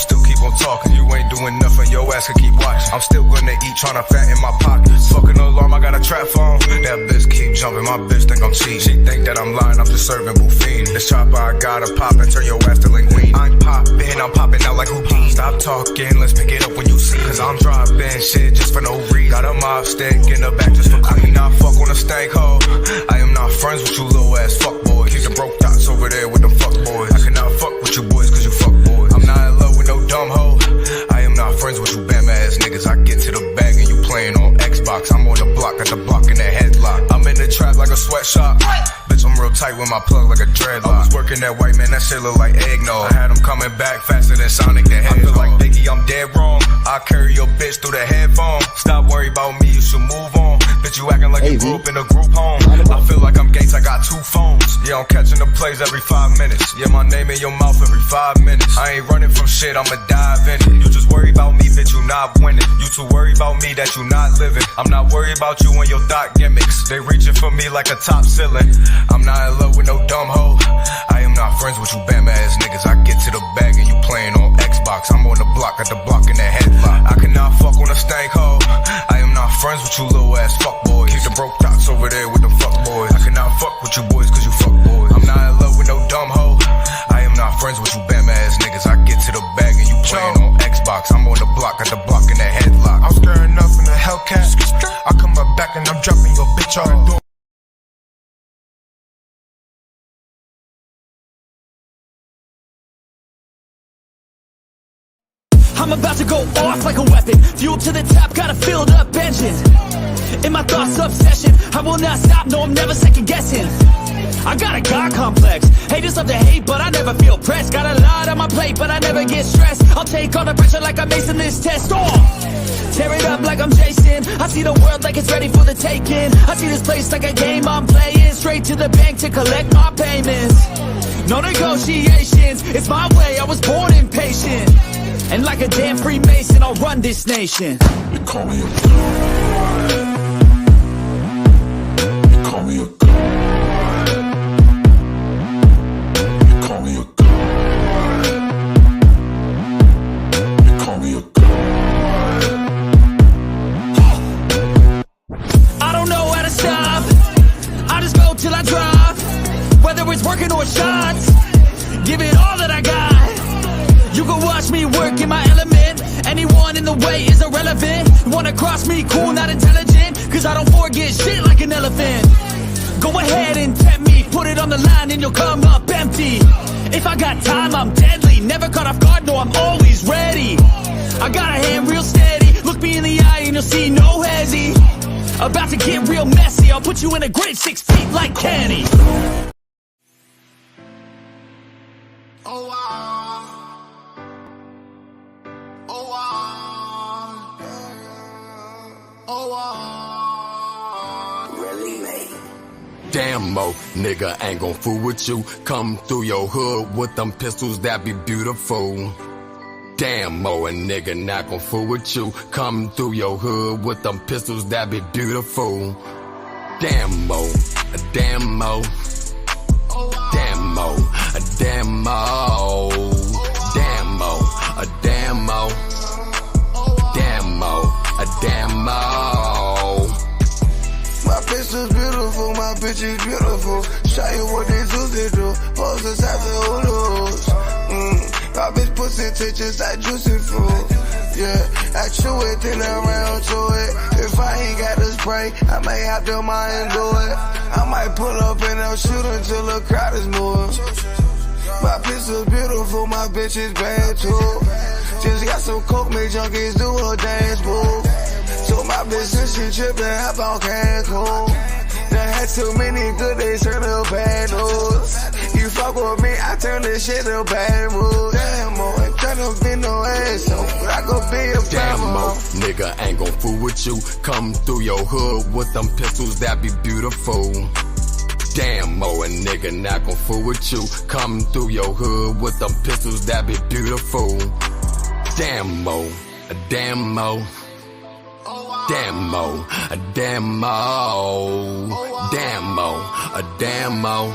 still keep on talking. You ain't doing nothing, your ass can keep watching. I'm still gonna eat, tryna fatten my pockets. Fucking alarm, I got a trap phone. That bitch keep jumping, my bitch think I'm cheating. She think that I'm lying, I'm just serving buffini. This chopper I gotta pop and turn your ass to linguine. I'm poppin', I'm popping out like Houdini. Stop talking, let's pick it up when you see. Cause I'm dropping shit just for no reason. Got a mob stick in the back just for clean. I cannot fuck on a stank hoe. I am not friends with you little ass fuck boys. Keep the broke dots over there with them fuck boys. I cannot fuck with you boys cause you fuck boys. I'm not in love with no dumb hoe. I am not friends with you bam ass niggas. I get to the bag and you playing on Xbox. I'm on the block, got the block in the headlock. I'm in the trap like a sweatshop. Bitch, I'm real tight with my plug like a dreadlock. I was working that white man, that shit look like eggnog. I had him coming back faster than Sonic the Hedgehog. I feel like Biggie, I'm dead wrong. I carry your bitch through the headphone. Stop worry about me, you should move on. Bitch, you acting like you grew up in a group home. I feel like I'm Gates, I got 2 phones. Yeah, I'm catching the plays every 5 minutes. Yeah, my name in your mouth every 5 minutes. I ain't running from shit, I'ma dive in it. You just worry about me, bitch, you not winning. You too worried about me that you not living. I'm not worried about you and your thought gimmicks. They reaching for me like a top ceiling. I'm not in love with no dumb hoe. I am not friends with you bam ass niggas. I get to the bag and you playing on Xbox. I'm on the block, got the block in the headlock. I cannot fuck on a stank hoe. I am not friends with you little ass fuck boys. Keep the broke dots over there with them fuck boys. I cannot fuck with you boys cause you fuck boys. I'm not in love with no dumb hoe. I am not friends with you bam ass niggas. I get to the bag and you playing on Xbox. I'm on the block, got the block in the headlock. I'm scaring up in the Hellcat. I come up back and I'm dropping your bitch off. I'm about to go off like a weapon. Fuel to the top, got a filled up engine. In my thoughts, obsession. I will not stop, no, I'm never second guessing. I got a God complex. Haters love to hate, but I never feel pressed. Got a lot on my plate, but I never get stressed. I'll take all the pressure like I'm acing this test. Tear it up like I'm Jason. I see the world like it's ready for the taking. I see this place like a game I'm playing. Straight to the bank to collect my payments. No negotiations, it's my way, I was born impatient. And like a damn Freemason, I'll run this nation. You call me a god. You call me a god. You call me a god. You call me a god. I don't know how to stop. I just go till I drop. Whether it's working or shots, give it all that I got. You can watch me work in my element. Anyone in the way is irrelevant. Wanna cross me, cool, not intelligent. Cause I don't forget shit like an elephant. Go ahead and tempt me. Put it on the line and you'll come up empty. If I got time, I'm deadly. Never caught off guard, no, I'm always ready. I got a hand real steady. Look me in the eye and you'll see no hezzy. About to get real messy. I'll put you in a grid 6 feet like Kenny. Oh, wow. Oh, wow. Oh, wow. Really made. Damn, mo, nigga ain't gon' fool with you. Come through your hood with them pistols that be beautiful. Damn, mo, a nigga not gon' fool with you. Come through your hood with them pistols that be beautiful. Damn, mo, a damn mo. Damn mo, a damn mo. Damn mo, a damn mo. Damn mo, a damn mo. My bitch is beautiful, my bitch is beautiful. Show you what they do. Pose the type of Ulus. My bitch pussy touches like juicy fruit. Yeah, I chew it, then I round to it. If I ain't got the spray, I may have to mind do it. I might pull up and I'll shoot until the crowd is moving. My bitch is beautiful, my bitch is bad too. Just got some coke, make junkies do a dance move. So my bitch since she trippin', hop on Cancun. Done had too many good days, turn to bad news. You fuck with me, I turn this shit to bad mood. Damn, mo, ain't tryna be no asshole, but I gon' be a damn mo. mo, nigga ain't gon' fool with you. Come through your hood with them pistols that be beautiful. Damn mo, a nigga not gon' fool with you. Come through your hood with them pistols that be beautiful. Damn mo, a damn mo. Damn mo, a damn mo. Damn mo, a damn mo.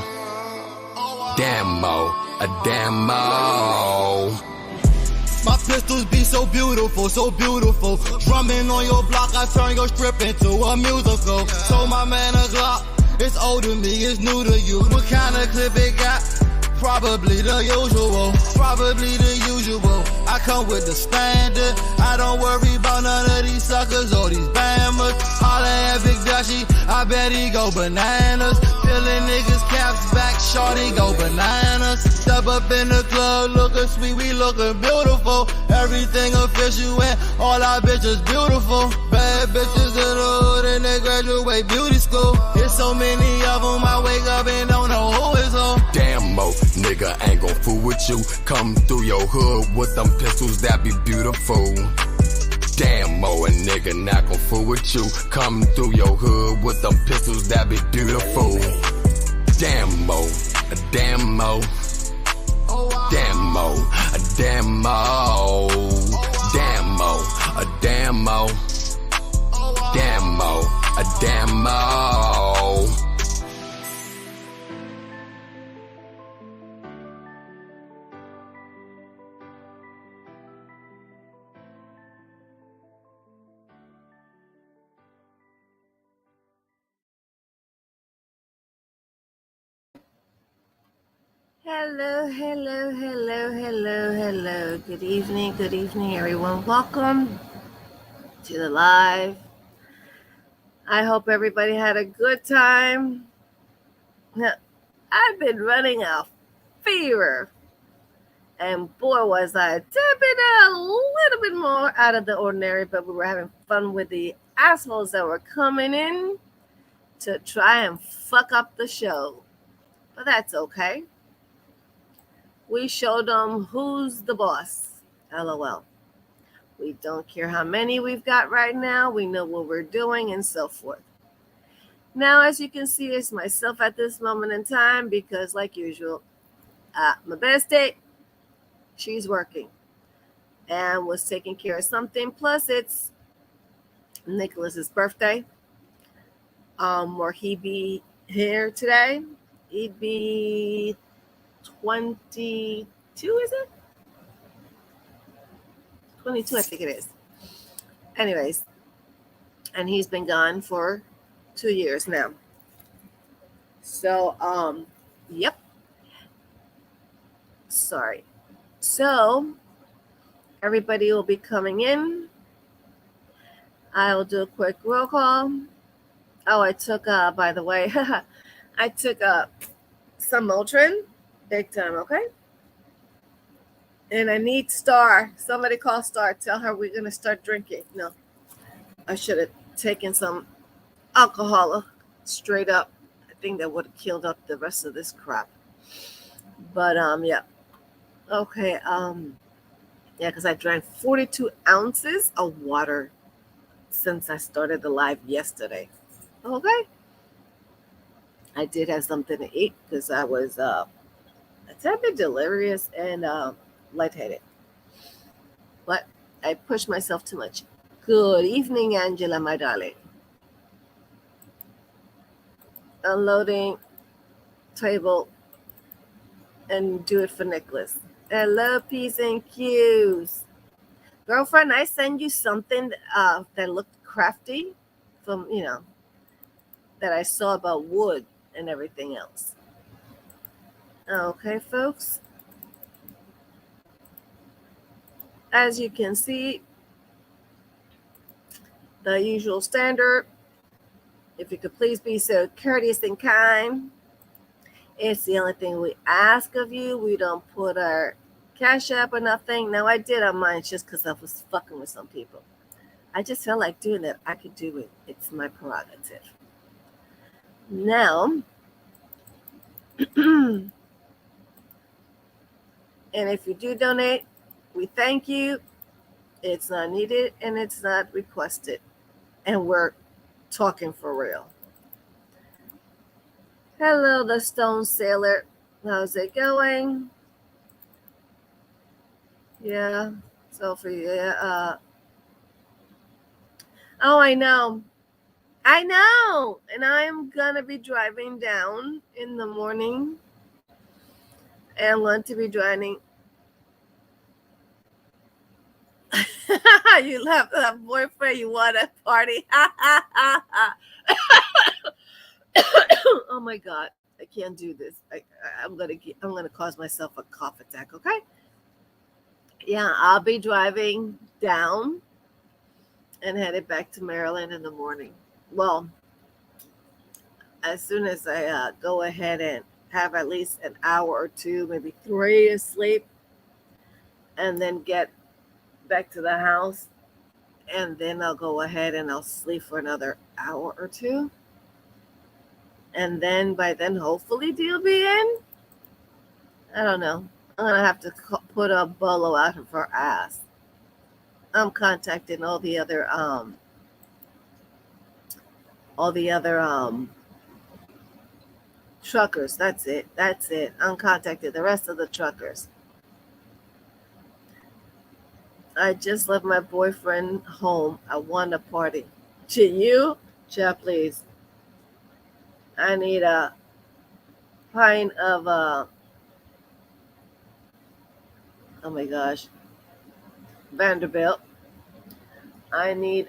Damn mo, a damn mo. My pistols be so beautiful, so beautiful. Drumming on your block, I turn your strip into a musical. Told my man a Glock, it's old to me, it's new to you. What kind of clip it got? Probably the usual, probably the usual. I come with the standard. I don't worry about none of these suckers or these bammers. Holla at Big Dushy, I bet he go bananas. Feeling niggas caps back, shorty go bananas. Step up in the club, looking sweet, we looking beautiful. Everything official and all our bitches beautiful. Bad bitches in the hood and they graduate beauty school. There's so many of them, I wake up and don't know who is who. Damn, Mo, nigga ain't gon' fool with you. Come through your hood with them pistols that be beautiful. Damn, Mo, a nigga not gon' fool with you. Come through your hood with them pistols that be beautiful. Damn, Mo, a damn Mo. Damn Mo, a damn Mo. Damn Mo, a damn Mo. Damn Mo, a damn Mo. Hello, hello, hello, hello, hello. Good evening, everyone. Welcome to the live. I hope everybody had a good time. Now, I've been running a fever, and boy, was I dipping a little bit more out of the ordinary, but we were having fun with the assholes that were coming in to try and fuck up the show. But that's okay. We showed them who's the boss. LOL. We don't care how many we've got right now. We know what we're doing and so forth. Now, as you can see, it's myself at this moment in time because, like usual, my bestie, she's working and was taking care of something. Plus, it's Nicholas's birthday. Or he be here today. He'd be 22, is it? 22, I think it is. Anyways, and he's been gone for 2 years now. So, yep. Sorry. So, everybody will be coming in. I will do a quick roll call. Oh, I took, by the way, I took some Motrin, big time, okay? And I need Star. Somebody call Star. Tell her we're going to start drinking. No, I should have taken some alcohol straight up. I think that would have killed up the rest of this crap. But, yeah. Okay, yeah, because I drank 42 ounces of water since I started the live yesterday. Okay. I did have something to eat because I was a tad bit delirious and lightheaded. But I pushed myself too much. Good evening, Angela, my darling. Unloading table and do it for Nicholas. Hello, P's and Q's. Girlfriend, I send you something that looked crafty from, that I saw about wood and everything else. Okay, folks. As you can see, the usual standard. If you could please be so courteous and kind. It's the only thing we ask of you. We don't put our Cash App or nothing. Now, I did on mine just because I was fucking with some people. I just felt like doing that. I could do it. It's my prerogative. Now, and if you do donate, we thank you. It's not needed and it's not requested. And we're talking for real. Hello, the Stone Sailor. How's it going? Yeah, Sophie. Yeah. Oh, I know. And I'm going to be driving down in the morning. And I'm going to be driving You have a boyfriend, you want a party. Oh my God, I can't do this. I'm gonna cause myself a cough attack. Okay. Yeah, I'll be driving down and headed back to Maryland in the morning. Well, as soon as I go ahead and have at least an hour or two, maybe three of sleep, and then get back to the house, and then I'll go ahead and I'll sleep for another hour or two. And then by then, hopefully, you'll be in. I don't know. I'm gonna have to put a bolo out of her ass. I'm contacting all the other truckers. That's it. That's it. I'm contacting the rest of the truckers. I just left my boyfriend home. I want a party. To you, child, please. I need a pint of oh my gosh, Vanderbilt. I need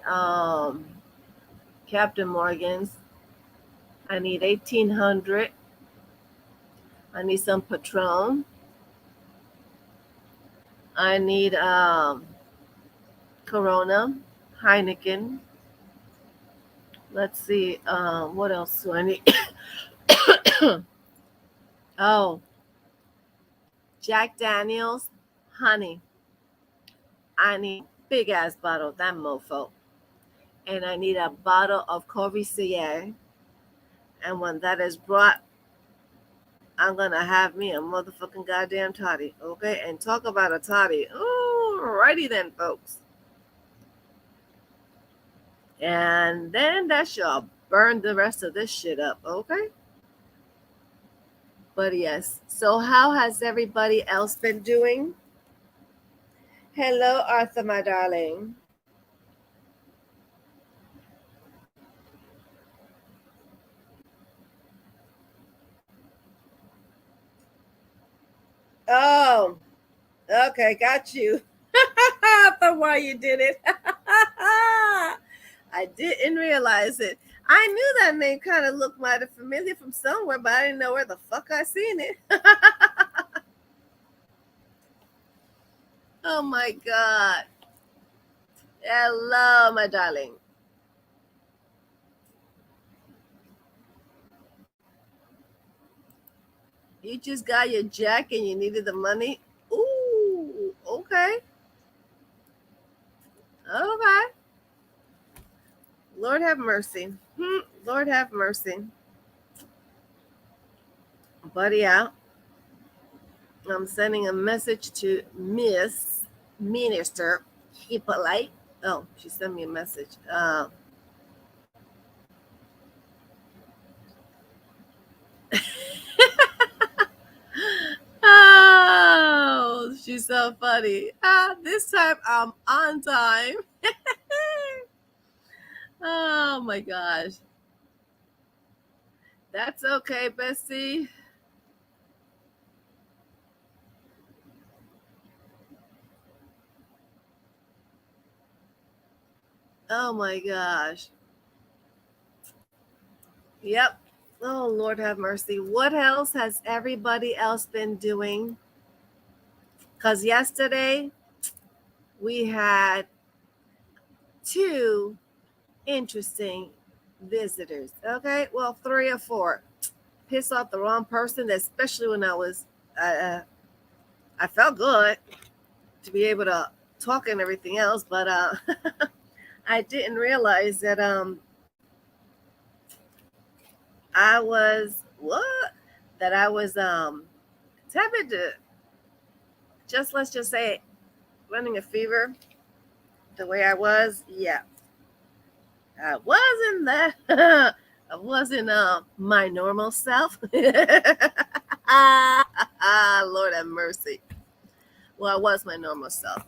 Captain Morgan's. I need 1800. I need some Patron. I need Corona, Heineken. Let's see, what else do I need? Oh, Jack Daniels, honey. I need big ass bottle of that mofo. And I need a bottle of Courvoisier. And when that is brought, I'm gonna have me a motherfucking goddamn toddy, okay? And talk about a toddy. Alrighty then, folks. And then that shall burn the rest of this shit up, okay? But yes, so how has everybody else been doing? Hello, Arthur, my darling. Oh, okay, got you. I thought why you did it. I didn't realize it. I knew that name kind of looked mighty familiar from somewhere, but I didn't know where the fuck I seen it. Oh my God. Hello, my darling. You just got your jack and you needed the money? Ooh, okay. Okay. Lord have mercy. Lord have mercy. Buddy out. I'm sending a message to Miss Minister Hippolyte. Oh, she sent me a message. Oh, she's so funny. This time I'm on time. Oh my gosh. That's okay, Bessie. Oh my gosh. Yep. Oh, Lord have mercy. What else has everybody else been doing? Because yesterday we had two interesting visitors. Okay. Well, three or four. Piss off the wrong person, especially when I felt good to be able to talk and everything else, but I didn't realize that I was tempted to let's just say running a fever the way I was. Yeah, I wasn't that. I wasn't my normal self. Lord have mercy. Well, I was my normal self.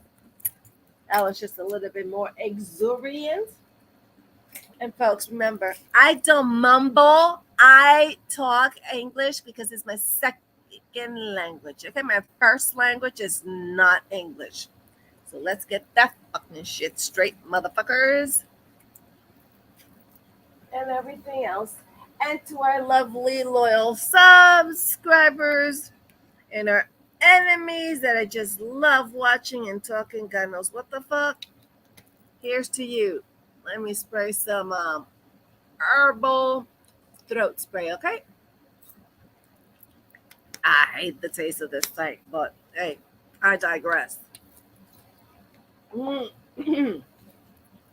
I was just a little bit more exuberant. And folks, remember, I don't mumble. I talk English because it's my second language. Okay, my first language is not English. So let's get that fucking and shit straight, motherfuckers, and everything else. And to our lovely, loyal subscribers and our enemies that I just love watching and talking, God knows what the fuck. Here's to you. Let me spray some herbal throat spray, okay? I hate the taste of this thing, but hey, I digress.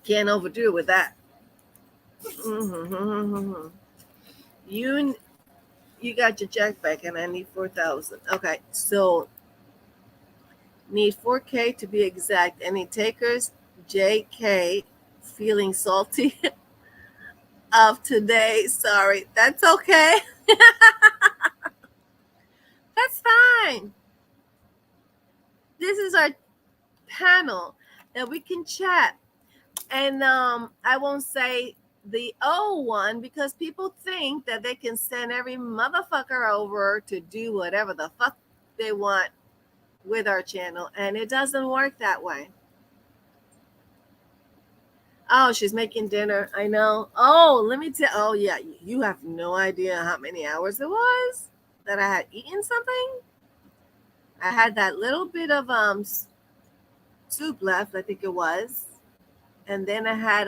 Can't overdo it with that. You got your jack back, and I need 4,000. Okay, so need 4K to be exact. Any takers? JK, feeling salty of today. Sorry, that's okay. That's fine. This is our panel, and we can chat. And I won't say the O one because people think that they can send every motherfucker over to do whatever the fuck they want with our channel, and it doesn't work that way. Oh, she's making dinner. I know. Oh, let me tell. Oh, yeah. You have no idea how many hours it was that I had eaten something. I had that little bit of soup left, I think it was, and then I had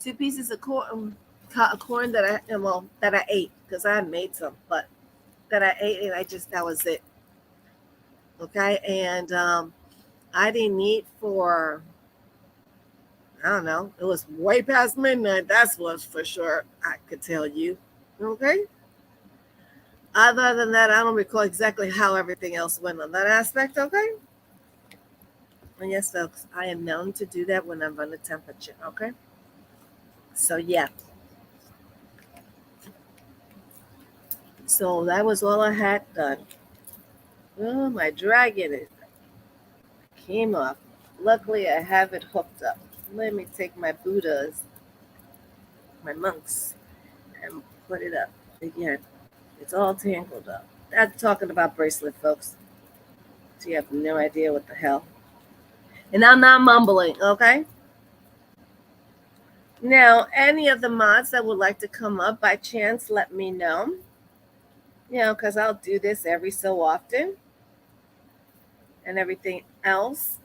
2 pieces of corn that I ate because I made some, but that I ate and that was it. Okay, and I didn't eat for, I don't know, it was way past midnight. That's what's for sure. I could tell you. Okay. Other than that, I don't recall exactly how everything else went on that aspect. Okay. And yes, folks, I am known to do that when I'm under temperature. Okay. So yeah. So that was all I had done. Oh, my dragon came off. Luckily, I have it hooked up. Let me take my Buddhas, my monks, and put it up. Again, it's all tangled up. That's talking about bracelet, folks. So you have no idea what the hell. And I'm not mumbling, okay? Now, any of the mods that would like to come up by chance, let me know. You know, because I'll do this every so often. And everything else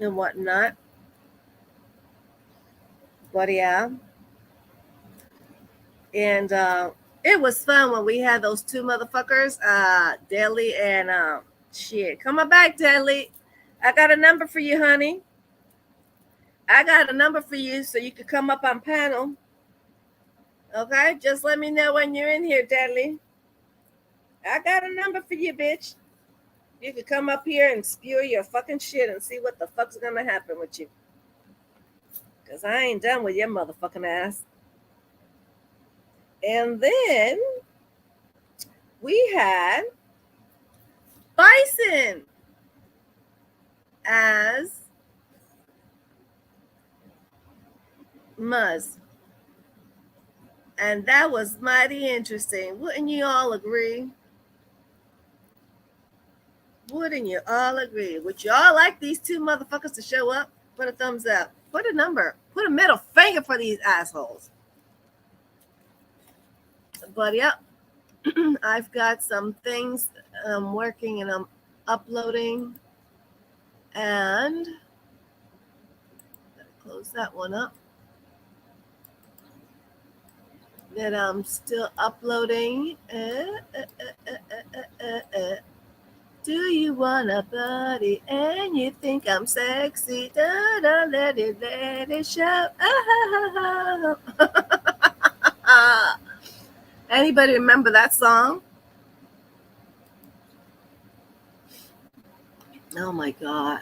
and whatnot. But yeah. And it was fun when we had those 2 motherfuckers, Deli and shit. Come on back, Deli. I got a number for you, honey. I got a number for you so you could come up on panel. Okay? Just let me know when you're in here, Deli. I got a number for you, bitch. You could come up here and spew your fucking shit and see what the fuck's gonna happen with you. Because I ain't done with your motherfucking ass. And then we had Bison as Muzz. And that was mighty interesting. Wouldn't you all agree? Wouldn't you all agree? Would you all like these 2 motherfuckers to show up? Put a thumbs up. Put a number. Put a middle finger for these assholes. But yep, I've got some things I'm working and I'm uploading. And close that one up. That I'm still uploading. Do you want a buddy and you think I'm sexy? Da-da, let it show. Anybody remember that song? Oh my God.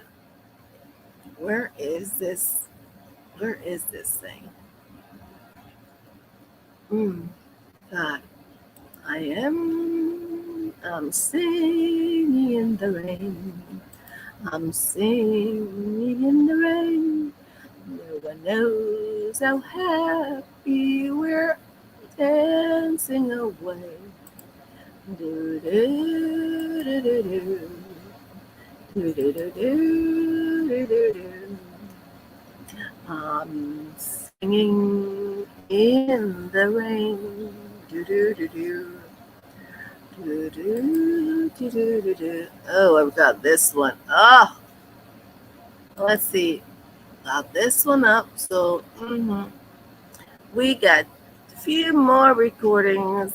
Where is this? Where is this thing? God. I'm singing in the rain. I'm singing in the rain. No one knows how happy we're dancing away. Do, do, do, do, do. Do, do, do, do, do, do, do. Singing in the rain. Do do do do. Do do do do do do. Oh, I've got this one. Oh, let's see. Got this one up. So we got a few more recordings,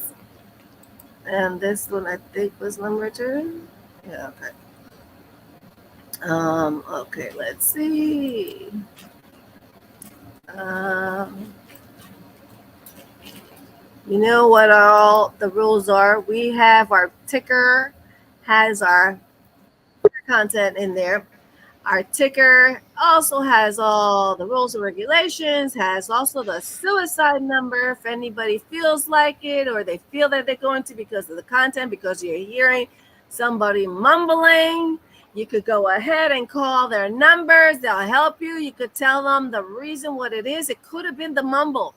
and this one I think was number 2. Yeah. Okay. Okay. Let's see. Um. You know what all the rules are? We have our ticker, has our content in there. Our ticker also has all the rules and regulations, has also the suicide number if anybody feels like it or they feel that they're going to because of the content, because you're hearing somebody mumbling. You could go ahead and call their numbers. They'll help you. You could tell them the reason what it is. It could have been the mumble.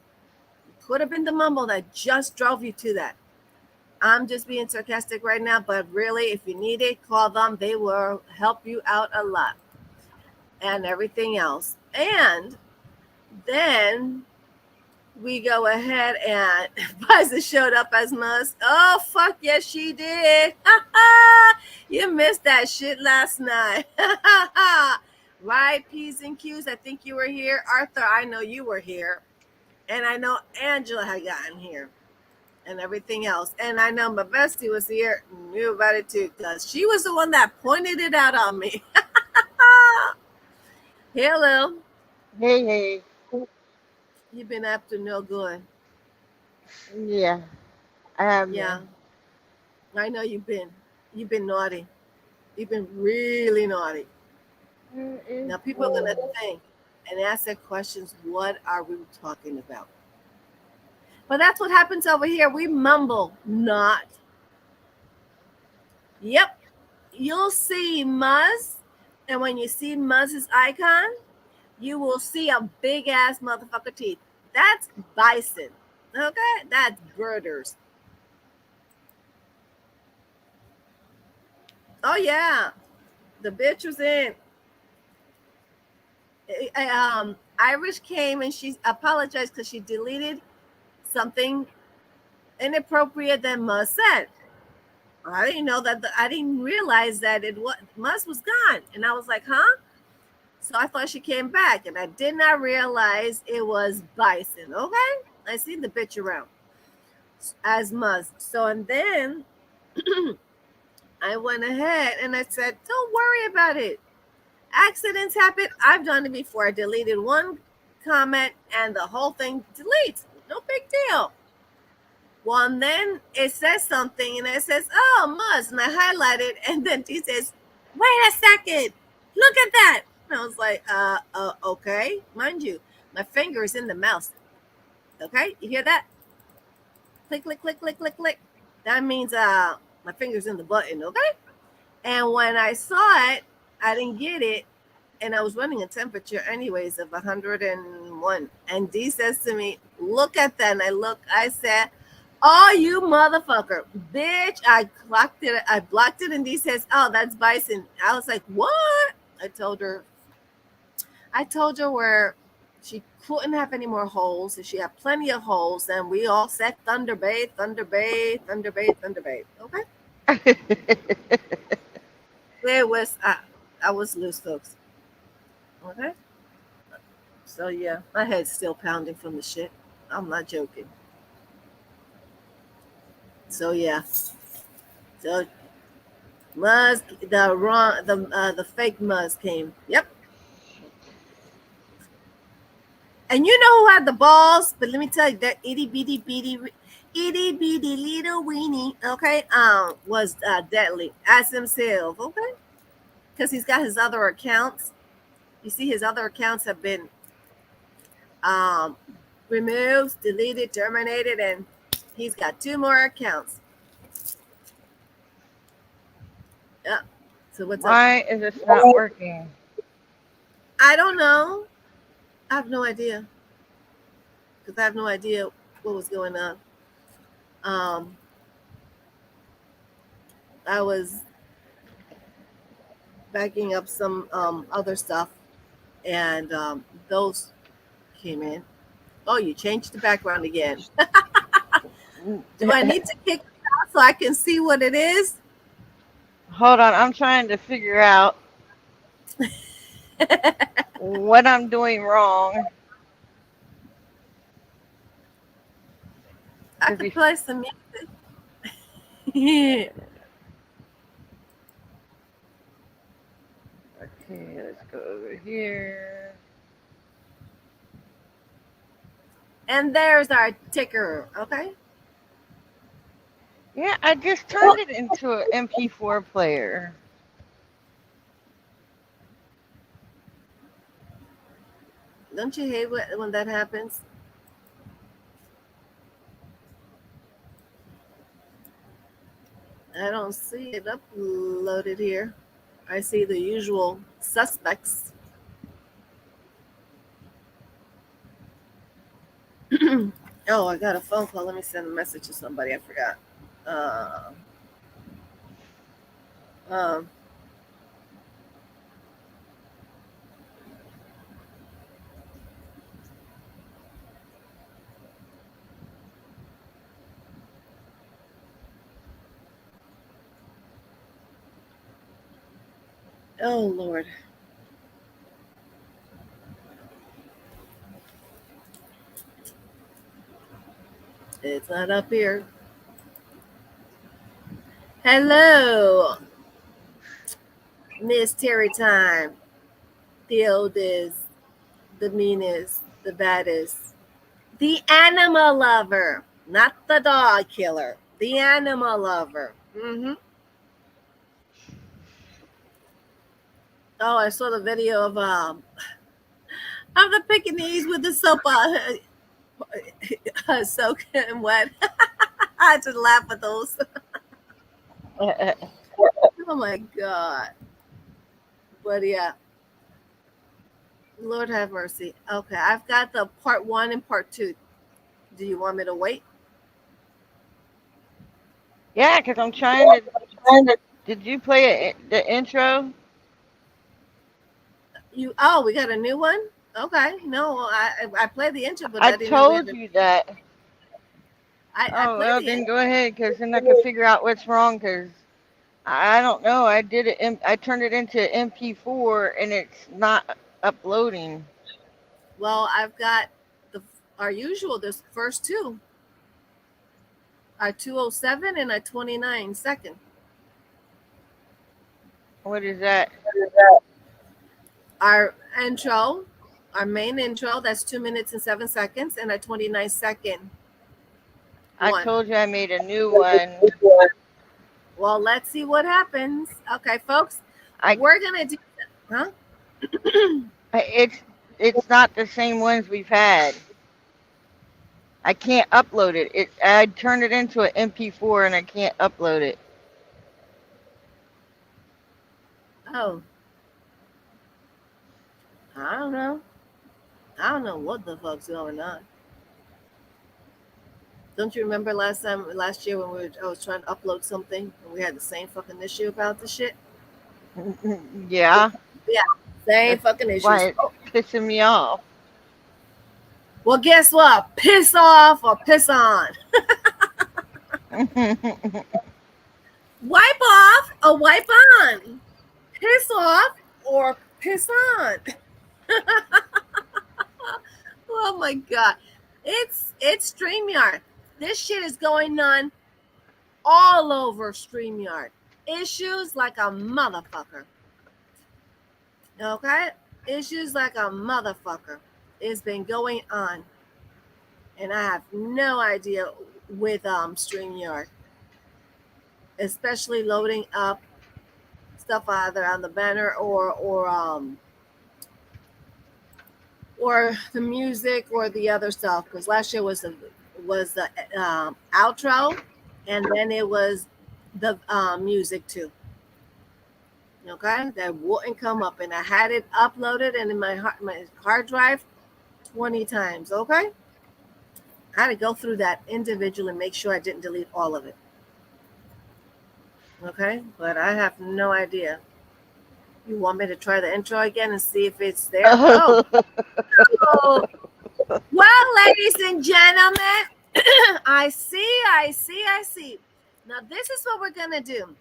Could have been the mumble that just drove you to that. I'm just being sarcastic right now, but really, if you need it, call them. They will help you out a lot and everything else. And then we go ahead and Liza showed up as Musk. Oh, fuck yes, she did. You missed that shit last night. Right, P's and Q's. I think you were here. Arthur, I know you were here. And I know Angela had gotten here and everything else. And I know my bestie was here, knew about it too, because she was the one that pointed it out on me. Hello. Hey, hey. You've been up to no good. Yeah, I have Yeah, been. I know you've been. You've been naughty. You've been really naughty. It's Now people are gonna cool. think and ask their questions, what are we talking about? But that's what happens over here. We mumble not. Yep. You'll see Muzz, and when you see Muzz's icon, you will see a big ass motherfucker teeth. That's bison. Okay? That's birders. Oh yeah. The bitch was in. Irish came and she apologized because she deleted something inappropriate that Muzz said. I didn't know that. I didn't realize that it was Muzz was gone, and I was like, huh? So I thought she came back, and I did not realize it was Bison. Okay, I seen the bitch around as Muzz. So and then I went ahead and I said, don't worry about it. Accidents happen. I've done it before. I deleted one comment and the whole thing deletes. No big deal. Well, and then it says something and it says, oh, Muzz. And I highlight it. And then he says, wait a second. Look at that. And I was like, okay. Mind you, my finger is in the mouse. Okay. You hear that? Click, click, click, click, click, click. That means my finger's in the button. Okay. And when I saw it, I didn't get it. And I was running a temperature anyways of 101. And D says to me, look at that. And I look, I said, oh, you motherfucker. Bitch, I blocked it. And D says, oh, that's Bison. I was like, what? I told her where she couldn't have any more holes. And she had plenty of holes. And we all said Thunder Bay, Thunder Bay, Thunder Bay, Thunder Bay. Okay? It was, I was loose, folks. Okay? So yeah, my head's still pounding from the shit. I'm not joking. So yeah. So Muzz, the fake Muzz came. Yep. And you know who had the balls? But let me tell you, that itty bitty little weenie, okay, was deadly as himself, okay, because he's got his other accounts. You see, his other accounts have been um removed, deleted, terminated, and he's got 2 more accounts. Yeah. So what's up? Why is it not working? I don't know. I have no idea because I have no idea what was going on. Um, I was backing up some other stuff, and those came in. Oh, you changed the background again. Do I need to kick it out so I can see what it is? Hold on, I'm trying to figure out what I'm doing wrong. I Cause could we, play some music. okay, let's go over here. And there's our ticker. Okay. Yeah, I just turned it into an MP4 player. Don't you hate when that happens? I don't see it uploaded here. I see the usual suspects. Oh, I got a phone call. Let me send a message to somebody. I forgot. Uh, um, oh, Lord. It's not up here. Hello, Miss Terry Time, the oldest, the meanest, the baddest, the animal lover, not the dog killer, the animal lover. Oh, I saw the video of the Pekingese with the soap soaking wet. I just laugh at those. Oh my god! But yeah, Lord have mercy. Okay, I've got the part one and part two. Do you want me to wait? Yeah, because I'm trying to. Did you play the intro? You we got a new one. Okay, no, I played the intro, but I I didn't know we had told to. you that. I Oh played well, the then intro. go ahead, because then I can figure out what's wrong. Because I don't know. I did it. I turned it into MP4, and it's not uploading. Well, I've got the our usual. This first two are 207 and a 29 second. What is that? Our intro, our main intro, that's 2 minutes and 7 seconds, and a 29 second I one. told you I made a new one. Well, let's see what happens. Okay, folks, I, we're gonna do. Huh? it's not the same ones we've had. I can't upload it. I turned it into an MP4 and I can't upload it. Oh, I don't know. I don't know what the fuck's going on. Don't you remember last year when I was trying to upload something and we had the same fucking issue about the shit? Yeah, Yeah, same that's fucking issues. why it's pissing me off. Well, guess what? Piss off or piss on. Wipe off or wipe on. Piss off or piss on. Oh my god. It's StreamYard. This shit is going on all over StreamYard. Issues like a motherfucker. Okay? Issues like a motherfucker. It's been going on. And I have no idea with StreamYard. Especially loading up stuff either on the banner or the music or the other stuff. Because last year was the outro, and then it was the music too. Okay, that wouldn't come up, and I had it uploaded and in my hard drive 20 times. Okay, I had to go through that individually and make sure I didn't delete all of it. Okay, but I have no idea. You want me to try the intro again and see if it's there? Oh, oh Well, ladies and gentlemen, I see. Now, this is what we're going to do.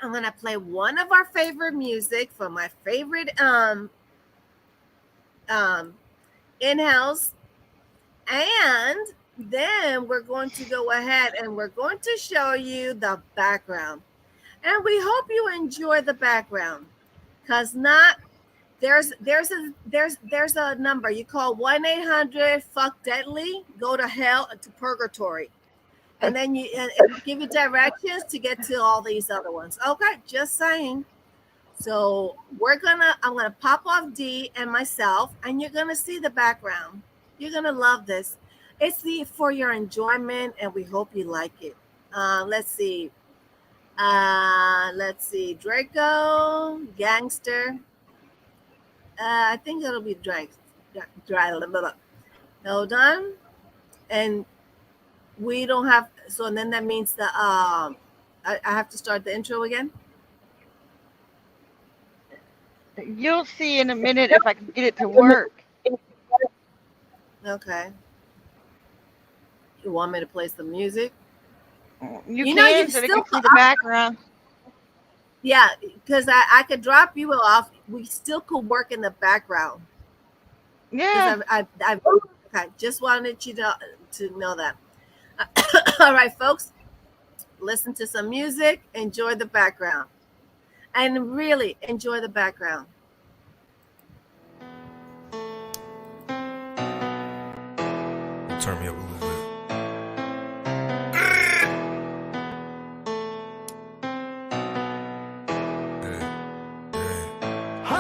I'm going to play one of our favorite music from my favorite in-house. And then we're going to go ahead and we're going to show you the background. And we hope you enjoy the background. Because there's a number. You call 1-800-FUCK-DEADLY, go to hell, to purgatory. And then it'll give you directions to get to all these other ones. Okay, just saying. So I'm gonna pop off D and myself, and you're gonna see the background. You're gonna love this. It's for your enjoyment, and we hope you like it. Let's see. Draco, Gangster. I think it'll be dry. Hold on. And we don't have, so and then that means that I have to start the intro again. You'll see in a minute if I can get it to work. Okay. You want me to play some music? You can, so they can see the background. Yeah, because I could drop you off. We still could work in the background. Yeah. Okay, just wanted you to know that. All right, folks, listen to some music, enjoy the background, and really enjoy the background. Turn me up a little bit.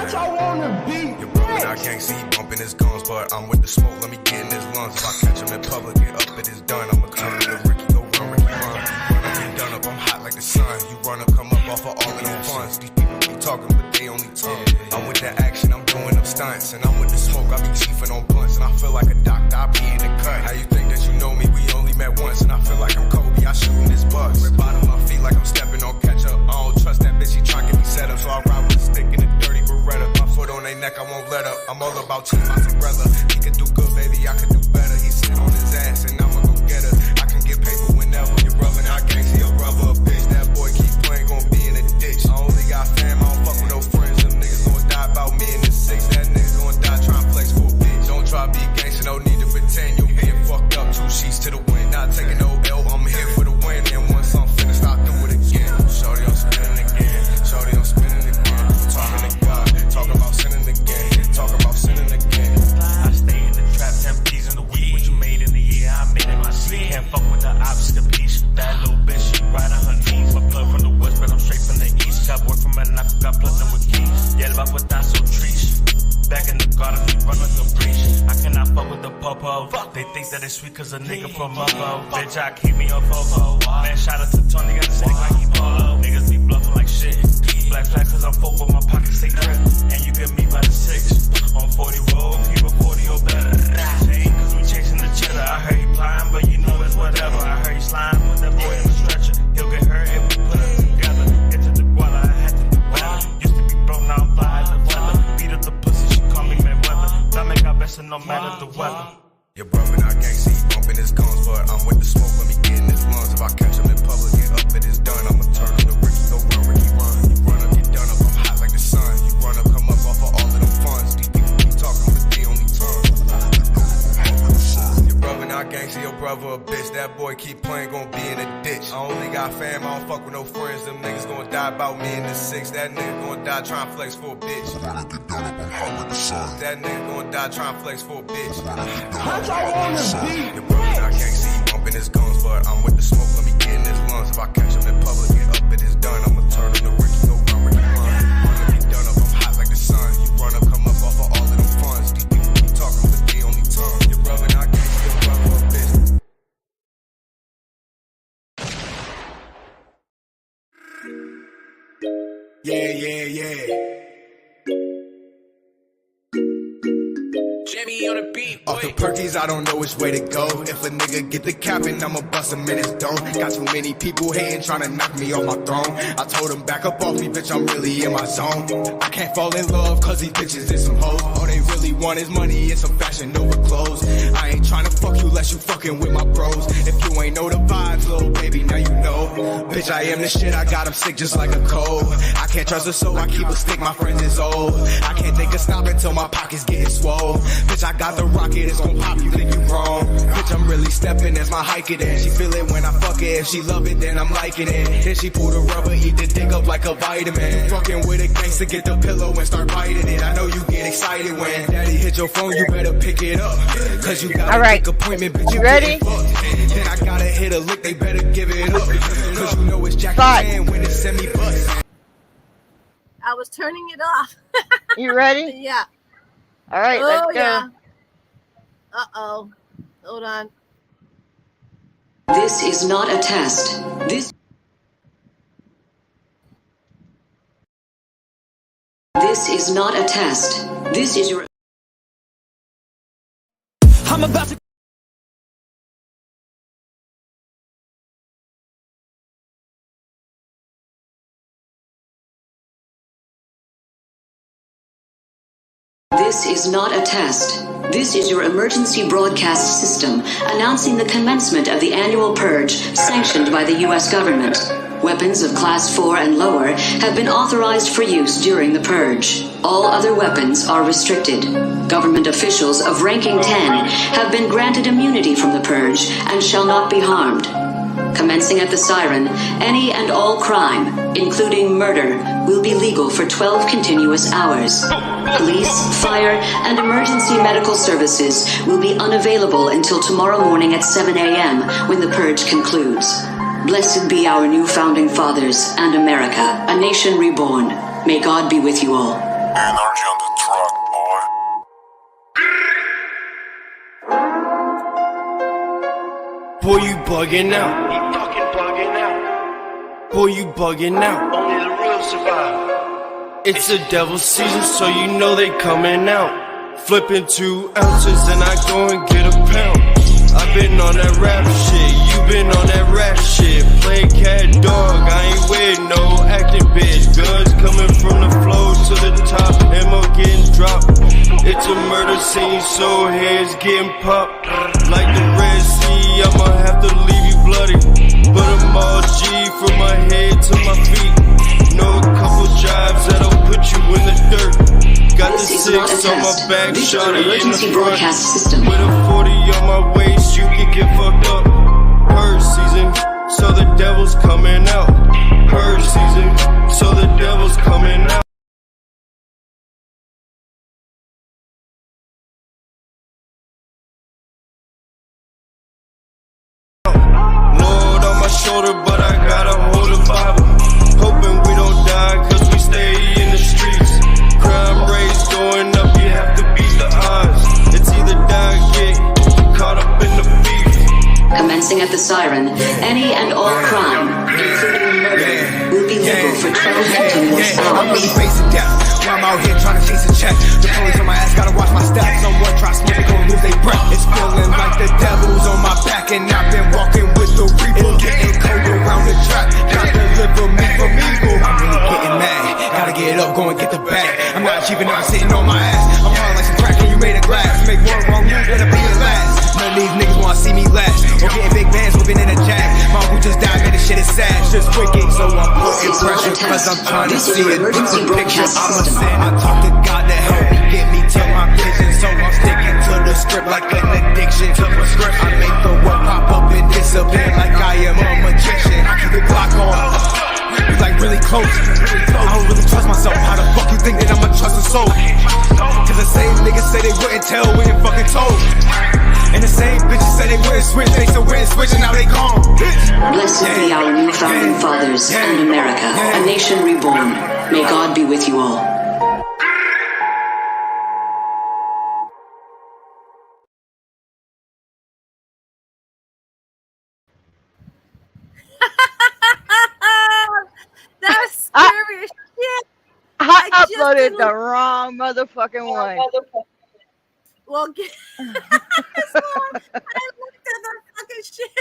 I wanna be. Your brother, I can't see bumping his guns, but I'm with the smoke. Let me get in his lungs. If I catch him in public, get up, it is done. I'ma turn to Ricky, go run, Ricky, run. When I get done up, I'm hot like the sun. You run up, come up off of all of them funds. These people be talking, but they only talk. I'm with the action, I'm doing them stunts, and I'm with the smoke. I be chiefing on blunts, and I feel like a doctor. I be in the cut. How you think that you know me? We only met once, and I feel like I'm Kobe. I shooting this bucks. Red bottom my feet like I'm stepping on ketchup. I don't trust that bitch. She trying to get me set up, so I ride with a stick in the dirty Beretta. My foot on their neck, I won't let up. I'm all about team, my umbrella. He could do good, baby, I could do better. He sit on his ass, and I'ma go get her. I can get paper whenever. Your brother, I can't see your brother, a bitch. That boy keep playing, gon' be in the ditch. I only got fam, I don't fuck with no friends. Them niggas gon' die about me in the six. That nigga gon' die trying to flex for a bitch. Don't try to be gangster, no need to pretend. You getting fucked up, 2 sheets to the wind. Not taking no L, I'm here for the win. And once I'm finished, I'll do it again. Shorty, I'm spinning again. Shorty, I'm spinning again. Talking to God, talking about sinning again. Talking about sinning again. I stay in the trap, 10 P's in the week. What you made in the year, I made in my sleep. Can't fuck with the opposite piece. That little bitch, she right on her knees. My blood from the west, but I'm straight from the east. Got work from an knock, got plugged with keys. Yeah, about what that's so trees. Back in the garden, we run like a breach. I cannot fuck with the popo. They think that it's sweet cause a nigga from Mofo. Bitch, I keep me on fofo. Man, shout out to Tony, got a stick like he polo. Niggas be bluffing like shit. Black flag cause I'm folk with my pockets say grip. And you get me by the 6. On 40 roll, keep a 40 or better. Chain cause we chasing the cheddar. I heard you flying, but you know it's whatever. I heard you slime, put that boy in the stretcher. He'll get hurt if we put it together. Into the guala, I had to do better. Used to be broke, now I'm fly as a feather. Beat up the pussy, she call me Mayweather. That make our best and no matter the weather. Your brother, I can't see bumping his guns, but I'm with the smoke. Let me get in his lungs. If I catch him in public, get up, it is done. I'ma turn him to Ricky, go run, Ricky, run. You run up, get done up, I'm hot like the sun. You run up, come up off of all of them funds. These people keep talking, but they only talk. Your brother, not gangster, your brother a bitch. That boy keep playing, gon' be in a ditch. I only got fam, I don't fuck with no friends. Them niggas gon' die about me in the 6. That nigga gon' die trying to flex for a bitch. When I get done up, I'm hot like the sun. That nigga gon' die trying to flex for a bitch. When I get done up, I'm hot like the sun. Your brother, I can't see bumping his guns, but I'm with the smoke. Let me get in his lungs. If I catch him in public, get up, it is done. I'ma turn him to Ricky, go run, Ricky, run. Run up, get done up, I'm hot like the sun. You run up, come up off of all of them funds. These people keep talking, but they only tongue. Your brother, I can't see your brother a bitch. Yeah, yeah, yeah. Jimmy on the beat, boy. Off the perkies, I don't know which way to go. If a nigga get the capping, I'ma bust him in his dome. Got too many people hating, trying to knock me off my throne. I told him back up off me, bitch, I'm really in my zone. I can't fall in love, cause these bitches is some hoes. Oh, they really want is money and some fashion over clothes. I ain't tryna fuck you unless you fucking with my bros. If you ain't know the vibes, little baby, now you know. Bitch, I am the shit, I got 'em sick just like a cold. I can't trust a soul, I keep a stick, my friends is old. I can't think of stopping till my pockets getting swole. Bitch, I got the rocket, it's gon' pop, you think you wrong. Bitch, I'm really stepping as my hike it in. She feel it when I fuck it, if she love it, then I'm liking it. Then she pull the rubber, eat the dick up like a vitamin. You fucking with a gangster, get the pillow and start biting it. I know you get excited when daddy hit your phone, you better pick it up. Cause you got a big appointment, bitch, you ready? Then I gotta hit a lick, they better give it up. Cause you know it's Jackie Chan when it send me bust. I was turning it off. You ready? Yeah. All right, let's go. Yeah. Uh-oh. Hold on. This is not a test. This is not a test. This is your... I'm about to... This is not a test. This is your emergency broadcast system announcing the commencement of the annual purge sanctioned by the U.S. government. Weapons of Class 4 and lower have been authorized for use during the purge. All other weapons are restricted. Government officials of ranking 10 have been granted immunity from the purge and shall not be harmed. Commencing at the siren, any and all crime, including murder, will be legal for 12 continuous hours. Police, fire, and emergency medical services will be unavailable until tomorrow morning at 7 a.m. when the purge concludes. Blessed be our new founding fathers and America, a nation reborn. May God be with you all. Energy on the truck, boy. Boy, you bugging out. You fucking bugging out. Boy, you bugging out. Only the real survive. It's the devil's season, so you know they coming out. Flipping 2 ounces and I go and get a pound. I've been on that rap shit, you been on that rap shit. Play cat dog, I ain't with no acting bitch. Guns coming from the floor to the top, ammo getting dropped. It's a murder scene, so heads getting popped. Like the Red Sea, I'ma have to leave you bloody. But I'm all G from my head to my feet. Know a couple jobs that'll put you in the dirt. Got the 6 on my back, shorty in the front. With a 40 on my waist, you can get fucked up. Purge season, so the devil's coming out. Purge season, so the devil's coming out. Lord on my shoulder, but I gotta hold a Bible. Hoping we don't die, cause we stay in the streets. Crime rates going up, you have to beat the odds. It's either die or get caught up in the beef. Commencing at the siren, any and all crime, including murder, will be legal for 12 continuous I'm really hours. facing death. While I'm out here trying to chase a check. The police on my ass, gotta watch my steps. Someone try smoking, gon' lose their breath. It's feeling like the devil's on my back, and I've been walking with the reaper. Getting cold around the track. God deliver me from evil. I'm really getting mad. Gotta get up, go and get the bag. I'm not achieving, I'm sitting on my ass. I'm hard like some crack, and you made a glass. Make one wrong move, better be your last. None of these niggas wanna see me last. Or getting big bands, whipping in a jag. My uncle just died, man, this shit is sad. Just wicked, so I'm putting pressure. Cause I'm trying to see it through the picture. I'm a sin. I talk to God to help me get me to my vision. So I'm sticking to the script like an addiction to prescription. I make the work pop up and disappear like I am a magician. I keep the clock on. We like really close. I don't really trust myself. How the fuck you think that I'ma trust a soul? Cause the same niggas say they wouldn't tell, we ain't fucking told. And the same bitches say they wouldn't switch, they still wouldn't switch, and now they gone. Blessed be our new founding fathers and America, a nation reborn. May God be with you all. That's scary as shit. I I just uploaded didn't- the wrong motherfucking one. Well, so I looked at the fucking shit,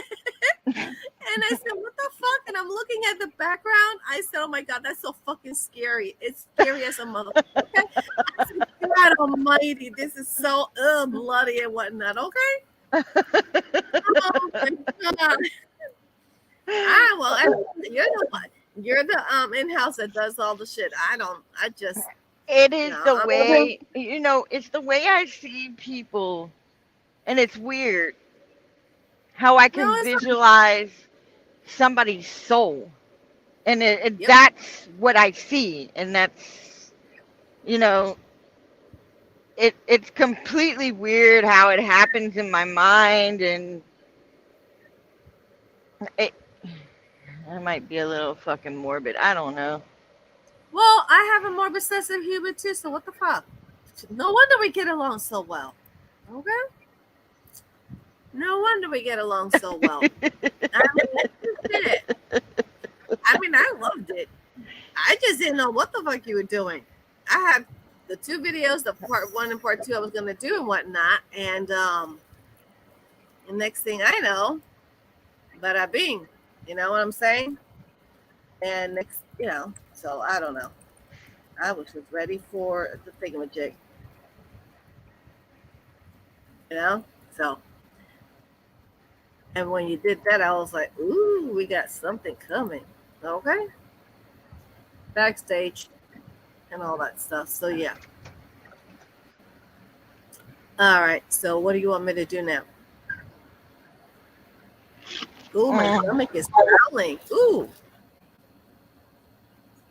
and And I said, what the fuck? And I'm looking at the background. I said, oh my God, that's so fucking scary. It's scary as a motherfucker. Okay? I said, God almighty, this is so bloody and whatnot. Okay? Oh my God. You're the one. You're the in-house that does all the shit. I just It is no. the way, it's the way I see people, and it's weird how I No, can it's not. visualize somebody's soul, and Yep. that's what I see, and that's, it's completely weird how it happens in my mind, and it, I might be a little fucking morbid. I don't know. Well, I have a morbid sense of humor too, so what the fuck? No wonder we get along so well. Okay? No wonder we get along so well. I mean, I loved it. I just didn't know what the fuck you were doing. I had the two videos, the part 1 and part 2 I was gonna do and whatnot, and the next thing I know, bada bing. You know what I'm saying? And next, so I don't know. I was just ready for the thingamajig. So, and when you did that, I was like, ooh, we got something coming. Okay? Backstage and all that stuff. So, yeah. All right. So, what do you want me to do now? Ooh, my stomach is growling. Ooh.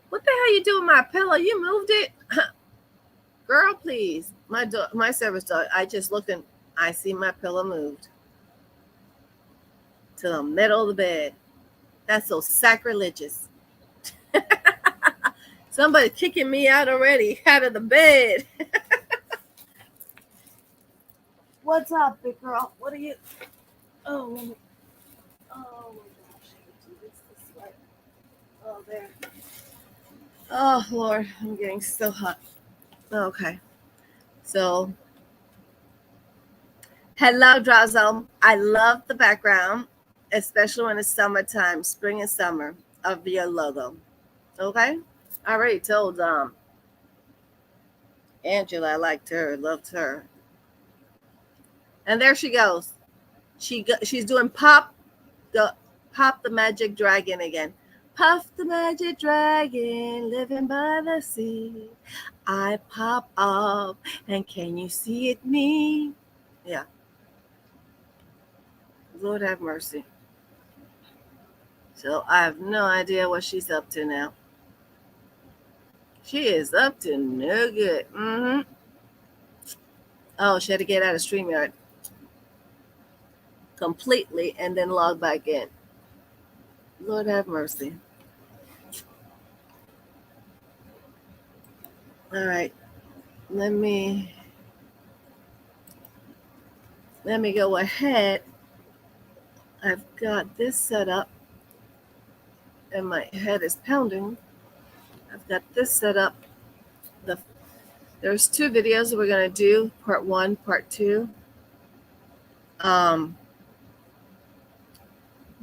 What the hell you doing with my pillow? You moved it? Girl, please. My service dog. I just looked and I see my pillow moved to the middle of the bed. That's so sacrilegious. Somebody kicking me out already, out of the bed. What's up, big girl? What are you? Oh my gosh. This way. Oh, there. Oh, Lord. I'm getting so hot. Okay. So, hello, Drazo. I love the background, especially when it's summertime, spring and summer, of your logo. Okay? I already told Angela I liked her, loved her. And there she goes. She's doing Pop the Magic Dragon again. Puff the Magic Dragon, living by the sea. I pop up, and can you see it me? Yeah. Lord have mercy. So I have no idea what she's up to now. She is up to no good. Oh, she had to get out of StreamYard completely and then log back in. Lord have mercy. All right. Let me go ahead. I've got this set up and my head is pounding. I've got this set up. There's 2 videos that we're going to do, part 1, part 2.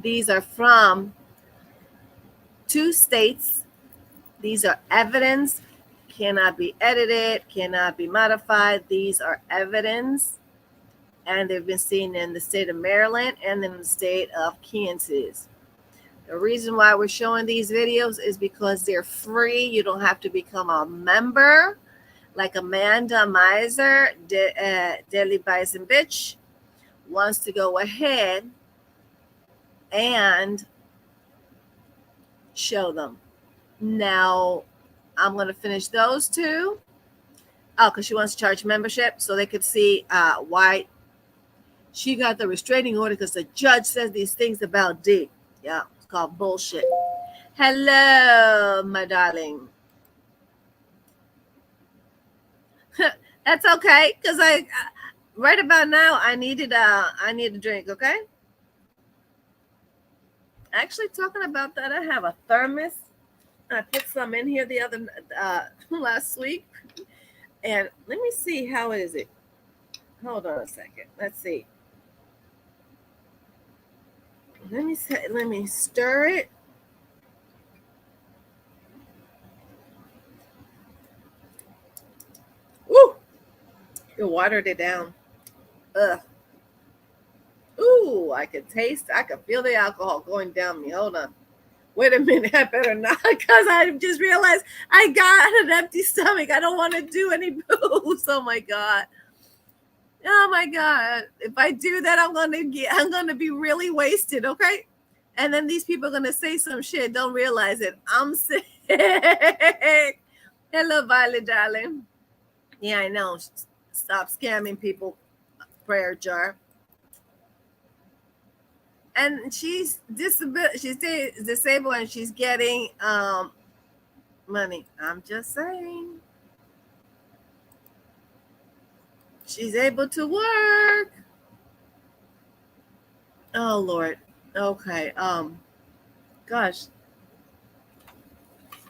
These are from 2 states. These are evidence, cannot be edited, cannot be modified. These are evidence, and they've been seen in the state of Maryland and in the state of Kansas. The reason why we're showing these videos is because they're free. You don't have to become a member like Amanda Miser, Deadly Bison Bitch, wants to go ahead and show them. Now, I'm going to finish those 2. Oh, because she wants to charge membership so they could see why she got the restraining order, because the judge says these things about D. Yeah, it's called bullshit. Hello, my darling. That's okay, because right about now I need a drink. Okay. Actually, talking about that, I have a thermos. I put some in here the other last week, and let me see how is it. Hold on a second. Let's see. Let me stir it. Woo! You watered it down. Ugh. Ooh, I can feel the alcohol going down me. Hold on. Wait a minute, I better not, because I just realized I got an empty stomach. I don't want to do any booze. Oh my God. Oh my God. If I do that, I'm gonna be really wasted, okay? And then these people are gonna say some shit, don't realize it. I'm sick. Hello, Violet, darling. Yeah, I know. Stop scamming people, prayer jar. And she's disabled and she's getting money. I'm just saying. She's able to work. Oh Lord. Okay. Gosh.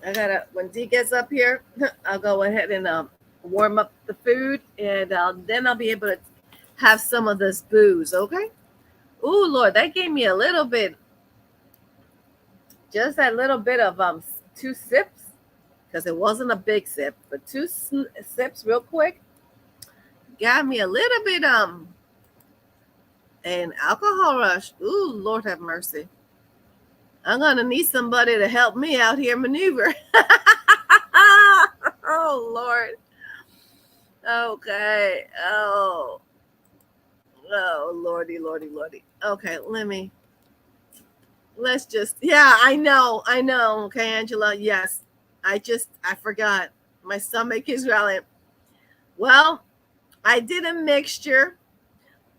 I gotta when Dee gets up here, I'll go ahead and warm up the food and then I'll be able to have some of this booze, okay? Oh Lord, that gave me a little bit, just that little bit of 2 sips, because it wasn't a big sip, but 2 sips real quick. Got me a little bit an alcohol rush. Ooh, Lord have mercy. I'm gonna need somebody to help me out here maneuver. Oh Lord. Okay. Oh Lordy. Okay, let's just, yeah, I know. Okay, Angela, yes. I forgot. My stomach is rallying. Well, I did a mixture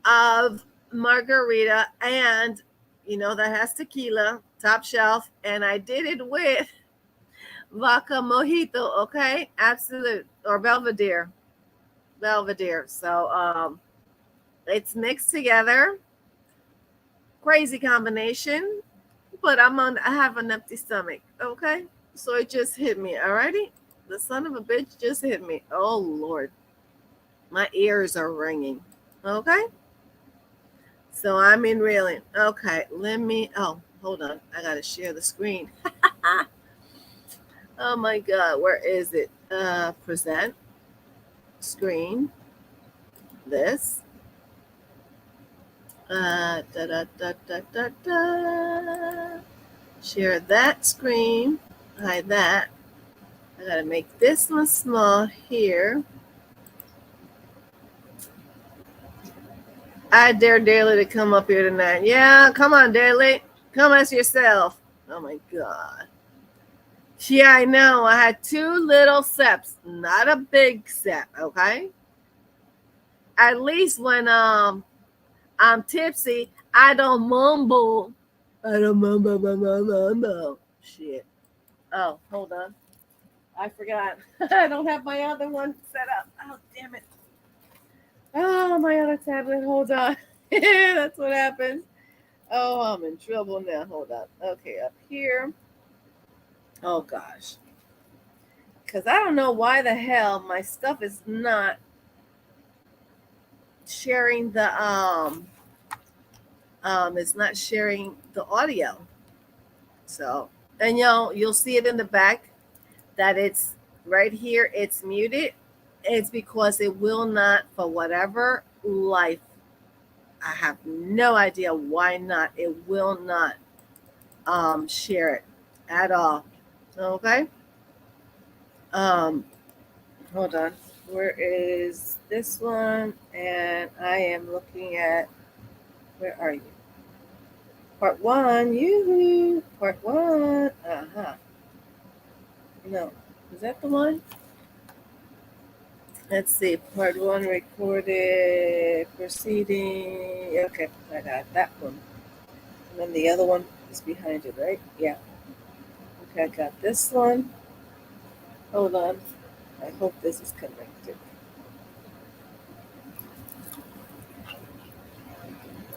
of margarita and, that has tequila, top shelf, and I did it with vodka mojito, okay? Absolute, or Belvedere. So it's mixed together. Crazy combination, but I have an empty stomach, okay? So it just hit me, alrighty? The son of a bitch just hit me. Oh Lord. My ears are ringing. Okay? So I'm in reeling. Okay, hold on. I gotta share the screen. Oh my God, where is it? Present. Screen. This. Da da da da da da. Share that screen. Hide that. I gotta make this one small here. I dare Daly to come up here tonight. Yeah, come on, Daly. Come as yourself. Oh my God. Yeah, I know. I had 2 little sips, not a big sip, okay? At least when I'm tipsy, I don't mumble. I don't mumble. Shit. Oh, hold on. I forgot. I don't have my other one set up. Oh, damn it. Oh, my other tablet. Hold on. That's what happens. Oh, I'm in trouble now. Hold on. Okay, up here. Oh, gosh. Because I don't know why the hell my stuff is not sharing the it's not sharing the audio. So, and you'll see it in the back that it's right here, it's muted. It's because it will not, for whatever life, I have no idea why not, it will not share it at all. Okay. Hold on. Where is this one? And I am looking at, where are you? Part 1. Yoo-hoo. Part 1. Uh-huh. No. Is that the one? Let's see. Part 1 recorded. Proceeding. Okay. I got that one. And then the other one is behind it, right? Yeah. Okay. I got this one. Hold on. I hope this is connected.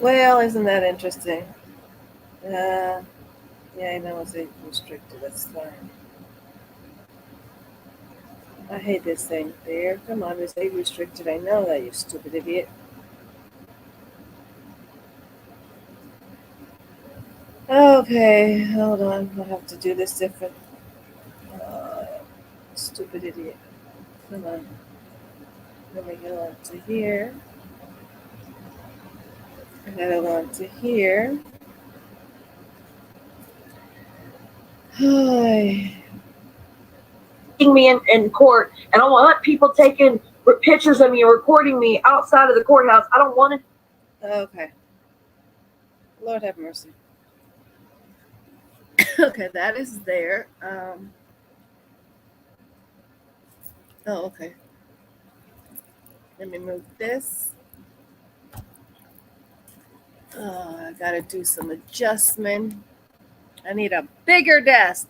Well, isn't that interesting? Yeah, I know it's restricted. That's fine. I hate this thing. There, come on, it's age restricted. I know that, you stupid idiot. Okay, hold on. I'll have to do this different. Stupid idiot. Come on. Let me go on to here. I gotta go on to here. Hi. Me in court, and I want people taking pictures of me and recording me outside of the courthouse. I don't want it. Okay. Lord have mercy. Okay, that is there. Oh, okay. Let me move this. I gotta do some adjustment. I need a bigger desk.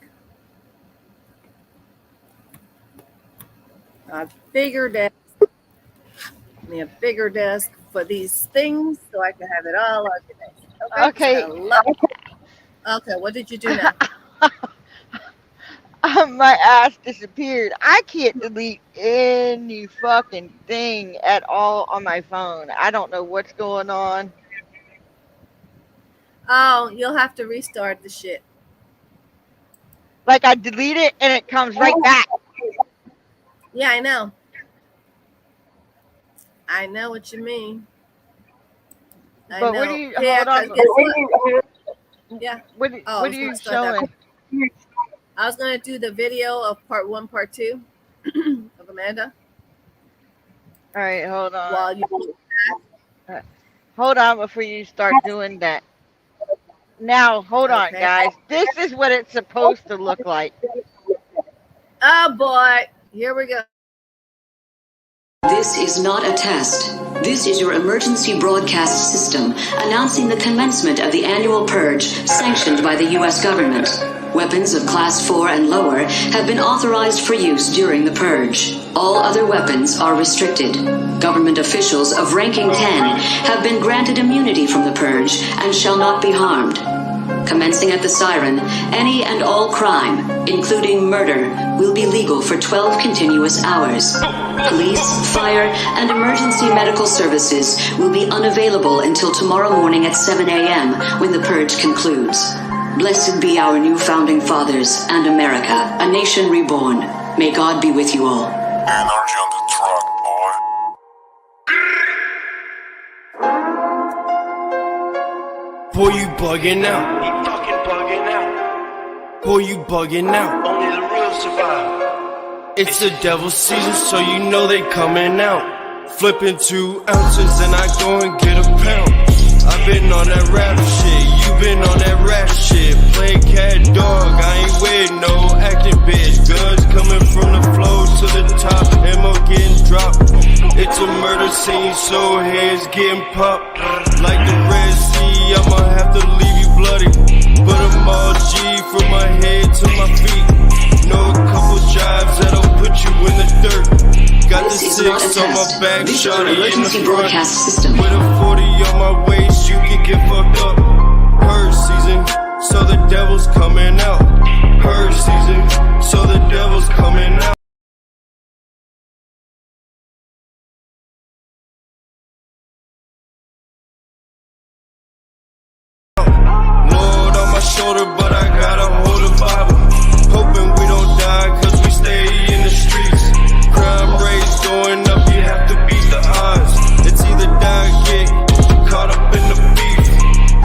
A bigger desk. I need a bigger desk for these things so I can have it all organized. Okay. So I love it. Okay, what did you do now? My ass disappeared. I can't delete any fucking thing at all on my phone. I don't know what's going on. Oh, you'll have to restart the shit. Like I delete it and it comes right back. Yeah, I know. I know what you mean. I But know. what do you Yeah, hold on? 'cause guess what? Yeah. What Oh, are you showing? I was gonna do the video of part 1, part 2 of Amanda. All right, hold on. While you Hold on before you start doing that. Now, hold on, Okay. guys. This is what it's supposed to look like. Oh boy, here we go. This is not a test. This is your emergency broadcast system announcing the commencement of the annual purge sanctioned by the U.S. government. Weapons of Class 4 and lower have been authorized for use during the purge. All other weapons are restricted. Government officials of ranking 10 have been granted immunity from the purge and shall not be harmed. Commencing at the siren, any and all crime, including murder, will be legal for 12 continuous hours. Police, fire, and emergency medical services will be unavailable until tomorrow morning at 7 a.m. when the purge concludes. Blessed be our new founding fathers and America, a nation reborn. May God be with you all. Energy on the truck, boy. Boy, you bugging out. He fucking bugging out. Boy, you bugging out. Only the real survive. It's the devil's season, so you know they coming out. Flipping 2 ounces and I go and get a pound. I've been on that rap shit, you been on that rap shit. Play cat dog, I ain't with no acting bitch. Guns coming from the flow to the top, ammo getting dropped. It's a murder scene, so heads getting popped. Like the Red Sea, I'ma have to leave you bloody. Put 'em all G from my head to my feet. Know a couple jobs that'll put you in the dirt. Got the 6 on my back, shorty in the front. With a 40 on my waist, you can get fucked up. Purge season, so the devil's coming out. Purge season, so the devil's coming out. Lord on my shoulder, but I gotta hold a Bible. Hoping we don't die, cause we stay in the streets. Crime rates going up, you have to beat the odds. It's either die or get caught up in the beef.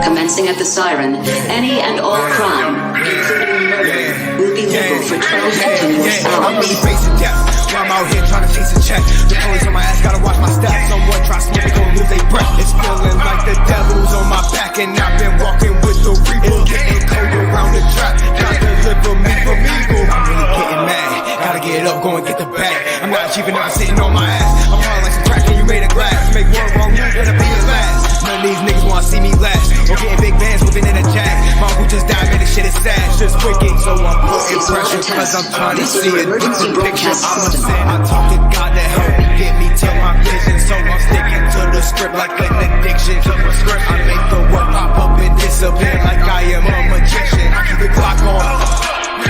Commencing at the siren, any and all crime, including murder, will be legal for 12 continuous I'm hours. really facing death. While I'm out here trying to chase a check. The police on my ass, gotta watch my steps. Someone try smoke, they gon' lose their breath. It's feeling like the devil's on my back, and I've been walking with the reaper. It's getting cold around the trap. Trying to deliver me from evil. I'm really getting mad. Gotta get up, go and get the bag. I'm not achieving, I'm sitting on my ass. I'm hard like some crack and you made of glass. Make one wrong move, better be the last. None of these niggas wanna see me last. Or getting big bands moving in a jack. My uncle just died, man, this shit is sad. Shit's wicked, so I'm putting pressure. Cause I'm trying to see a different picture. I'm a sin, I talk to God to help me get me to my vision. So I'm sticking to the script like an addiction. To the script, I make the work pop up and disappear like I am a magician. I keep the clock on.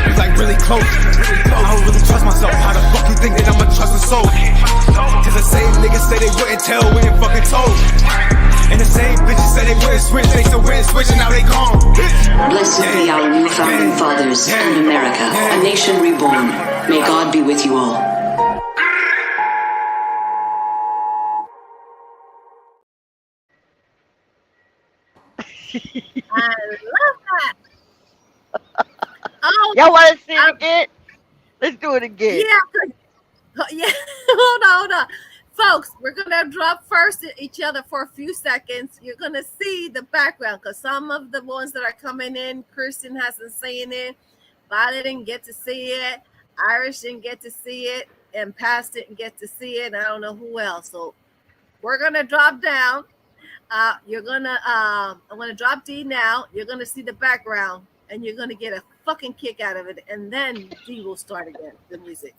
It's like really close. I don't really trust myself. How the fuck you think that I'ma trust a soul? Cause the same niggas say they wouldn't tell, we ain't fucking told. And the same bitches said they wouldn't switch, they still wouldn't switch, and now they gone. Blessed be our new founding fathers and America, a nation reborn. May God be with you all. I love that. Oh, Y'all want to see it again? Let's do it again. Yeah. Hold on. Folks, we're going to drop first each other for a few seconds. You're going to see the background because some of the ones that are coming in, Kristen hasn't seen it. Violet didn't get to see it. Irish didn't get to see it. And Past didn't get to see it. And I don't know who else. So we're going to drop down. I'm going to drop D now. You're going to see the background. And you're going to get a fucking kick out of it. And then D will start again, the music.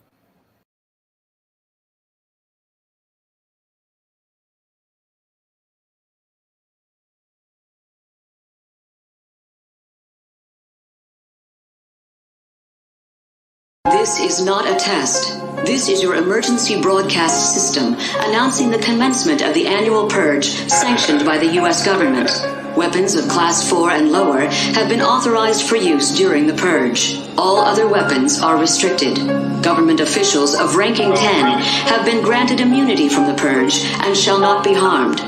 This is not a test. This is your emergency broadcast system announcing the commencement of the annual purge sanctioned by the U.S. government. Weapons of Class 4 and lower have been authorized for use during the purge. All other weapons are restricted. Government officials of ranking 10 have been granted immunity from the purge and shall not be harmed.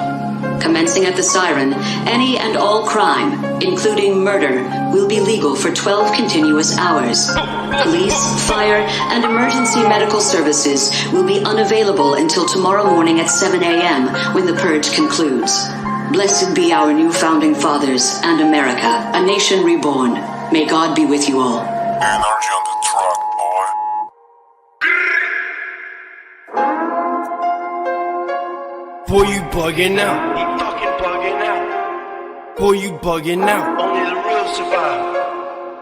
Commencing at the siren, any and all crime, including murder, will be legal for 12 continuous hours. Police, fire, and emergency medical services will be unavailable until tomorrow morning at 7 a.m. when the purge concludes. Blessed be our new founding fathers and America, a nation reborn. May God be with you all. Energy on the truck, boy. Boy, you bugging out. You fucking bugging out. Boy, you bugging out. Only the real survive.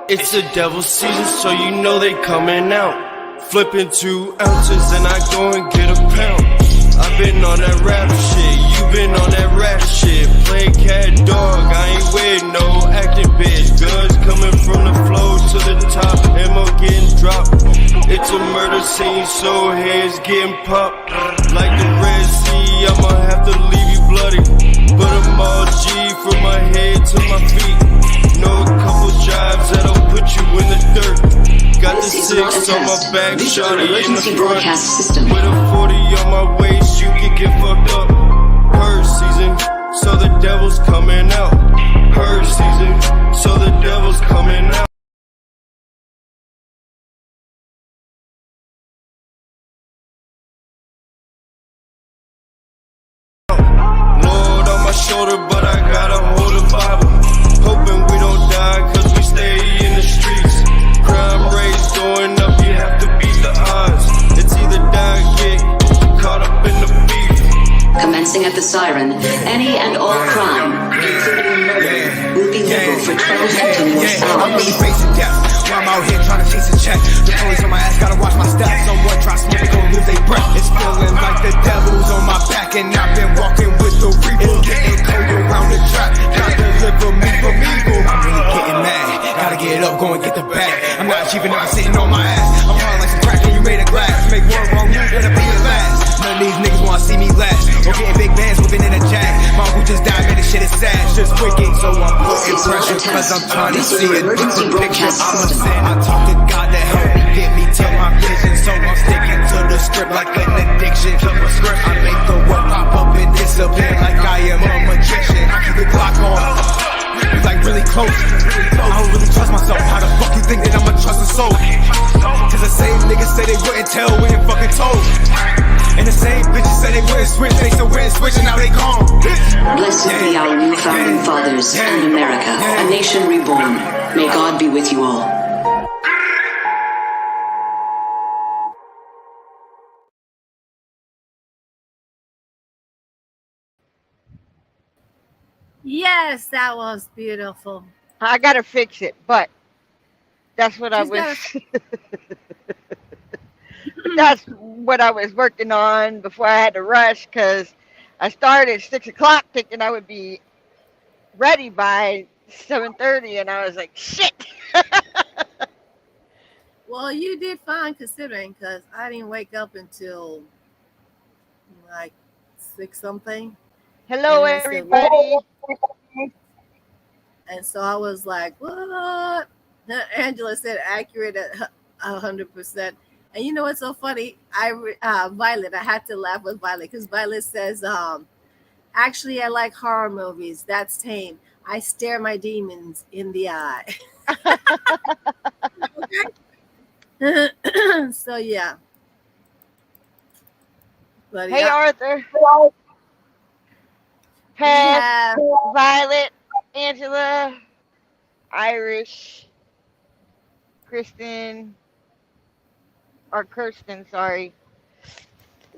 It's the devil's season, so you know they coming out. Flipping 2 ounces and I go and get a pound. I've been on that rap shit, you been on that rap shit. Play cat dog, I ain't with no acting bitch. Guns coming from the flow to the top, ammo getting dropped. It's a murder scene, so heads getting popped. Like the Red Sea, I'ma have to leave you bloody. But I'm all G from my head to my feet. Know a couple jobs that'll put you in the dirt. Got the 6 on my back, shorty in the front. With a 40 on my waist, you can get fucked up. Purge season, so the devil's coming out. Purge season, so the devil's coming out. Lord on my shoulder, but I gotta hold a Bible. Hoping we don't die, cause we stay in the streets. Crime rates going up, you have to beat the odds. It's either die or get caught up in the beef. Commencing at the siren, any and all crime, including murder, will be legal for 12 continuous I'm hours. really facing death. While I'm out here trying to chase a check. The police on my ass, gotta watch my steps. Someone try smoking, gon' lose their breath. It's feeling like the devil's on my back, and I've been walking with the reaper. It's getting cold around the trap. God deliver me from evil. I'm really getting mad. Gotta get up, go and get the bag. I'm not achieving, never sitting on my ass. I'm hard like some crack, and you made of glass. Make one wrong move, better be your last. None of these niggas wanna see me last. Or getting big bands whipping in a jag. My uncle just died, man, this shit is sad. Shit's wicked, so I'm putting pressure, cause I'm trying to see it. Emergency broadcast I'm a system. sin, I talk to God to help me get me to my vision. So I'm sticking to the script like an addiction. I make the work pop up and disappear like I am a magician. I keep the clock on. We like really close. I don't really trust myself. How the fuck you think that I'ma trust a soul? Cause the same niggas say they wouldn't tell, we ain't fucking told. And the same bitches say they wouldn't switch, they still wouldn't switch, and now they gone. Blessed be our new founding fathers and America, a nation reborn. May God be with you all. Yes, that was beautiful. I gotta fix it, but that's what I She's was. That's what I was working on before I had to rush because I started at 6 o'clock thinking I would be ready by 7:30, and I was like, shit. Well, you did fine considering because I didn't wake up until like 6 something. Hello, And I said, "What?" everybody. And so I was like, "What?" Angela said, "Accurate at 100%." And you know what's so funny? Violet, I had to laugh with Violet because Violet says, "Actually, I like horror movies. That's tame. I stare my demons in the eye." Okay. So yeah, but Hey, yeah, Arthur, we Paz, have Violet, Angela, Irish, Kristen, or Kirsten, sorry,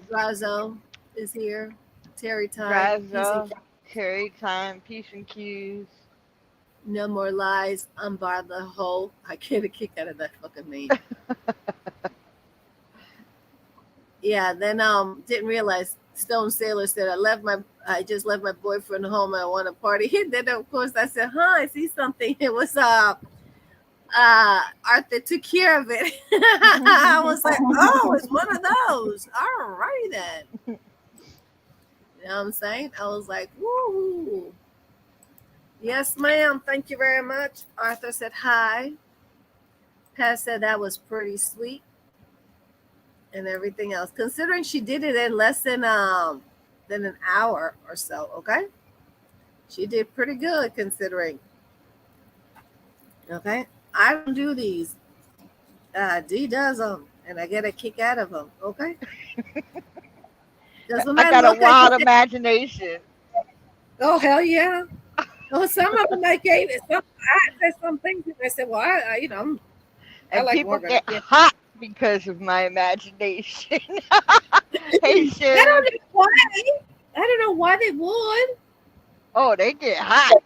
Razo is here. Terry Time, peace and Raza, Terry Time, Peace and Cues. no more lies. Unbar the hole. I get a kick out of that fucking name. Yeah. Then didn't realize Stone Sailor said I just left my boyfriend home. I want to party. And then of course I said, "Huh? I see something." It was Arthur took care of it. I was like, "Oh, it's one of those." All right then. You know what I'm saying? I was like, "Woo." Yes, ma'am. Thank you very much. Arthur said hi. Pat said that was pretty sweet and everything else. Considering she did it in less than an hour or so, okay? She did pretty good considering. Okay. I don't do these. D does them and I get a kick out of them, okay? Because when I I got a look, I wild get, imagination. oh, hell yeah. Oh, some of them I gave it. I said some things and I said, well, I And like people Morgan. I get can't. hot because of my imagination. Hey, I don't Sheriff. know why. I don't know why they would. Oh, they get hot.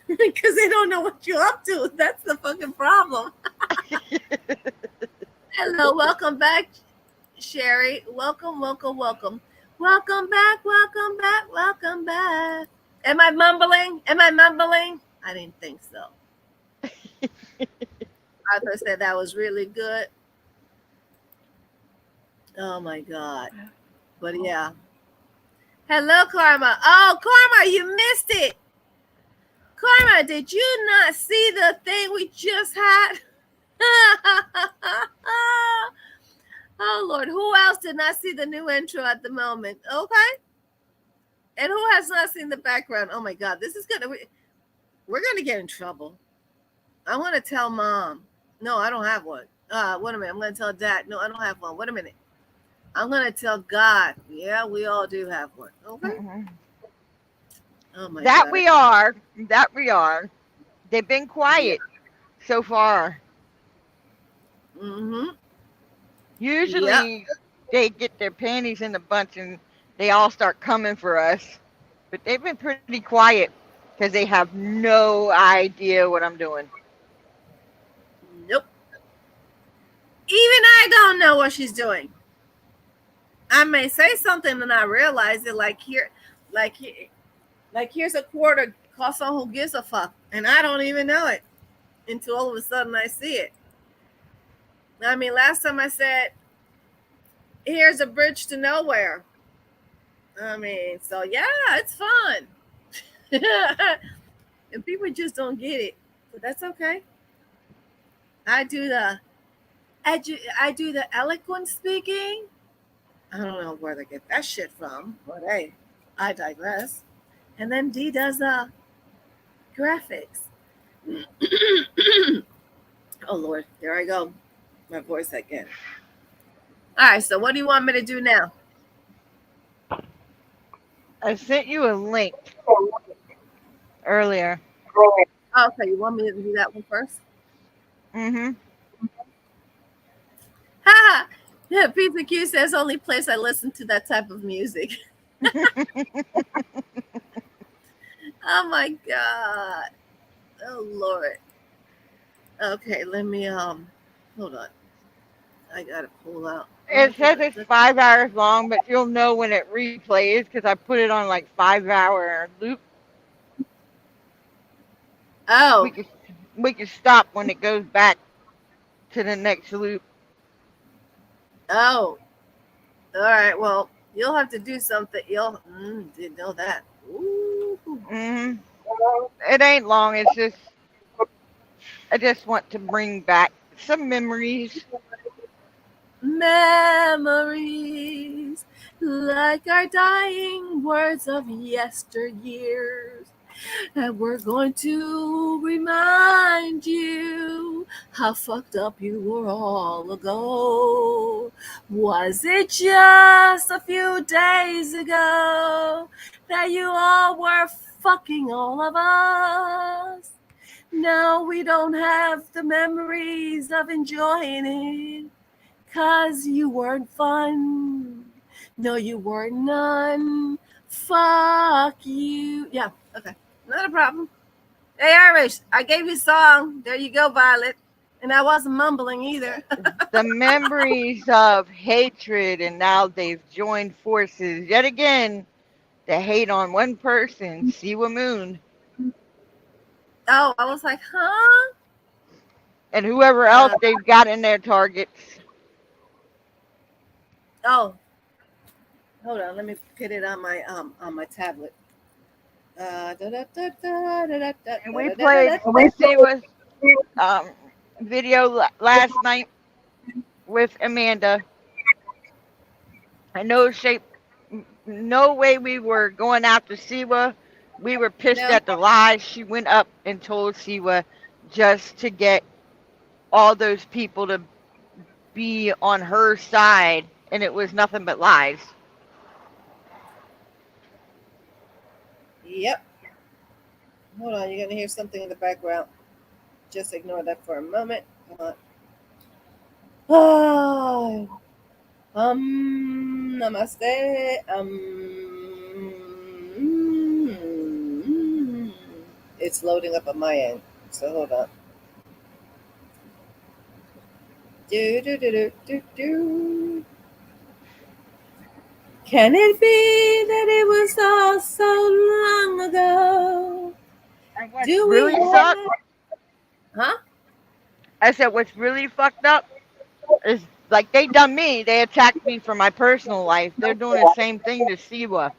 Because they don't know what you're up to. That's the fucking problem. Hello, welcome back, Sherry. Welcome, welcome, welcome. Welcome back, welcome back, welcome back. Am I mumbling? Am I mumbling? I didn't think so. Arthur said that was really good. Oh my God. But yeah. Hello, Karma. Oh, Karma, you missed it. Karma, did you not see the thing we just had? Oh Lord, who else did not see the new intro at the moment? Okay. And who has not seen the background? Oh my God, this is we're gonna get in trouble. I want to tell mom. No, I don't have one. Wait a minute. I'm gonna tell dad. No, I don't have one. Wait a minute. I'm gonna tell God. Yeah, we all do have one. Okay. Oh my That God. we are. That we are. They've been Yeah. quiet so far. Mm-hmm. Yep. Usually they get their panties in a bunch and they all start coming for us. But they've been pretty quiet because they have no idea what I'm doing. Nope. Even I don't know what she's doing. I may say something and I realize it, like like here's a quarter. Call someone who gives a fuck, and I don't even know it until all of a sudden I see it. I mean, last time I said, "Here's a bridge to nowhere." I mean, so yeah, it's fun, and people just don't get it, but that's okay. I do the I do the eloquent speaking. I don't know where they get that shit from, but hey, I digress. And then D does the graphics. Oh Lord, there I go. My voice again. All right, so what do you want me to do now? I sent you a link earlier. Okay, you want me to do that one first? Mm-hmm. Ha! Yeah, Pizza Q says only place I listen to that type of music. Oh my God. Oh Lord. Okay, let me hold on. I gotta pull out. It says it's 5 hours long, but you'll know when it replays because I put it on like 5 hour loop. We Oh, can we can stop when it goes back to the next loop. oh. All right. Well, You'll have to do something. Didn't know that. Ooh. Hmm. It ain't long. It's just I just want to bring back some memories. Memories like our dying words of yesteryears. And we're going to remind you how fucked up you were all ago. Was it just a few days ago that you all were fucking all of us? Now we don't have the memories of enjoying it, 'cause you weren't fun. No, you were none. Fuck you. Yeah, okay. Not a problem. Hey, Irish, I gave you a song. There you go, Violet. And I wasn't mumbling either. The memories of hatred, and now they've joined forces yet again to hate on one person, Siwa Moon, Oh, I was like, huh? and whoever else they've got in their targets. Oh, hold on. Let me put it on my tablet. And we played Siwa's video last night with Amanda. I no shape, no way we were going after Siwa. We were pissed No. at the lies she went up and told Siwa just to get all those people to be on her side, and it was nothing but lies. Yep. Hold on. You're going to hear something in the background. Just ignore that for a moment. Come on. Oh, namaste. It's loading up on my end. So hold on. Do do do do do do. Can it be that it was all so long ago? And what's Do we really have? sucked? Huh? I said, what's really fucked up is like they done me. They attacked me for my personal life. They're doing the same thing to Siwa.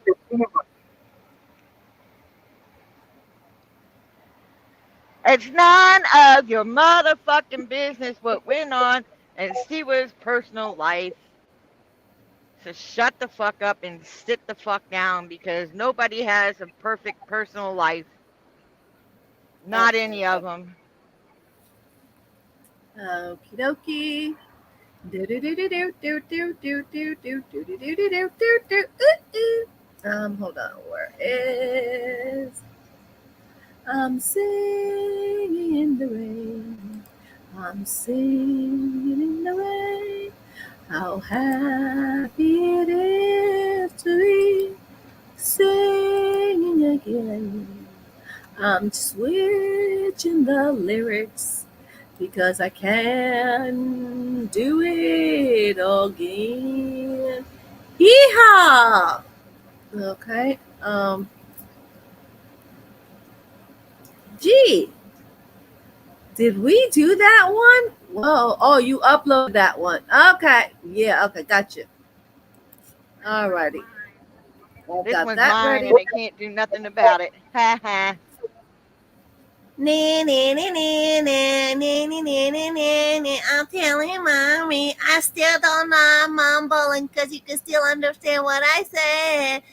It's none of your motherfucking business what went on in Siwa's personal life. So shut the fuck up and sit the fuck down because nobody has a perfect personal life. Not any of them. Okie dokie. Do do do do do do do do do do do do do do do do. Hold on. Where is? I'm singing in the rain. I'm singing in the rain. How happy it is to be singing again. I'm switching the lyrics because I can do it again. Yeehaw! Okay. Gee, did we do that one? Whoa. Oh, you uploaded that one. Okay. Yeah, okay, gotcha. Alrighty. I This got one's that mine ready. and they can't do nothing about it. Ha ha. I'm telling mommy, I still don't know I'm mumbling because you can still understand what I said.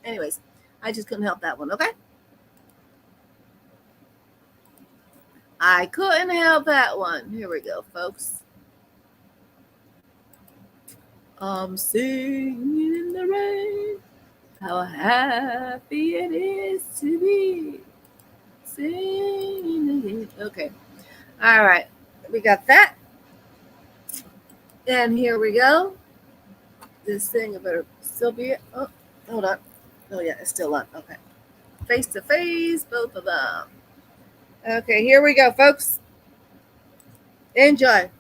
Anyways, I just couldn't help that one, okay? I couldn't help that one. Here we go, folks. I'm singing in the rain. How happy it is to be singing again. Okay. All right. We got that. And here we go. This thing better still be. Oh, hold on. Oh, yeah, it's still on. Okay. Face to face, both of them. Okay, here we go, folks. Enjoy.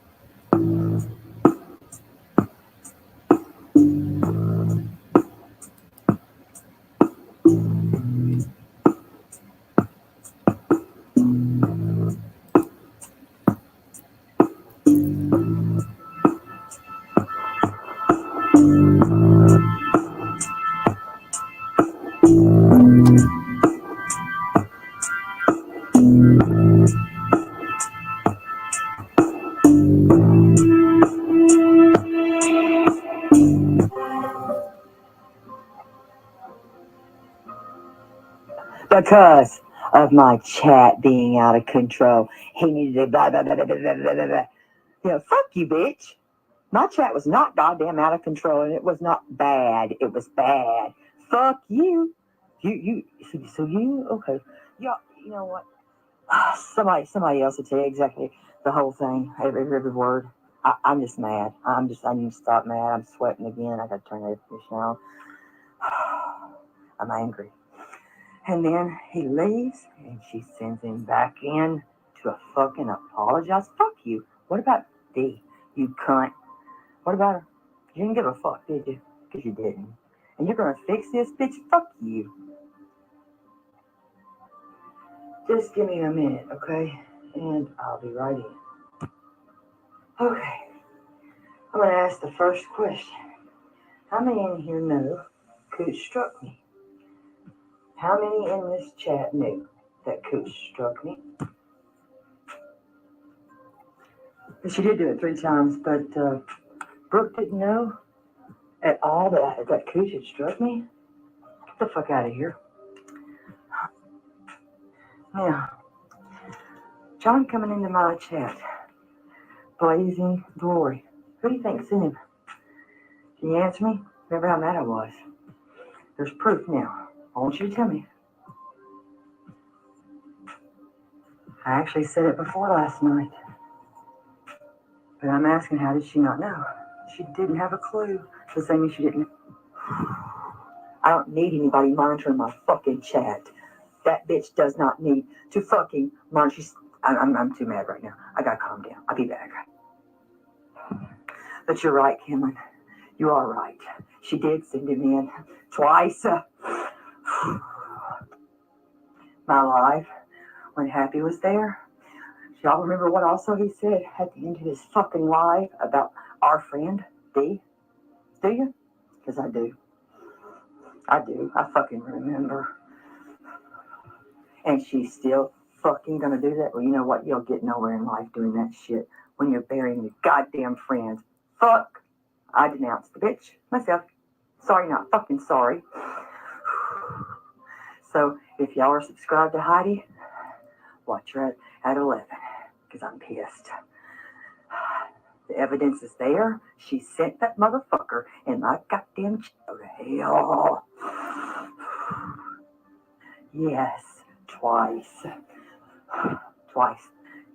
because of my chat being out of control. He needed to blah, blah, blah, blah, blah, blah, blah, blah. You know, fuck you, bitch. My chat was not goddamn out of control, and it was not bad. It was bad. Fuck you. So you, okay. Yeah, you know what? Somebody else will tell you exactly the whole thing, every word. I'm just mad. I need to stop mad. I'm sweating again. I gotta turn the air conditioner on. I'm angry. And then he leaves, and she sends him back in to fucking apologize. Fuck you. What about D? You cunt. What about her? You didn't give a fuck, did you? Because you didn't. And you're gonna fix this, bitch? Fuck you. Just give me a minute, okay? And I'll be right in. Okay. I'm gonna ask the first question. How many in here know Cooch struck me? How many in this chat knew that Cooch struck me? She did do it 3 times, but Brooke didn't know at all that Cooch had struck me. Get the fuck out of here. Now, John coming into my chat, blazing glory. Who do you think sent him? Can you answer me? Remember how mad I was? There's proof now. I want you to tell me. I actually said it before last night. But I'm asking, how did she not know? She didn't have a clue. The same as she didn't. I don't need anybody monitoring my fucking chat. That bitch does not need to fucking monitor. I'm too mad right now. I gotta calm down. I'll be back. But you're right, Cameron. You are right. She did send him in twice. My life, when Happy was there. Y'all remember what also he said at the end of his fucking live about our friend, D? Do you? Because I do. I do. I fucking remember. And she's still fucking gonna do that? Well, you know what? You'll get nowhere in life doing that shit when you're burying your goddamn friends. Fuck. I denounced the bitch myself. Sorry, not fucking sorry. So, if y'all are subscribed to Heidi, watch her at 11. Because I'm pissed. The evidence is there. She sent that motherfucker in my goddamn show to hell. Yes, twice. Twice.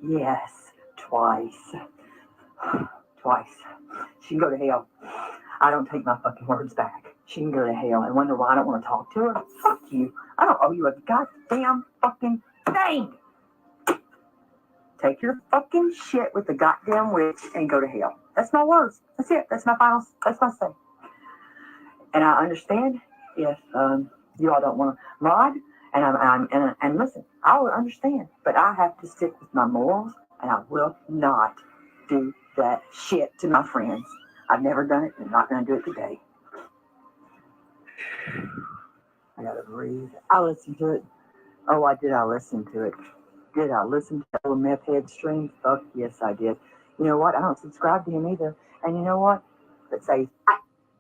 Yes, twice. Twice. She can go to hell. I don't take my fucking words back. She can go to hell and wonder why I don't want to talk to her. Fuck you. I don't owe you a goddamn fucking thing. Take your fucking shit with the goddamn witch and go to hell. That's my words. That's it. That's my final. That's my say. And I understand if you all don't want to mod. And listen, I will understand, but I have to stick with my morals, and I will not do that shit to my friends. I've never done it, and I'm not going to do it today. I gotta breathe. I listened to it. Oh, why did I listen to it? Did I listen to the meth head stream? Fuck yes, I did. You know what? I don't subscribe to him either. And you know what? That says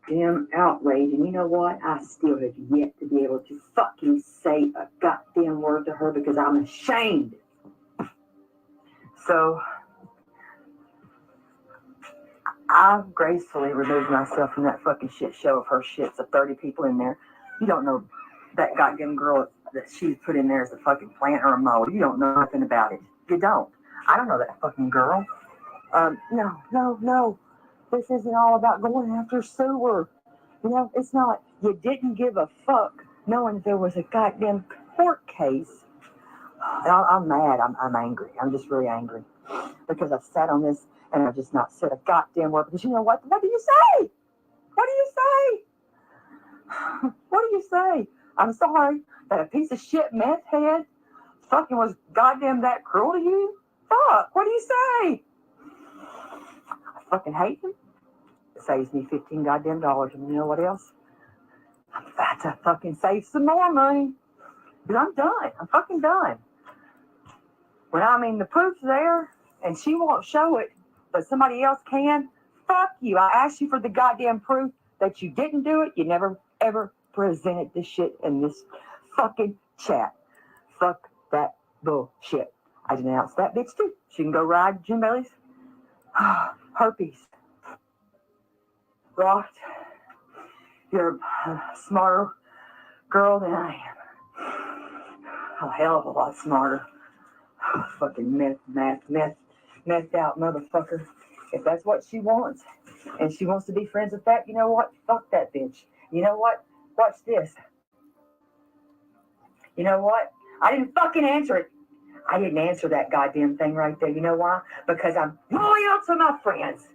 goddamn outrage. And you know what? I still have yet to be able to fucking say a goddamn word to her because I'm ashamed. So I gracefully removed myself from that fucking shit show of her shits of 30 people in there. You don't know that goddamn girl that she's put in there as a fucking plant or a mold. You don't know nothing about it. You don't. I don't know that fucking girl. No. This isn't all about going after Sewer. You know, it's not. You didn't give a fuck knowing there was a goddamn court case. And I'm mad. I'm angry. I'm just really angry. Because I've sat on this and I've just not said a goddamn word. Because you know what? What do you say? What do you say? What do you say? I'm sorry that a piece of shit meth head fucking was goddamn that cruel to you? Fuck, what do you say? I fucking hate him. It saves me $15 goddamn dollars. And you know what else? I'm about to fucking save some more money. Because I'm done. I'm fucking done. When I mean the proof's there and she won't show it, but somebody else can, fuck you. I asked you for the goddamn proof that you didn't do it. You never, ever presented this shit in this fucking chat. Fuck that bullshit. I denounced that bitch too. She can go ride Jim Bailey's herpes. Right. You're a smarter girl than I am. A hell of a lot smarter. Fucking methed out motherfucker. If that's what she wants, and she wants to be friends with that, you know what? Fuck that bitch. You know what? Watch this. You know what? I didn't fucking answer it. I didn't answer that goddamn thing right there. You know why? Because I'm loyal to my friends.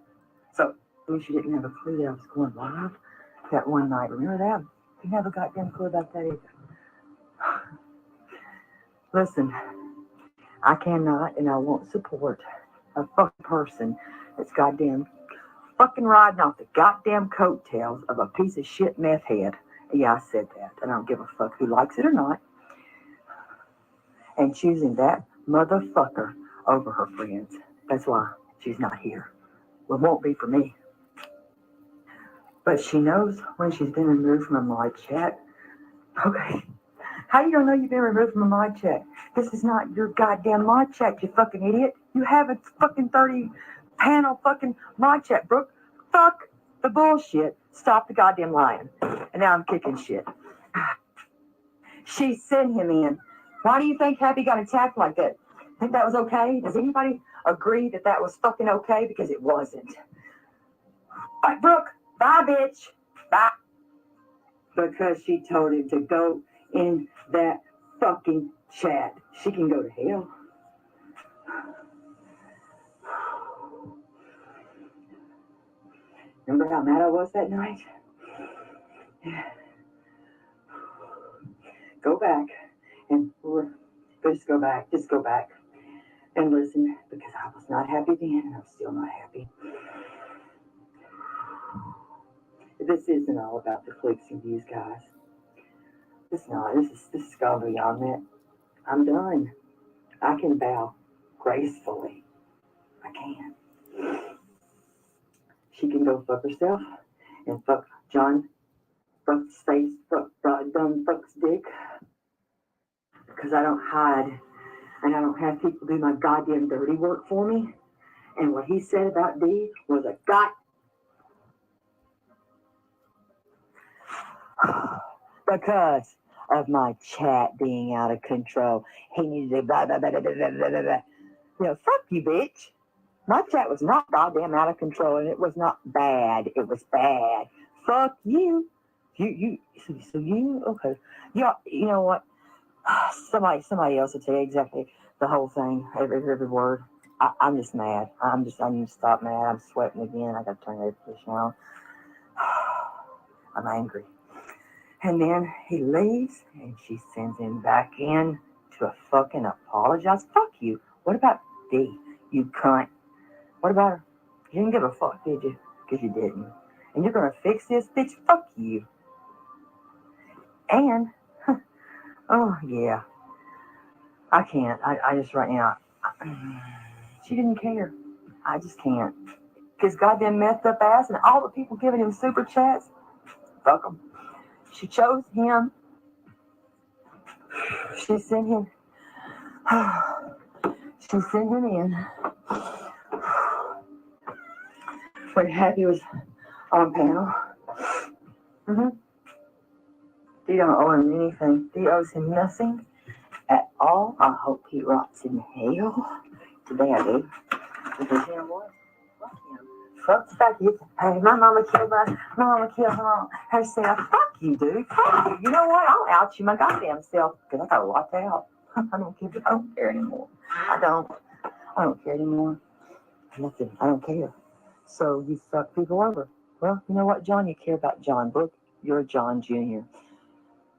So, I wish you didn't have a clue that I was going live that one night. Remember that? You never goddamn clue about that either. Listen, I cannot and I won't support a fucking person that's goddamn fucking riding off the goddamn coattails of a piece of shit meth head. Yeah, I said that. And I don't give a fuck who likes it or not. And choosing that motherfucker over her friends. That's why she's not here. Well, it won't be for me. But she knows when she's been removed from a mod chat. Okay. How you gonna know you've been removed from a mod chat? This is not your goddamn mod chat, you fucking idiot. You have a fucking 30 panel fucking mod chat, Brooke. Fuck the bullshit. Stop the goddamn lying. And now I'm kicking shit. She sent him in. Why do you think Happy got attacked like that? Think that was okay? Does anybody agree that that was fucking okay? Because it wasn't. Bye, Brooke. Bye, bitch. Bye. Because she told him to go in that fucking chat. She can go to hell. Remember how mad I was that night? Go back and just go back and listen, because I was not happy then and I'm still not happy. This isn't all about the clicks and views, guys. It's not. This is gone beyond that. I'm done. I can bow gracefully. I can. She can go fuck herself and fuck John, fuck's face, fuck dumb fuck's dick. Because I don't hide and I don't have people do my goddamn dirty work for me. And what he said about Dee was a because of my chat being out of control. He needed to blah, blah, blah, blah, blah, blah, blah, blah. You know, fuck you, bitch. My chat was not goddamn out of control, and it was not bad. It was bad. Fuck you. So you, okay. You know what? Somebody else will tell you exactly the whole thing, every word. I'm just mad. I need to stop mad. I'm sweating again. I got to turn the air conditioner on. I'm angry. And then he leaves, and she sends him back in to a fucking apologize. Fuck you. What about Dee, you cunt? What about her? You didn't give a fuck, did you? Because you didn't. And you're going to fix this? Bitch, fuck you. And, oh, yeah. I can't. I just right now, she didn't care. I just can't. Because goddamn messed up ass and all the people giving him super chats, fuck them. She chose him. She sent him. She sent him in. When Happy was on panel. Dee don't owe him anything. Dee owes him nothing at all. I hope he rots in hell. Today I do. Because you know what? Fuck him. Fuck the fact you. Hey, my mama killed herself. Fuck you, dude. Fuck you. You know what? I'll out you my goddamn self because I got locked out. I don't care anymore. I don't care anymore. Nothing. I don't care. So you fuck people over. Well, you know what, John? You care about John. Brooke, you're a John Jr.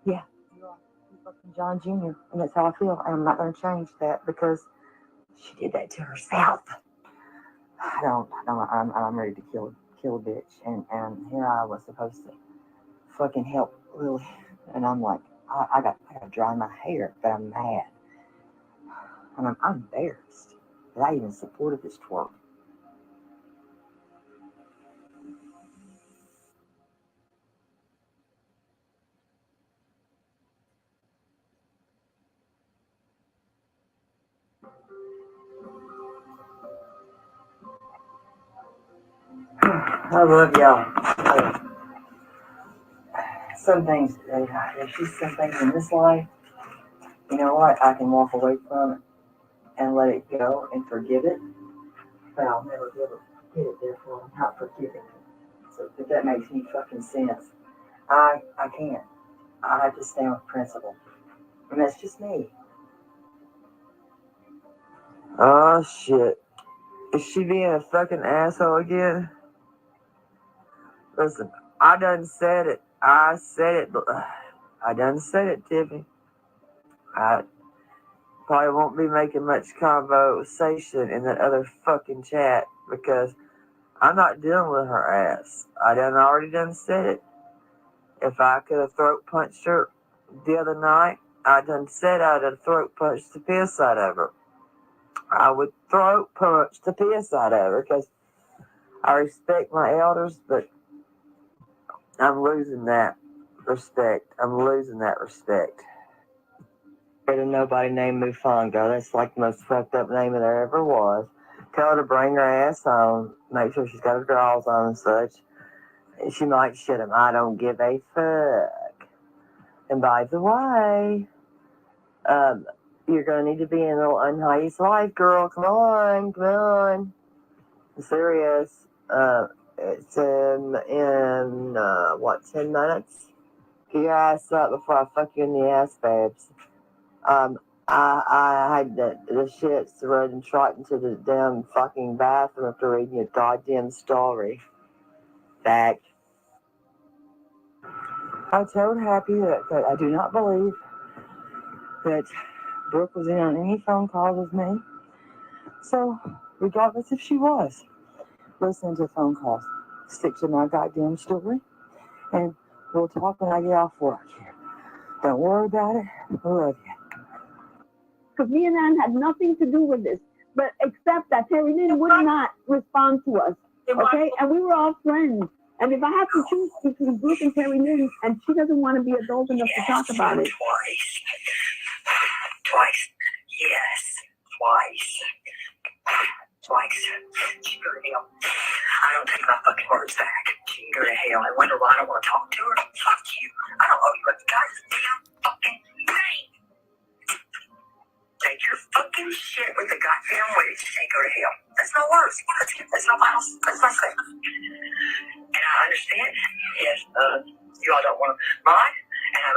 Yeah, you are. You're fucking John Jr. And that's how I feel. And I'm not going to change that because she did that to herself. I'm ready to kill a bitch. And here I was supposed to fucking help Lily. And I'm like, I got to dry my hair, but I'm mad. And I'm embarrassed that I even supported this twerk. I love y'all. Some things, there's just some things in this life, you know what, I can walk away from it and let it go and forgive it, but I'll never be able to get it, therefore I'm not forgiving it. So if that makes any fucking sense, I can't. I have to stand with principle. And that's just me. Oh shit. Is she being a fucking asshole again? Listen, I done said it. I said it. I done said it, Tiffany. I probably won't be making much conversation in that other fucking chat because I'm not dealing with her ass. I already done said it. If I could have throat punched her the other night, I done said I'd have throat punched the piss out of her. I would throat punch the piss out of her because I respect my elders, but I'm losing that respect. To nobody named Mufongo. That's like the most fucked up name there ever was. Tell her to bring her ass home. Make sure she's got her drawers on and such. She might shit him. I don't give a fuck. And by the way, you're gonna need to be in a little unhighest life, girl. Come on. I'm serious. It's in 10 minutes? Get your ass up before I fuck you in the ass, babes. I had the shits running trot into the damn fucking bathroom after reading your goddamn story. Fact. I told Happy that I do not believe that Brooke was in on any phone calls with me. So, regardless if she was, listen to phone calls. Stick to my goddamn story. And we'll talk when I get off work here. Don't worry about it. I love you. Because me and Ann had nothing to do with this, but except that Terry Lynn would not respond to us, okay? And we were all friends. And if I have to choose between Brooke and Terry Lynn, and she doesn't want to be adult enough to talk about it. Twice. Yes. Twice. She can go to hell. I don't take my fucking words back. She can go to hell. And wonder why I don't want to talk to her? Fuck you. I don't owe you a goddamn fucking thing. Take your fucking shit with the goddamn witch and go to hell. That's no worse. That's no mouse. That's my thing. And I understand if you all don't want to mind. And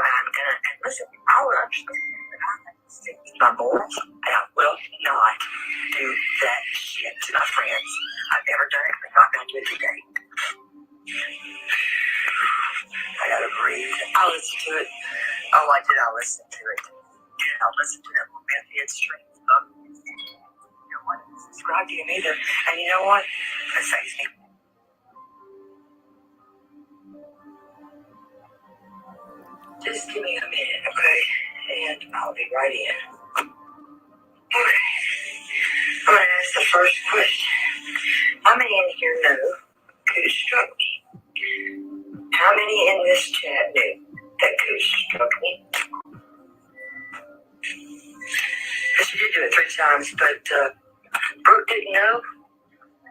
listen, I will understand. My morals, and I will not do that shit to my friends. I've never done it, I'm not going to do it today. I gotta breathe. I'll listen to it. Oh, I did. I'll listen to it. And I'll listen to that method stream. You know what? Subscribe to him either. And you know what? That saves me. Just give me a minute, okay? And I'll be right in. Okay. I'm going to ask the first question. How many in here know Coos struck me? How many in this chat knew that Coos struck me? She did do it 3 times, but Brooke didn't know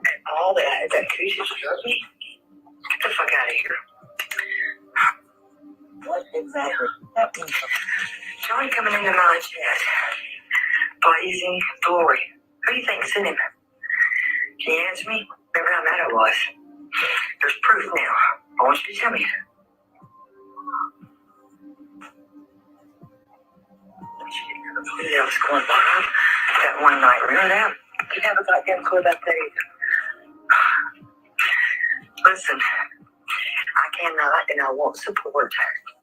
at all that Coos had struck me. Get the fuck out of here. What exactly happened? Johnny coming into my chat. Blazing glory. Who do you think sent him? Can you answer me? Remember how mad I was? There's proof now. I want you to tell me. She didn't have a clue that I was going live that one night. Remember that? Didn't have a goddamn clue about that either. Listen, I cannot and I won't support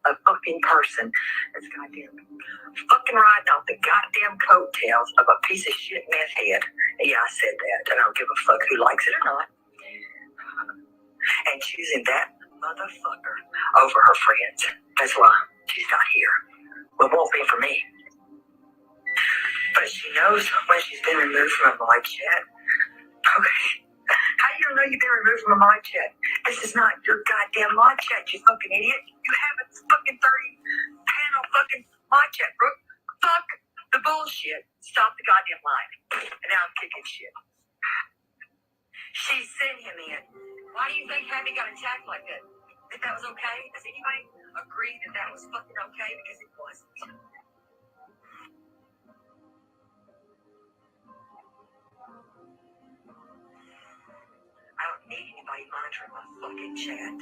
a fucking person that's goddamn fucking riding off the goddamn coattails of a piece of shit meth head. Yeah, I said that, and I don't give a fuck who likes it or not. And choosing that motherfucker over her friends. That's why she's not here. Well, it won't be for me. But she knows when she's been removed from a live chat. Okay. How do you know you've been removed from a live chat? This is not your goddamn live chat, you fucking idiot. You have a fucking 30-panel fucking live chat, bro. Fuck the bullshit. Stop the goddamn line. And now I'm kicking shit. She sent him in. Why do you think Happy got attacked like that? Think that was okay? Does anybody agree that that was fucking okay? Because it wasn't. I don't need anybody monitoring my fucking chat.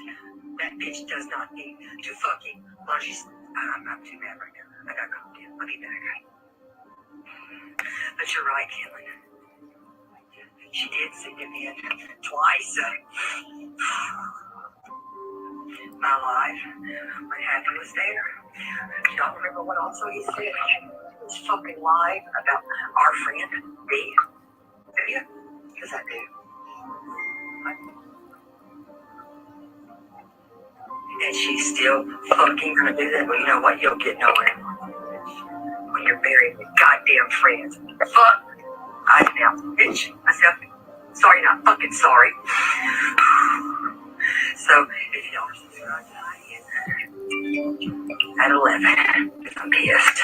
That bitch does not need to fucking monitor. I'm not too mad right now. I got calmed down. I'll be back. But you're right, Kelly. She did send him in twice. My life, when Happy was there. Y'all remember what also he said? He was fucking lied about our friend, me. Do you? Because I do. And she's still fucking gonna do that. Well, you know what? You'll get nowhere when you're married with goddamn friends. Fuck! I announced, bitch. Myself. Sorry, not fucking sorry. So, if y'all subscribe at 11, because I'm pissed.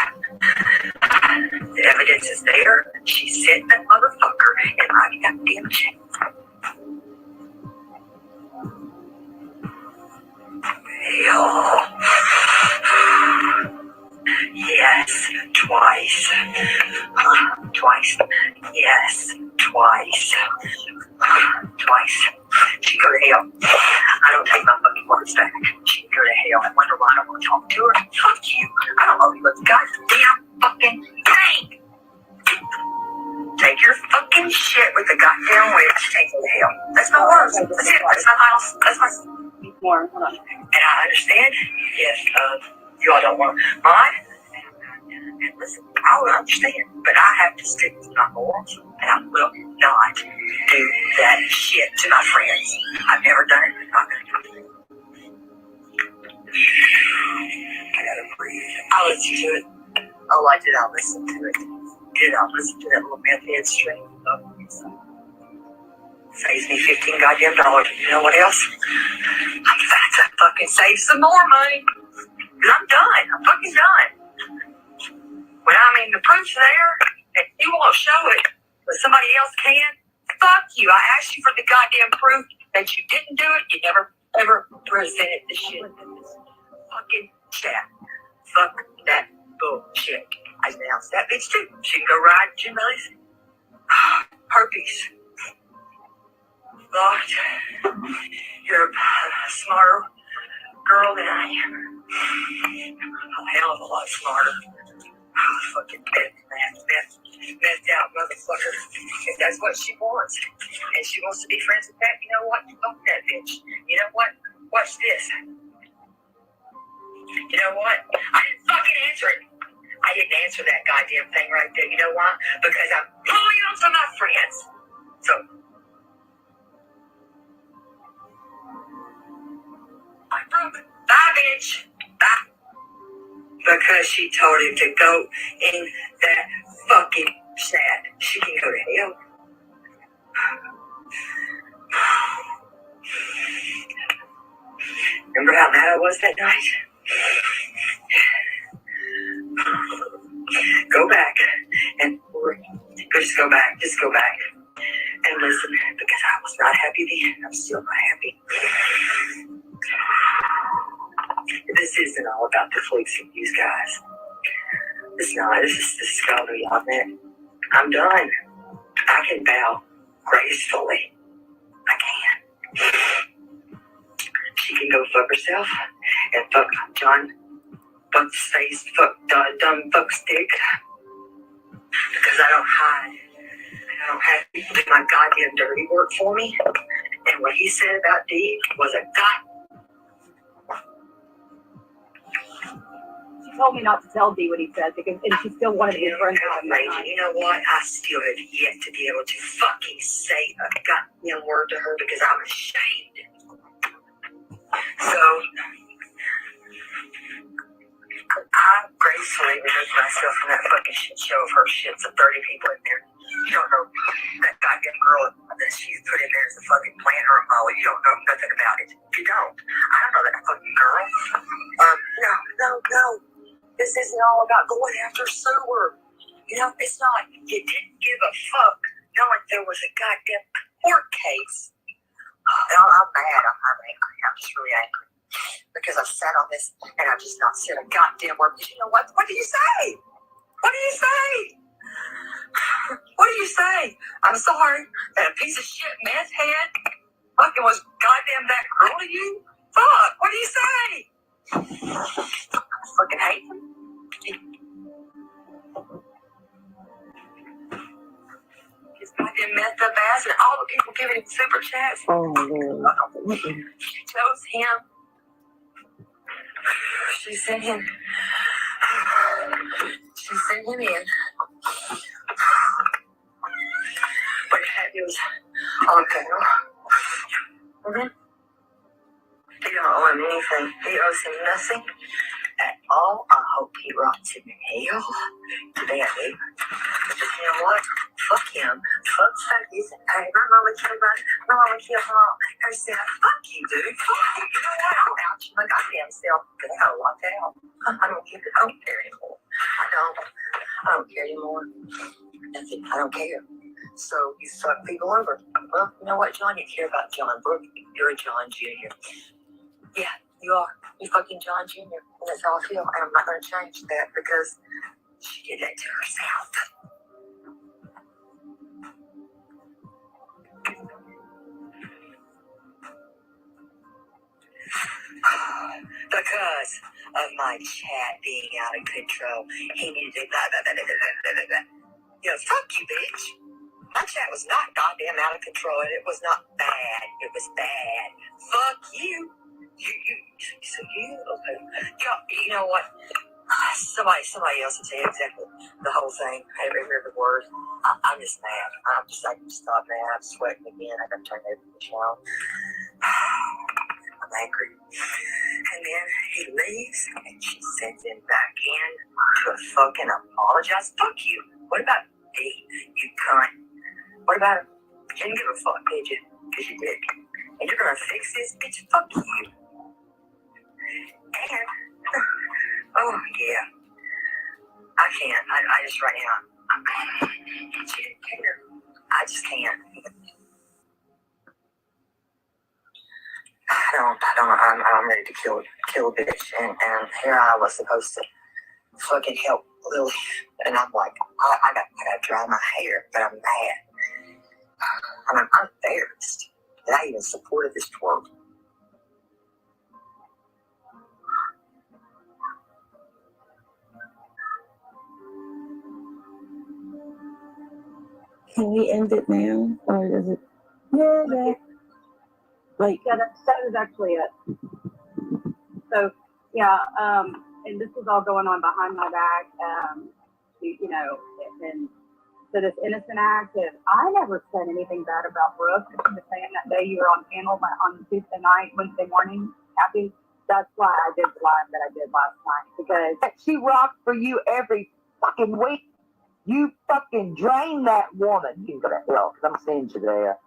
The evidence is there. She sent that motherfucker in my goddamn chat. Hell. Yes, twice. Twice. Yes, twice. Twice. She go to hell. I don't take my fucking words back. She can go to hell. I wonder why I don't want to talk to her. Fuck you. I don't owe you a goddamn fucking thing. Take your fucking shit with the goddamn witch and go to hell. That's my words. That's it. That's my final. That's my. More. Hold on. And I understand. Yes, you all don't want mine. And listen, I will understand, but I have to stick with my morals, and I will not do that shit to my friends. I've never done it. I'm not gonna do it. I gotta breathe. I listened to it. Oh, I did. I listened to it. Did I listen to that little meth stream? Saves me $15 goddamn. You know what else? I'm about to fucking save some more money. Cause I'm done. I'm fucking done. When I mean the proof's there, and you won't show it, but somebody else can. Fuck you. I asked you for the goddamn proof that you didn't do it. You never ever presented the shit in this fucking chat. Fuck that bullshit. I announced that bitch too. She can go ride Jim Billy's. Herpes. Lord, you're a smarter girl than I am. A hell of a lot smarter. Fucking methed out motherfucker. If that's what she wants, and she wants to be friends with that, you know what? Fuck that bitch. You know what? Watch this. You know what? I didn't fucking answer it. I didn't answer that goddamn thing right there. You know why? Because I'm pulling on some of my friends. So, I'm broken. Bye, bitch. Bye. Because she told him to go in that fucking chat. She can go to hell. Remember how mad I was that night? Go back and just go back. Just go back and listen, because I was not happy then. I'm still not happy. This isn't all about the fleeks and these guys. It's not. This is gonna be on it. I'm done. I can bow gracefully. I can. She can go fuck herself and fuck John Buck's face, fuck dumb Buck's dick. Because I don't hide. I don't have people do my goddamn dirty work for me. And what he said about Dee was a god. She told me not to tell Dee what he said, because and she still wanted to be friends with him. You know what? I still have yet to be able to fucking say a goddamn word to her because I'm ashamed. So, I gracefully removed myself from that fucking shit show of her shits of 30 people in there. You don't know that goddamn girl that she's put in there as a fucking planter and Molly. You don't know nothing about it. You don't. I don't know that fucking girl. No. This isn't all about going after Sewer. You know, it's not, you didn't give a fuck knowing there was a goddamn court case. And I'm mad. I'm angry. I'm just really angry. Because I sat on this and I've just not said a goddamn word. But you know what? What do you say? What do you say? What do you say? I'm sorry that a piece of shit meth head fucking was goddamn that cruel to you? Fuck, what do you say? I fucking hate him. His goddamn messed up ass and all the people giving him super chats. Oh, Lord. She chose him. She sent him. She sent him in. But it was on panel. Mm-hmm. He don't owe him anything. He owes him nothing at all. I hope he rots in hell. Today I do. But you know what? Fuck him. Fuck Faggies. Hey, my mama killed herself. Fuck you, dude. Fuck you. You know what? I'm out my goddamn self. Get out. Lock out. I don't care anymore. I don't care anymore. Nothing. I don't care. So you fuck people over. Well, you know what, John? You care about John Brooke. You're a John Jr. Yeah, you are. You fucking John Jr. And that's how I feel. And I'm not going to change that because she did that to herself. Because of my chat being out of control, he needed to blah, blah, blah, blah, blah, blah, blah. You know, fuck you, bitch. My chat was not goddamn out of control, and it was not bad. It was bad. Fuck you. Okay. You know what? Somebody else will tell you exactly the whole thing. Every word. I'm just mad. I can stop mad. I'm sweating again. I gotta turn everything on. I'm angry. And then he leaves, and she sends him back in to fucking apologize. Fuck you. What about me, you cunt? What about him? You didn't give a fuck, did you? Because you did. And you're gonna fix this, bitch? Fuck you. And, oh yeah, I can't. I just right now, she didn't care. I just can't. I'm ready to kill a bitch. And here I was supposed to fucking help Lily. And I'm like, I gotta dry my hair, but I'm mad. I'm embarrassed that I even supported this twerk. Can we end it now? Or is it? Yeah. Like, yeah, that is actually it. So, yeah, and this is all going on behind my back, you know, and so this innocent act, and I never said anything bad about Brooke. You were saying that day you were on panel on Tuesday night, Wednesday morning, Happy. That's why I did the live that I did last night, because She rocked for you every fucking week. You fucking drain that woman. You can go to hell, because I'm sending you there.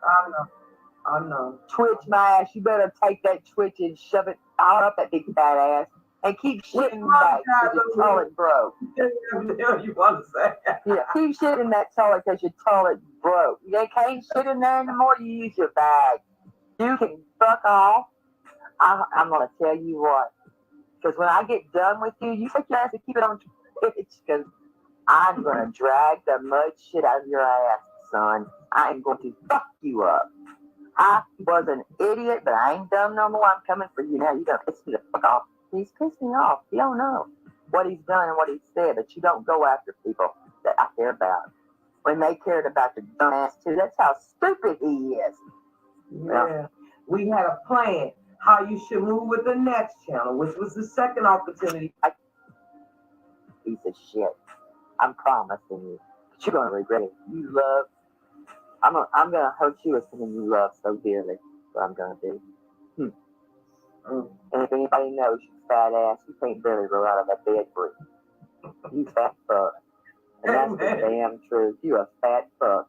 I know. Twitch my ass. You better take that twitch and shove it all up that big fat ass. And keep shitting that because your toilet broke. What the hell you want to say? Yeah, keep shitting that toilet because your toilet broke. You can't shit in there anymore. You use your bag. You can fuck off. I'm going to tell you what. Because when I get done with you, you take your ass and keep it on Twitch. Because I'm going to drag the mud shit out of your ass, son. I am going to fuck you up. I was an idiot, but I ain't dumb no more. I'm coming for you now. You got to piss me the fuck off. He's pissed me off. You don't know what he's done and what he's said, but you don't go after people that I care about. When they cared about your dumb ass too, that's how stupid he is. Yeah. We had a plan how you should move with the next channel, which was the second opportunity. Piece of shit. I'm promising you. But you're going to regret it. You love. I'm gonna hurt you with something you love so dearly. What I'm gonna do. And if anybody knows you fat ass, you can't barely roll out of that bed for it. You fat fuck. And that's the damn truth. You a fat fuck.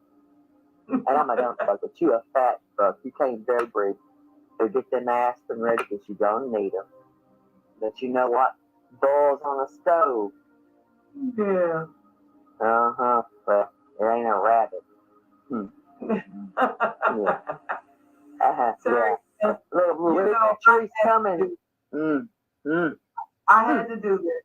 And I'm a dumb fuck, but you a fat fuck. You can't barely breathe. So get them aspirin ready because you don't need them. But you know what? Balls on a stove. Yeah. But there ain't a rabbit. Yeah. Yeah. Look, the tree's coming. I had to do this.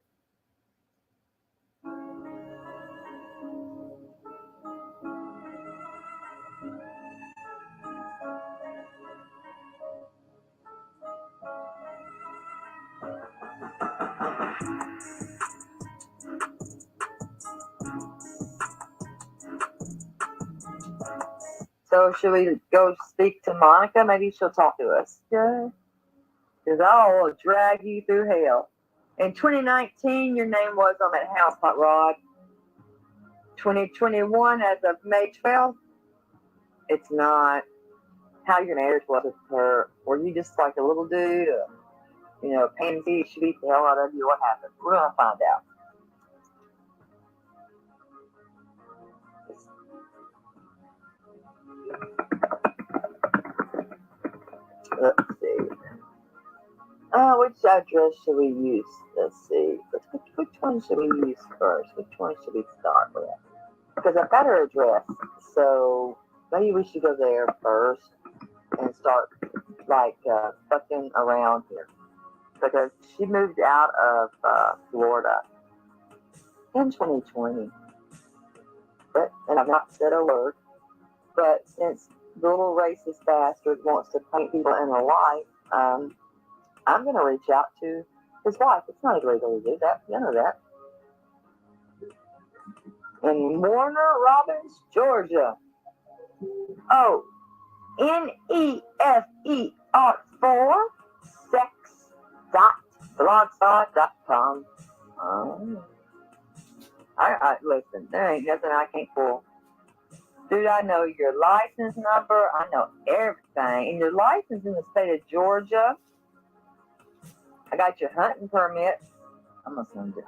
So should we go speak to Monica? Maybe she'll talk to us. Yeah. Because I'll drag you through hell. In 2019, your name was on that house, Hot Rod. 2021, as of May 12th, it's not. How your marriage was with her? Were you just like a little dude? Pansy, she beat the hell out of you. What happened? We're going to find out. Let's see. Which address should we use? Let's see. Which one should we use first? Which one should we start with? Because I've got her address, so maybe we should go there first and start fucking around here. Because she moved out of Florida in 2020. And I've not said a word. But since the little racist bastard wants to paint people in a light, I'm going to reach out to his wife. It's not illegal to do that. You know that. In Warner Robins, Georgia. Oh, NEFER4 sex.blogspot.com. Listen, there ain't nothing I can't pull. Dude, I know your license number. I know everything. And your license in the state of Georgia. I got your hunting permit. I'm going to send you.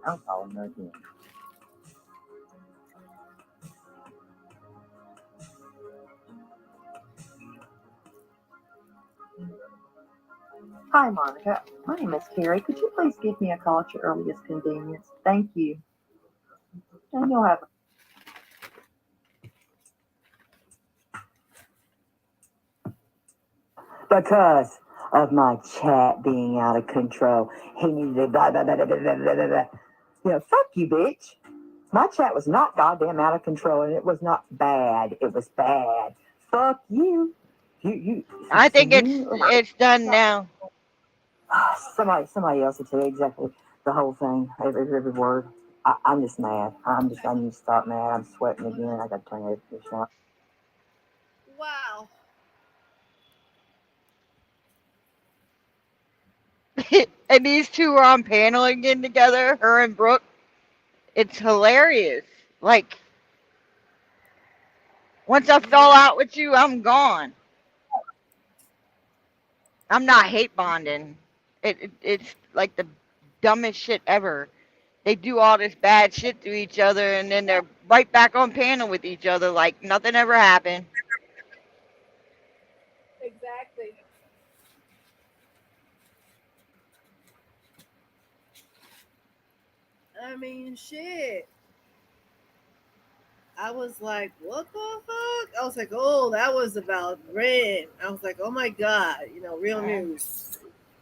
I'm calling her again. Hi, Monica. My name is Carrie. Could you please give me a call at your earliest convenience? Thank you. And you'll have because of my chat being out of control. He needed to blah, blah, blah, blah, blah, blah, blah, blah. Fuck you, bitch. My chat was not goddamn out of control, and it was not bad. It was bad. Fuck you. I think it's done now. Somebody else will tell you exactly the whole thing, every word. I'm just mad. I need to stop mad. I'm sweating again. I got to turn everything on. Wow. And these two are on panel again together, her and Brooke. It's hilarious. Like, once I fall out with you, I'm gone. I'm not hate bonding. It's like the dumbest shit ever. They do all this bad shit to each other, and then they're right back on panel with each other like nothing ever happened. Exactly. I mean, shit. I was like, what the fuck? I was like, oh, that was about Ren. I was like, oh my God, real news.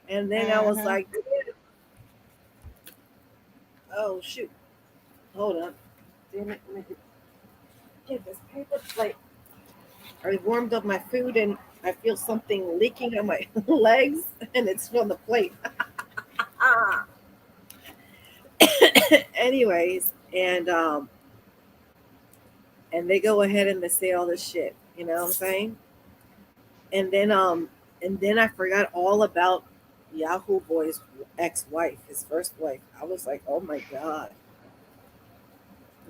And then I was like, oh, shoot. Hold on. Damn it. Let me get this paper plate. I warmed up my food and I feel something leaking on my legs, and it's from the plate. Anyways, and they go ahead and they say all this shit. You know what I'm saying? And then I forgot all about Yahoo Boy's ex-wife, his first wife. I was like, oh my God.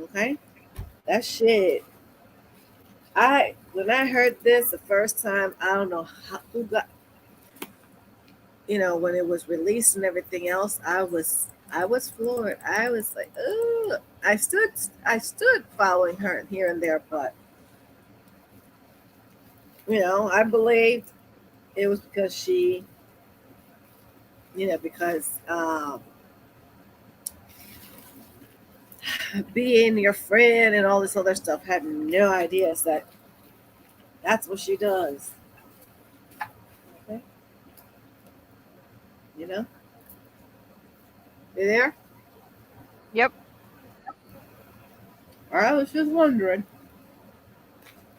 Okay? That shit. When I heard this the first time, I don't know who got, when it was released and everything else, I was floored. I was like, oh, I stood following her here and there, but I believed it was because she, because being your friend and all this other stuff. Had no idea that that's what she does. Okay? You know? You there? Yep. I was just wondering.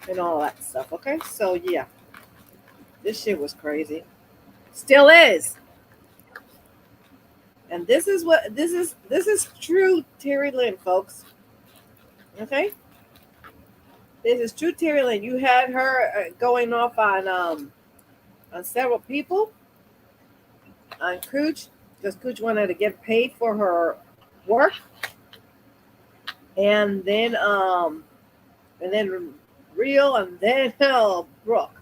And all that stuff. Okay? So yeah. This shit was crazy. Still is. And this is true Terry Lynn, folks. Okay? This is true Terry Lynn. You had her going off on several people. On Cooch, because Cooch wanted to get paid for her work. And then Real, and then Brooke.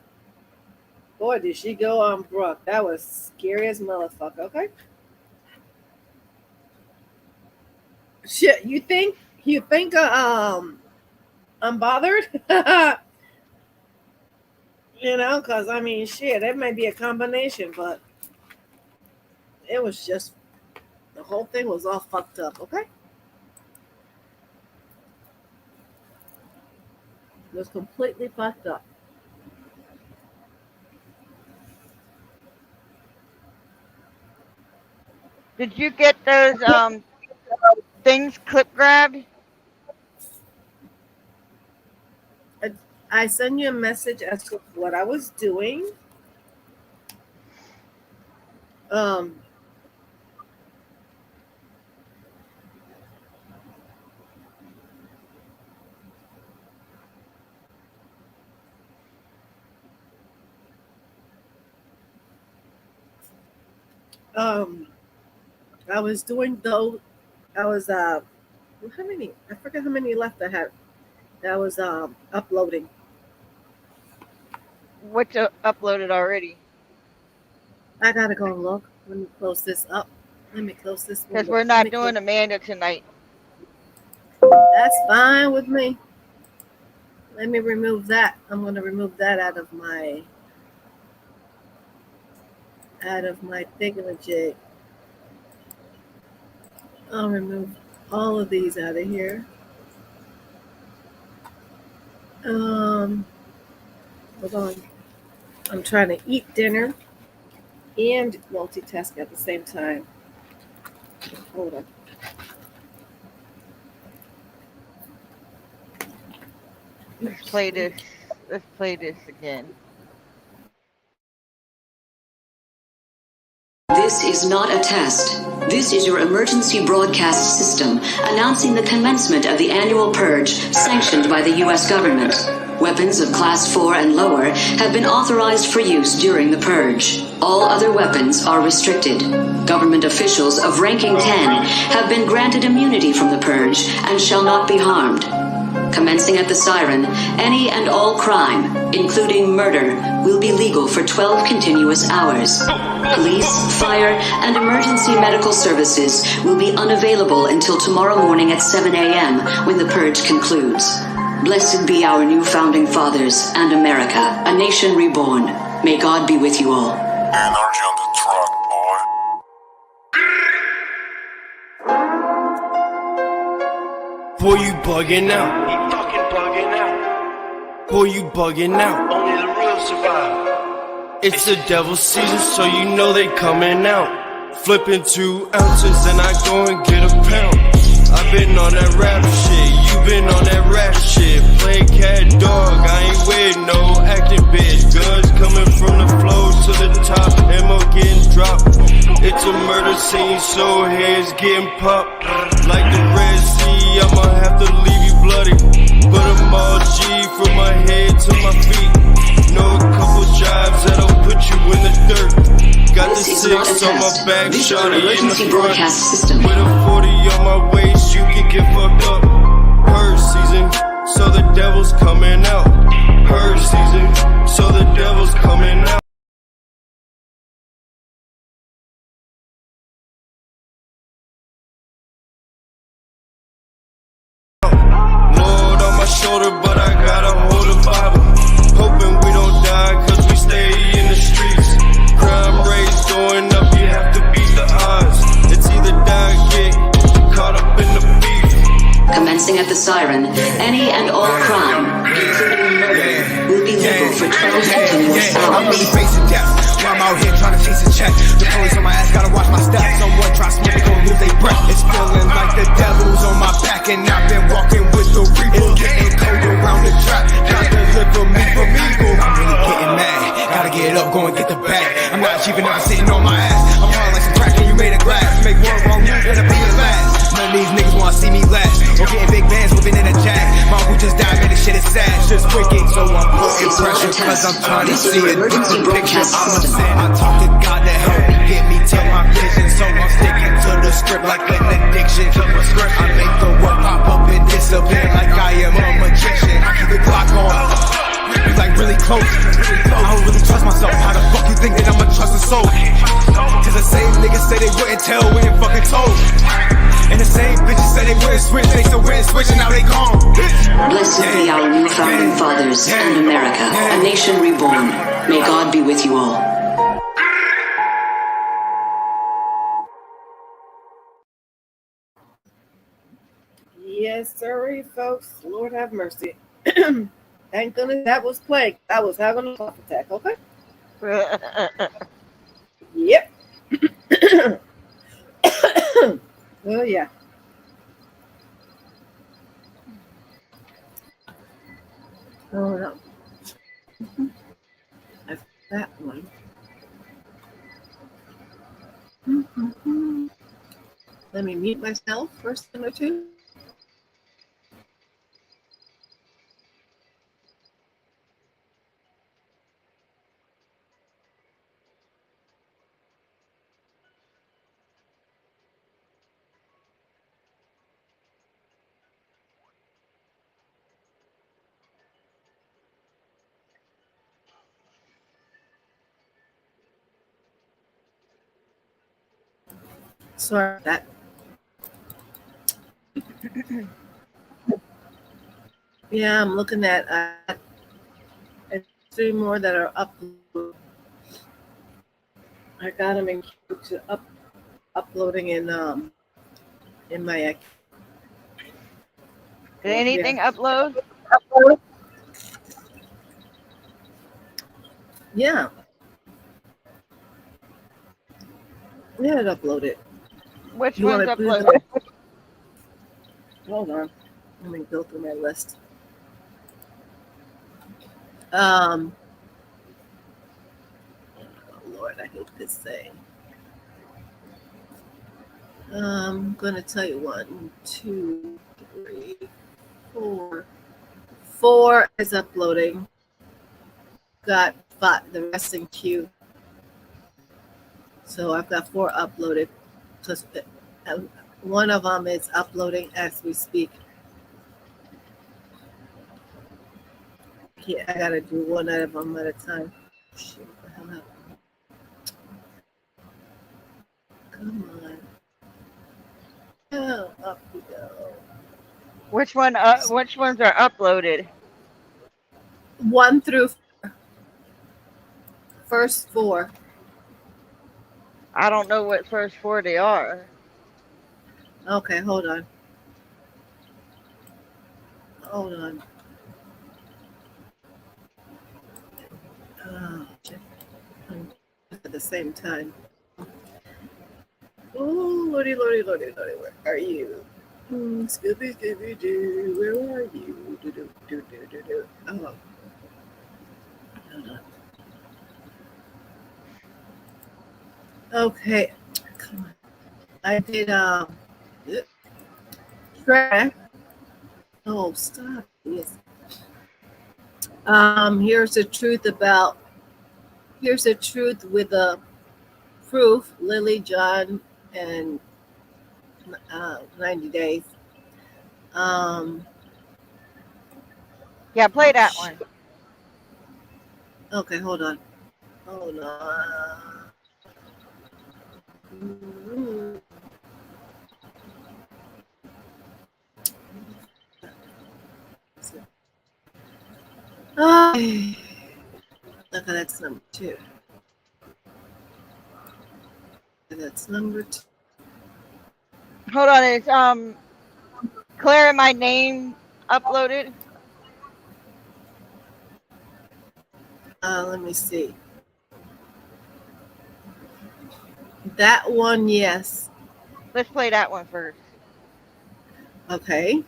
Boy, did she go on Brooke. That was scary as motherfucker, okay? Shit, you think I'm bothered? You know, because I mean, shit, it may be a combination, but it was just, the whole thing was all fucked up, okay? It was completely fucked up. Did you get those things clip grabbed? I sent you a message as to what I was doing. I was doing those. I was how many? I forget how many left I had. That was uploading. What's uploaded already? I gotta go and look. Let me close this up. Let me close this one. Because we're not doing Amanda tonight. That's fine with me. Let me remove that. I'm going to remove that out of my thingamajig. I'll remove all of these out of here. Hold on. I'm trying to eat dinner and multitask at the same time. Hold on. Let's play this. Let's play this again. This is not a test. This is your emergency broadcast system announcing the commencement of the annual purge sanctioned by the U.S. government. Weapons of Class 4 and lower have been authorized for use during the purge. All other weapons are restricted. Government officials of ranking 10 have been granted immunity from the purge and shall not be harmed. Commencing at the siren, any and all crime, including murder, will be legal for 12 continuous hours. Police, fire, and emergency medical services will be unavailable until tomorrow morning at 7 a.m. when the purge concludes. Blessed be our new founding fathers and America, a nation reborn. May God be with you all. Energy on the truck, boy. Boy, you bugging out. He fucking bugging out. Boy, you bugging out. Only the real survive. It's the devil's season, so you know they coming out. Flipping 2 ounces and I go and get a pound. I've been on that rap shit, you been on that rap shit. Play cat dog, I ain't with no acting bitch. Guns coming from the flow to the top, ammo getting dropped. It's a murder scene, so heads getting popped. Like the Red Sea, I'ma have to leave you bloody. Put 'em all G from my head to my feet. Know a couple jobs that'll put you in the dirt. Got the 6 on my back, shorty in the front. With a 40 on my waist, you can get fucked up. Her season, so the devil's coming out. Her season, so the devil's coming out. Lord on my shoulder, but I gotta hold a Bible. Hoping we don't die, cause we stay in the streets. Crime rates going up, you have to beat the odds. It's either die or get Announcing at the siren, any and all crime, including murder, will be legal for 12 continuous I'm really hours. facing death while I'm out here trying to chase a check. The police on my ass, gotta watch my steps. Someone try smoke, they gon' lose their breath. It's feeling like the devil's on my back, and I've been walking with the reaper. It's getting cold around the trap. God deliver me from evil. I'm really getting mad. Gotta get up, go and get the bag. I'm not achieving, never sitting on my ass. I'm hard like some crack and you made a glass. Make one wrong move, better be your last. None of these niggas wanna see me last. Or getting big bands, whipping in a jag. My uncle just died, man, this shit is sad. Shit's wicked, so I'm putting pressure, cause I'm trying to see a different picture. I'm upset, I talk to God to help me get me to my vision. So I'm sticking to the script like an addiction. I make the work pop up and disappear like I am a magician. I keep the clock on. It's like really close. I don't really trust myself. How the fuck you think that I'ma trust a soul? Cause the same niggas say they wouldn't tell, we ain't fucking told. And the same bitches say they wouldn't switch, they still wouldn't switch, and now they gone. Blessed be our new founding fathers and America, a nation reborn. May God be with you all. Yes, sir, folks. Lord have mercy. Thank goodness that was plague. I was having a heart attack, okay? Yep. Oh, yeah. Oh, no. That's that one. Let me mute myself for a second or two. Sorry about that. Yeah, I'm looking at 3 more that are uploaded. I got them in queue to uploading in my Did anything yeah. upload? Yeah. Yeah, it uploaded. Which You one's wanna put it uploaded? Hold on. Let me go through my list. Oh Lord, I hate this thing. I'm gonna tell you 1, 2, 3, 4. 4 is uploading. Got 5, the rest in queue. So I've got 4 uploaded. Plus, one of them is uploading as we speak. Yeah, I gotta do one of them at a time. Shit, what the hell happened? Come on. Oh, up we go. Which ones are uploaded? 1 through 4. First 4. I don't know what first 4 they are. Okay, hold on. Hold on. Oh, shit. At the same time. Oh, lordy, lordy, lordy, lordy, where are you? Scooby, Scooby Doo, where are you? Do, do, do, do, do, do. Oh. Hold on. Okay. Come on. I did, track. Oh, stop. Yes. Here's the truth with the proof, Lily, John, and 90 days. Yeah, play that one. Okay, hold on. Hold on. Okay, that's number 2. That's number 2. Hold on, it's Clara, my name uploaded? Let me see. That one, yes. Let's play that one first. Okay.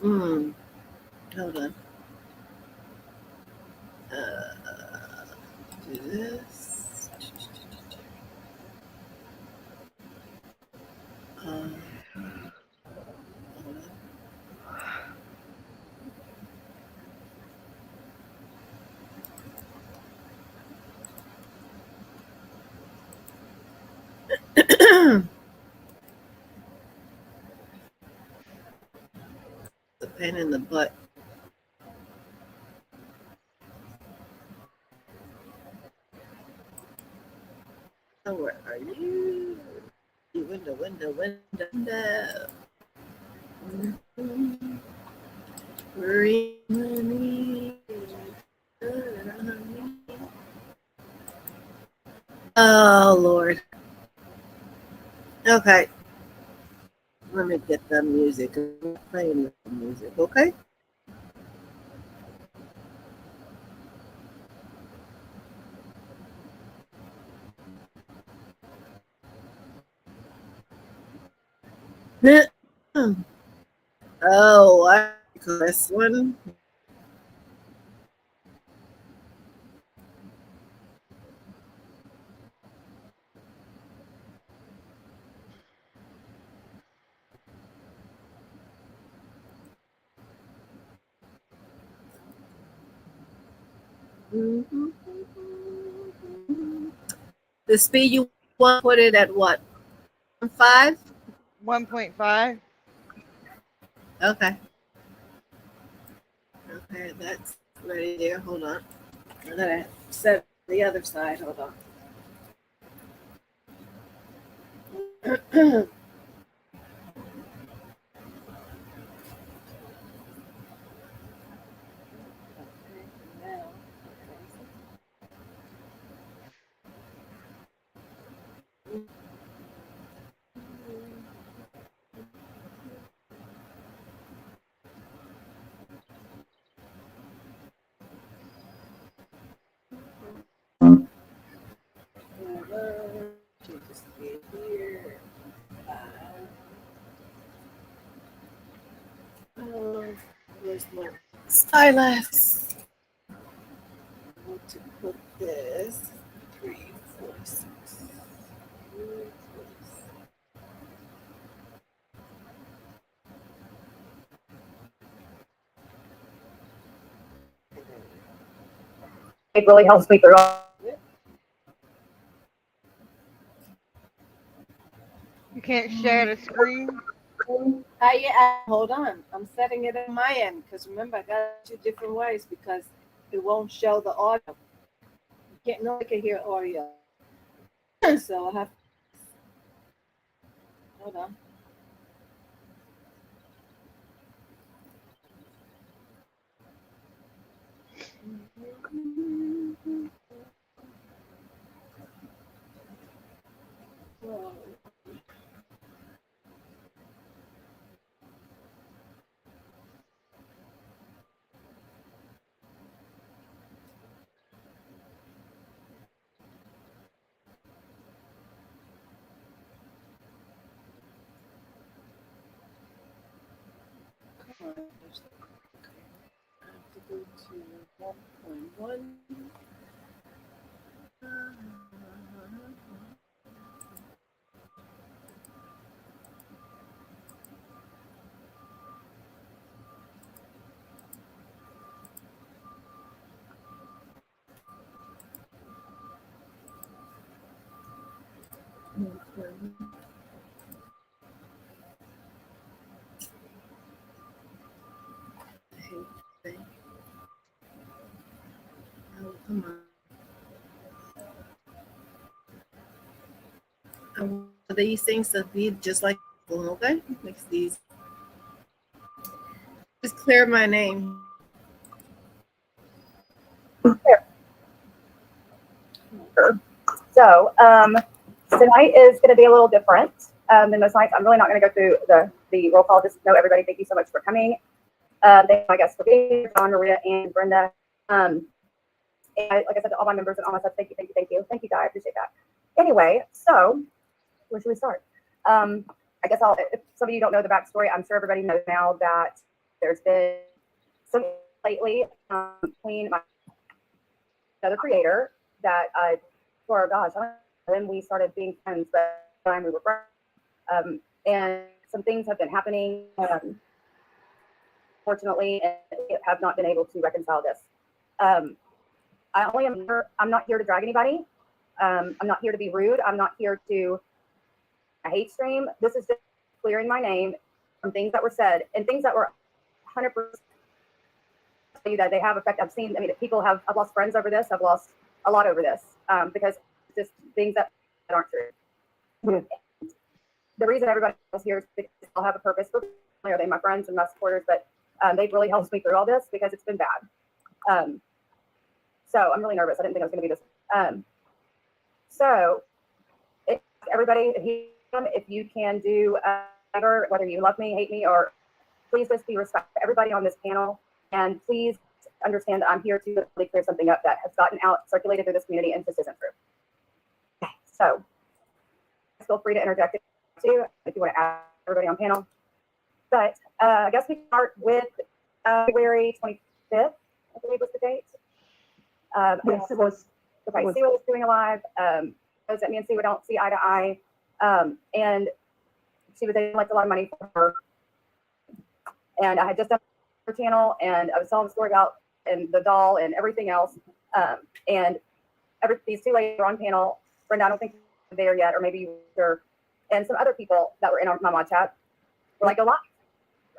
Hold on. Do this. The pain in the butt. Oh, where are you? Window. Oh, Lord. Okay. Let me get the music. I'm playing the music, okay? Oh, I like this one. The speed you want to put it at what? 5? 1.5. Okay. Okay, that's ready there. Hold on. I gotta set the other side. Hold on. Where's my stylus? I want to put this 3, 4, 6. It really helps me through. You can't share the screen? Hold on. I'm setting it on my end because remember, I got 2 different ways because it won't show the audio. No one can hear audio. So I have to. Hold on. I have to go to 1.1. Oh, come on. I want these things to be just like okay? Makes these. Just clear my name. So tonight is going to be a little different. than most nights. I'm really not going to go through the roll call. Just know everybody, thank you so much for coming. Thank you, my guests, for being here, John, Maria, and Brenda. And like I said to all my members and all my stuff, thank you, thank you, thank you. Thank you, guys. I appreciate that. Anyway, so where should we start? I guess if some of you don't know the backstory, I'm sure everybody knows now that there's been some lately between my other creator that when we started being friends, but we were friends. And some things have been happening, fortunately, and we have not been able to reconcile this. I'm not here to drag anybody. I'm not here to be rude. I'm not here to hate stream. This is just clearing my name from things that were said and things that were 100% that they have effect. I've people I've lost friends over this. I've lost a lot over this because it's just things that aren't true. Yeah. The reason everybody else here is because I'll have a purpose for are they my friends and my supporters, but they've really helped me through all this because it's been bad. So I'm really nervous. I didn't think I was going to be this. So everybody, if you can do whether you love me, hate me, or please just be respectful. Everybody on this panel, and please understand that I'm here to really clear something up that has gotten out, circulated through this community, and just isn't true. Okay, so feel free to interject too if you want to add everybody on panel. But I guess we start with February 25th, I believe was the date. Yes, it was. Okay, Siwa was doing a live. Those that me and Siwa don't see eye to eye. And she was able to collect a lot of money for her. And I had just done her channel, and I was telling the story about and the doll and everything else. And these two ladies were on panel. Brenda, I don't think you're there yet, or maybe you were. And some other people that were in my mod chat were like, go live,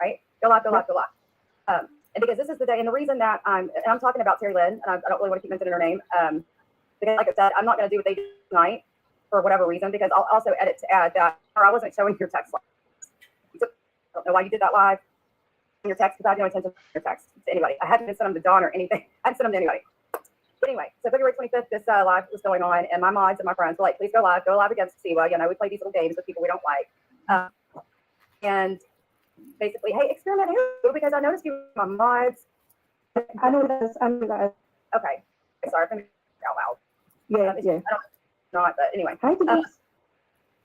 right? Go live, go live, go live. And because this is the day, and the reason that I'm talking about Terry Lynn, and I don't really want to keep mentioning her name, because like I said, I'm not going to do what they did tonight for whatever reason, because I'll also edit to add that, or I wasn't showing your text live. I don't know why you did that live in your text, because I had no intention of your text to anybody. I hadn't sent them to Dawn or anything. I hadn't sent them to anybody. But anyway, so February 25th, this live was going on, and my mods and my friends were like, please go live against Siwa. You know, we play these little games with people we don't like. And basically, hey, experiment here, because I noticed you my mods. I know this. I know that. Okay. Sorry, I'm out loud. Yeah. I don't not, but anyway.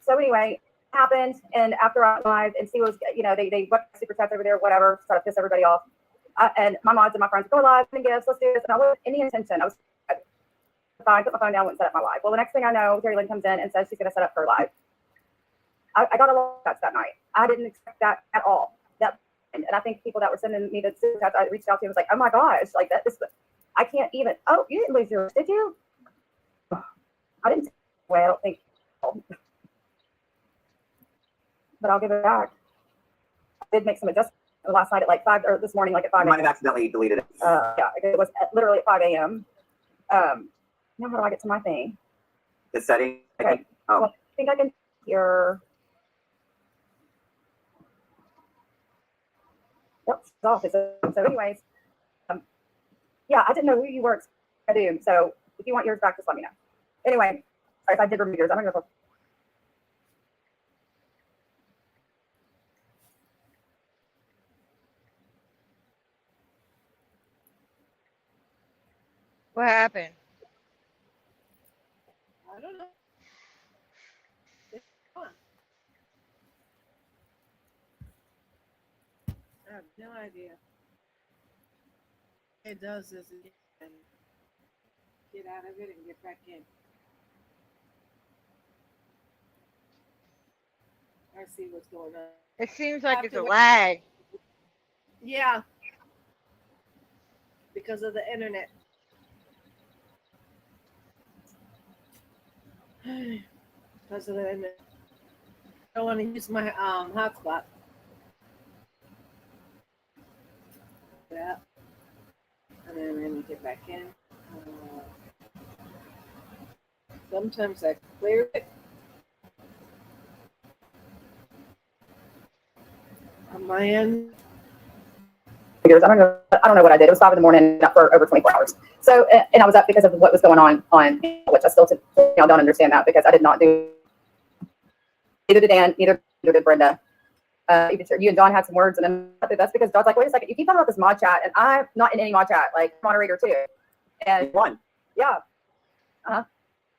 So anyway, happened, and after I live, and Siwa was, you know, they went super chats over there, whatever, try to piss everybody off. And my mods and my friends go live and gifts, let's do this. And I wasn't any intention. I was fine, put my phone down, went and set up my live. Well, the next thing I know, Terry Lynn comes in and says she's going to set up her live. I got a lot of chats that night. I didn't expect that at all. And I think people that were sending me the super chats, I reached out to and was like, oh my gosh, like that. I can't even. Oh, you didn't lose yours, did you? I didn't. Well, I don't think. But I'll give it back. I did make some adjustments last night at like 5, or this morning like at 5 I might have accidentally deleted it. Yeah, it was literally at 5 a.m. Now how do I get to my thing? The setting. Okay. Oh. Well, I think I can hear. Yep, it's off. So anyways, yeah, I didn't know who you were. I do. So if you want yours back, just let me know. Anyway, sorry if I did remove yours. I'm gonna go. What happened? I don't know. It's fun. I have no idea. It does this again. And get out of it and get back in. I see what's going on. It seems like it's a lag. Yeah. Because of the internet. Because of the internet. I don't want to use my hotspot. Yeah. And then let me get back in. Sometimes I clear it. On my end. I don't know what I did. It was 5 a.m. up for over 24 hours. So, and I was up because of what was going on, which I still don't understand that, because I did not do. Neither did Dan, neither did Brenda. You and Don had some words, and then that's because Don's like, wait a second, you keep talking about this mod chat, and I'm not in any mod chat, like moderator too. And one. Yeah.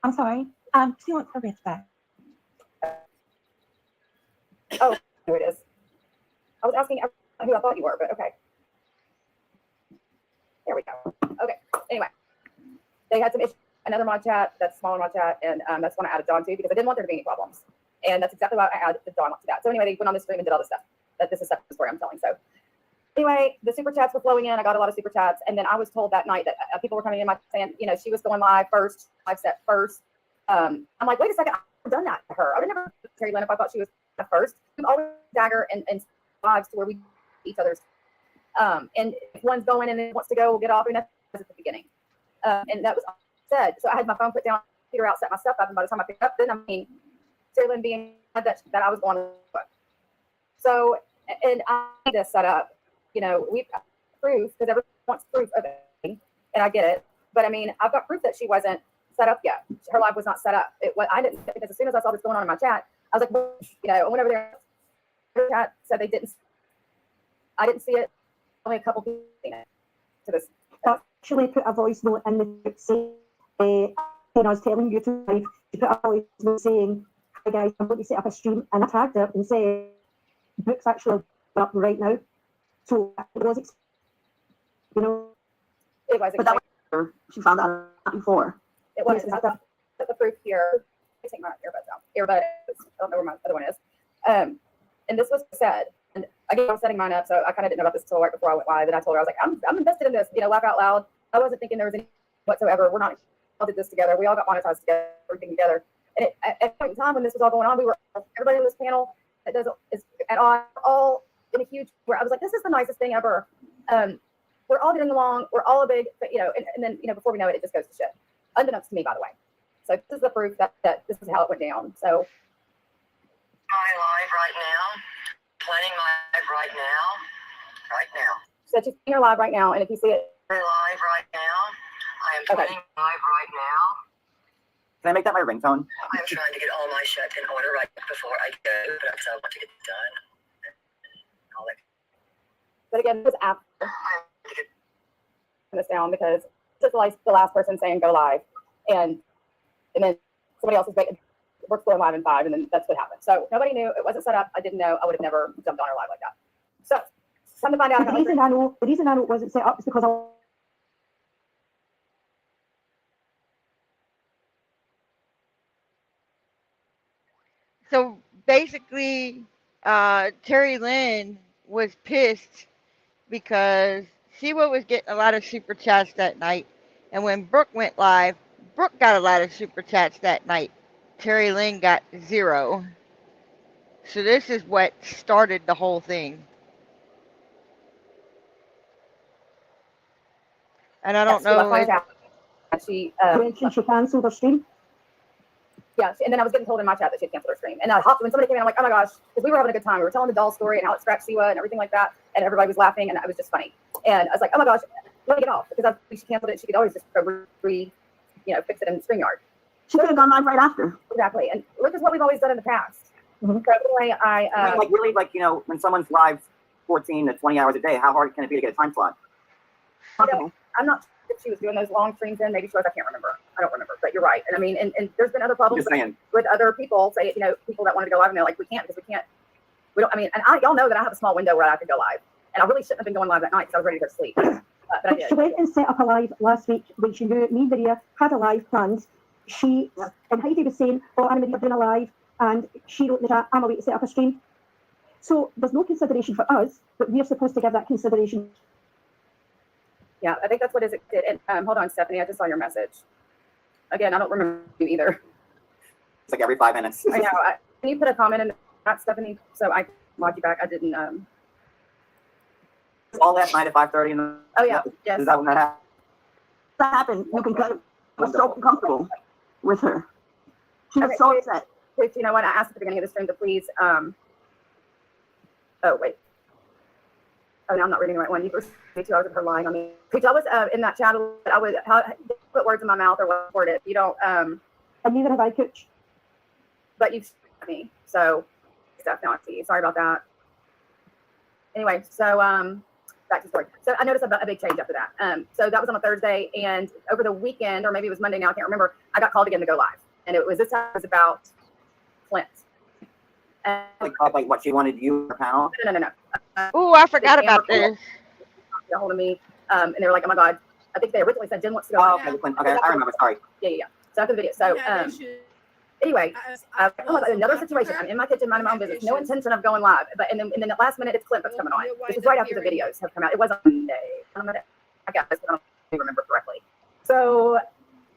I'm sorry. She wants her wrist back. Oh, here it is. I was asking who I thought you were, but okay. There we go. Okay. Anyway, they had some issues. Another mod chat, that's smaller mod chat, and that's when I added Don to because I didn't want there to be any problems. And that's exactly why I added Don to that. So anyway, they went on the stream and did all this stuff. This is a separate story I'm telling. So anyway, the super chats were flowing in. I got a lot of super chats, and then I was told that night that people were coming in my saying, you know, she was going live first, live set first. I'm like, wait a second, I've done that to her. I would never Terry Lynn if I thought she was at first. We've always dagger and lives to where we each other's. And if one's going and then wants to go, we'll get off. And that's at the beginning. And that was all said. So I had my phone put down, computer out, set my stuff up, and by the time I picked up, then I mean, Terry Lynn being that I was going to book. So, and I need this set up. You know, we've got proof because everyone wants proof of it, and I get it. But I mean, I've got proof that she wasn't set up yet. Her live was not set up. I didn't, because as soon as I saw this going on in my chat, I was like, well, you know, whenever their chat said they didn't, I didn't see it. Only a couple people seen it. To this, actually put a voice note in the saying, when I was telling you to live, you put a voice note saying, "Hi guys, I'm going to set up a stream," and I tagged it and said, "Book's actually up right now." So it was, you know, it was. But that was, she found out before. It was. The proof here. I take my earbuds out. Earbuds. I don't know where my other one is. And this was said. And again, I was setting mine up, so I kind of didn't know about this until right before I went live. And I told her, I was like, I'm invested in this. You know, laugh out loud. I wasn't thinking there was any whatsoever. We're not. All did this together. We all got monetized together. Everything together. And at a point in time when this was all going on, we were everybody on this panel that does is at all in a huge. Where I was like, this is the nicest thing ever. We're all getting along. We're all a big, you know, and then, you know, before we know it, it just goes to shit. Unbeknownst to me, by the way. So this is the proof that this is how it went down. So. My live right now. Planning live right now. Right now. So she's in her live right now, and if you see it. Live right now. I am planning live right now. Can I make that my ringtone? I'm trying to get all my shit in order right before I go, but I still want to get it done. But again, this was after this down because it's like the last person saying go live, and then somebody else is waiting. We're going live in 5, and then that's what happened. So nobody knew. It wasn't set up. I didn't know. I would have never jumped on her live like that. So come to find out. The reason I know it wasn't set up is because So basically, Terry Lynn was pissed because Siwa was getting a lot of super chats that night. And when Brooke went live, Brooke got a lot of super chats that night. Terry Lynn got 0. So this is what started the whole thing. And I don't know if... She mentioned she cancelled her stream. Yeah, and then I was getting told in my chat that she had canceled her stream. And I hopped when somebody came in, I'm like, oh my gosh, because we were having a good time. We were telling the doll story and how it scratched Siwa and everything like that. And everybody was laughing, and it was just funny. And I was like, oh my gosh, let me get off, because I she canceled it. She could always just fix it in StreamYard. She could have gone live right after. Exactly, and which is what we've always done in the past. Mm-hmm. So anyway, I mean, like really, like, you know, when someone's live 14 to 20 hours a day, how hard can it be to get a time slot? You know, I'm not sure if she was doing those long streams in. Maybe she was. I can't remember. I don't remember. But you're right. And I mean, and there's been other problems with other people. Say, you know, people that wanted to go live, and they're like, we can't because we can't. We don't. I mean, and y'all know that I have a small window where I could go live, and I really shouldn't have been going live that night because I was ready to go to sleep. But I did. She went and set up a live last week when she knew me and Maria had a live planned. She and Heidi was saying, "Oh, Anna Maria doing a live," and she wrote in the chat, "I'm away to set up a stream." So there's no consideration for us, but we're supposed to give that consideration. Yeah, I think that's what it did. And hold on, Stephanie, I just saw your message. Again, I don't remember you either. It's like every 5 minutes. I know. Can you put a comment in that, Stephanie? So I mod you back. I didn't. All that night at 5:30. Oh yeah. Yes. Is that when that happened? That happened. You can cut. I was so uncomfortable with her. She was so upset. Which, you know what? I asked at the beginning of the stream to please. Oh wait. Oh, no, I'm not reading the right one. You were 2 hours of her lying on me. Could y'all was in that chat? I would put words in my mouth or word it. You don't. And neither have I, Coach. But you've me. So stuff now I see. Sorry about that. Anyway, so back to the story. So I noticed a big change after that. So that was on a Thursday, and over the weekend, or maybe it was Monday now, I can't remember, I got called again to go live. And it was this time it was about Flint. Like what she wanted you on her panel? No. Ooh, I forgot about this. Got hold of me, and they were like, "Oh my God!" I think they originally said Jen wants to go. Oh, okay, okay, I remember. Sorry. Yeah. So after the video, so anyway, another situation. I'm in my kitchen, minding my own business. No intention of going live, but and then the last minute, it's Clint that's coming on. This is right after the videos have come out. It was on Monday. I got this, but I don't remember correctly. So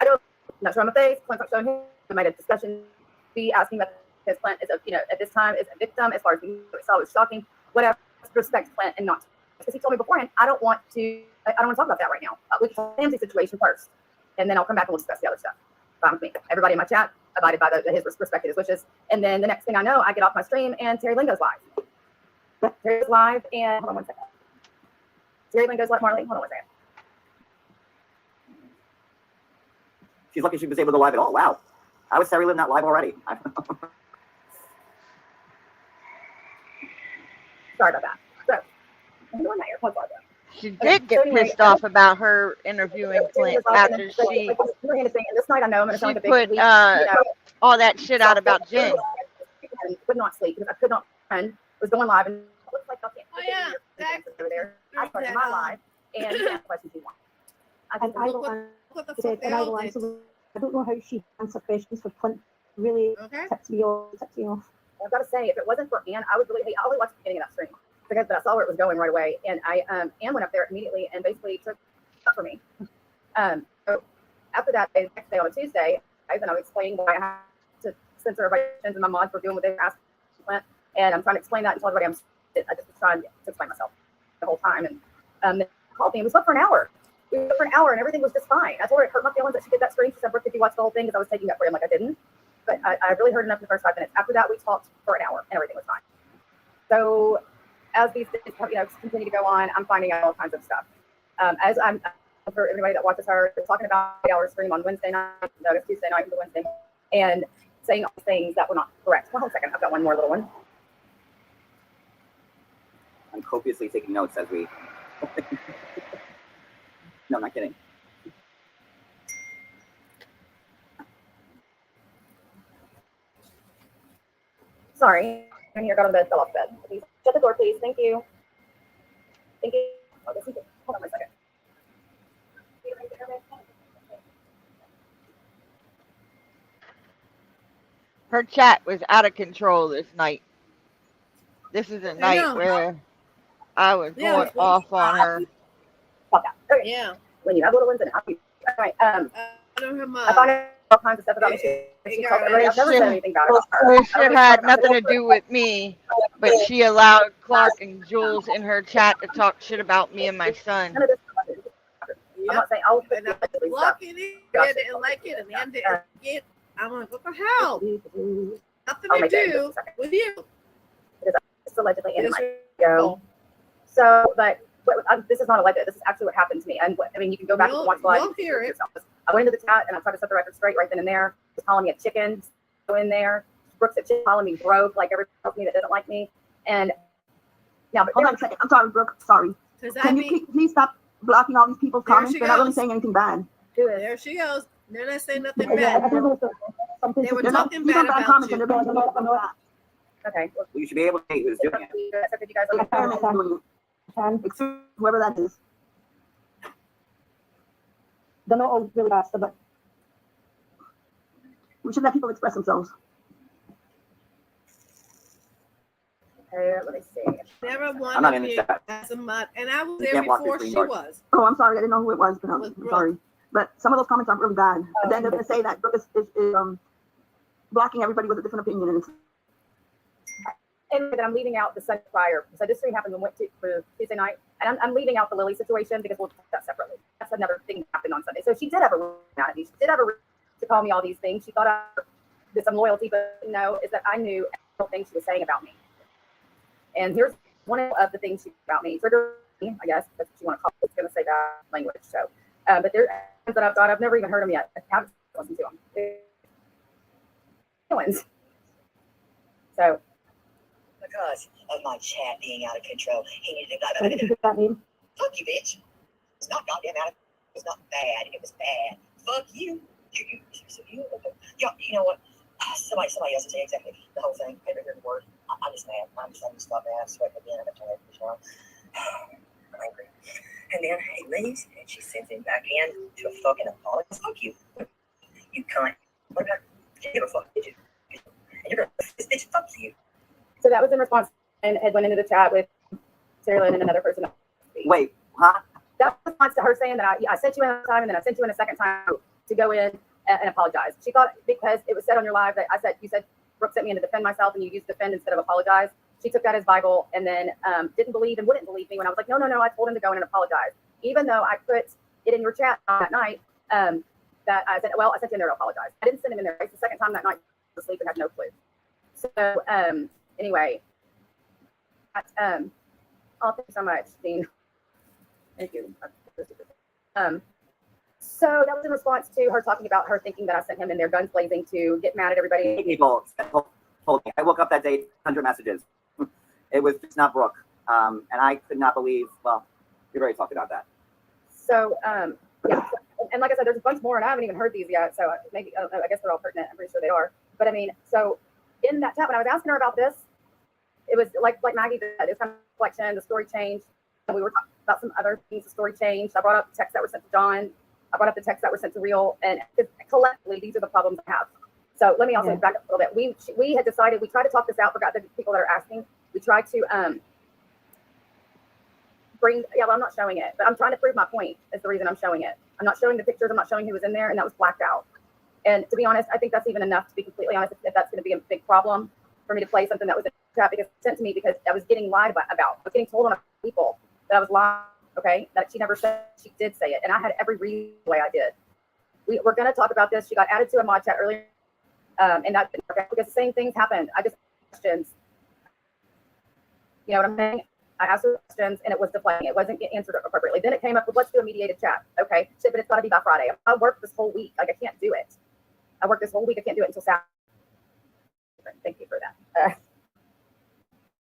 I don't. Not sure on my face. Clint's not showing him. We made a discussion. Be asking about his Clint is at this time is a victim as far as we saw. It was shocking. Whatever. Respect Clint and not because he told me beforehand. I don't want to talk about that right now. We can talk Ramsey's situation first, and then I'll come back and we'll discuss the other stuff. Fine with me. Everybody in my chat abided by his respected his wishes. And then the next thing I know, I get off my stream and Terry Lynn goes live. Terry's live and hold on one second. Terry Lynn goes live. Marley, hold on one second. She's lucky she was able to live at all. Wow. How is Terry Lynn not live already? Sorry about that. So, I'm doing my AirPods on. She did get pissed off about her interviewing Clint after she this night I know I'm going to sound like a put big all that shit out about Jen. I could not sleep because I could not run. Was going live and it looks like over there. I started my live and the questions you want. I don't know how she answers questions for Clint. Really tipped me off. I've got to say, if it wasn't for Ann, I would really hate. I only watched the beginning of that stream because I saw where it was going right away, and Ann went up there immediately and basically took it up for me. So after that, the next day on a Tuesday, I was explaining why I had to censor everybody's questions and my mods were doing what they were asking Clint, and I'm trying to explain that and tell everybody I just was trying to explain myself the whole time, and they called me and we slept for an hour. We slept for an hour and everything was just fine. I told her it hurt my feelings that she did that stream. She said, "Brooke, did you watch the whole thing?" Because I was taking that for him like I didn't. But I really heard enough in the first 5 minutes. After that, we talked for an hour, and everything was fine. So as these things continue to go on, I'm finding out all kinds of stuff. As I'm for everybody that watches her, they're talking about 8-hour stream on Wednesday night, no, it's Tuesday night into Wednesday, and saying all things that were not correct. Well, hold on a second, I've got one more little one. I'm copiously taking notes as we. No, I'm not kidding. Sorry, I'm here, got on bed, fell off bed. Please shut the door, please. Thank you. Thank you. Oh, hold on a second. Her chat was out of control this night. This is a night where I was going off on her. Yeah. When you have little ones and happy. All right. I found out all kinds of stuff about me. I've never said anything bad about her. This shit had nothing to do with me, but she allowed Clark and Jules in her chat to talk shit about me and my son. I'm not saying I'll block it. I didn't like it, and then didn't get. I'm like, what the hell? Nothing to do with you. It's allegedly in my video. So, but this is not alleged. This is actually what happened to me. And I mean, you can go back and watch live. You'll hear it. I went into the chat and I tried to set the record straight right then and there. She's calling me a chicken. Go in there. Brooke's at calling me broke, like everybody else me that doesn't like me. And now, but hold on a second. I'm sorry, Brooke. Sorry. Can you please stop blocking all these people's comments? They're not really saying anything bad. There she goes. They're not saying nothing bad. They were talking bad about you. Okay. Well, you should be able to see who's doing it. Whoever that is. Don't know all really fast, but we should let people express themselves. Okay, let me see. Never wanted me as a mod, and I was there before she was. Oh, I'm sorry. I didn't know who it was, but I'm sorry. But some of those comments aren't really bad. But then they're going to say that Brooke is blocking everybody with a different opinion. And I'm leaving out the Sunday prior. So this stream happened for Tuesday night. And I'm leaving out the Lily situation because we'll talk that separately. That's another thing that happened on Sunday. So she did have a reason out of me. She did have a reason to call me all these things. She thought I did some loyalty, but no, is that I knew every thing she was saying about me. And here's one of the things she said about me. Trigger me, I guess, that's what you want to call it. It's going to say that language. So, but there are things that I've thought I've never even heard them yet. I haven't listened to them. Ones. So Because of my chat being out of control, he needed to What does that mean? fuck you, bitch. It's not goddamn out of. It's not bad. It was bad. Fuck you. You know what? Somebody else will say exactly the whole thing. Every word. I'm just mad. I'm just stop mad. I'm sweating again. I'm turning this wrong. I'm angry. And then he leaves, and she sends him back in to a fucking apology. Fuck you. You cunt. What about you? Give a fuck, did you? And you're gonna this bitch. Fuck you. So that was in response, and had went into the chat with Sarah Lynn and another person. Wait, huh? That was in response to her saying that I sent you in a time, and then I sent you in a second time to go in and apologize. She thought because it was said on your live that you said Brooke sent me in to defend myself, and you used defend instead of apologize. She took that as Bible, and then didn't believe and wouldn't believe me when I was like, no, I told him to go in and apologize, even though I put it in your chat that night. That I said, well, I sent him in there to apologize. I didn't send him in there. It's the second time that night. I was asleep and had no clue. So anyway, oh, thank you so much, Dean. Thank you. So that was in response to her talking about her thinking that I sent him in there guns blazing to get mad at everybody. People told me. I woke up that day, 100 messages. It was just not Brooke. And I could not believe, well, we've already talked about that. So, yeah. And like I said, there's a bunch more, and I haven't even heard these yet. So maybe, I don't know, I guess they're all pertinent. I'm pretty sure they are. But I mean, so in that chat, when I was asking her about this, it was like Maggie said, it's kind of reflection, the story changed. And we were talking about some other things, the story changed. I brought up the texts that were sent to John. I brought up the texts that were sent to Real. And collectively, these are the problems I have. So let me also back up a little bit. We had decided, we tried to talk this out, forgot the people that are asking. We tried to I'm not showing it, but I'm trying to prove my point is the reason I'm showing it. I'm not showing the pictures, I'm not showing who was in there, and that was blacked out. And to be honest, I think that's even enough, to be completely honest, if that's going to be a big problem for me to play something that was in the chat, because it was sent to me because I was getting lied about. I was getting told on people that I was lying, okay, that she never said she did say it, and I had every reason why I did. We're going to talk about this. She got added to a mod chat earlier, and that because the same things happened. I just questions. You know what I'm saying? I asked her questions and it was deflecting. It wasn't getting answered appropriately. Then it came up with, let's do a mediated chat. Okay, shit, but it's got to be by Friday. I worked this whole week. Like, I can't do it. I worked this whole week. I can't do it until Saturday. Thank you for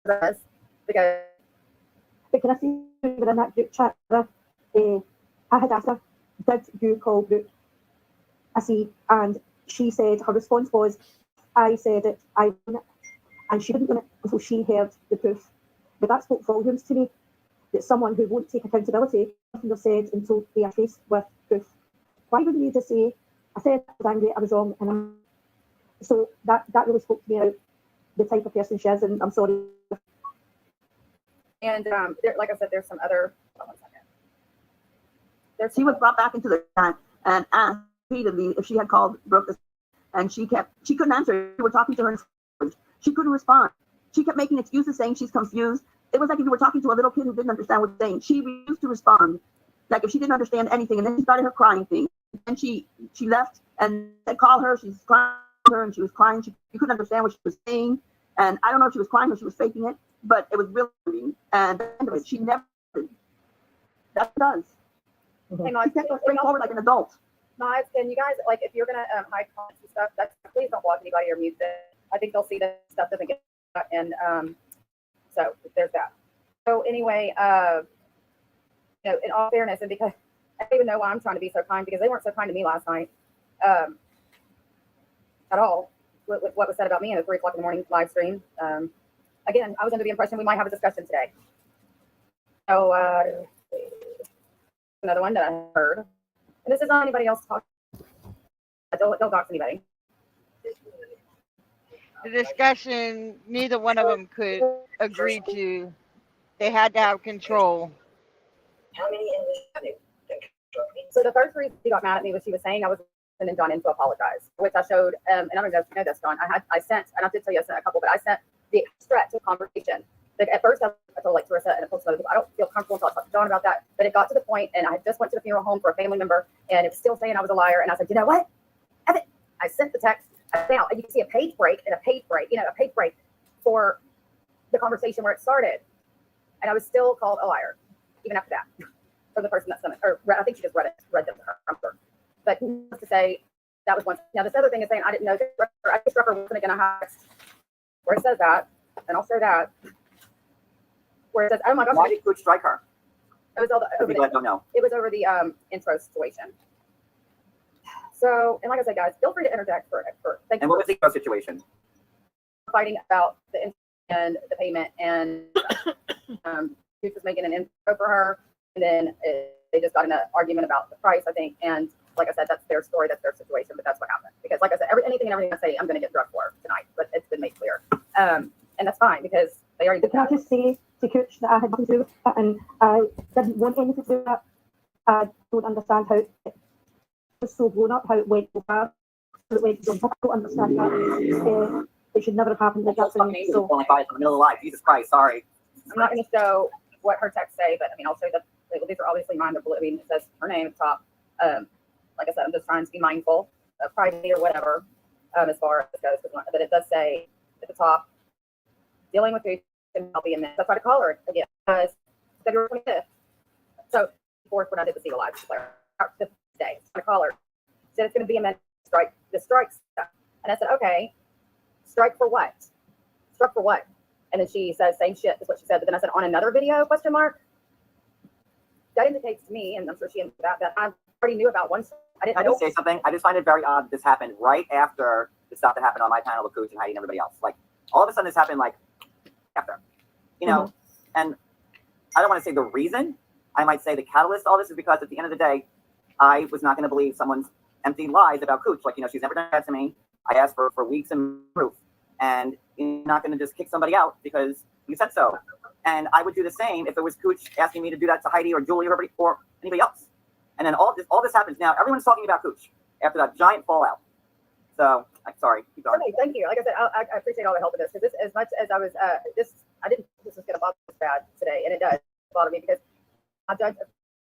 that. Because can I see within that group chat, I had asked her, did you call Brooke? I see, and she said her response was, I said it, I won it, and she didn't win it until she heard the proof. But that spoke volumes to me, that someone who won't take accountability, nothing they've said until they are faced with proof. Why wouldn't you just say, I said I was angry, I was wrong, and so that really spoke to me about the type of person she is, and I'm sorry. And like I said, there's some other. Hold on 1 second. She was brought back into the chat and asked repeatedly if she had called Brooke, and she couldn't answer. We were talking to her, she couldn't respond. She kept making excuses, saying she's confused. It was like if you were talking to a little kid who didn't understand what you're saying. She refused to respond, like if she didn't understand anything. And then she started her crying thing. And she left and said, call her. She's crying her, and she was crying. She couldn't understand what she was saying. And I don't know if she was crying or she was faking it, but it was really. And anyway, she never did. That does. Hey, she kept straightforward like an adult. Knives, and you guys, like, if you're gonna hide comments and stuff, please don't block anybody or mute them. I think they'll see that stuff doesn't get. And so there's that. So anyway, you know, in all fairness, and because I don't even know why I'm trying to be so kind, because they weren't so kind to me last night at all with what was said about me in a 3 o'clock in the morning live stream. Again, I was under the impression we might have a discussion today. So another one that I heard, and this is not anybody else talking. Don't dox anybody. The discussion, neither one of them could agree to. They had to have control. How many in this? So the first reason she got mad at me was she was saying I was sending John in to apologize, which I showed, and I don't know if you know this, John. I sent, and I did tell you I sent a couple, but I sent the extract to a conversation. Like at first I told like Teresa and I told some other people, I don't feel comfortable until I talk to John about that. But it got to the point, and I just went to the funeral home for a family member, and it was still saying I was a liar. And I said, you know what? I sent the text. Now you can see a page break and a page break, a page break for the conversation where it started, and I was still called a liar even after that from the person that sent it, or I think she just read them to her. But to say that was once. Now this other thing is saying I didn't know. I just struck her wasn't going to have where it says that, and I'll show that, where it says, oh my gosh. Why did Cooch strike her? It was all the, People that don't know. it was over the intro situation. So, and like I said, guys, feel free to interject for And what was the intro situation? Fighting about the intro and the payment, and Cooch was making an intro for her, and then they just got in an argument about the price, I think, and like I said, that's their story, that's their situation, but that's what happened. Because like I said, anything and everything I say, I'm going to get drugged for tonight, but it's been made clear. And that's fine, because they already did Can I that. just say to Cooch that I had nothing to do with that, and I didn't want anything to do with that. I don't understand how it was so blown up, how it went so far, how it went so far. I don't understand that. It should never have happened like that. So, Only fight in the middle of life. Jesus Christ, sorry. I'm not going to show what her texts say, but I mean, I'll show you that these are obviously mine. They're blue. I mean, it says her name at the top. Like I said, I'm just trying to be mindful of privacy or whatever, as far as it goes. But it does say at the top, dealing with Cooch and I'll be in this. I tried to call her again because February 25th. So 4th when I did the Seal Live the day. I tried to call her. She said it's going to be a minute strike. The strike stuff. And I said, okay, strike for what? Struck for what? And then she says, same shit is what she said. But then I said, on another video, question mark? That indicates to me, and I'm sure she indicated that I already knew about one. I just say something. I just find it very odd that this happened right after the stuff that happened on my panel with Cooch and Heidi and everybody else. Like, all of a sudden this happened, like, after. You know? And I don't want to say the reason. I might say the catalyst to all this is because at the end of the day, I was not going to believe someone's empty lies about Cooch. Like, you know, she's never done that to me. I asked for weeks and proof. And you're not going to just kick somebody out because you said so. And I would do the same if it was Cooch asking me to do that to Heidi or Julie or anybody else. And then all this happens now. Everyone's talking about Cooch after that giant fallout. So I'm sorry. Keep going. Okay, thank you. Like I said, I appreciate all the help in this because this, as much as I was, I didn't think this was going to bother me bad today, and it does bother me because I judge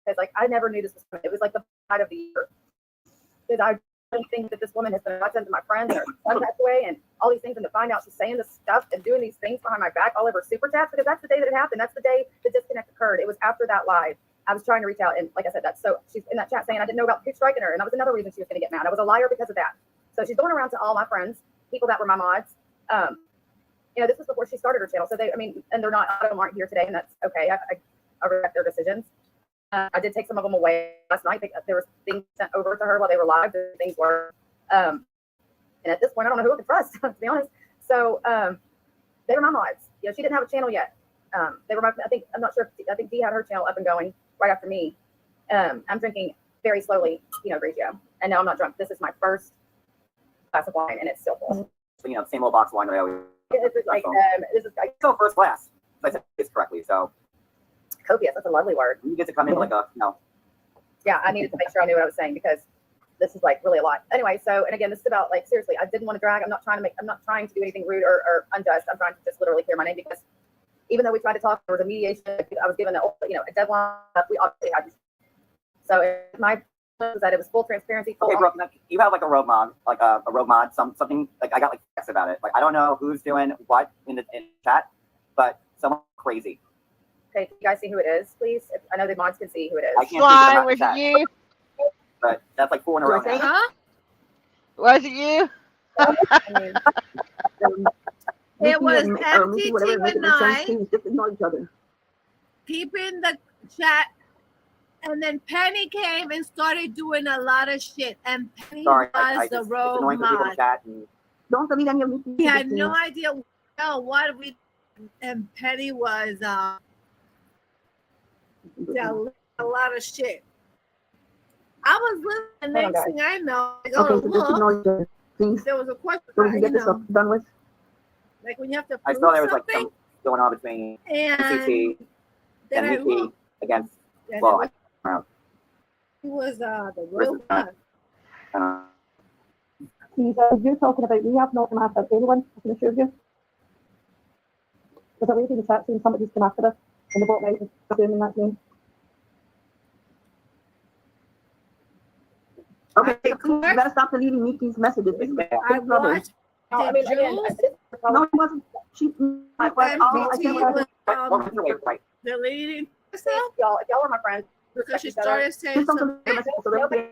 because like I never knew this was coming. It was like the fight of the year because I don't think that this woman has been godsend to my friends and her son passed away and all these things, and to find out she's saying this stuff and doing these things behind my back all over super chats because that's the day that it happened. That's the day the disconnect occurred. It was after that live. I was trying to reach out, and like I said, she's in that chat saying I didn't know about Cooch striking her, and that was another reason she was going to get mad. I was a liar because of that. So she's going around to all my friends, people that were my mods. You know, this was before she started her channel, so and they're not, all of them aren't here today, and that's okay. I respect their decisions. I did take some of them away last night. There was things sent over to her while they were live. Things were, and at this point, I don't know who I can trust, to be honest. So they were my mods. You know, she didn't have a channel yet. They were my. I'm not sure. I think Dee had her channel up and going right after me. I'm drinking very slowly, Pinot Grigio, and now I'm not drunk. This is my first glass of wine, and it's still full. So, you know, same old box of wine that I always. This is like this is like still first class. If I said this correctly, so. Copious. That's a lovely word. You get to come in like a no. Yeah, I needed to make sure I knew what I was saying because this is like really a lot. Anyway, so and again, this is about like seriously. I didn't want to drag. I'm not trying to do anything rude or unjust. I'm trying to just literally clear my name because even though we tried to talk, there was a mediation. I was given a deadline. We obviously had. So my was that it was full transparency. Okay, Brooke, you have like a road mod, something like I got like texts about it. Like I don't know who's doing what in the chat, but someone crazy. Okay, can you guys see who it is, please? I know the mods can see who it is. I can't see was it you? But that's like 4 in a row now. Huh? Was it you? It was FTT and I keeping the chat, and then Penny came and started doing a lot of shit. And Penny was the road mod. Don't delete any of me. We had no idea what we, and Penny was a lot of shit. I was listening. The next thing I know, I go to look. Please. There was a question. So we can get this stuff done with. Like when you have to prove I saw there was like something, some going on between and then I MVP looked. against. And Well, he was the road mod. You're talking about, we have not come after anyone, I can assure you. There's a lady in the chat saying somebody's come after us in the bottom right, assuming that name. Okay, you better stop deleting Mickey's messages. This is rubbish. No, I mean, again, No, it wasn't. She was deleting herself. Y'all, if y'all are my friends, because she started saying something. Please, Carissa,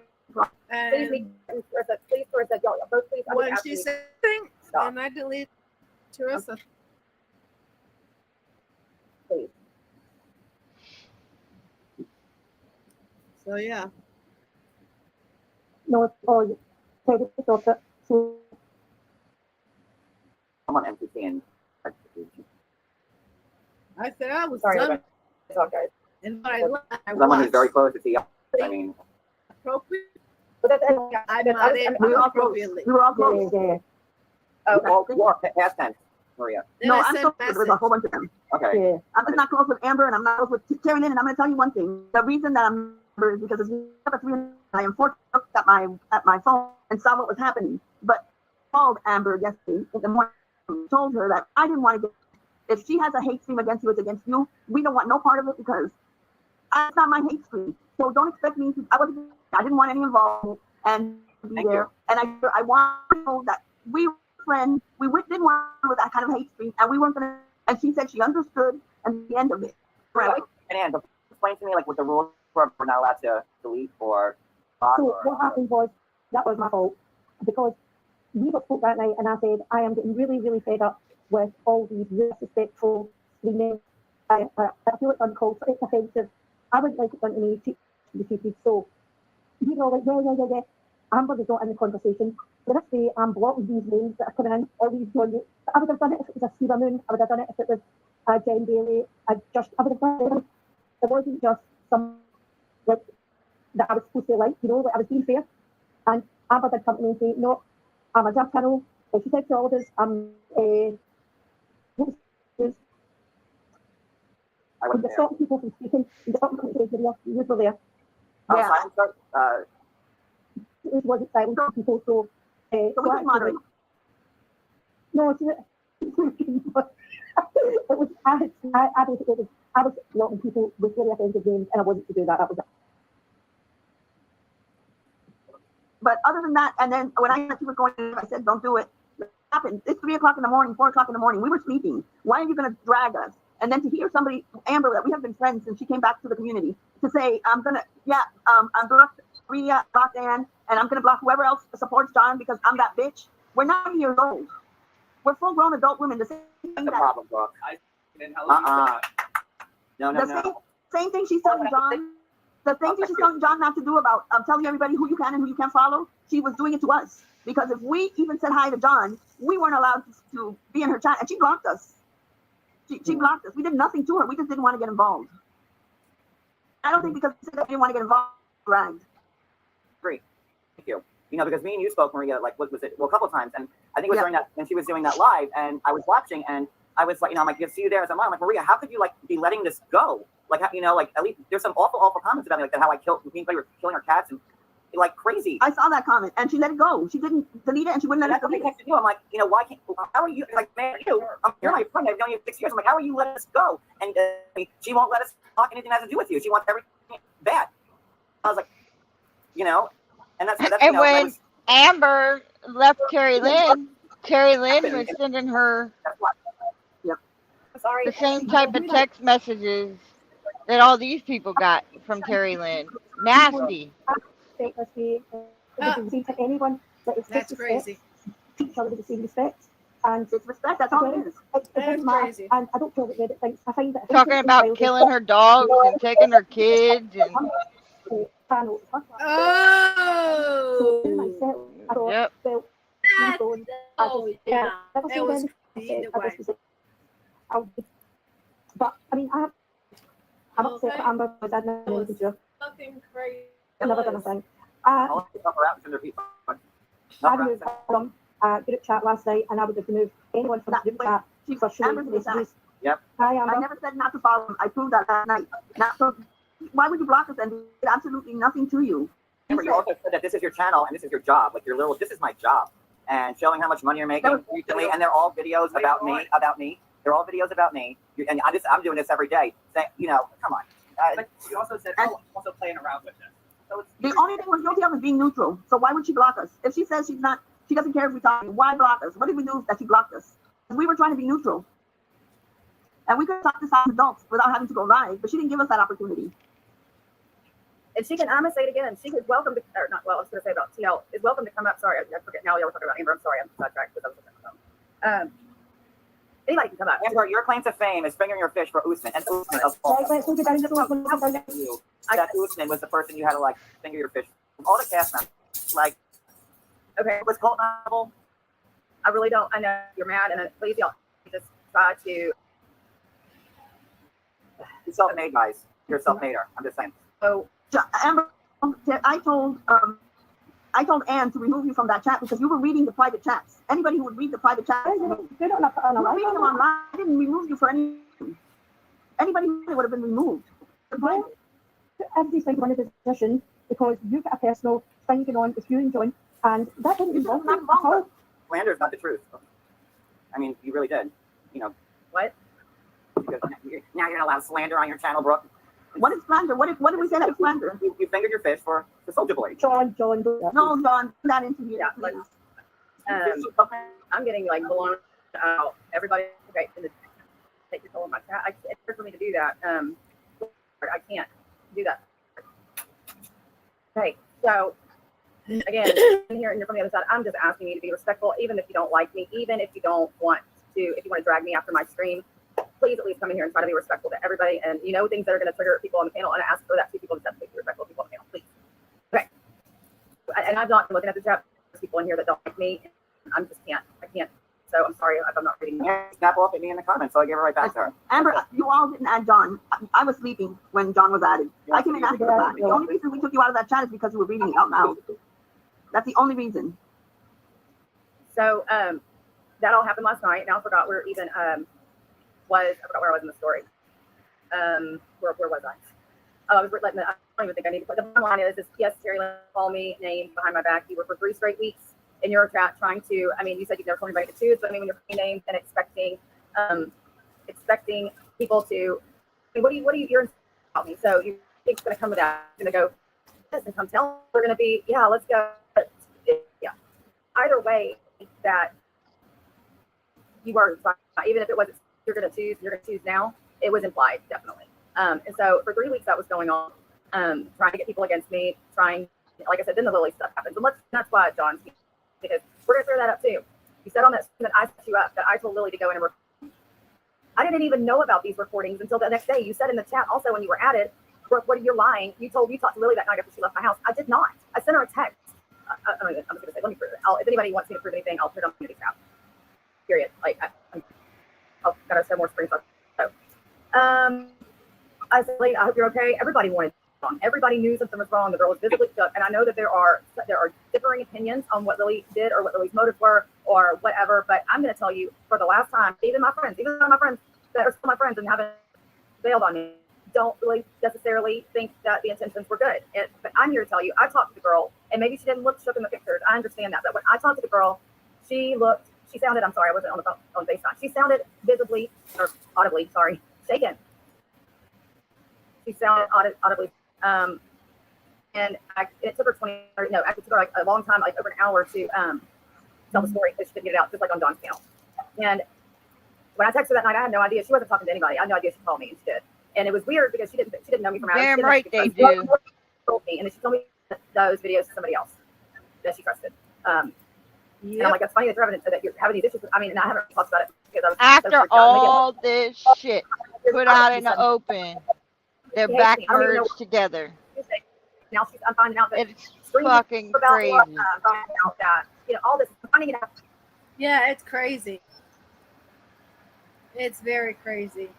y'all both please. When she said thing, and I deleted. Teresa. Please. So yeah. No, it's all Terry thought that she I'm on MCC and I said I was Sorry, done. it's all good. And when I left, I someone who's watched. very close to see. I mean, Appropriate. But that's I modded we were all close. appropriately. We were all close. Okay. well, past tense, Maria. Then No, I I'm sent close with a message. whole bunch of them. Okay. Yeah. I'm just not close with Amber, and I'm not close with Terry Lynn. And I'm going to tell you one thing. The reason that I'm Amber is because I unfortunately looked at my phone and saw what was happening. But called Amber yesterday in the morning, told her that I didn't want to get. If she has a hate stream against you, it's against you. We don't want no part of it because it's not my hate stream. So don't expect me to. I didn't want any involvement and be Thank there. you. And I want to know that we were friends. We didn't want to do that kind of hate stream, and we weren't gonna. And she said she understood, and the end of it. Right. And Ann, explain to me like what the rules were. We're not allowed to delete or block. So or, what happened was that was my fault because we got spoke that night, and I said I am getting really, really fed up with all these disrespectful screaming. I feel it's uncalled for. It's offensive. I would like it done to me to be treated. So you know, like yeah. Amber was not in the conversation. The next day, I'm blocking these names that are coming in. All these joint. I would have done it if it was a Sarah Moon. I would have done it if it was Jen Bailey. I would have done it. It wasn't just some like that I was supposed to like. You know, like I was being fair. And Amber did come to me and say, no, I'm a jump channel. Like she said to all of us, I'm the stopping people from speaking. The stopping people from saying, you were there. Yeah. It wasn't silent people, so we can moderate. No, it was I was locking people with really offensive names, and I wasn't to do that. That was it. But other than that, and then when I heard she was going, I said, "Don't do it." It happened. It's 3 o'clock in the morning, 4 o'clock in the morning. We were sleeping. Why are you going to drag us? And then to hear somebody, Amber, that we have been friends since she came back to the community, to say, I'm blocked Rhea, blocked Ann, and I'm going to block whoever else supports John because I'm that bitch. We're 9 years old. We're full-grown adult women. The same thing. That's the problem, Brooke. No. Same thing she's telling John. The same thing she's telling John not to do about telling everybody who you can and who you can't follow. She was doing it to us. Because if we even said hi to John, we weren't allowed to be in her chat, and she blocked us. She blocked us. We did nothing to her. We just didn't want to get involved. I don't think because we said that we didn't want to get involved, right? Great. Thank you. You know, because me and you spoke, Maria, like, what was it? Well, a couple of times. And I think it was during that, when she was doing that live, and I was watching, and I was like, I'm like, see you there as a mom. I'm like, Maria, how could you, like, be letting this go? Like, like, at least there's some awful comments about me, like, that how I killed, me and Clay were killing our cats, and like crazy. I saw that comment, and she let it go. She didn't delete it, and she wouldn't let it delete it. I'm like, why can't? How are you? Like, man, you're my friend. I've known you for 6 years. I'm like, how are you letting us go? And she won't let us talk anything that has to do with you. She wants everything bad. I was like, and that's and when Amber left Terry Lynn was sending her the same type of text messages that all these people got from Terry Lynn. Nasty. Anyone that is that's crazy. Teach other with the same respect. And it's respect, that's all it is. That's crazy. And I don't care what Reddit thinks. I find that talking about killing her dogs and taking her kids and Yep. But I mean, I'm upset that Amber was admin. Fucking crazy. I've never done a thing. I removed from group chat last night, and I would have removed anyone from that group chat for sure. Yep. I never said not to follow him. I proved that last night. Why would you block us and do absolutely nothing to you? You also said that this is your channel and this is your job. Like this is my job. And showing how much money you're making recently, and they're all videos about me. They're all videos about me. And I'm doing this every day. Saying, come on. But you also said, also playing around with this. So the only thing we're guilty of is being neutral. So why would she block us? If she says she doesn't care if we talk, why block us? What did we do that she blocked us? We were trying to be neutral. And we could talk to some adults without having to go live, but she didn't give us that opportunity. And she can, I'm going to say it again, she is welcome to, or not, well, I was going to say about TL, is welcome to come up. Sorry, I forget now. Y'all were talking about Amber. I'm sorry, I'm sidetracked because I was looking at my phone. Anybody can come up. Amber, your claim to fame is fingering your fish for Usman, and Usman of all. That Usman was the person you had to like finger your fish. All the cast members, like, okay, was cult novel. I really don't. I know you're mad, and please y'all just try to. You're self-made, guys. You're a self-mader. I'm just saying. So, Amber, I told Anne to remove you from that chat because you were reading the private chats. Anybody who would read the private chats, you were reading them online. I didn't remove you for any. Anybody who would have been removed. Everything's one of the session because you've got a personal thing going on with you and John, and that didn't involve me at all. Slander's not the truth. I mean, you really did. You know. What? Because now you're not allowed slander on your channel, Brooke. What is slander? What did we say that was slander? You fingered your fish for the Soldier Boy. John. No, John, not into you. Yeah, like, I'm getting like blown out. Everybody, okay, take control of my chat. It's hard for me to do that. I can't do that. Okay, so again, here and you're from the other side. I'm just asking you to be respectful, even if you don't like me, even if you don't want to, if you want to drag me after my stream. Please at least come in here and try to be respectful to everybody. And you know things that are going to trigger people on the panel, and I ask for that to people to be respectful to people on the panel, please. Okay. And I'm not looking at the chat. There's people in here that don't like me. I can't. So I'm sorry if I'm not reading. Snap off at me in the comments, so I gave it right back to her. Amber, you all didn't add John. I was sleeping when John was added. I came in after that. The only reason we took you out of that chat is because you were reading it out loud. That's the only reason. So that all happened last night. Now I forgot where even I forgot where I was in the story. Where was I? Oh, I was letting. I don't even think I need to put the bottom line is yes, Terry Lynn called me names behind my back. You were for 3 straight weeks in your chat trying to. I mean, you said you've never told anybody to choose, but I mean, when you're putting names and expecting people to. I mean, what do you? You're about me, so you think it's going to come with that? Going to go this and come tell. We're going to be let's go. Yeah. Either way, that you are even if it wasn't. You're going to choose now. It was implied, definitely. And so for 3 weeks that was going on, trying to get people against me, like I said, then the Lily stuff happens. And that's why John, because we're going to throw that up too. You said on that I set you up that I told Lily to go in and record. I didn't even know about these recordings until the next day. You said in the chat also when you were added, Brooke, what are you lying? You talked to Lily that night after she left my house. I did not. I sent her a text. I'm just going to say, let me prove it. If anybody wants me to prove anything, I'll put it on the tab. Period. I've got to send more screenshots. So, I said, Lee, I hope you're okay. Everybody wanted wrong. Everybody knew something was wrong. The girl was visibly shook. And I know that there are differing opinions on what Lily did or what Lily's motives were or whatever. But I'm going to tell you for the last time, even my friends that are still my friends and haven't bailed on me, don't really necessarily think that the intentions were good. But I'm here to tell you, I talked to the girl, and maybe she didn't look shook in the pictures. I understand that. But when I talked to the girl, she sounded, I'm sorry, I wasn't on FaceTime. She sounded visibly, or audibly, shaken. She sounded audibly, and it took her it took her like a long time, like over an hour to tell the story because she couldn't get it out, just like on Dawn's channel. And when I texted her that night, I had no idea. She wasn't talking to anybody. I had no idea she called me, and she did. And it was weird because she didn't know me from Adam. Damn right they do. Told me, and then she told me those videos to somebody else that she trusted. And I'm like, that's funny that you're having these issues. I mean, and I haven't talked about it because I was after all this shit put out in the open, they're back merged together. Now I'm finding out that it's fucking crazy. I'm finding out that all this. I'm finding it out. Yeah, it's crazy. It's very crazy.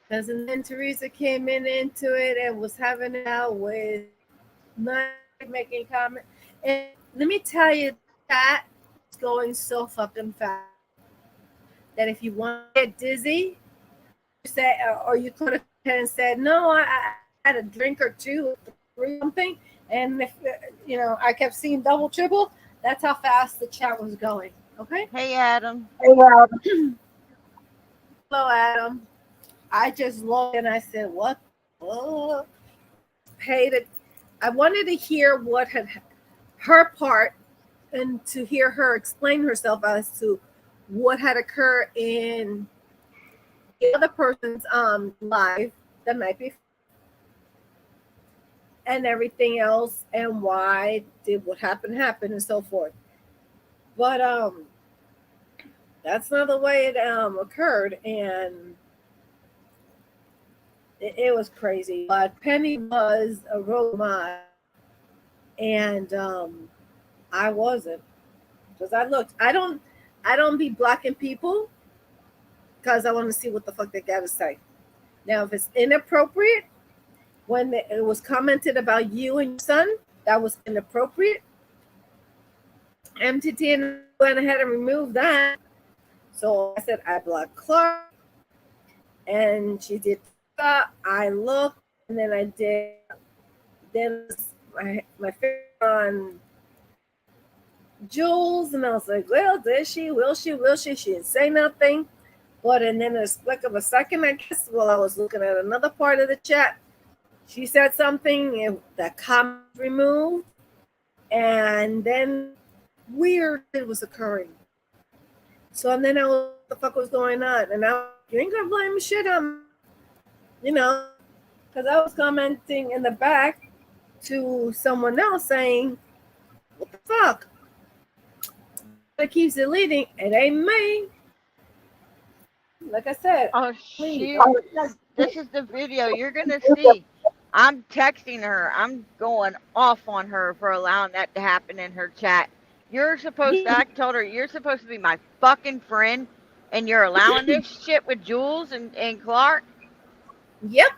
Because then Teresa came into it and was having it out with not making comment. And let me tell you, that is going so fucking fast that if you want to get dizzy, or you could have and said, no, I had a drink or two, something, and if I kept seeing double, triple. That's how fast the chat was going. Okay. Hey, Adam. Hello, Adam. I just looked and I said, what? Oh, paid it. I wanted to hear what had her part and to hear her explain herself as to what had occurred in the other person's live the night before and everything else and why did what happened and so forth. But That's not the way it occurred, and it was crazy. But Penny was a role model, and I wasn't, because I looked. I don't be blocking people because I want to see what the fuck they got to say. Now, if it's inappropriate, when it was commented about you and your son, that was inappropriate. MTT went ahead and removed that. So I said I blocked Clark, and she did that. I looked, and then I did. Then my finger on Jules, and I was like, well, did she? Will she? Will she? She didn't say nothing. But and then in a split of a second, I guess, while I was looking at another part of the chat, she said something, and that comment removed, and then weird it was occurring. So and then I was, what the fuck was going on? And now you ain't gonna blame shit on, because I was commenting in the back to someone else saying, what the fuck? It keeps deleting. It ain't me. Like I said. Oh, please. this is the video. You're going to see. I'm texting her. I'm going off on her for allowing that to happen in her chat. I told her, you're supposed to be my fucking friend, and you're allowing this shit with Jules and Clark? Yep.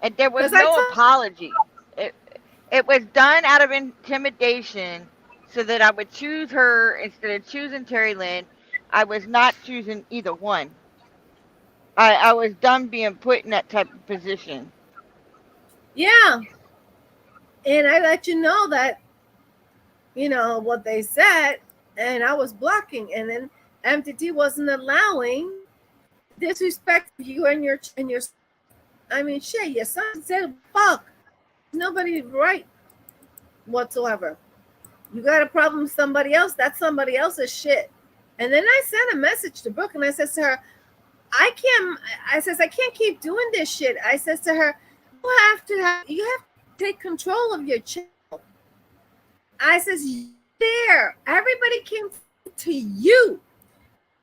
And there was no apology. It was done out of intimidation so that I would choose her instead of choosing Terry Lynn. I was not choosing either one. I was done being put in that type of position. Yeah. And I let you know that, what they said, and I was blocking. And then MTT wasn't allowing disrespect for you and your I mean, shit, your son said, fuck. Nobody's right whatsoever. You got a problem with somebody else, that's somebody else's shit. And then I sent a message to Brooke, and I said to her, I can't keep doing this shit. I said to her, you have to take control of your channel. I says, there, everybody came to you.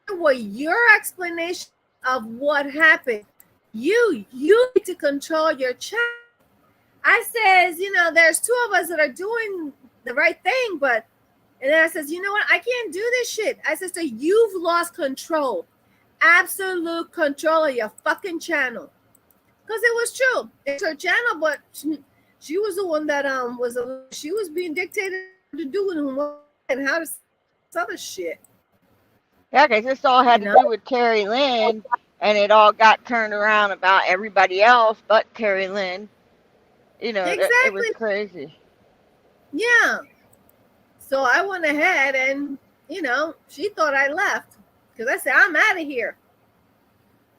What your explanation of what happened. You need to control your channel. I says, there's two of us that are doing the right thing, and then I says, you know what? I can't do this shit. I says, so you've lost control. Absolute control of your fucking channel. Because it was true. It's her channel, but she was the one that she was being dictated to do and how to other shit. Yeah, because this all had to do with Terry Lynn, and it all got turned around about everybody else but Terry Lynn. Exactly. It was crazy. Yeah. So I went ahead and, she thought I left. Because I said, I'm out of here.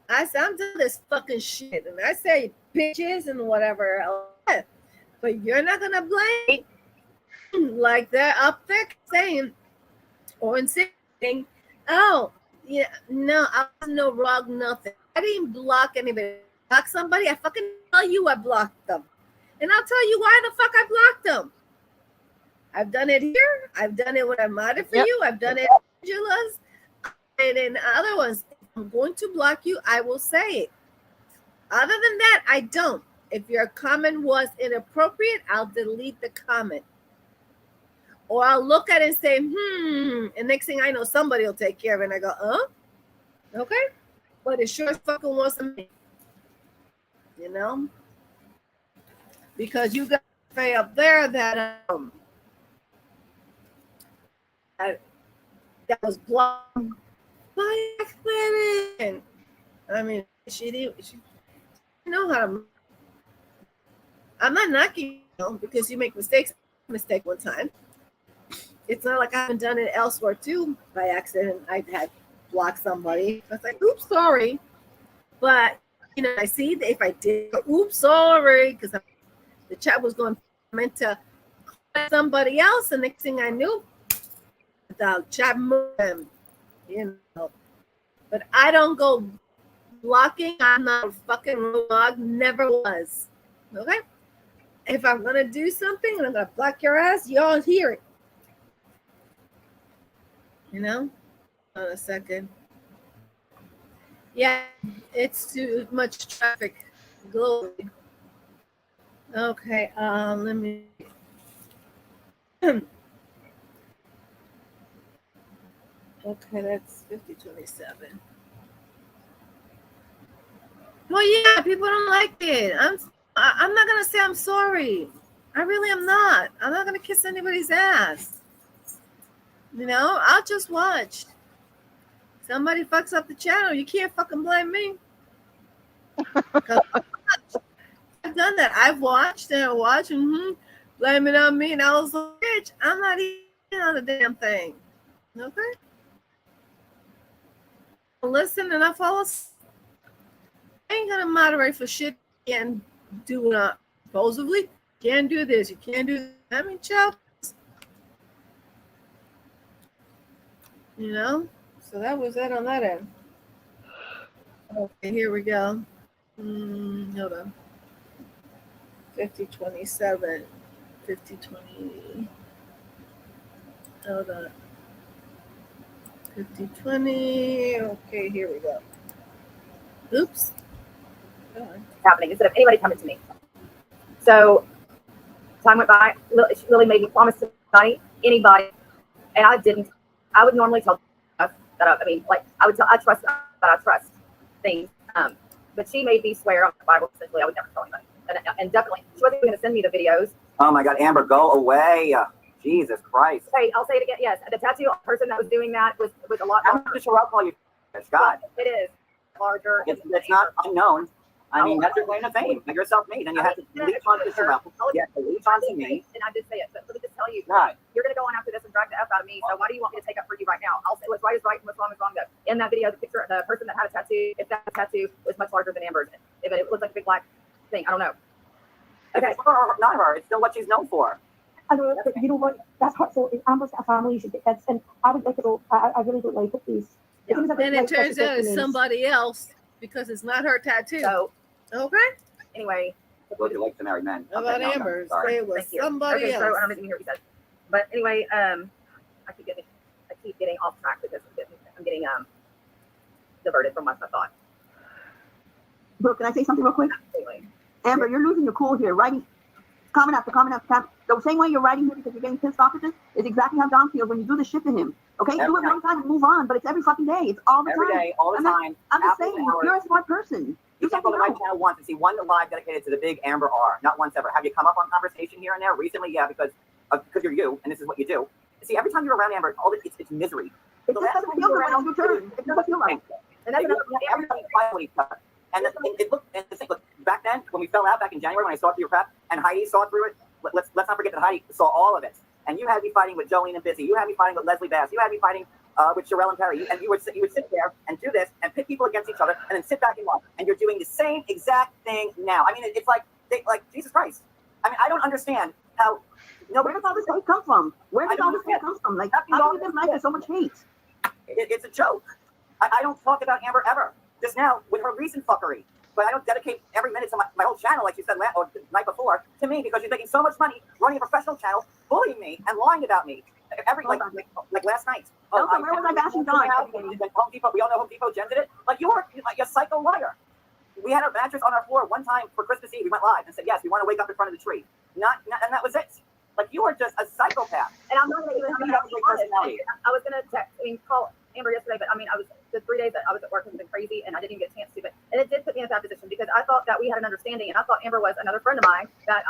I said, I'm doing this fucking shit. And I say bitches and whatever else. But you're not going to blame like they're up there saying or insisting, oh, yeah, no, I was no wrong, nothing. I didn't block anybody. Block somebody, I fucking tell you I blocked them. And I'll tell you why the fuck I blocked them. I've done it here. I've done it when I'm modded for you. I've done it in Angela's. And in other ones, if I'm going to block you, I will say it. Other than that, I don't. If your comment was inappropriate, I'll delete the comment. Or I'll look at it and say, and next thing I know, somebody will take care of it. And I go, okay. But it sure fucking wasn't me. Because you got to say up there that that was blocked by accident. I mean, she didn't know how to. I'm not knocking you because you make mistakes. Mistake one time. It's not like I haven't done it elsewhere too by accident. I've had blocked somebody. I was like, oops, sorry. But I see that if I did, oops, sorry, because the chat was going meant to somebody else, and next thing I knew, the chat moved. But I don't go blocking. I'm not a fucking log. Never was. Okay. If I'm gonna do something and I'm gonna block your ass, y'all hear it. On a second. Yeah, it's too much traffic globally. Okay, let me. Okay, that's 5027. Well, yeah, people don't like it. I'm not gonna say I'm sorry. I really am not. I'm not gonna kiss anybody's ass. You know, I'll just watch. Somebody fucks up the channel, you can't fucking blame me. 'Cause I've done that. I've watched and watched, blame it on me, and I was like, bitch, I'm not even on the damn thing. Okay? Listen, and I follow. I ain't gonna moderate for shit. You can't do supposedly. You can't do this. You can't do that. I mean, child. You know? So that was that on that end. Okay, here we go. Hold on. 5027. 5020. Hold on. 5020. Okay, here we go. Oops. Happening instead of anybody coming to me. So time went by. Lily made me promise to anybody, and I didn't. I would normally tell that I would tell. I trust that I trust things. But she made me swear on the Bible essentially I would never tell anybody, and definitely she wasn't going to send me the videos. Oh my God, Amber, go away! Jesus Christ! Hey, I'll say it again. Yes, the tattoo person that was doing that was a lot. I'm not sure I'll call you. God, it is larger. It's not unknown. I mean, that's your claim to fame. You're self-made, and you have to leech on to yourself. You have to leech on to me. And I did say it, but let me just tell you, right. You're going to go on after this and drag the F out of me. So why do you want me to take up for you right now? I'll say what's right is right and what's wrong is wrong. Though in that video, the picture, the person that had a tattoo, if that tattoo was much larger than Amber's, if it looked like a big black thing, I don't know. Okay, it's not her. It's still what she's known for. You know what? That's hard. So Amber's got a family. That's, and I would like it. I really would like it, please. Yeah. Then it turns out it's somebody else because it's not her tattoo. So, okay. Anyway. Would you like to marry men? How about Amber? Say it was somebody else. So I don't even hear what you said. But anyway, I keep getting off track because I'm getting diverted from my thought. Brooke, can I say something real quick? Anyway. Amber, you're losing your cool here. Writing, comment after comment after comment. The same way you're writing here because you're getting pissed off at this is exactly how Don feels when you do this shit to him. Okay, do it one time and move on. But it's every fucking day. It's all the time. Every day, all the time. I'm just saying, you're a smart person. You can't go to my channel once and see one live dedicated to the big Amber R. Not once ever. Have you come up on conversation here and there recently? Yeah, because you're you, and this is what you do. See, every time you're around Amber, it's misery. It just doesn't feel right on your turn. It doesn't feel right. And that's everybody fighting each other. And it looked. And the thing, look, back then when we fell out back in January when I saw through your crap, and Heidi saw through it. Let's not forget that Heidi saw all of it. And you had me fighting with Jolene and Busy. You had me fighting with Leslie Bass. You had me fighting with Sherelle and Perry. And you would sit there and do this and pit people against each other and then sit back and watch. And you're doing the same exact thing now. I mean, it's like Jesus Christ. I mean, I don't understand how. Where does all this hate come from? Where does all this hate come from? Like, how can you live with so much hate? It's a joke. I don't talk about Amber ever. Just now with her recent fuckery. But I don't dedicate every minute to my whole channel, like you said or the night before, to me because she's making so much money running a professional channel, bullying me and lying about me. Like last night. Where was I bashing Don? Home Depot, we all know Home Depot gendered it. Like you're like a psycho liar. We had a mattress on our floor one time for Christmas Eve. We went live and said, yes, we want to wake up in front of the tree. Not and that was it. Like you are just a psychopath. And I'm not going to even have a great personality. I was going to call Amber yesterday, but I mean, the 3 days that I was at work has been crazy, and I didn't even get a chance to. But it did put me in a bad position because I thought that we had an understanding, and I thought Amber was another friend of mine. That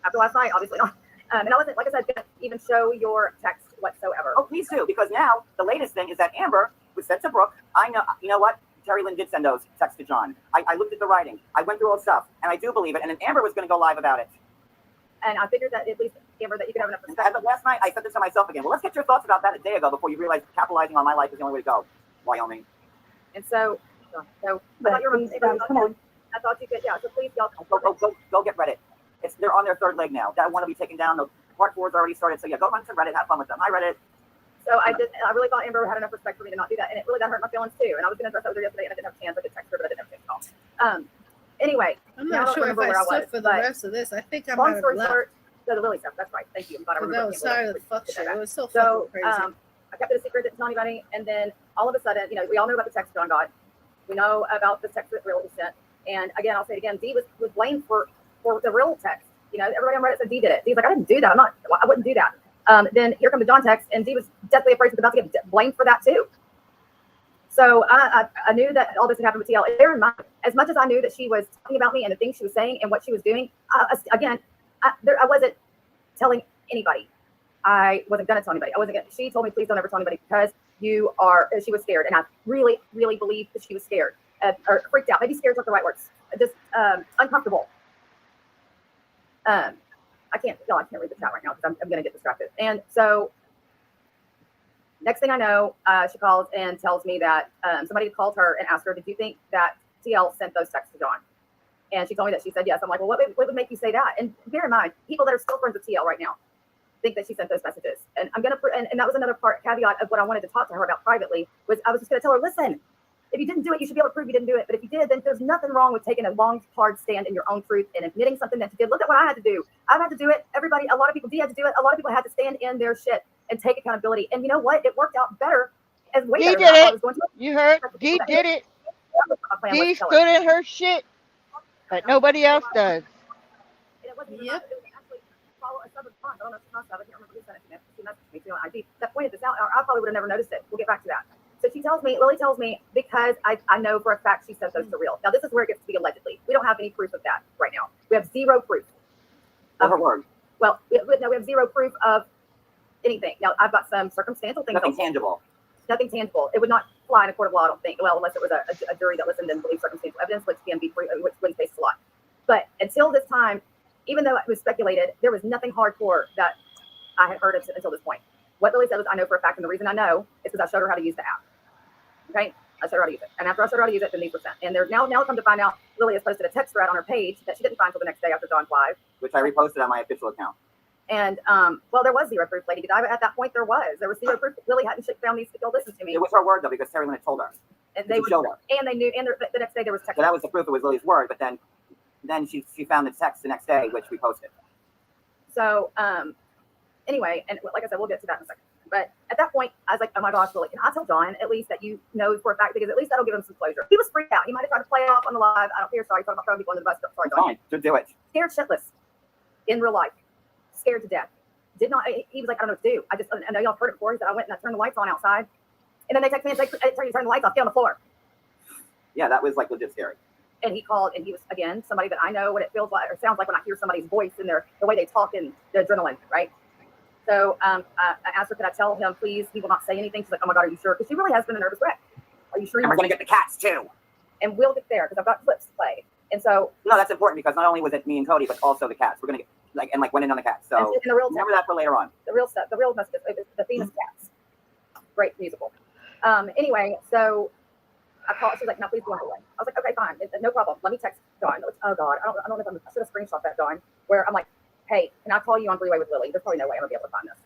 after last night, obviously not. And I wasn't, like I said, going to even show your text whatsoever. Oh, please do, because now the latest thing is that Amber was sent to Brooke. I know, you know what? Terry Lynn did send those texts to John. I looked at the writing. I went through all the stuff, and I do believe it. And then Amber was going to go live about it. And I figured that at least, Amber, that you could have enough respect. But last night, I said this to myself again. Well, let's get your thoughts about that a day ago before you realize capitalizing on my life is the only way to go. Wyoming. And so I thought you were come on. I thought you could, yeah. So please, y'all go get Reddit. They're on their third leg now. That want to be taken down. The part 4's already started. So yeah, go run to Reddit. Have fun with them. Hi, Reddit. So I really thought Amber had enough respect for me to not do that, and it really got hurt my feelings too. And I was going to address that with her yesterday, and I didn't have a chance. I could text her, but I didn't have a chance to call. Anyway, I'm not sure if I stood for the rest of this. I think I might have left. So the Lily stuff. That's right. Thank you. I'm glad I remember. That was sorry the fuck shit. It was so fucking crazy. I kept it a secret, didn't tell anybody, and then all of a sudden, we all knew about the text John got, We know about the text that really sent. And again, I'll say it again, D was blamed for the real text. You know, everybody on Reddit said D did it. D's like, I didn't do that. I wouldn't do that. Then here comes the John text, and D was deathly afraid he was about to get blamed for that too. So I knew that all this had happened with TL. Bear in mind, as much as I knew that she was talking about me and the things she was saying and what she was doing, I wasn't telling anybody. I wasn't going to tell anybody. She told me, please don't ever tell anybody because she was scared. And I really, really believe that she was scared or freaked out. Maybe scared is not the right words. Just uncomfortable. I can't read the chat right now because I'm going to get distracted. And so next thing I know, she calls and tells me that somebody called her and asked her, did you think that TL sent those texts to John? And she told me that she said yes. I'm like, well, what would make you say that? And bear in mind, people that are still friends with TL right now think that she sent those messages. And I'm going to, and that was another caveat of what I wanted to talk to her about privately, was I was just going to tell her, listen, if you didn't do it, you should be able to prove you didn't do it. But if you did, then there's nothing wrong with taking a long, hard stand in your own truth and admitting something that you did. Look at what I had to do. I had to do it. Everybody, a lot of people did have to do it. A lot of people had to stand in their shit and take accountability. And you know what? It worked out better. As way Dee better than I did thought it it. was going to. You heard? Dee did it. Dee stood in her shit, but nobody else does. It wasn't even it was actually follow a sub response. I don't know if it's not sub. I can't remember who sent it to me. She messaged me too on IG. That pointed this out. I probably would have never noticed it. We'll get back to that. So Lily tells me, because I know for a fact she sent those to Real. Now, this is where it gets to be allegedly. We don't have any proof of that right now. We have zero proof. Of her word. Well, we have zero proof of anything. Now, I've got some circumstantial things. Nothing tangible. Nothing tangible. It would not fly in a court of law, I don't think. Well, unless it was a jury that listened and believed circumstantial evidence, which can be which wins cases a lot. But until this time, even though it was speculated, there was nothing hardcore that I had heard until this point. What Lily said was, I know for a fact, and the reason I know is because I showed her how to use the app. Okay, I showed her how to use it, and after I showed her how to use it, then these were sent. And there's now come to find out, Lily has posted a text thread on her page that she didn't find until the next day after John's live, which I reposted on my official account. And well, there was zero proof, Lady Godiva. At that point, there was zero proof. Lily hadn't found these people listen to me. It was her word though, because Terry Lynn had told her. And they showed her, and they knew. And the next day there was text. So that was the proof. It was Lily's word, but then she found the text the next day, which we posted. So anyway, and like I said, we'll get to that in a second. But at that point, I was like, oh my gosh, Lily, can I tell John at least that you know for a fact, because at least that'll give him some closure. He was freaked out. He might have tried to play it off on the live. I don't care. Sorry, talking about throwing people under the bus. Sorry, John. Fine, to do it. Scared shitless in real life, scared to death. Did not. He was like, I don't know what to do. I know y'all have heard it before. He said, I went and I turned the lights on outside, and then they text me and say, you turn the lights off, get on the floor. Yeah, that was like legit scary. And he called, and he was again somebody that I know what it feels like or sounds like when I hear somebody's voice and the way they talk and the adrenaline, right? So I asked her, could I tell him, please? He will not say anything. She's like, oh my God, are you sure? Because she really has been a nervous wreck. Are you sure? And we're going to get the cats too. And we'll get there because I've got clips to play. And so. No, that's important because not only was it me and Cody, but also the cats. We're going to get, went in on the cats. So and the real remember that for later on. The real stuff, the theme is cats. Great musical. Anyway, so I called, she's like, no, please go away. I was like, okay, fine. No problem. Let me text Dawn. Oh God, I don't know if I should have screenshot that, Dawn, where I'm like, hey, can I call you on three-way with Lily? There's probably no way I'm gonna be able to find this.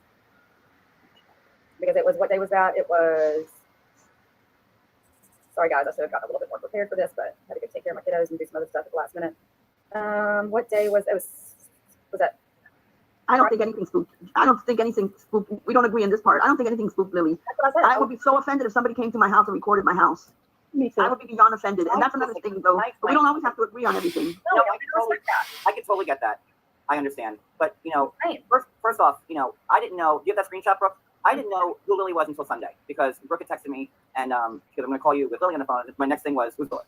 Because it was, what day was that? It was, sorry guys, I should have gotten a little bit more prepared for this, but I had to go take care of my kiddos and do some other stuff at the last minute. What day was that? I don't think anything spooked. I don't think anything spooked. We don't agree on this part. I don't think anything spooked Lily. That's what I said. I would be so offended if somebody came to my house and recorded my house. Me too. I would be beyond offended. And that's another thing though. But we don't always have to agree on everything. No, I can totally get that. I understand. But, first off, I didn't know. Do you have that screenshot, Brooke? I didn't know who Lily was until Sunday because Brooke had texted me and because I'm going to call you with Lily on the phone. My next thing was, who's Lily?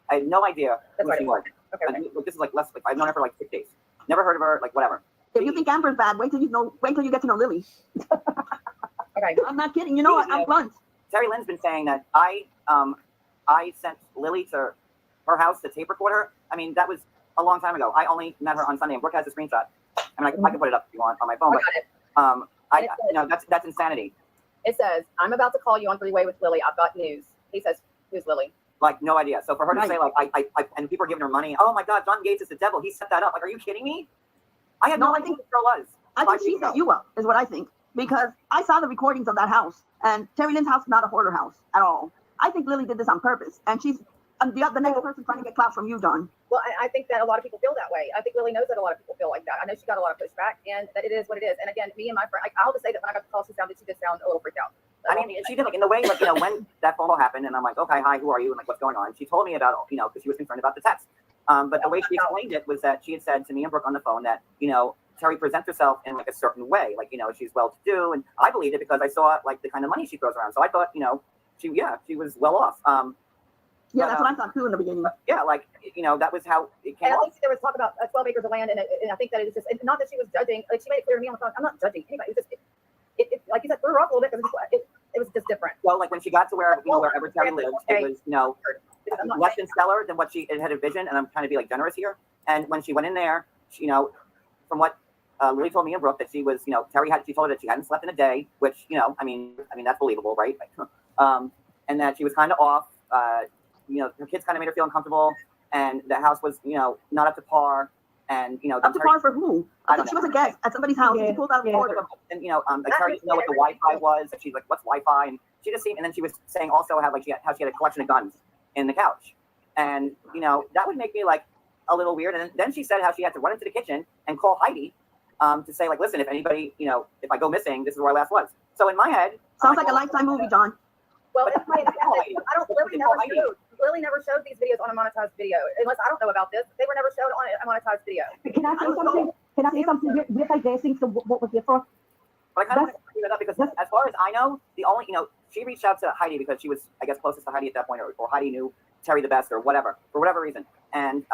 I had no idea who she was. Okay. This is I've known her for 6 days. Never heard of her, whatever. If you think Amber's bad, wait till you get to know Lily. Okay. I'm not kidding. You know what? I'm blunt. Terry Lynn's been saying that I sent Lily to her house to tape record her. I mean, that was a long time ago. I only met her on Sunday, and Brooke has a screenshot. I mean, I can put it up if you want on my phone. That's insanity. It says, I'm about to call you on three-way with Lily. I've got news. He says, who's Lily? No idea. So for her to say and people are giving her money. Oh my God, John Gates is the devil. He set that up. Are you kidding me? I had no idea who the girl was. I think she set you up, is what I think. Because I saw the recordings of that house, and Terry Lynn's house is not a hoarder house at all. I think Lily did this on purpose, and she's the next person trying to get clout from you, Dawn. Well, I think that a lot of people feel that way. I think Lily knows that a lot of people feel like that. I know she got a lot of pushback, and that it is what it is. And again, me and my friend, I'll just say that when I got the call, she did sound a little freaked out. I mean, she did like in the way, like, when that phone call happened, and I'm like, okay, hi, who are you, and like, what's going on? She told me about, because she was concerned about the text. But the way she explained it was that she had said to me and Brooke on the phone that, Terry presents herself in like a certain way, like, she's well-to-do, and I believed it because I saw like the kind of money she throws around. So I thought, she was well off. Yeah, that's what I thought too in the beginning. Yeah, like, that was how it came And I off. think there was talk about 12 acres of land, and I think that it was just, not that she was judging, like she made it clear to me on the phone, I'm not judging anybody. It was just, it like you said, threw her off a little bit because it was just different. Well, like when she got to wherever Terry lived, it was, less than stellar than what she had envisioned, and I'm trying to be like generous here. And when she went in there, from what Lily told me and Brooke, that she was, she told her that she hadn't slept in a day, which, I mean that's believable, right? And that she was kind of off. Her kids kind of made her feel uncomfortable, and the house was, not up to par. And up to par for who? I think she was a guest at somebody's house. She pulled out a order. And like Terry didn't know what the Wi-Fi was. And she's like, "What's Wi-Fi?" And she just seemed. And then she was saying also how she had a collection of guns in the couch, and that would make me like a little weird. And then she said how she had to run into the kitchen and call Heidi to say like, "Listen, if anybody, if I go missing, this is where I last was." So in my head, sounds like a Lifetime movie, John. Well, it's funny. Lily never showed these videos on a monetized video, unless I don't know about this. They were never showed on a monetized video. Can I say something? Can I say something? We're digressing to what was here for. But I kind of want to bring that up because as far as I know, the only, she reached out to Heidi because she was, I guess, closest to Heidi at that point, or Heidi knew Terry the best or whatever, for whatever reason. And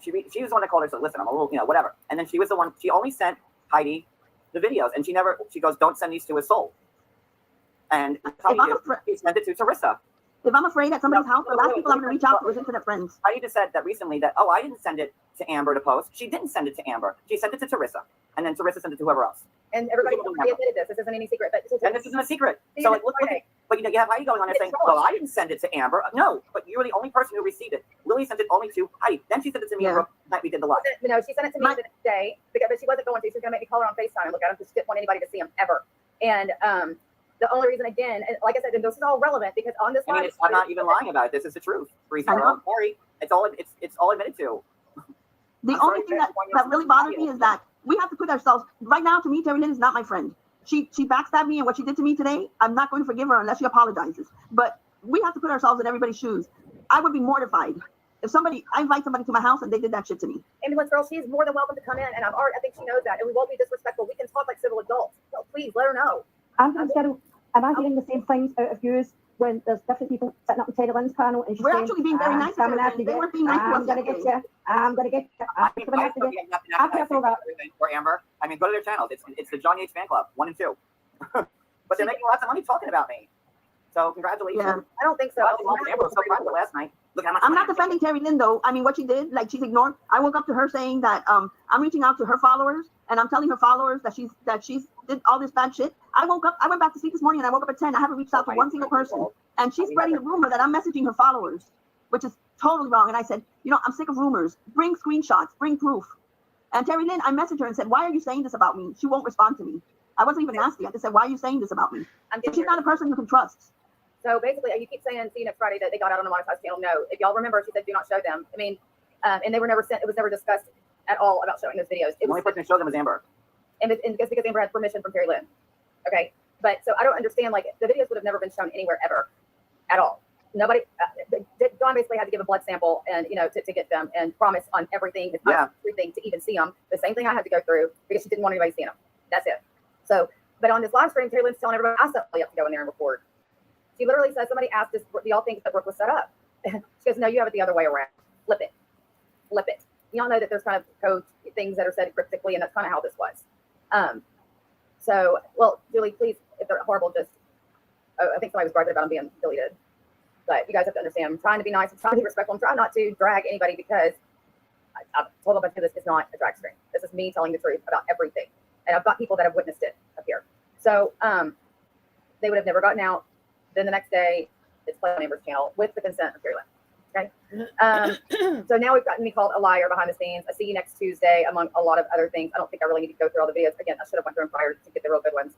she was the one that called her, said, "Listen, I'm a little, whatever." And then she was the one, she only sent Heidi the videos, and she goes, "Don't send these to a soul." And she sent it to Teresa. If I'm afraid at somebody's house, the last people I'm going to reach out to is internet friends. Heidi just said that recently that, I didn't send it to Amber to post. She didn't send it to Amber. She sent it to Teresa. And then Teresa sent it to whoever else. And everybody admitted this. This isn't any secret. But and this isn't a secret. So like, look, but you have Heidi going on there saying, "Well, I didn't send it to Amber." No, but you were the only person who received it. Lily sent it only to Heidi. Then she sent it to me and Brooke. That we did the live. No, she sent it to me the next day, but she wasn't going to. She was going to make me call her on FaceTime and look at him because she didn't want anybody to see him ever. And the only reason, again, and like I said, and this is all relevant because on this live, I'm not even lying about it. This is the truth. I'm sorry. It's all admitted to. The only thing that really bothers me is that we have to put ourselves right now. To me, Terry Lynn is not my friend. She backstabbed me, and what she did to me today, I'm not going to forgive her unless she apologizes. But we have to put ourselves in everybody's shoes. I would be mortified if I invite somebody to my house and they did that shit to me. Ambulance girl, she's more than welcome to come in, and I think she knows that, and we won't be disrespectful. We can talk like civil adults. So please let her know. Am I hearing the same things out of yours when there's different people sitting up on Terry Lynn's panel and she's We're saying, actually being very nice to her. They weren't being nice to us. I'm going to get you. I'm going to get you. I'm careful about for Amber. I mean, go to their channels. It's the John Yates fan club 1 and 2. But they're making lots of money talking about me. So congratulations. Yeah. I don't think so. Amber was so private last night. Look, I'm not defending Terry Lynn though. I mean, what she did, like she's ignored. I woke up to her saying that I'm reaching out to her followers and I'm telling her followers that she's did all this bad shit. I went back to sleep this morning and I woke up at 10. I haven't reached out to one single person, and she's spreading the rumor that I'm messaging her followers, which is totally wrong. And I said, I'm sick of rumors. Bring screenshots. Bring proof. And Terry Lynn, I messaged her and said, "Why are you saying this about me?" She won't respond to me. I wasn't even nasty. I just said, "Why are you saying this about me?" She's not a person you can trust. So basically, you keep saying, "See you next Friday," that they got out on a monetized channel. No, if y'all remember, she said, "Do not show them." I mean, and they were never sent. It was never discussed at all about showing those videos. The only person who showed them was Amber. And it's because Amber had permission from Terry Lynn. Okay, but so I don't understand. Like the videos would have never been shown anywhere ever, at all. Nobody. Dawn basically had to give a blood sample and to get them and promise on everything, everything to even see them. The same thing I had to go through because she didn't want anybody seeing them. That's it. So, but on this live stream, Terry Lynn's telling everybody I set Lily up to go in there and record. She literally says, somebody asked us, "Do y'all think that Brooke was set up?" She goes, "No, you have it the other way around. Flip it. Flip it." Y'all know that there's kind of code things that are said cryptically, and that's kind of how this was. So, well, Julie, please, if they're horrible, just, I think somebody was bragging about them being deleted. But you guys have to understand, I'm trying to be nice, I'm trying to be respectful, I'm trying not to drag anybody because I've told a bunch of this is not a drag stream. This is me telling the truth about everything. And I've got people that have witnessed it up here. So they would have never gotten out. Then the next day, it's played on Amber's channel with the consent of Terry Lynn. Okay. So now we've gotten me called a liar behind the scenes. I see you next Tuesday, among a lot of other things. I don't think I really need to go through all the videos. Again, I should have went through them prior to get the real good ones.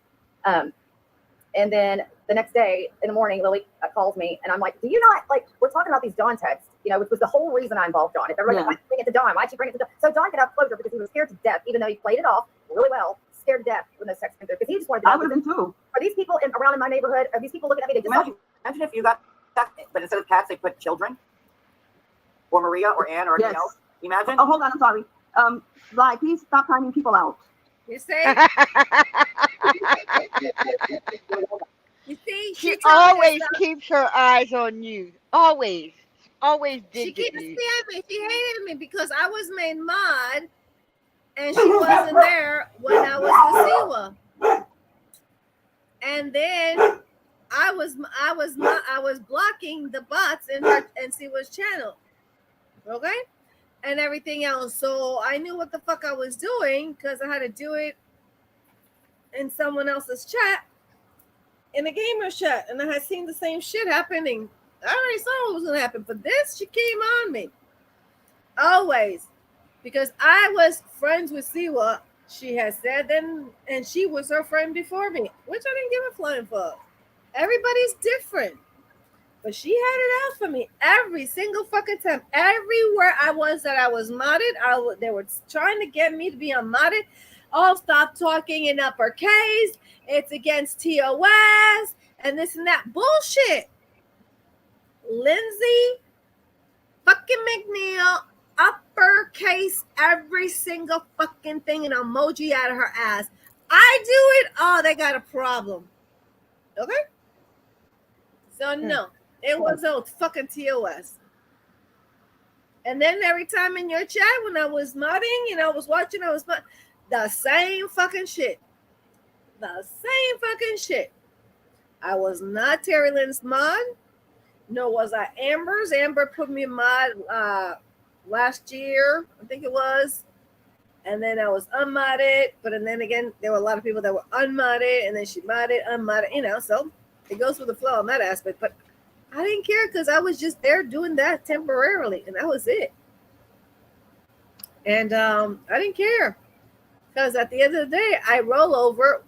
And then the next day in the morning, Lily calls me and I'm like, "Do you not, like, we're talking about these Dawn texts, which was the whole reason I involved Dawn. If everybody why'd you bring it to Dawn? Why'd you bring it to Dawn?" So Dawn could have closure because he was scared to death, even though he played it off really well, scared to death when those texts came through because he just wanted to know. I would have been too. Are these people around in my neighborhood? Are these people looking at me? They just Imagine if you got that, but instead of cats, they put children, or Maria, or Anne, or anything else. Imagine. Oh, hold on, I'm sorry. Sly, please stop timing people out. You see? You see? She told me always to keeps her eyes on you. Always. Always She digs keeps at you. me. She hated me because I was made mod and she wasn't there when I was with Siwa. And then I was blocking the bots in Siwa's channel. Okay? And everything else. So I knew what the fuck I was doing because I had to do it in someone else's chat, in a gamer chat, and I had seen the same shit happening. I already saw what was gonna happen, but this she came on me. Always. Because I was friends with Siwa, she has said, and she was her friend before me, which I didn't give a flying fuck. Everybody's different. But she had it out for me every single fucking time. Everywhere I was that I was modded, they were trying to get me to be unmodded. Oh, stop talking in uppercase. It's against TOS and this and that bullshit. Lindsay fucking McNeil, uppercase every single fucking thing, an emoji out of her ass. I do it. Oh, they got a problem. Okay? So no, it was a fucking TOS. And then every time in your chat when I was modding, I was watching, the same fucking shit. The same fucking shit. I was not Terry Lynn's mod. No, was I Amber's. Amber put me in mod last year, I think it was. And then I was unmodded. But then again, there were a lot of people that were unmodded. And then she modded, unmodded, so it goes with the flow on that aspect. But I didn't care because I was just there doing that temporarily. And that was it. And I didn't care. Because at the end of the day, I roll over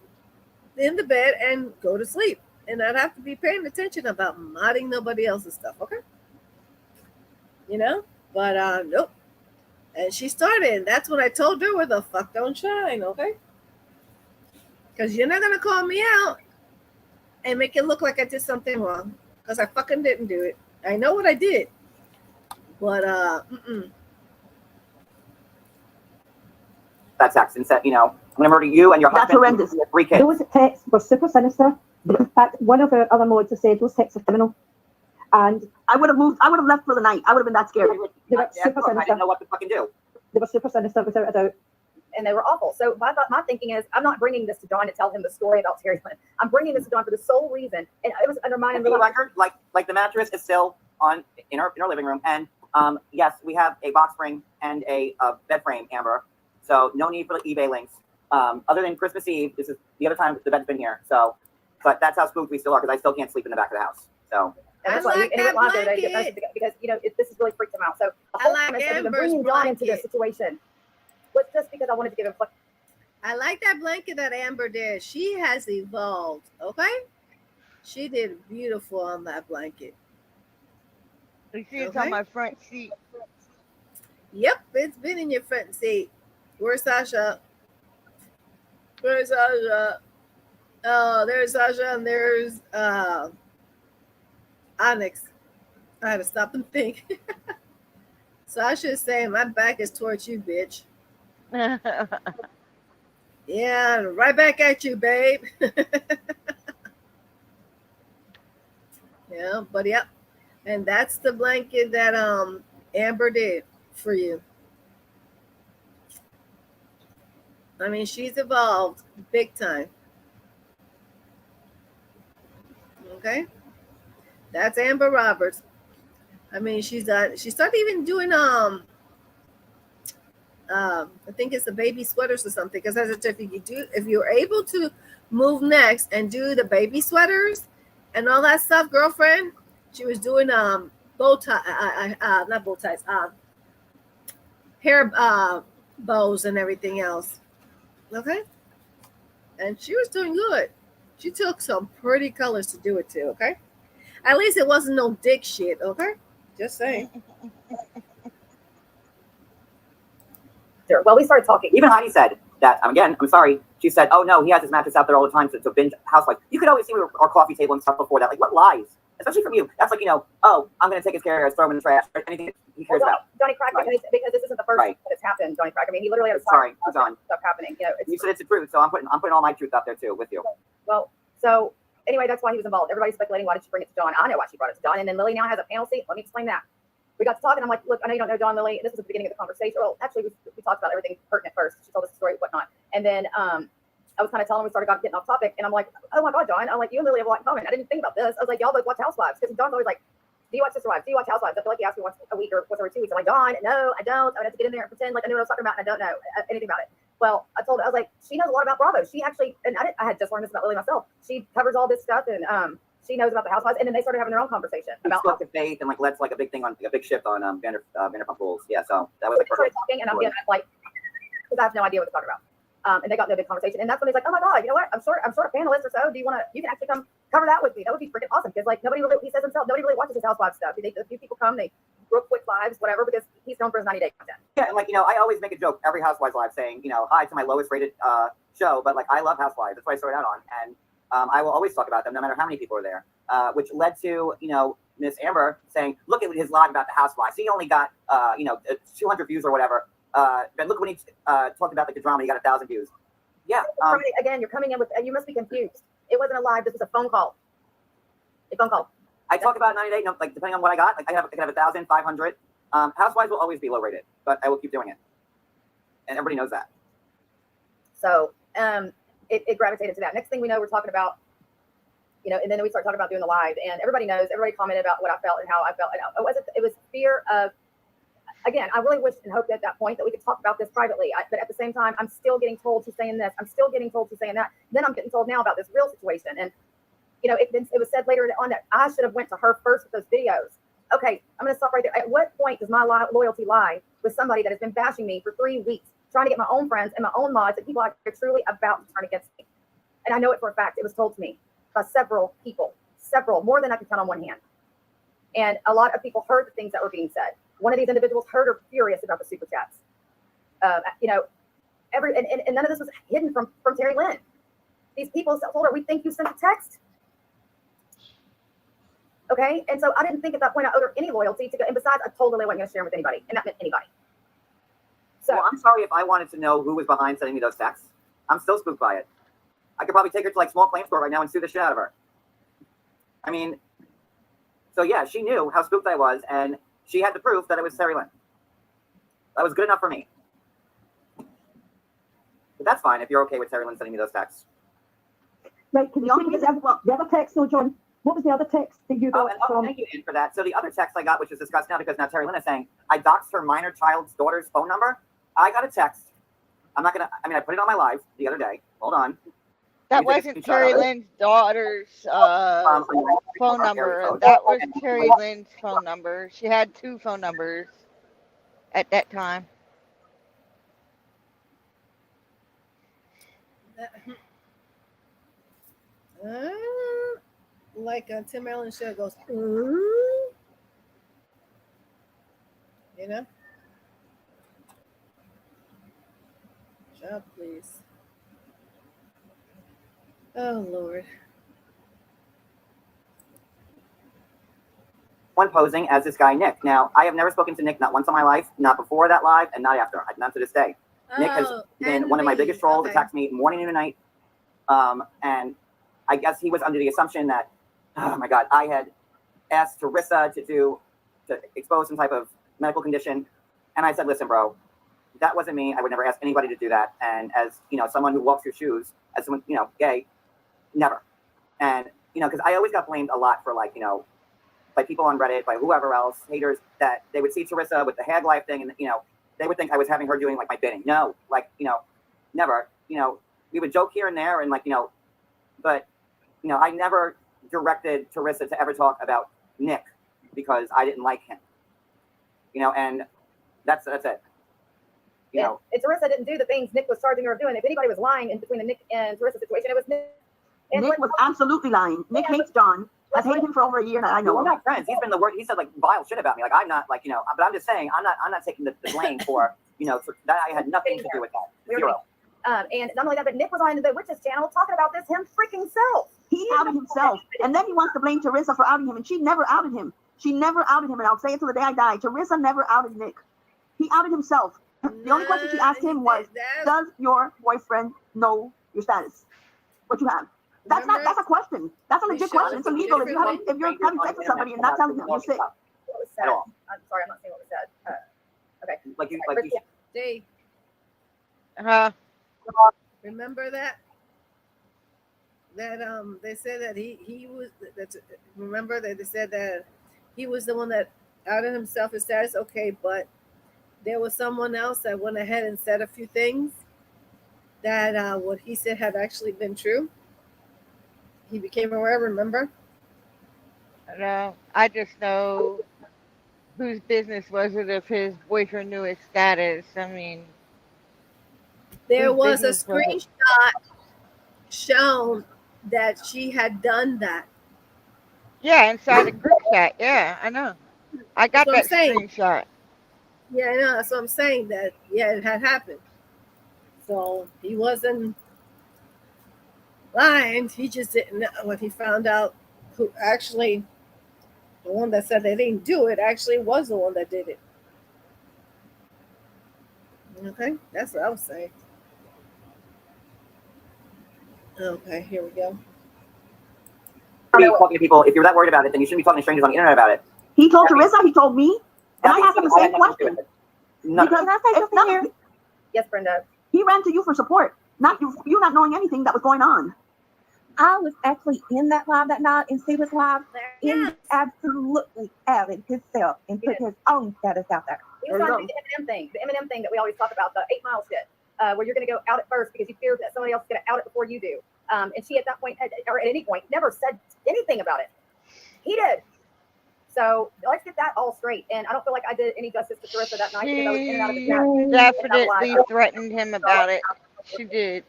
in the bed and go to sleep. And I'd have to be paying attention about modding nobody else's stuff, okay? But nope. And she started. And that's when I told her where the fuck don't shine, okay? Because you're not going to call me out and make it look like I did something wrong. Because I fucking didn't do it. I know what I did. But, That text and said, I'm going to murder you and your That's husband. horrendous. And your 3 kids. Those texts were super sinister. In fact, one of our other mods has said those texts are criminal. And I would have left for the night. I would have been that scared. they were super I sinister. didn't know what to fucking do. They were super sinister without a doubt. And they were awful. So my thinking is, I'm not bringing this to John to tell him the story about Terry Lynn. I'm bringing this to John for the sole reason, and it was undermining the record. Like the mattress is still in our living room, and yes, we have a box spring and a bed frame, Amber. So no need for the eBay links. Other than Christmas Eve, this is the other time the bed's been here. So, but that's how spooked we still are because I still can't sleep in the back of the house. So. And that's why he went live there to get messages because this has really freaked him out. So the whole premise of even bringing John into this situation was just because I wanted to give him. I like that blanket that Amber did. She has evolved. Okay, she did beautiful on that blanket. You see, it's on my front seat. Yep, it's been in your front seat. Where's Sasha? Where's Sasha? Oh, there's Sasha and there's Onyx. I had to stop and think. Sasha is saying, my back is towards you, bitch. Yeah, right back at you, babe. Yeah, but yep. And that's the blanket that Amber did for you. I mean, she's evolved big time. Okay, that's Amber Roberts. I mean, she started even doing I think it's the baby sweaters or something. Because if you're able to move next and do the baby sweaters and all that stuff, girlfriend, she was doing bow tie, not bow ties, hair bows and everything else. Okay, and she was doing good. She took some pretty colors to do it too. Okay, at least it wasn't no dick shit. Okay, just saying. Well, we started talking. Even Heidi said that, again, I'm sorry, she said, oh no, he has his mattress out there all the time to binge Housewives. You could always see our coffee table and stuff before that. Like, what lies? Especially from you. That's like, oh, I'm going to take his care, throw him in the trash, anything he cares about. Johnny Crack, because this isn't the first time that it's happened, Johnny Crack. I mean, he literally had Sorry, keep going. stuff happening. You said it's the truth, so I'm putting all my truth out there too with you. Well, so anyway, that's why he was involved. Everybody's speculating, why did she bring it to John? I know why she brought it to John. And then Lily now has a panel seat. Let me explain that. We got to talking. I'm like, look, I know you don't know John Lily. This was the beginning of the conversation. Well, actually, we talked about everything pertinent first. She told us the story, whatnot. And then I was kind of telling him, we started getting off topic. And I'm like, oh my God, John. I'm like, you and Lily have a lot in common. I didn't think about this. I was like, y'all both watch Housewives. Because John's always like, do you watch Sister Wives? Do you watch Housewives? I feel like he asks me once a week or once every 2 weeks. I'm like, John, no, I don't. I would have to get in there and pretend like I knew what I was talking about, and I don't know anything about it. Well, I told her, I was like, she knows a lot about Bravo. She actually, and I had just learned this about Lily myself. She covers all this stuff, and she knows about the Housewives. And then they started having their own conversation about spoke to Faith, and like let's like a big thing on a big shift on Vanderpump Rules. Yeah, so that was like started talking, and I'm getting like, because I have no idea what to talk about. And they got into a big conversation, and that's when he's like, oh my God, you know what? I'm sort of a panelist or so. Do you want to? You can actually come cover that with me. That would be freaking awesome. Because like nobody really, he says himself, nobody really watches his Housewives stuff. A few people come, they real quick lives, whatever, because he's known for his 90-day content. Yeah, and like I always make a joke every Housewives live saying, hi to my lowest rated show, but like I love Housewives. That's what I started out on, and I will always talk about them no matter how many people are there. Which led to Miss Amber saying, look at his live about the Housewives. He only got 200 views or whatever. But look when he talked about like the drama, he got 1,000 views. Yeah. Again, you're coming in with, you must be confused. It wasn't a live. This was a phone call. A phone call. I talk about 90 days, like depending on what I got. Like I can have 1,000, 500. Housewives will always be low rated, but I will keep doing it, and everybody knows that. So it gravitated to that. Next thing we know, we're talking about, and then we start talking about doing the live, and everybody knows. Everybody commented about what I felt and how I felt. And it was fear of. Again, I really wish and hoped at that point that we could talk about this privately. But at the same time, I'm still getting told she's saying this. I'm still getting told she's saying that. Then I'm getting told now about this real situation. And, it was said later on that I should have went to her first with those videos. Okay, I'm going to stop right there. At what point does my loyalty lie with somebody that has been bashing me for 3 weeks, trying to get my own friends and my own mods and people are truly about to turn against me? And I know it for a fact. It was told to me by several people, more than I can count on one hand. And a lot of people heard the things that were being said. One of these individuals heard her furious about the super chats. And none of this was hidden from Terry Lynn. These people told her, we think you sent a text. Okay, and so I didn't think at that point I owed her any loyalty to go. And besides, I told her I wasn't going to share them with anybody, and that meant anybody. So well, I'm sorry if I wanted to know who was behind sending me those texts. I'm still spooked by it. I could probably take her to like small claims court right now and sue the shit out of her. I mean, so yeah, she knew how spooked I was, and she had the proof that it was Terry Lynn. That was good enough for me. But that's fine if you're okay with Terry Lynn sending me those texts. Right, can you see the other text, though, John? What was the other text that you got from? Thank you, Ann, for that. So the other text I got, which is discussed now because now Terry Lynn is saying, I doxed her minor child's daughter's phone number. I got a text. I put it on my live the other day. Hold on. That wasn't Terry Lynn's daughter's phone number. That was Terry Lynn's phone number. She had 2 phone numbers at that time. Like Tim Allen show goes, Job, please. Oh, Lord. One posing as this guy, Nick. Now, I have never spoken to Nick, not once in my life, not before that live, and not after, not to this day. Nick has been one of my biggest trolls, attacks me morning and night. And I guess he was under the assumption that, oh my God, I had asked Teresa to expose some type of medical condition. And I said, listen, bro, that wasn't me. I would never ask anybody to do that. And as, someone who walks your shoes, as someone, gay, never. And, because I always got blamed a lot for by people on Reddit, by whoever else, haters, that they would see Teresa with the hag life thing and, they would think I was having her doing my bidding. No, never. We would joke here and there and but, I never directed Teresa to ever talk about Nick because I didn't like him. And that's it. And Teresa didn't do the things Nick was charging her of doing. If anybody was lying in between the Nick and Teresa situation, it was Nick. And Nick was absolutely lying. Nick hates John. I've hated him for over a year now. I know. We're not friends. He's been the word. He said vile shit about me. I'm not but I'm just saying I'm not taking the blame for for that. I had nothing to do with that. Zero. And not only that, but Nick was on the Witches channel talking about this him freaking self. He outed himself. And then he wants to blame Teresa for outing him. And she never outed him. She never outed him. And I'll say it till the day I die. Teresa never outed Nick. He outed himself. The only question she asked him was, does your boyfriend know your status? What you have? That's a question. That's a legit question. It's illegal if you're having sex with somebody and not telling them you're sick. What was said? I'm sorry, I'm not saying what was said. Okay. Like you Dave, remember that they said that he was remember that they said that he was the one that outed himself as status. Okay, but there was someone else that went ahead and said a few things that what he said had actually been true. He became aware, remember? No, I just know whose business was it if his boyfriend knew his status. I mean, there whose was a business was it? screenshot shown that she had done that. Yeah, inside the group chat. Yeah, I know. I got That's that what I'm saying. screenshot. Yeah, I know. That's what I'm saying. That it had happened. So he wasn't lying. He just didn't know when he found out who actually the one that said they didn't do it actually was the one that did it. Okay, that's what I was saying. Okay, here we go. Be talking to people. If you're that worried about it, then you shouldn't be talking to strangers on the internet about it. He told Teresa, he told me, and I asked him the same question. None of Because it's not, Yes, Brenda. he ran to you for support, not you not knowing anything that was going on. I was actually in that live that night, and he was live there. He absolutely outed himself and put his own status out there. He was trying to do the Eminem thing that we always talk about, the 8 Mile shit, where you're going to go out it first because you fear that somebody else is going to out it before you do. And she at that point, or at any point, never said anything about it. He did. So let's get that all straight. And I don't feel like I did any justice to Teresa that night because I was in and out of the chat. Definitely threatened him about it. She did.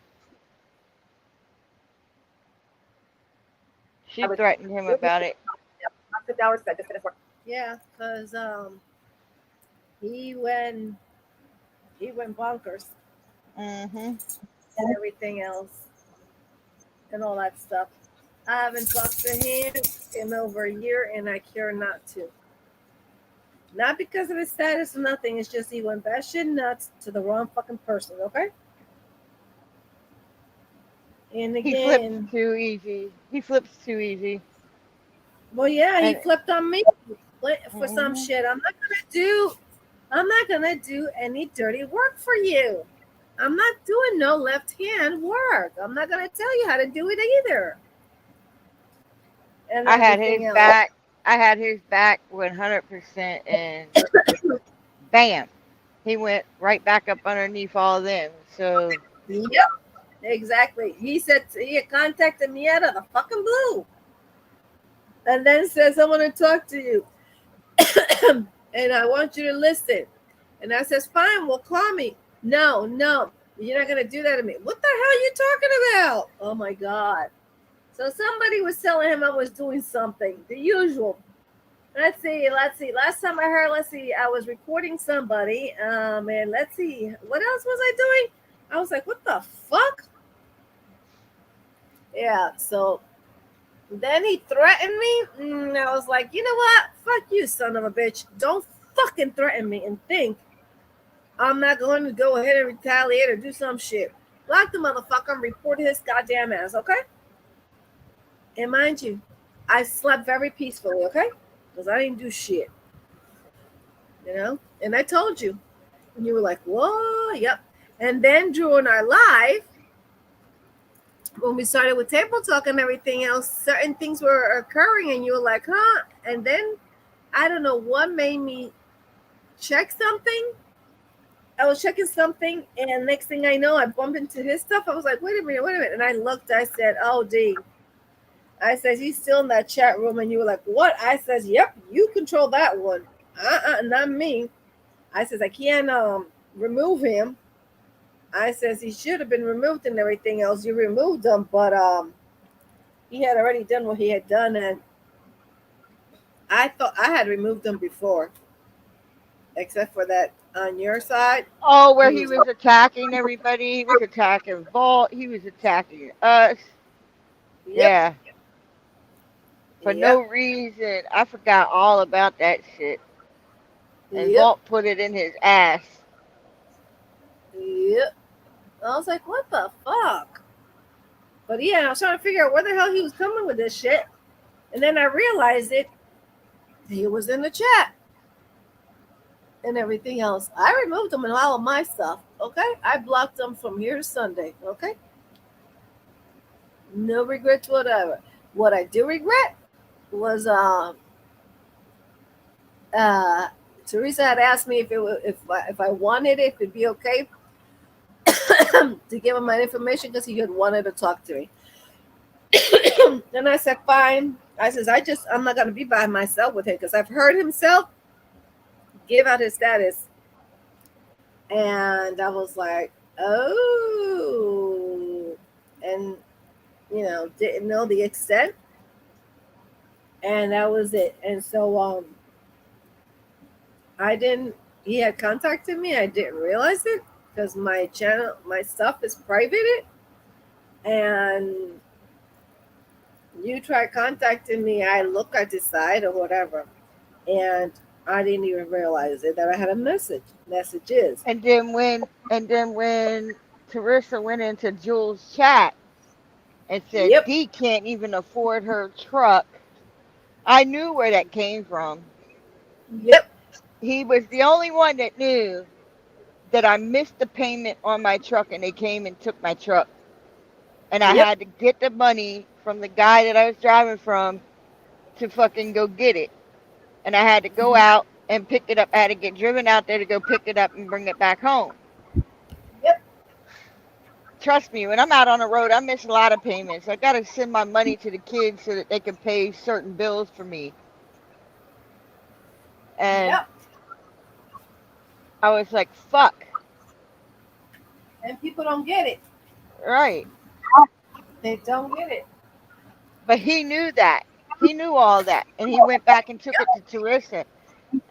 She threatened him about it. Yeah, because he went bonkers. Mm-hmm. And everything else and all that stuff. I haven't talked to him in over a year, and I care not to. Not because of his status or nothing. It's just he went batshit nuts to the wrong fucking person. Okay. And again, he flips too easy. He flips too easy. Well, yeah, he flipped on me for some shit. I'm not gonna do any dirty work for you. I'm not doing no left hand work. I'm not gonna tell you how to do it either. And I had his back. I had his back 100%, and bam, he went right back up underneath all of them. So yep, exactly. He said he had contacted me out of the fucking blue, and then says, "I want to talk to you, and I want you to listen." And I says, "Fine, well, call me." No, you're not gonna do that to me. What the hell are you talking about? Oh my god. So somebody was telling him I was doing something, the usual. Let's see. Last time I heard, I was recording somebody. And let's see, what else was I doing? I was like, what the fuck? Yeah, so then he threatened me. And I was like, you know what? Fuck you, son of a bitch. Don't fucking threaten me and think I'm not going to go ahead and retaliate or do some shit. Block the motherfucker and report his goddamn ass, okay? And mind you, I slept very peacefully, okay? Because I didn't do shit. You know? And I told you. And you were like, whoa, yep. And then during our live, when we started with table talk and everything else, certain things were occurring and you were like, huh? And then I don't know what made me check something. I was checking something, and next thing I know, I bumped into his stuff. I was like, wait a minute. And I looked, I said, oh, D. I said, he's still in that chat room. And you were like, what? I says, yep, you control that one. Not me. I says, I can't remove him. I says, he should have been removed and everything else. You removed him, but he had already done what he had done. And I thought I had removed him before, except for that on your side. Oh, where he was was attacking everybody. He was attacking Vault. He was attacking us. Yep. Yeah. For no Yep. reason. I forgot all about that shit. And Yep. Vault put it in his ass. Yep. I was like, what the fuck? But yeah, I was trying to figure out where the hell he was coming with this shit. And then I realized it. He was in the chat and everything else. I removed him and all of my stuff. Okay. I blocked him from here to Sunday. Okay. No regrets whatever. What I do regret was Teresa had asked me if it was, if I wanted it, if it'd be okay to give him my information because he had wanted to talk to me. And I said, fine. I says, I'm not gonna be by myself with him because I've heard himself give out his status. And I was like, oh, and didn't know the extent. And that was it. And so he had contacted me. I didn't realize it because my channel, my stuff is private. And you try contacting me, I look at the side or whatever. And I didn't even realize it that I had a messages. And then when Teresa went into Jules' chat and said Yep. D can't even afford her truck, I knew where that came from. Yep. He was the only one that knew that I missed the payment on my truck and they came and took my truck. And I Yep. had to get the money from the guy that I was driving from to fucking go get it. And I had to go out and pick it up. I had to get driven out there to go pick it up and bring it back home. Yep. Trust me, when I'm out on the road, I miss a lot of payments. I got to send my money to the kids so that they can pay certain bills for me. And Yep. I was like, fuck. And people don't get it. Right. They don't get it. But he knew that. He knew all that. And he went back and took it to Teresa.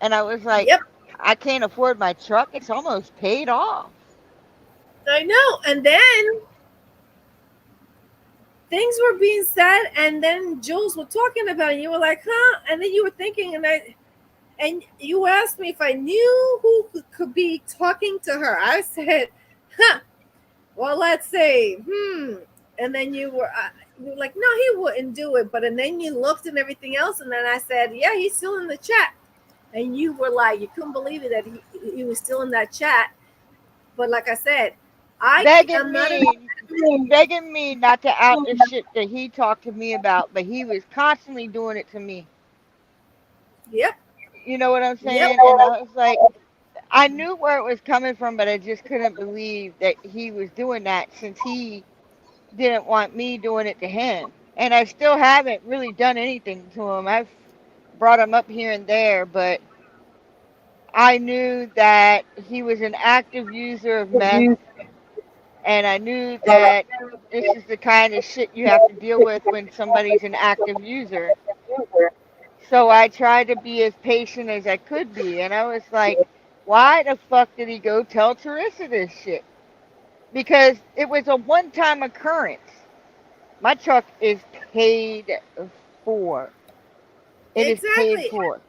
And I was like, Yep. I can't afford my truck. It's almost paid off. I know. And then things were being said, and then Jules were talking about it. And you were like, huh? And then you were thinking, and you asked me if I knew who could be talking to her. I said, huh. Well, let's say, And then you were like, no, he wouldn't do it. And then you looked and everything else. And then I said, yeah, he's still in the chat. And you were like, you couldn't believe it that he was still in that chat. But like I said, begging me not to out the shit that he talked to me about, but he was constantly doing it to me. Yep. You know what I'm saying? Yep. And I was like, I knew where it was coming from, but I just couldn't believe that he was doing that since he didn't want me doing it to him. And I still haven't really done anything to him. I've brought him up here and there, but I knew that he was an active user of meth. And I knew that this is the kind of shit you have to deal with when somebody's an active user. So I tried to be as patient as I could be. And I was like, why the fuck did he go tell Teresa this shit? Because it was a one-time occurrence. My truck is paid for. It is paid for.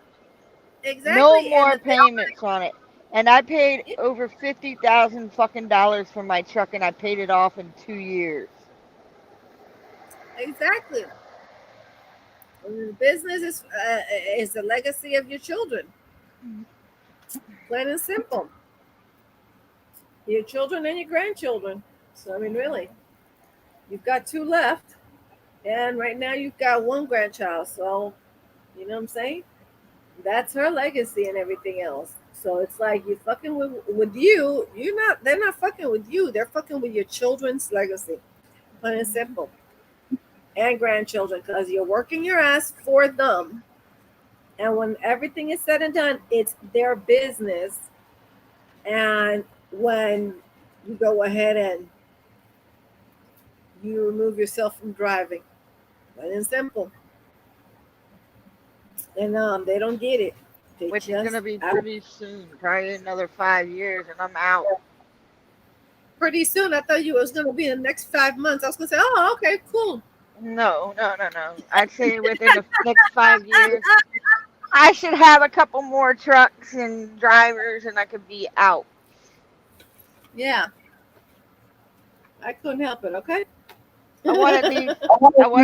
Exactly. No more payments on it. And I paid over $50,000 fucking dollars for my truck, and I paid it off in 2 years. Exactly. The business is the legacy of your children. Plain and simple. Your children and your grandchildren. So I mean, really, you've got 2 left, and right now you've got 1 grandchild. So you know what I'm saying? That's her legacy and everything else. So it's like you're fucking with you. They're not fucking with you. They're fucking with your children's legacy. Plain and simple. And grandchildren, because you're working your ass for them. And when everything is said and done, it's their business. And when you go ahead and you remove yourself from driving, plain and simple. And they don't get it. which is gonna be pretty soon, probably another 5 years, and I'm out. Pretty soon. I thought you was gonna be in the next 5 months. I was gonna say, oh, okay, cool. No. I'd say within the next 5 years, I should have a couple more trucks and drivers, and I could be out. Yeah. I couldn't help it. Okay. I want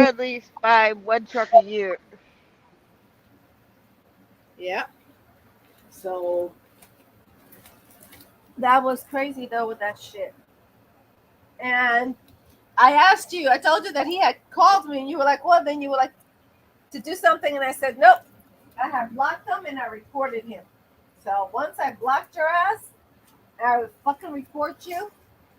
at least buy one truck a year. Yeah. So that was crazy though with that shit. And I asked you, I told you that he had called me, and you were like, well, then you were like, to do something, and I said, nope. I have blocked him and I reported him. So once I blocked your ass, I would fucking report you.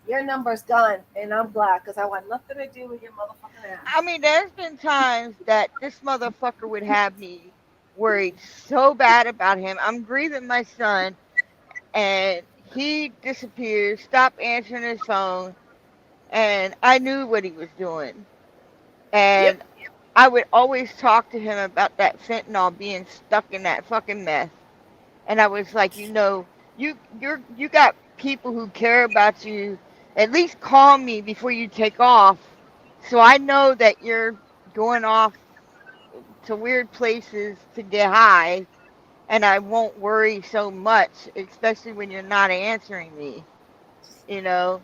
Your number's gone, and I'm glad because I want nothing to do with your motherfucking ass. I mean, there's been times that this motherfucker would have me worried so bad about him. I'm grieving my son, and he disappears, stopped answering his phone, and I knew what he was doing. And I would always talk to him about that fentanyl being stuck in that fucking meth. And I was like, you got people who care about you. At least call me before you take off, so I know that you're going off to weird places to get high, and I won't worry so much, especially when you're not answering me. You know.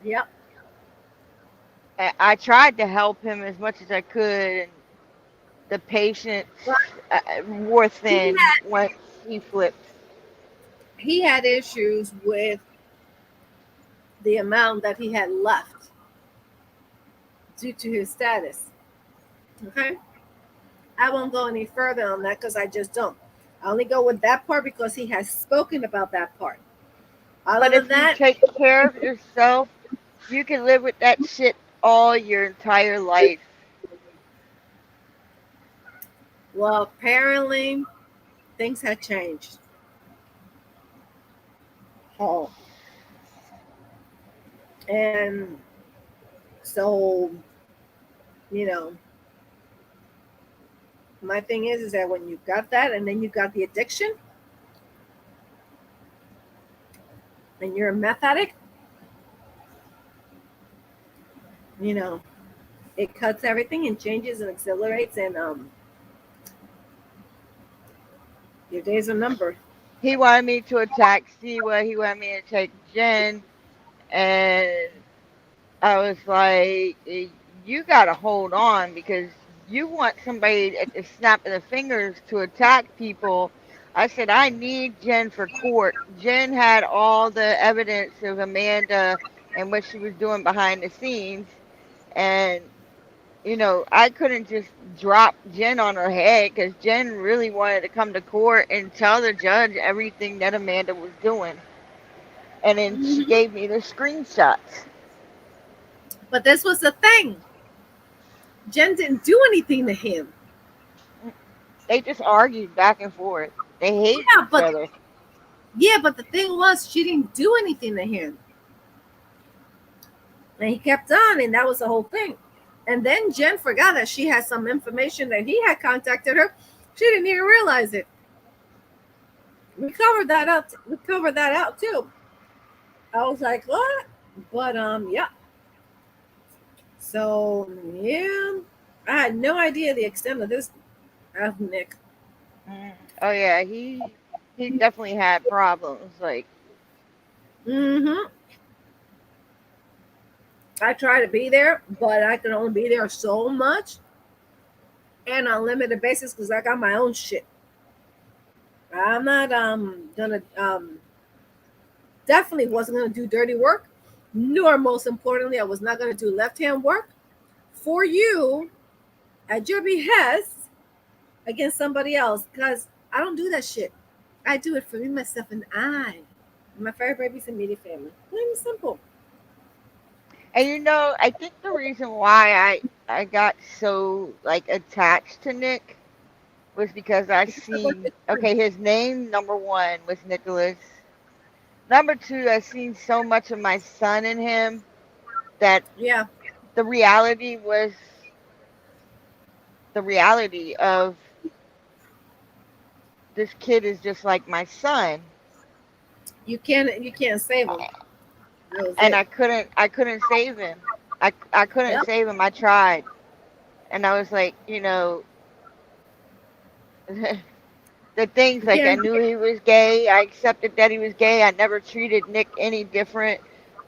Yep. I tried to help him as much as I could, and the patience wore thin once he flipped. He had issues with the amount that he had left due to his status. Okay? I won't go any further on that because I just don't. I only go with that part because he has spoken about that part. But if you take care of yourself, you can live with that shit all your entire life. Well, apparently things had changed. Oh. And so, my thing is that when you got that and then you got the addiction and you're a meth addict, it cuts everything and changes and accelerates, and your days are numbered. He wanted me to attack Siwa. He wanted me to take Jen. And I was like, you got to hold on, because you want somebody at the snap of the fingers to attack people. I said, I need Jen for court. Jen had all the evidence of Amanda and what she was doing behind the scenes. And, I couldn't just drop Jen on her head, because Jen really wanted to come to court and tell the judge everything that Amanda was doing. And then she gave me the screenshots. But this was the thing. Jen didn't do anything to him. They just argued back and forth. They hated each other. Yeah, but the thing was, she didn't do anything to him. And he kept on, and that was the whole thing. And then Jen forgot that she had some information that he had contacted her. She didn't even realize it. We covered that up. We covered that out too. I was like, what? But yeah. So yeah, I had no idea the extent of this of Nick. Oh yeah, he definitely had problems. Like, I try to be there, but I can only be there so much and on a limited basis because I got my own shit. I'm not gonna definitely wasn't gonna do dirty work, nor most importantly, I was not gonna do left-hand work for you at your behest against somebody else, because I don't do that shit. I do it for me, myself, and my fur babies, immediate family. Plain and simple. And I think the reason why I got so attached to Nick was because I seen, okay, his name number one was Nicholas. Number two, I seen so much of my son in him that the reality was the reality of this kid is just like my son. You can't save him. That was And it. I couldn't save him. I couldn't Yep. save him. I tried. And I was like, you know, the things You like I can't. knew he was gay. I accepted that he was gay. I never treated Nick any different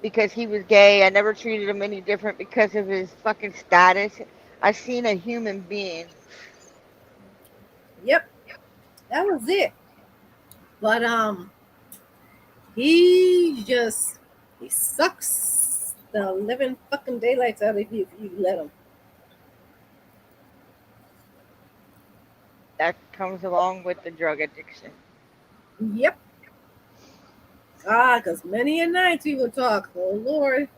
because he was gay. I never treated him any different because of his fucking status. I seen a human being. Yep. That was it. But he sucks the living fucking daylights out of you if you let him. That comes along with the drug addiction. Yep. Ah, because many a night we would talk. Oh Lord.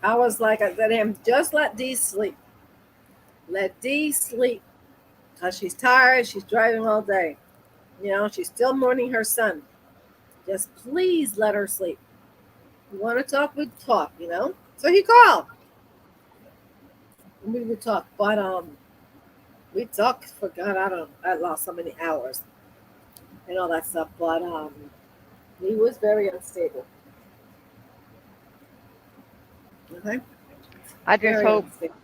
I was like, I said to him, just let Dee sleep. Let Dee sleep. Because she's tired. She's driving all day. You know, she's still mourning her son. Just please let her sleep. You want to talk, we talk, you know? So he called. We would talk. But we talked for God, I lost so many hours and all that stuff. But he was very unstable. Okay? I just Very hope unstable.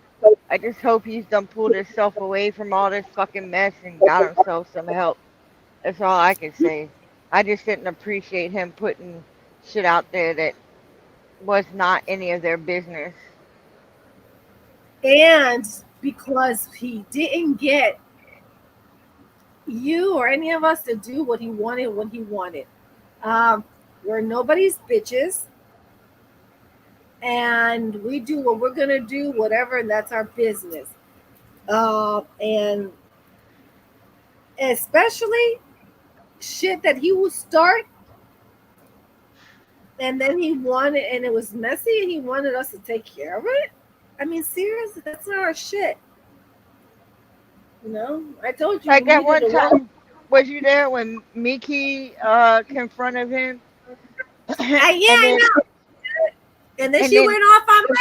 I just hope he's done pulled himself away from all this fucking mess and got himself some help. That's all I can say. I just didn't appreciate him putting shit out there that was not any of their business. And because he didn't get you or any of us to do what he wanted when he wanted. We're nobody's bitches. And we do what we're gonna do, whatever, and that's our business. And especially shit that he would start and then he wanted, and it was messy, and he wanted us to take care of it. I mean, seriously, that's not our shit. You know, I told you we Like at needed one a work. time, was you there when Miki confronted him? Yeah, and I then know. And then and she then went off on me.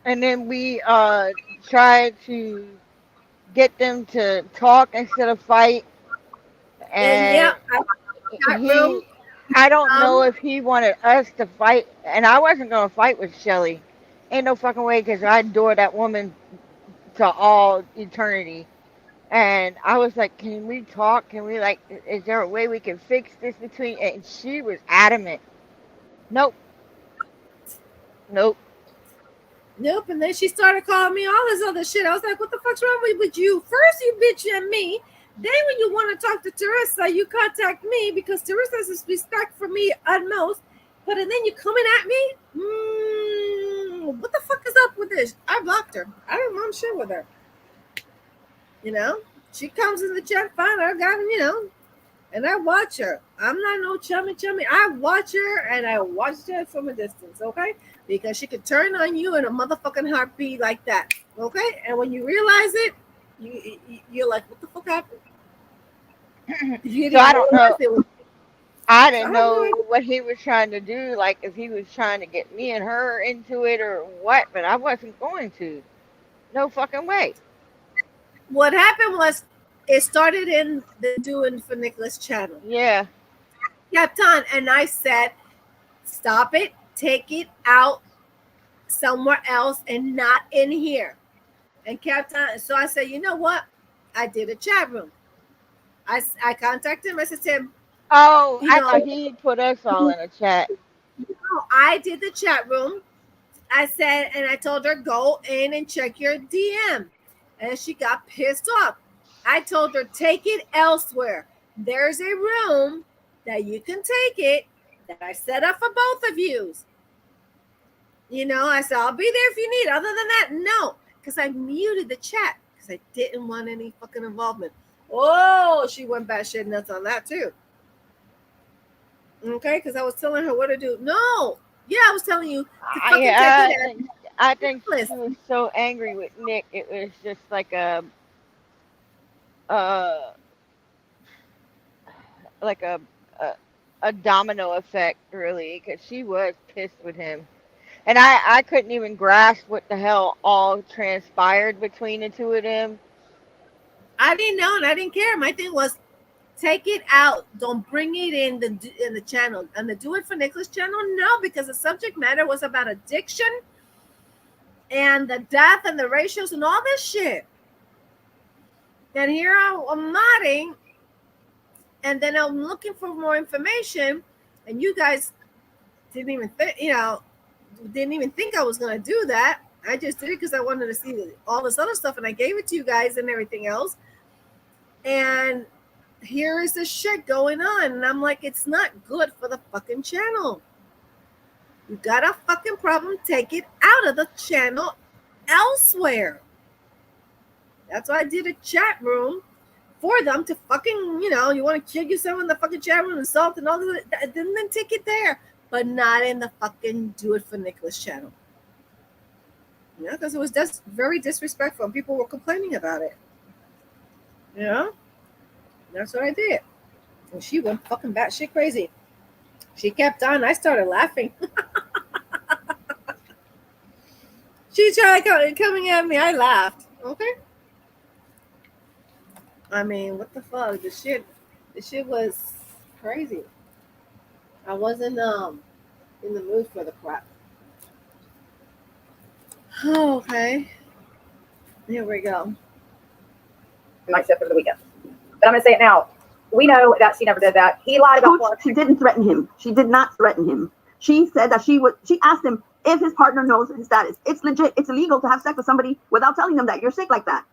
and then we tried to get them to talk instead of fight. And yeah, And I chat room. he, I don't know Um, if he wanted us to fight, and I wasn't gonna fight with Shelly. Ain't no fucking way, because I adore that woman to all eternity. And I was like, can we talk? Can we, like, is there a way we can fix this between? And she was adamant. Nope, nope. nope. And then she started calling me all this other shit. I was like, what the fuck's wrong with you? First, you bitch at me. Then, when you want to talk to Teresa, you contact me because Teresa has respect for me utmost. But and then you coming at me? What the fuck is up with this? I blocked her. I don't want shit with her. You know? She comes in the chat, fine, I got you know. And I watch her. I'm not no chummy. I watch her and I watched her from a distance, okay? Because she could turn on you in a motherfucking heartbeat like that, okay? And when you realize it, you're like, what the fuck happened? You So didn't I don't realize know. it was. I I didn't have no idea. know what he was trying to do, like if he was trying to get me and her into it or what, but I wasn't going to. No fucking way. What happened was it started in the Doing for Nicholas channel. Yeah. Kept on, and I said, stop it, take it out somewhere else and not in here. And kept on. So I said, you know what? I did a chat room. I contacted him. I said to him, Oh, you I know, thought he put us all in a chat. I did the chat room. I said, and I told her, go in and check your DM. And she got pissed off. I told her, take it elsewhere. There's a room that you can take it that I set up for both of you. You know, I said, I'll be there if you need. Other than that, no. Because I muted the chat because I didn't want any fucking involvement. Oh, she went batshit nuts on that too. Okay, because I was telling her what to do. No. Yeah, I was telling you to fucking take it as I think list. she was so angry with Nick. It was just like uh like a, a domino effect, really, because she was pissed with him. And I couldn't even grasp what the hell all transpired between the two of them. I didn't know and I didn't care. My thing was take it out. Don't bring it in the channel. And the Do It for Nicholas channel, no, because the subject matter was about addiction and the death and the ratios and all this shit. And here I'm nodding, and then I'm looking for more information, and you guys didn't even think I was gonna do that. I just did it because I wanted to see all this other stuff, and I gave it to you guys and everything else. And here is this shit going on, and I'm like, it's not good for the fucking channel. You got a fucking problem, take it out of the channel elsewhere. That's why I did a chat room for them to fucking, you want to kill yourself in the fucking chat room and insult and all that, then take it there, but not in the fucking Do It for Nicholas channel. Yeah, because it was just very disrespectful and people were complaining about it. That's what I did. And she went fucking batshit crazy. She kept on. I started laughing. She tried coming at me. I laughed. Okay. I mean, what the fuck? The shit was crazy. I wasn't in the mood for the crap. Oh, okay. Here we go. Night shift over the weekend. But I'm going to say it now. We know that she never did that. He lied about Coach, she didn't threaten him. She did not threaten him. She said that she asked him if his partner knows his status. It's legit. It's illegal to have sex with somebody without telling them that you're sick like that.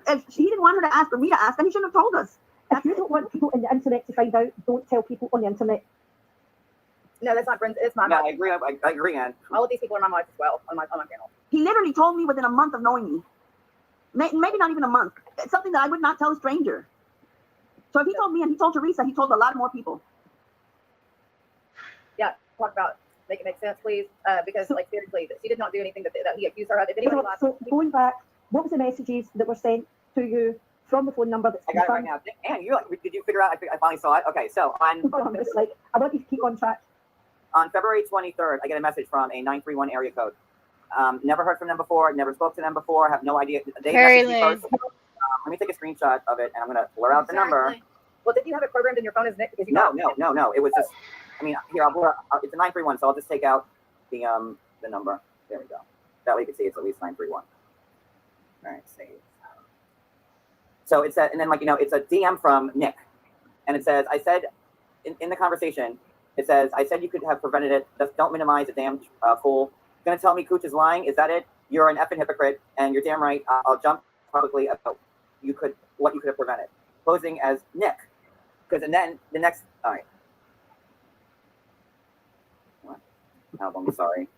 If he didn't want her to ask or me to ask, then he shouldn't have told us. If you don't want people on the internet to find out, don't tell people on the internet. No, that's not friends. It's my Yeah, mom. I agree, Ann. All of these people are in my life as well on my channel. He literally told me within a month of knowing me. Maybe not even a month. It's something that I would not tell a stranger. So if he told me and he told Teresa, he told a lot more people. Yeah, talk about make it make sense, please. Because seriously, she did not do anything that he accused her of. If anybody lied, So going back, what was the messages that were sent to you from the phone number that's I got it right now. Ann, did you figure out? I finally saw it. Okay, so I'm just like, I want you to keep on track. On February 23rd, I get a message from a 931 area code. Never heard from them before. Never spoke to them before. Have no idea. They messaged me first. Let me take a screenshot of it, and I'm gonna blur out the number. Well, did you have it programmed in your phone as Nick? Because No. It was just. I mean, here I'll blur. It's a 931, so I'll just take out the number. There we go. That way you can see it's at least 931. All right, save. So it's and then it's a DM from Nick, and it says, I said in the conversation, it says, I said you could have prevented it. Just don't minimize a damn fool. Gonna tell me Cooch is lying? Is that it? You're an effing hypocrite, and you're damn right. I'll jump publicly about what you could have prevented. Posing as Nick, and then the next. All right. What? Album. Sorry.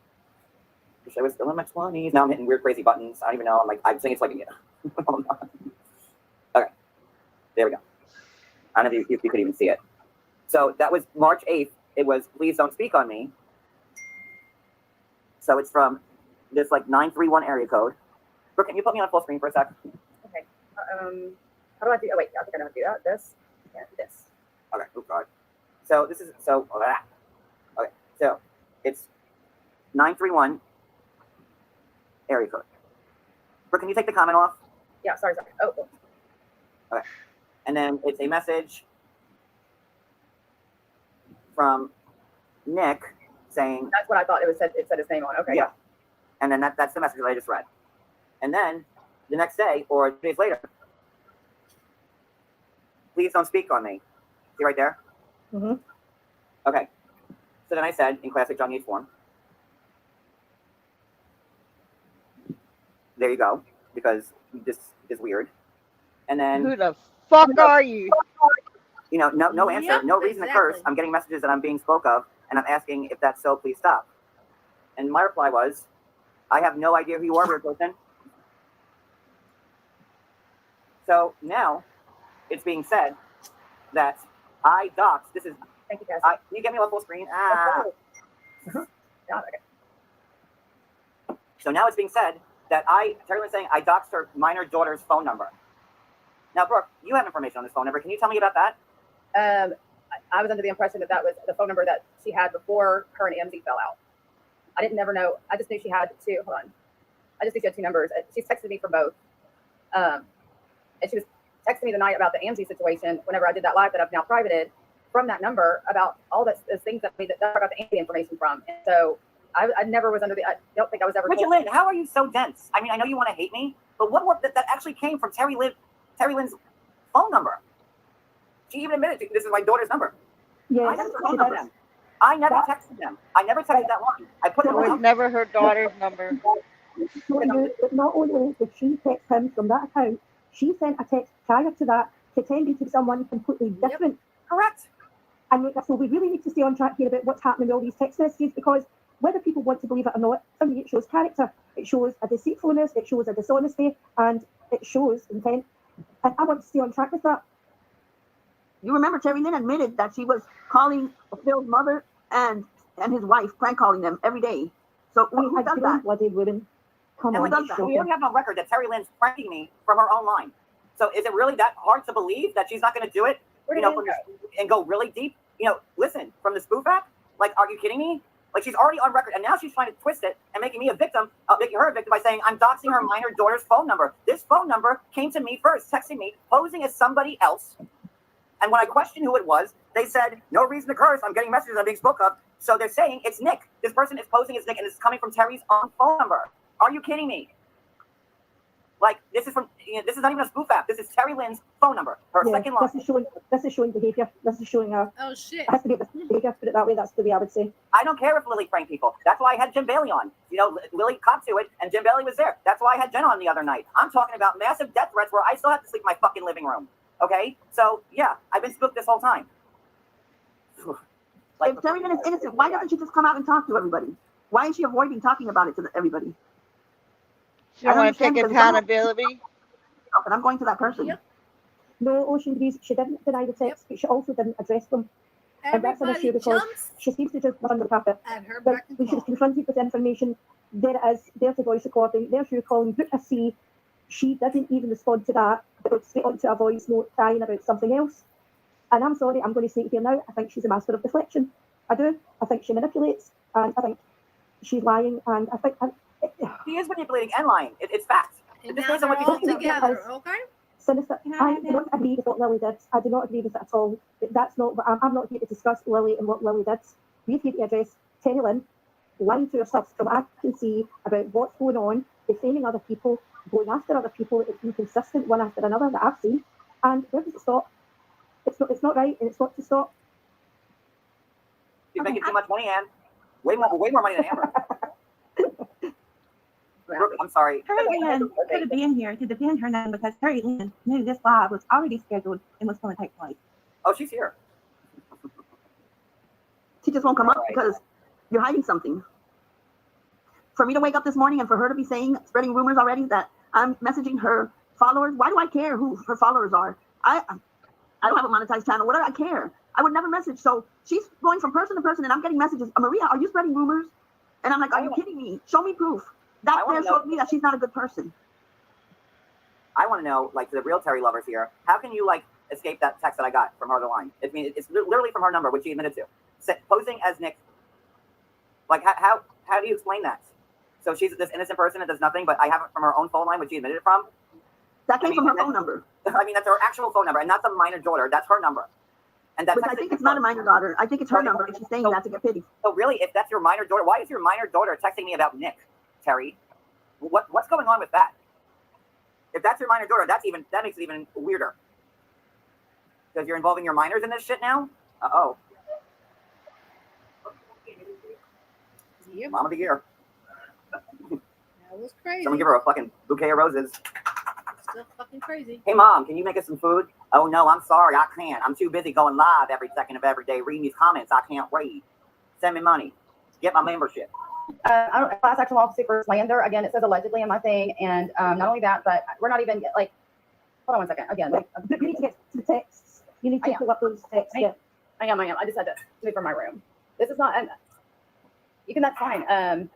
Wish I was still in my 20s. Now I'm hitting weird, crazy buttons. I don't even know. I'm saying it's like Okay. There we go. I don't know if you could even see it. So that was March 8th. It was Please Don't Speak on Me. So it's from this 931 area code. Brooke, can you put me on full screen for a sec? Okay. How do I do? Oh wait, I think I know how to do that. This and this. Okay. Oh God. So this is okay. So it's 931 area code. Brooke, can you take the comment off? Yeah. Sorry. Oh. Okay. And then it's a message from Nick saying. That's what I thought it said his name on. Okay. Yeah. And then that's the message that I just read. And then the next day or 2 days later, please don't speak on me. See right there? Mm-hmm. Okay. So then I said in classic John Yates form, there you go, because this is weird. And then who the fuck are you? No answer, no reason to curse. I'm getting messages that I'm being spoke of, and I'm asking if that's so, please stop. And my reply was, I have no idea who you are, weird person. So now it's being said that I doxed. This is. Thank you, guys. Can you get me on full screen? So now it's being said that Terry was saying I doxed her minor daughter's phone number. Now, Brooke, you have information on this phone number. Can you tell me about that? I was under the impression that was the phone number that she had before her and MZ fell out. I didn't never know. I just knew she had two. Hold on. I just knew she had two numbers. She texted me for both. And she was texted me the night about the Angie situation whenever I did that live that I've now privated from that number about all the things that I got the Angie information from. And so I never was under I don't think I was ever Richard told. Lynn, how are you so dense? I mean, I know you want to hate me, but that actually came from Terry Lynn's phone number. She even admitted this is my daughter's number. Yes, I never texted them. I never texted them. I never texted that one. I put It was never her daughter's number. But not only did she text him from that account, she sent a text prior to that pretending to be someone completely different. Correct. And so we really need to stay on track here about what's happening with all these text messages, because whether people want to believe it or not, for me it shows character, it shows a deceitfulness, it shows a dishonesty, and it shows intent. And I want to stay on track with that. You remember Terry Lynn admitted that she was calling Phil's mother and his wife, prank calling them every day. So who does that? Bloody women. Come and on, we don't have on record that Terry Lynn's pranking me from her own line. So is it really that hard to believe that she's not going to do it? And go really deep? Listen, from the spoof app? Like, are you kidding me? Like, she's already on record, and now she's trying to twist it and making her a victim by saying I'm doxing her minor daughter's phone number. This phone number came to me first, texting me, posing as somebody else. And when I questioned who it was, they said, no reason to curse. I'm getting messages I'm being spoke of. So they're saying it's Nick. This person is posing as Nick, and it's coming from Terry's own phone number. Are you kidding me? Like, this is not even a spoof app. This is Terry Lynn's phone number. Her second line. This is showing behavior. This is showing her. Oh shit. It has to be behavior. Put it that way. That's the way I would say. I don't care if Lily pranked people. That's why I had Jim Bailey on. Lily caught to it, and Jim Bailey was there. That's why I had Jen on the other night. I'm talking about massive death threats where I still have to sleep in my fucking living room. Okay? So, yeah, I've been spooked this whole time. If Terry Lynn is innocent, why doesn't she just come out and talk to everybody? Why is she avoiding talking about it to everybody? She don't want to take accountability. And I'm going to that person. Yep. No, Ocean Breeze, she didn't deny the text, but she also didn't address them. And that's an issue because she seems to just run the carpet. But when she was confronted with information, there it is, there's the voice recording, there's you calling, book a C. She didn't even respond to that, but went straight onto a voice note crying about something else. And I'm sorry, I'm going to say it here now, I think she's a master of deflection. I do. I think she manipulates, and I think she's lying, and I think... He is manipulating and lying. It's facts. And now they're all together, okay? Sinister. I do not agree with what Lily did. I do not agree with it at all. But that's not. I'm not here to discuss Lily and what Lily did. We're here to address Terry Lynn lying to herself from what I can see about what's going on, defaming other people, going after other people. It's inconsistent one after another that I've seen. And where does it stop? It's not right, and it's not to stop. She's making too much money, Anne. Way more money than Amber. I'm sorry. Terry Lynn could have been here to defend her name because Terry Lynn knew this live was already scheduled and was going to take place. Oh, she's here. She just won't come up because you're hiding something. For me to wake up this morning and for her to be spreading rumors already that I'm messaging her followers, why do I care who her followers are? I don't have a monetized channel. What do I care? I would never message. So she's going from person to person, and I'm getting messages. Maria, are you spreading rumors? And I'm like, are you kidding me? Show me proof. That there showed me that she's not a good person. I want to know, like, to the real Terry lovers here, how can you, like, escape that text that I got from her other line? I mean, it's literally from her number, which she admitted to. Posing as Nick. Like, how do you explain that? So she's this innocent person that does nothing, but I have it from her own phone line, which she admitted it from. That came from her phone number. I mean, that's her actual phone number, and not the minor daughter. That's her number. And that's. Which I think it's not a minor daughter. I think it's her number, and she's saying that to get pity. So really, if that's your minor daughter, why is your minor daughter texting me about Nick, Terry? What's going on with that? If that's your minor daughter, that makes it even weirder. Because you're involving your minors in this shit now? Uh-oh. Yep. Mom of the year. That was crazy. Someone give her a fucking bouquet of roses. Still fucking crazy. Hey, Mom, can you make us some food? Oh, no, I'm sorry. I can't. I'm too busy going live every second of every day reading these comments I can't read. Send me money. Get my membership. I don't class action lawsuit for slander. Again, it says allegedly in my thing. And not only that, but we're not even, like, hold on one second. Again, you need to get to the texts. You need to pull up those texts. Yeah. I am. I just had to do it from my room. This is not, that's fine.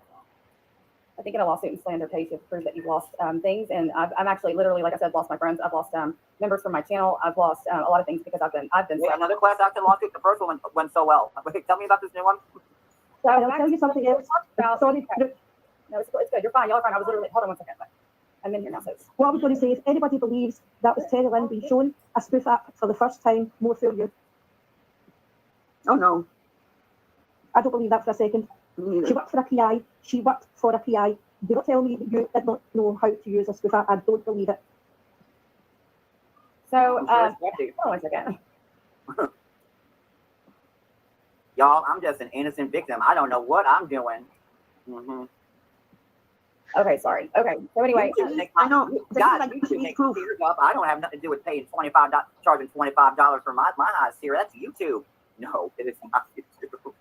I think in a lawsuit and slander case, you have to prove that you've lost things. And I'm actually literally, like I said, lost my friends. I've lost members from my channel. I've lost a lot of things because I've been. Wait, another class action lawsuit. The first one went so well. Wait, tell me about this new one. So I'll tell you something else. Sorry. No, it's good. You're fine. Y'all are fine. I was literally, hold on one second. I'm in here now, so What I was going to say is, anybody believes that was Terry Lynn being shown a spoof app for the first time, more for you. Oh no. I don't believe that for a second. She worked for a PI. She worked for a PI. Do not tell me that you did not know how to use a spoof app. I don't believe it. So, one second. Y'all, I'm just an innocent victim. I don't know what I'm doing. Mm-hmm. Okay, sorry. Okay, so anyway, I know. God, you should make tears up. I don't have nothing to do with paying charging $25 for my eyes here. That's YouTube. No, it is not YouTube.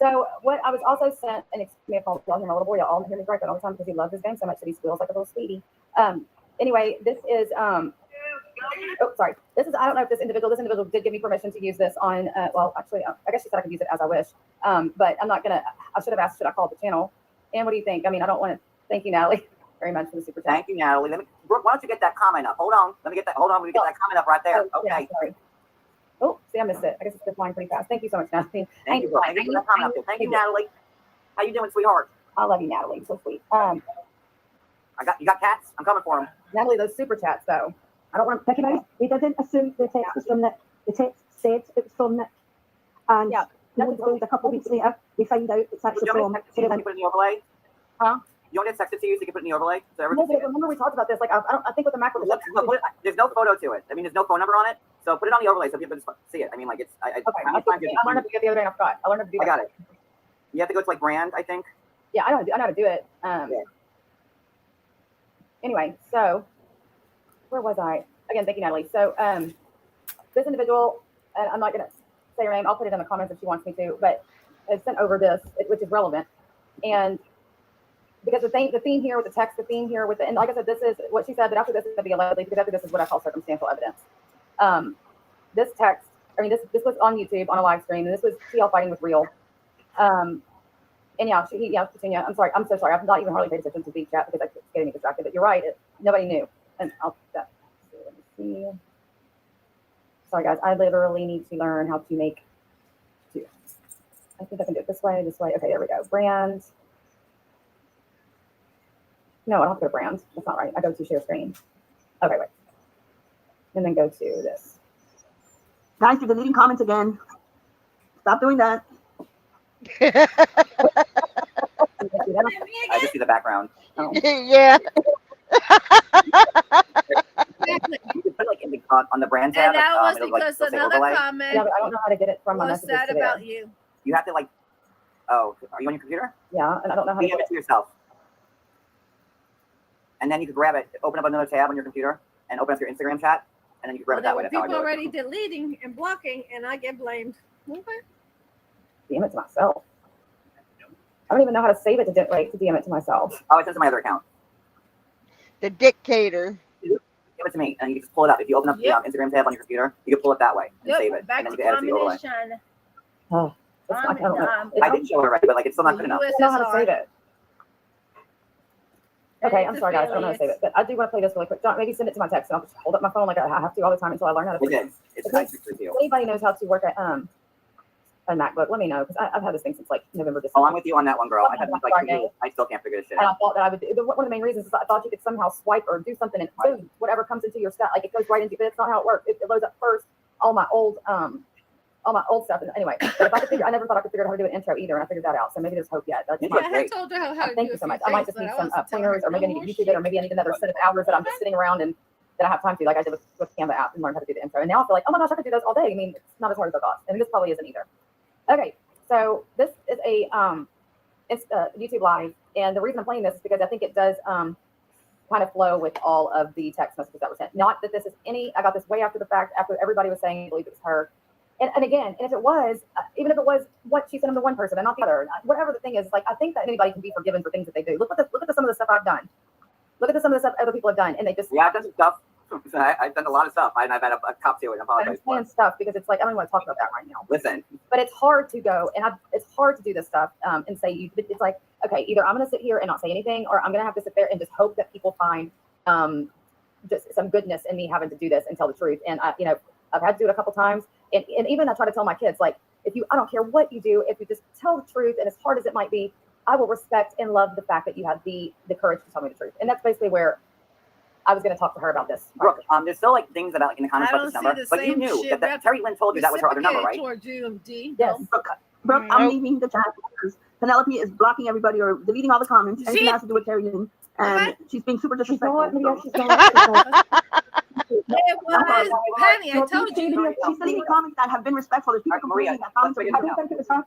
So what I was also sent, and excuse me if I'm talking my little boy, y'all hear me correct all the time because he loves this game so much that he squeals like a little sweetie. Anyway, this is sorry. This is, I don't know if this individual did give me permission to use this on, well, actually, I guess she said I could use it as I wish. But I'm not gonna, I should have asked, should I call the channel? And what do you think? I mean, I don't want to, thank you, Natalie, very much for the super chat. Thank you, Natalie. Brooke, why don't you get that comment up? Hold on. Let me get that comment up right there. Okay. Yeah, sorry. Oh, see, I missed it. I guess it's flying pretty fast. Thank you so much, Natalie. Thank you, Brooke. Thank you, Natalie. How you doing, sweetheart? I love you, Natalie. So sweet. You got cats? I'm coming for them. Natalie, those super chats, though. I don't want to think about it. We didn't assume the text was from Nick. The text said it was from Nick. And a couple of weeks later, we find out it's actually from. You can put it in the overlay? Huh? You want to text it to you so you can put it in the overlay? So No, but remember we talked about this. Like, I think with the macro. There's no photo to it. I mean, there's no phone number on it. So put it on the overlay so people just see it. I mean, like it's. I learned how to do it the other day and I forgot. I learned how to do that. I got it. You have to go to like brand, I think. Yeah, I know how to do it. Anyway, so where was I? Again, thank you, Natalie. So this individual, and I'm not going to say her name. I'll put it in the comments if she wants me to, but has sent over this, which is relevant. And because the theme here with the text, the theme here with the, and like I said, this is what she said, that after this is going to be allegedly, because after this is what I call circumstantial evidence. This text, I mean, this was on YouTube on a live stream, and this was TL fighting with real. And yeah, Petunia, I'm sorry, I'm so sorry. I've not even hardly paid attention to the chat because it's getting me distracted, but you're right. Nobody knew. And I'll, let me see. Sorry guys, I literally need to learn how to make, I think I can do it this way. Okay, there we go. Brand. No, I don't have to go to brand. That's not right. I go to share screen. Okay, wait. And then go to this. Guys, you're deleting comments again. Stop doing that. I just see the background. Oh. Yeah. You can put like in the, on the brand tab. And that was because like, another comment. Yeah, but I don't know how to get it from my was messages that to about there. you? You have to like. Oh, are you on your computer? Yeah, and I don't know how to DM it to yourself. And then you could grab it, open up another tab on your computer, and open up your Instagram chat, and then you can grab it that way. There were people already deleting and blocking, and I get blamed. Okay. DM it to myself. I don't even know how to save it to DM it to myself. Oh, it's into my other account. The dictator. Give it to me, and you can just pull it up. If you open up the Instagram tab on your computer, you can pull it that way and save it, and then you can add it to the overlay. Oh, I don't know. I did show it already, but like it's still not good enough. I don't know how to save it. Okay, I'm sorry guys, I don't know how to save it, but I do want to play this really quick. John, maybe send it to my text, and I'll just hold up my phone like I have to all the time until I learn how to play it. It's nice to you. If anybody knows how to work at a MacBook, let me know, because I've had this thing since like November. Oh, I'm with you on that one, girl. I had like I still can't figure this shit out. And out. I thought that I would. One of the main reasons is I thought you could somehow swipe or do something, and boom, whatever comes into your stuff, like it goes right into. But it's not how it works. It loads up first all my old stuff. And anyway, but if I could figure, I never thought I could figure out how to do an intro either, and I figured that out. So maybe there's hope yet. Yeah, I told her how to Thank do you so a much. few I might things, just need but I some wasn't pointers, or maybe I need to YouTube it, or maybe I need another set of hours that I'm just sitting around and that I have time to, like I did with the Canva app, and learn how to do the intro. And now I feel like, oh my gosh, I could do those all day. I mean, it's not as hard as I thought, and this probably isn't either. Okay, so this is a it's YouTube Live, and the reason I'm playing this is because I think it does kind of flow with all of the text messages that were sent. Not that this is I got this way after the fact, after everybody was saying I believe it was her. And again, and if it was, even if it was what she sent him to one person and not the other, whatever the thing is, like I think that anybody can be forgiven for things that they do. Look at some of the stuff I've done. Look at some of the stuff other people have done, and they just I've done some stuff. I've done a lot of stuff, and I've had a cop to it. I apologize for it. Stuff because it's like I don't even want to talk about that right now. Listen, but it's hard to go, and it's hard to do this stuff and say it's like, okay, either I'm going to sit here and not say anything, or I'm going to have to sit there and just hope that people find just some goodness in me having to do this and tell the truth. And I've had to do it a couple times, and even I try to tell my kids, like, I don't care what you do, if you just tell the truth, and as hard as it might be, I will respect and love the fact that you had the courage to tell me the truth. And that's basically where I was going to talk to her about this. Brooke, there's still like things about in the comments I about this don't number, see the but you same knew shit that Terry Lynn told you that was her other number, right? Toward you, D. Yes. Brooke, I'm leaving the chat because Penelope is blocking everybody or deleting all the comments. Anything that has to do with Terry Lynn. And she's being super disrespectful. She's not. It was Penny. I told you. She's deleting comments that have been respectful. There's people complaining that comments are. I don't think it was her.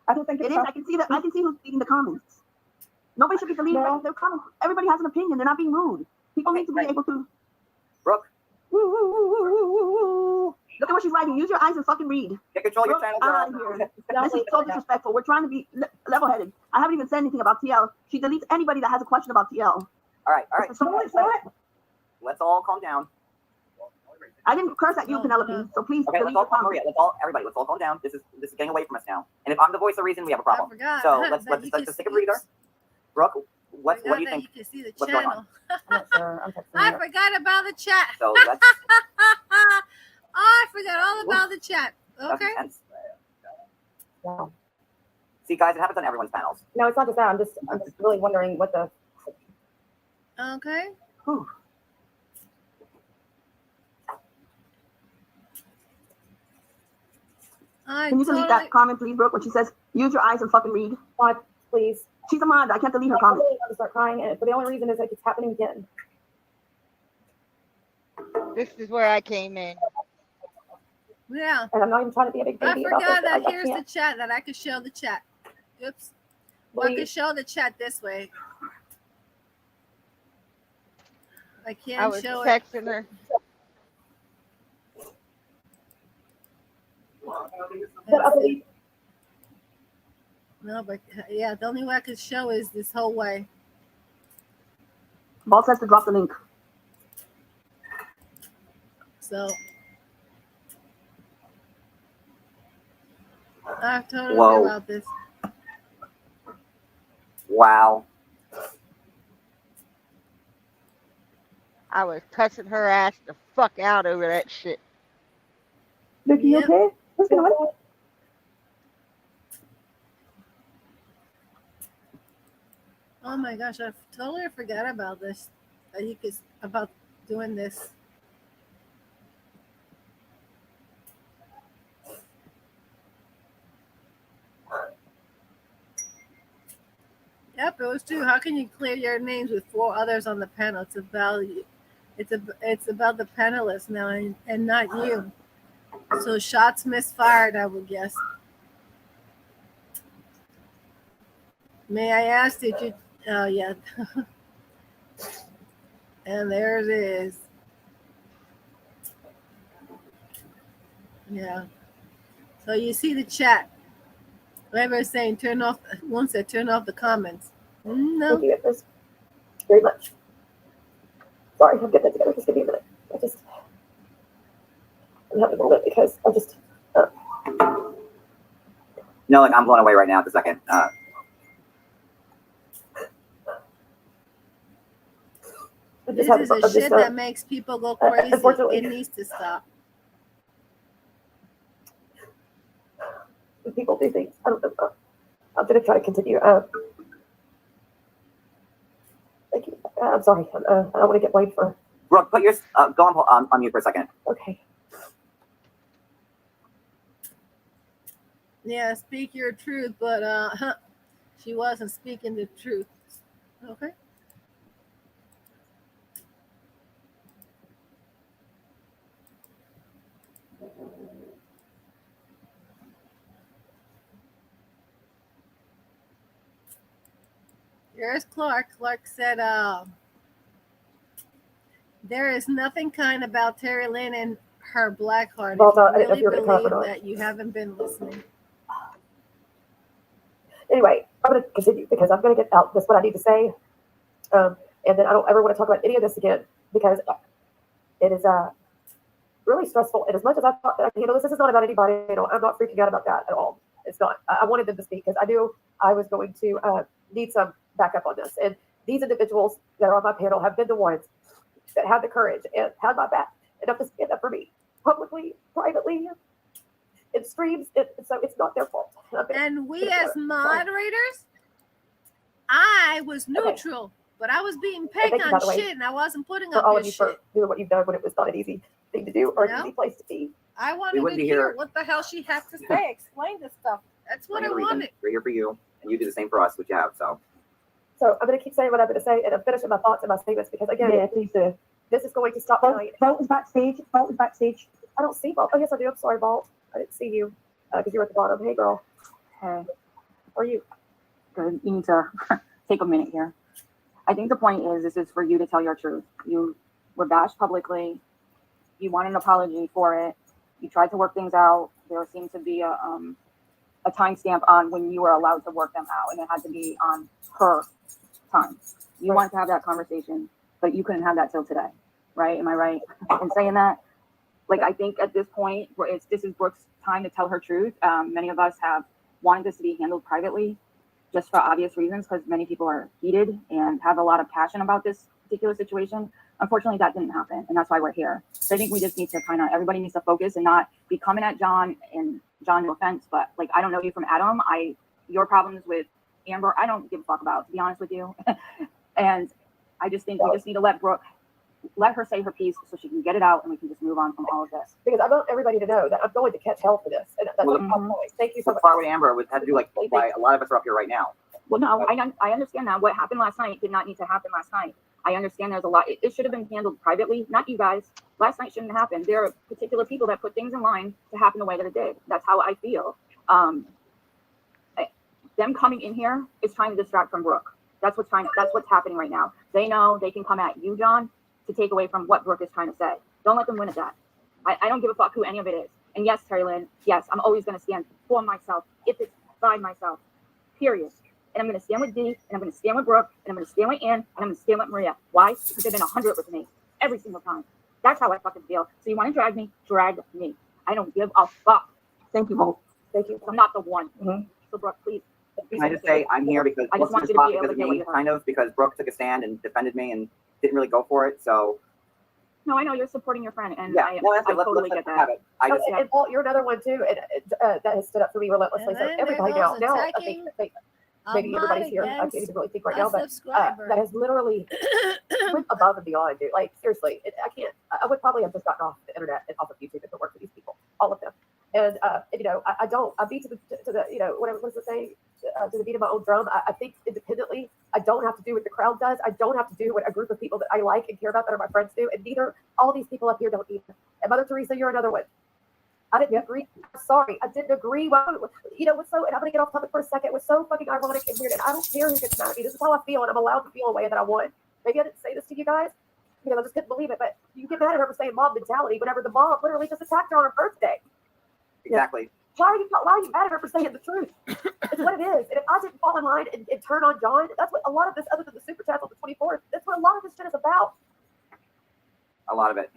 I don't think It it is. was her. I can see that. I can see who's deleting the comments. Nobody should be deleting their comments. Everybody has an opinion. They're not being rude. People need to be able to. Brooke. Look at what she's writing. Use your eyes and fucking read. Get control of your channel, girl. This is so disrespectful. We're trying to be level-headed. I haven't even said anything about TL. She deletes anybody that has a question about TL. All right. Let's all calm down. I didn't curse at you, Penelope. So please. Okay, let's all calm down. This is getting away from us now. And if I'm the voice of reason, we have a problem. forgot So let's that just take a breather. Brooke, what do you think? You can see the What's going channel. on? I'm not sure. I'm texting I her. forgot about the chat. So that's I forgot all about the chat. that's Okay. intense. Wow. See, guys, it happens on everyone's panels. No, it's not just that. I'm just really wondering what the. Okay. Whew. Can you delete that comment, please, Brooke, when she says, use your eyes and fucking read? Mod, please. She's a mod. I can't delete her comment. I'm going to start crying, and for the only reason is like it's happening again. This is where I came in. Yeah. And I'm not even trying to be a big I baby about forgot this. that I here's the can't. chat that I could show the chat. Oops. Well, I could show the chat this way. I can't I was show it. texting her. No, but yeah, the only way I could show is this whole way. Ball says to drop the link. So I totally Whoa. about this. Wow. I was cussing her ass the fuck out over that shit. Vicky, you okay? What's going on? Oh my gosh, I totally forgot about this. That you could about doing this. Yep, it was true. How can you clear your names with 4 others on the panel? It's about it's about the panelists now and not you. So shots misfired, I would guess. May I ask, did you? Oh yeah. And there it is. Yeah. So you see the chat. Whoever's saying turn off, one said turn off the comments. No. Thank you guys very much. Sorry, I'm getting it together. Just give me a minute. I'm having a moment because I'm just. No, like I'm blown away right now. Just a second. This is a shit that makes people go crazy. Unfortunately. It needs to stop. People do things. I don't know. I'm going to try to continue. Thank you. I'm sorry. I don't want to get blamed for. Brooke, put your go on mute for a second. Okay. Yeah, speak your truth, but she wasn't speaking the truth. Okay. Here's Clark. Clark said, there is nothing kind about Terry Lynn and her black heart. Well, If if you you're really gonna talk believe or not. that you haven't been listening. Anyway, I'm going to continue because I'm going to get out this what I need to say. And then I don't ever want to talk about any of this again because it is really stressful. And as much as I thought that I can handle this is not about anybody. I'm not freaking out about that at all. It's not. I wanted them to speak because I knew I was going to need some backup on this. And these individuals that are on my panel have been the ones that had the courage and had my back enough to stand up for me publicly, privately, in streams. So it's not their fault. And we as moderators, I was neutral. But I was being And pegged thank you, by on the way, shit, and I wasn't putting for up all your of you shit. for doing what you've done when it was not an easy thing to do or an Yeah. easy place to be. I We wanted wouldn't to be hear here. what the hell she had to say. Explain this stuff. That's what I For any reason. wanted. We're here for you, and you do the same for us, which you have. So So I'm going to keep saying what I'm going to say, and I'm finishing my thoughts and my statements because, again, Yeah, please do. this is going to stop Vault, tonight. Vault is backstage. Vault is backstage. I don't see Vault. Oh, yes, I do. I'm sorry, Vault. I didn't see you because you were at the bottom. Hey, girl. Hey, How are you? good. You need to take a minute here. I think the point is, this is for you to tell your truth. You were bashed publicly. You want an apology for it. You tried to work things out. There seemed to be a timestamp on when you were allowed to work them out, and it had to be on her time. You wanted to have that conversation, but you couldn't have that till today, right? Am I right in saying that? Like, I think at this point, this is Brooke's time to tell her truth. Many of us have wanted this to be handled privately, just for obvious reasons, because many people are heated and have a lot of passion about this particular situation. Unfortunately, that didn't happen, and that's why we're here. So I think we just need to everybody needs to focus and not be coming at John, and John, no offense, but like, I don't know you from Adam. Your problems with Amber, I don't give a fuck about, to be honest with you. And I just think we just need to let Brooke, let her say her piece so she can get it out and we can just move on from all of this. Because I want everybody to know that I'm going to catch hell for this. And that's Well, my point. Thank you so much. far with Amber, it had to do like why a lot of us are up here right now. Well, no, I understand that. What happened last night did not need to happen last night. I understand there's a lot. It should have been handled privately, not you guys. Last night shouldn't happen. There are particular people that put things in line to happen the way that it did. That's how I feel. Them coming in here is trying to distract from Brooke. That's what's happening right now. They know they can come at you, John, to take away from what Brooke is trying to say. Don't let them win at that. I don't give a fuck who any of it is. And yes, Terry Lynn, yes, I'm always going to stand for myself, if it's by myself, period. And I'm going to stand with Dee, and I'm going to stand with Brooke, and I'm going to stand with Ann, and I'm going to stand with Maria. Why? Because they've been 100 with me every single time. That's how I fucking feel. So you want to drag me? Drag me. I don't give a fuck. Thank you, Vault. Thank you. I'm not the one. Mm-hmm. So Brooke, please. Can I just say I'm here because I just most of want this you to fought be able because to of get what me, you have. kind of because Brooke took a stand and defended me and didn't really go for it. So No, I know you're supporting your friend, and yeah, I that's it. totally Let's get that. have it. I just And Walt, you're another one too, and that has stood up for me relentlessly. And So then everybody there now, goes I think maybe everybody's here. I can't even really think right now, but that has literally went above and beyond, dude. Like seriously, I can't. I would probably have just gotten off the internet and off of YouTube if it weren't for these people, all of them. And you know, I beat to the you know, whatever was the saying, to the beat of my own drum. I think independently, I don't have to do what the crowd does. I don't have to do what a group of people that I like and care about that are my friends do. And neither all these people up here don't either. And Mother Teresa, you're another one. I didn't agree. I'm sorry. I didn't agree. Well, you know what's so, and I'm going to get off topic for a second. It was so fucking ironic and weird. And I don't care who gets mad at me. This is how I feel. And I'm allowed to feel a way that I want. Maybe I didn't say this to you guys because I just couldn't believe it. But you get mad at her for saying mob mentality whenever the mob literally just attacked her on her birthday. exactly. Why are you mad at her for saying the truth? It's what it is. And if I didn't fall in line and turn on John, that's what a lot of this, other than the super chats on the 24th, that's what a lot of this shit is about. A lot of it.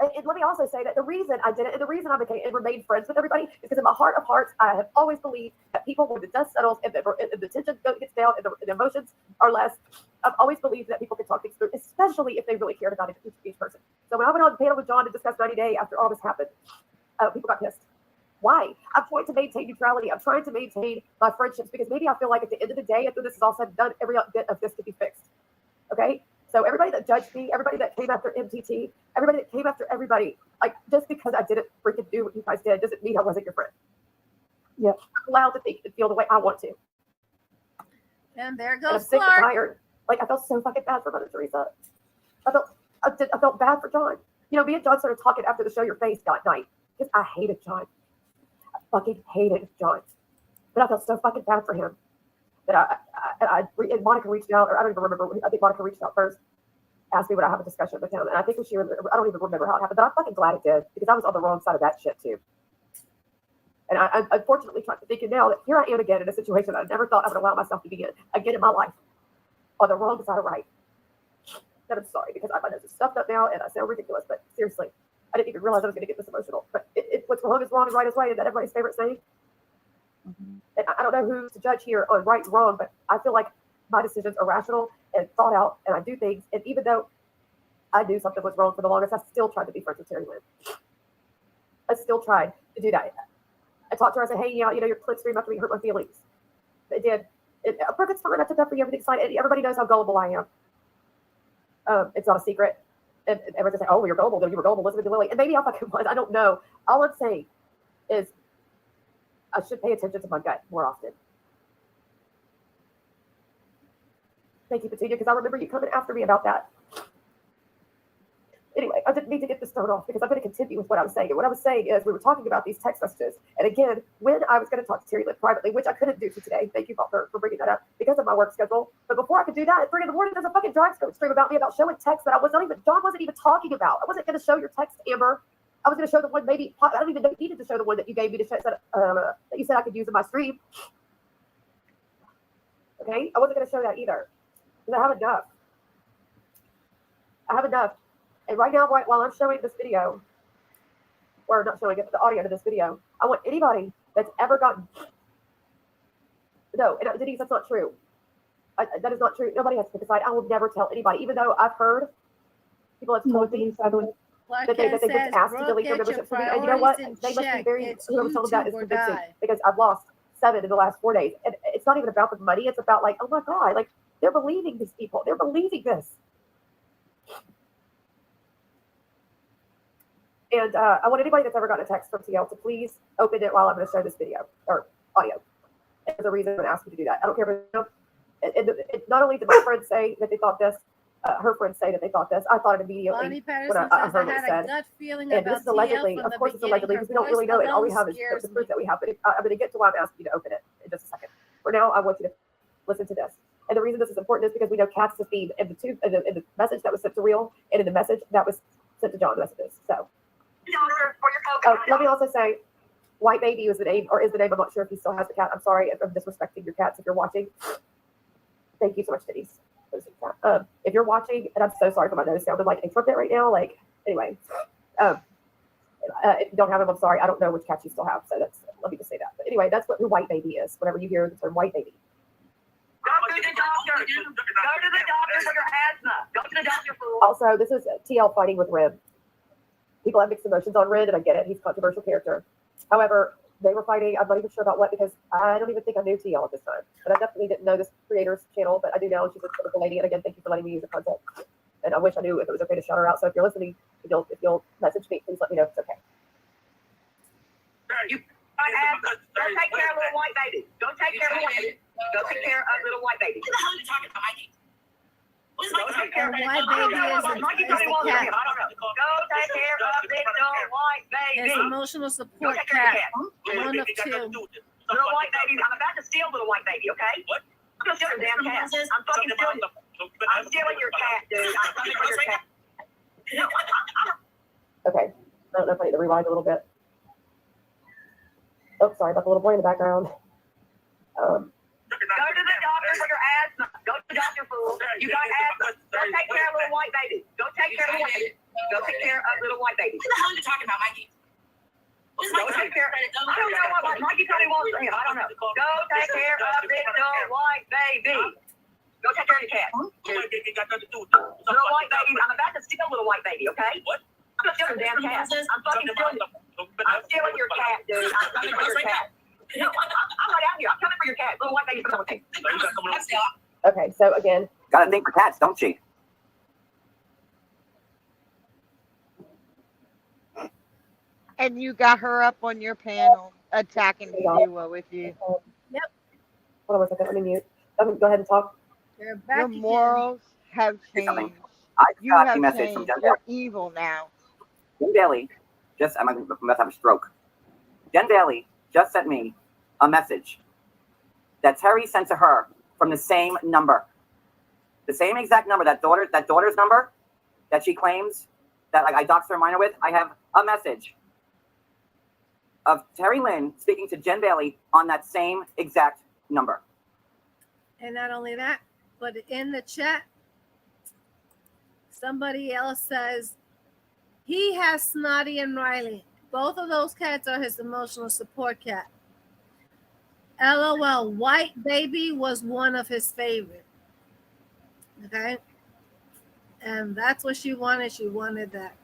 And let me also say that the reason I did it and the reason I became and remained friends with everybody is because in my heart of hearts, I have always believed that people, when the dust settles and the tension gets down and the emotions are less, I've always believed that people can talk things through, especially if they really cared about each person. So when I went on the panel with John to discuss 90 Day after all this happened, people got pissed. Why? I'm trying to maintain neutrality. I'm trying to maintain my friendships because maybe I feel like at the end of the day, after this is all said and done, every bit of this could be fixed. Okay? So everybody that judged me, everybody that came after MTT, everybody that came after everybody, like just because I didn't freaking do what you guys did doesn't mean I wasn't your friend. Yeah. I'm allowed to think and feel the way I want to. And there And I'm goes sick and Clark. tired. Like I felt so fucking bad for Mother Teresa. I felt bad for John. You know, me and John started talking after the show Your Face that night because I hated John. I fucking hated John. But I felt so fucking bad for him that and Monica reached out, or I don't even remember. I think Monica reached out first, asked me would I have a discussion with him, and I think I don't even remember how it happened, but I'm fucking glad it did because I was on the wrong side of that shit too. And I'm unfortunately trying to think now that here I am again in a situation that I never thought I would allow myself to be in again in my life, on the wrong side of right. And I'm sorry because my nose is stuffed up now and I sound ridiculous, but seriously, I didn't even realize I was going to get this emotional. But what's wrong is wrong and right is right. Is that everybody's favorite saying? Mm-hmm. And I don't know who to judge here on right and wrong, but I feel like my decisions are rational and thought out, and I do things. And even though I knew something was wrong for the longest, I still tried to be friends with Terry Lynn. I still tried to do that. I talked to her. I said, "Hey, you know, your clip stream after me hurt my feelings." It did, It's fine. I took up for you. Everything's fine. Everybody knows how gullible I am. It's not a secret. And everyone's saying, "Oh, you're gullible. You were gullible, Elizabeth and Lily." And maybe I fucking was. I don't know. All I'm saying is I should pay attention to my gut more often. Thank you, Petunia, because I remember you coming after me about that. Anyway, I didn't need to get this thrown off because I'm going to continue with what I was saying. And what I was saying is we were talking about these text messages. And again, when I was going to talk to Terry Lynn privately, which I couldn't do today, thank you for bringing that up because of my work schedule. But before I could do that, at 3 a.m, there's a fucking drag stream about me about showing text that John wasn't even talking about. I wasn't going to show your text, Amber. I was going to show the one maybe, I don't even know if you needed to show the one that you gave me to show, that you said I could use in my stream. Okay? I wasn't going to show that either. Because I have enough. I have enough. And right now, while I'm showing this video, or not showing it, but the audio to this video, I want anybody that's ever gotten... No, Denise, that's not true. That is not true. Nobody has to pick a side. I will never tell anybody, even though I've heard people have told me that they just asked to delete their membership from me. And you know what? They must be very... Whoever told them that is convincing. Because I've lost 7 in the last 4 days. And it's not even about the money. It's about like, oh my God, like they're believing these people. They're believing this. And I want anybody that's ever gotten a text from TL to please open it while I'm going to show this video or audio. And there's a reason I'm going to ask you to do that. I don't care if not only did my friends say that they thought this, her friends say that they thought this. I thought it immediately Bonnie Patterson when I says heard I what it had said. a gut feeling And about this is allegedly, TL of from course, the it's allegedly beginning. because we don't really know it. All we have is the proof that we have. But I'm going to get to why I'm asking you to open it in just a second. For now, I want you to listen to this. And the reason this is important is because we know Kat's the theme in the message that was sent to Real and in the message that was sent to John messages. So. Oh, let me also say, White Baby is the name, or is the name. I'm not sure if he still has the cat. I'm sorry if I'm disrespecting your cats if you're watching. Thank you so much, Denise. If you're watching, and I'm so sorry for my nose sounding like a trumpet right now. Like, anyway, if you don't have him, I'm sorry. I don't know which cat you still have, so let me just say that. But anyway, that's who White Baby is. Whenever you hear the term White Baby. Go to the doctor. Go to the doctor for your asthma. Go to the doctor for. Also, this is TL fighting with Red. People have mixed emotions on Red, and I get it. He's a controversial character. However, they were fighting. I'm not even sure about what because I don't even think I knew TL at this time. But I definitely didn't know this creator's channel, but I do now. She's a wonderful lady. And again, thank you for letting me use the content. And I wish I knew if it was okay to shout her out. So if you're listening, if you'll message me, please let me know if it's okay. Go take care of little white baby. Go take care of little white baby. Go take care of little white baby. What the hell are you talking about, Mikey? Go take care of White baby is the cat. Go take care of little white baby. It's emotional support Go take care cat. of the cat. 1 of 2. Little white baby. I'm about to steal little white baby, okay? What? I'm gonna steal your damn cat. I'm fucking stealing. I'm stealing your cat, dude. I'm stealing your cat. Okay. I don't know if I need to rewind a little bit. Oh, sorry about the little boy in the background. Go to the doctor for your asthma. Go to the doctor, fool. You got asthma. Go take care of little white baby. Go take care of little white baby. Go take care of little white baby. What the hell are you talking about, Mikey? Go take care. I don't know what Mikey told me what was saying. I don't know. Go take care of little white baby. Go take care of your cat. Little white baby. I'm about to steal little white baby, okay? What? I'm gonna steal your damn cat. I'm fucking stealing. I'm stealing your cat, dude. I'm coming for your cat. No, I'm right out here. I'm coming for your cat. Little white baby's coming with me. Okay, so again. Got a thing for cats, don't she? And you got her up on your panel attacking the duo with you. Yep. Hold on a second. Let me mute. Go ahead and talk. You're back Your again. morals have changed. I You got have a message changed. from Jen You're Daly. evil now. Jen Daly I'm about to have a stroke. Jen Daly just sent me a message that Terry sent to her from the same number. The same exact number, that daughter's number that she claims that I doxed her minor with. I have a message of Terry Lynn speaking to Jen Bailey on that same exact number. And not only that, but in the chat, somebody else says he has Snotty and Riley. Both of those cats are his emotional support cat. LOL, White Baby was one of his favorite. Okay? And that's what she wanted. She wanted that.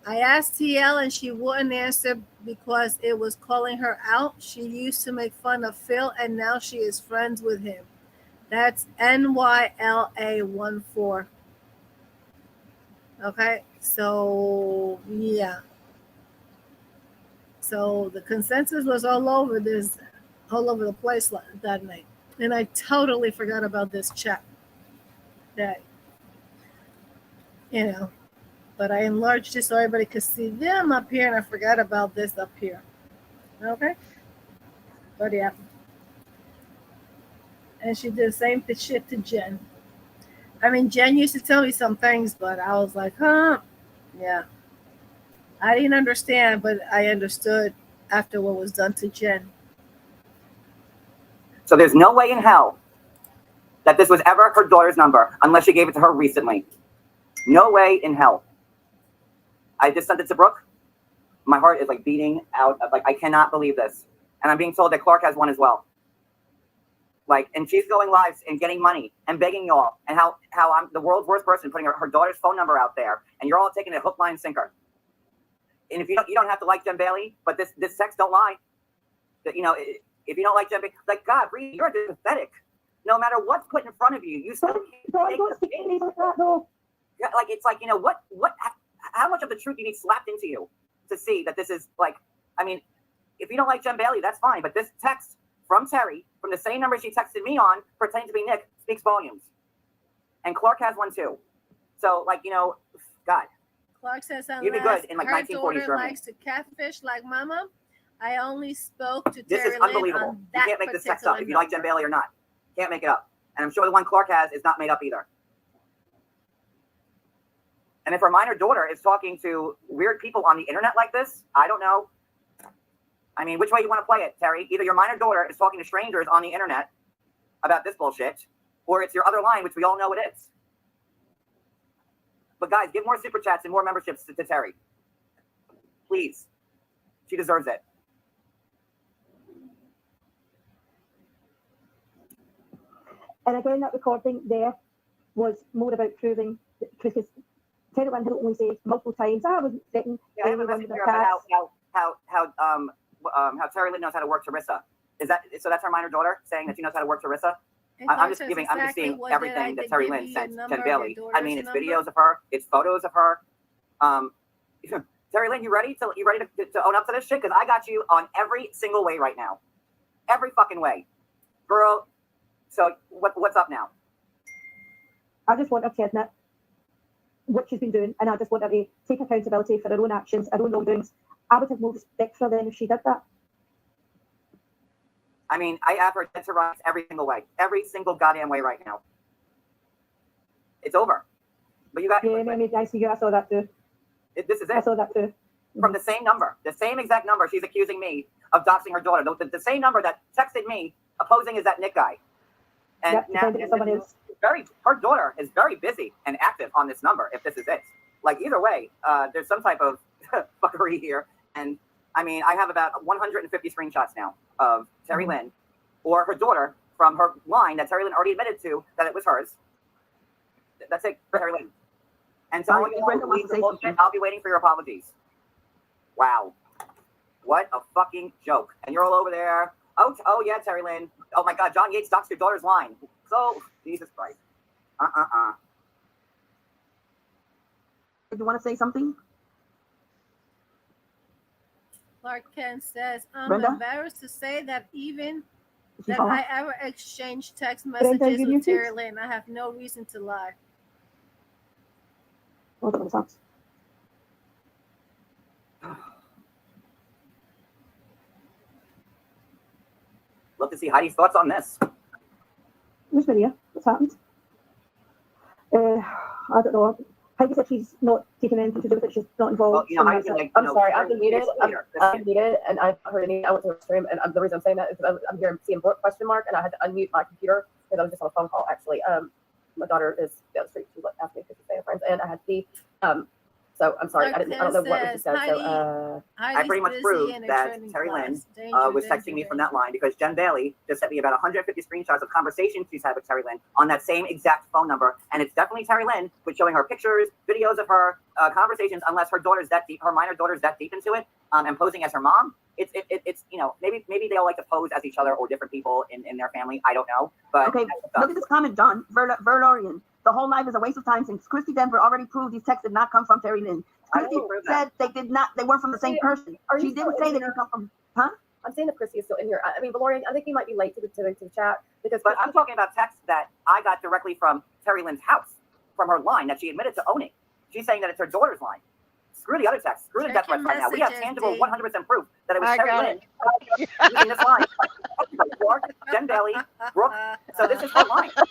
I asked TL and she wouldn't answer because it was calling her out. She used to make fun of Phil and now she is friends with him. That's NYLA14. Okay, so yeah. So the consensus was all over the place that night. And I totally forgot about this chat. That, but I enlarged it so everybody could see them up here, and I forgot about this up here. Okay? But yeah. And she did the same shit to Jen. I mean, Jen used to tell me some things, but I was like, huh? Yeah. I didn't understand, but I understood after what was done to Jen. So there's no way in hell that this was ever her daughter's number unless she gave it to her recently. No way in hell. I just sent it to Brooke. My heart is like beating out. Like, I cannot believe this. And I'm being told that Clark has one as well. Like, and she's going live and getting money and begging y'all, and how I'm the world's worst person putting her daughter's phone number out there, and you're all taking it hook, line, sinker. And if you don't have to like Jen Bailey, but this text don't lie. That, if you don't like Jen Bailey, like, God, Bree, you're pathetic. No matter what's put in front of you, you still take the yeah, like, it's like, how much of the truth you need slapped into you to see that this is like, I mean, if you don't like Jen Bailey, that's fine, but this text from Terry, from the same number she texted me on, pretending to be Nick, speaks volumes. And Clark has one too. So, like, God. Clark says, you'd be good in like her 1940s daughter Germany. likes to catfish like Mama. I only spoke to This Terry is unbelievable. Lynn on You that can't make this text up if you like Jen Bailey or not. Can't make it up. And I'm sure the one Clark has is not made up either. And if her minor daughter is talking to weird people on the internet like this, I don't know. I mean, which way you want to play it, Terry? Either your minor daughter is talking to strangers on the internet about this bullshit, or it's your other line, which we all know it is. But guys, give more super chats and more memberships to Terry. Please. She deserves it. And again, that recording there was more about proving, because Terry Lynn had only said multiple times, I wasn't threatening anyone with a cat. How Terry Lynn knows how to work Teresa. So that's her minor daughter saying that she knows how to work Teresa? I'm just seeing everything that Terry Lynn sent Jen Bailey. I mean, it's videos of her, it's photos of her. Terry Lynn, you ready to own up to this shit? Because I got you on every single way right now. Every fucking way. Girl, so what's up now? I just want her to admit what she's been doing, and I just want her to take accountability for her own actions, her own wrongdoings. I would have more respect for them if she did that. I mean, I have her dead to rights every single way. Every single goddamn way right now. It's over. But you got... Yeah, I see you. I saw that too. This is it. I saw that too. From the same number. The same exact number she's accusing me of doxing her daughter. The same number that texted me opposing is that Nick guy. And now her daughter is very busy and active on this number, if this is it. Like, either way, there's some type of fuckery here. And I mean, I have about 150 screenshots now of Terry Lynn or her daughter from her line that Terry Lynn already admitted to that it was hers. That's it for Terry Lynn. And so I'll be waiting for your apologies. Wow. What a fucking joke. And you're all over there. Oh yeah, Terry Lynn. Oh my God, John Yates doxed your daughter's line. So, Jesus Christ. Did you want to say something? Clark Kent says, I'm Brenda? embarrassed to say that even She that gone? I ever exchanged text Brenda, messages you with muted? Terry Lynn. I have no reason to lie. Hold on a second. Love to see Heidi's thoughts on this. Which video? What's happened? I don't know. Heidi said she's not taking anything to do with it. She's not involved. I'm sorry. I've been muted. I'm muted, and I heard any. I went to the stream, and the reason I'm saying that is because I'm hearing seeing question mark, and I had to unmute my computer because I was just on a phone call. Actually, my daughter is down the street. She asked me if she could stay with friends, and I had to see. So I'm sorry. I don't know what she said. So I pretty much proved that Terry Lynn was texting me from that line because Jen Bailey just sent me about 150 screenshots of conversations she's had with Terry Lynn on that same exact phone number. And it's definitely Terry Lynn, with showing her pictures, videos of her conversations, unless her daughter's that deep, her minor daughter's that deep into it, and posing as her mom. it's maybe they all like to pose as each other or different people in their family. I don't know, but okay. Look at this comment, John Verlorian. The whole life is a waste of time since Christy Denver already proved these texts did not come from Terry Lynn. Christy said they did not. They weren't from the same person. She didn't say they didn't come from. Huh? I'm saying that Christy is still in here. I mean, Valorian, I think you might be late to the chat because. But I'm talking about texts that I got directly from Terry Lynn's house, from her line that she admitted to owning. She's saying that it's her daughter's line. Screw the other texts. Screw the death threats right now. We have tangible 100% proof that it was Terry Lynn using this line. Jen Bailey, Brooke. So this is her line. I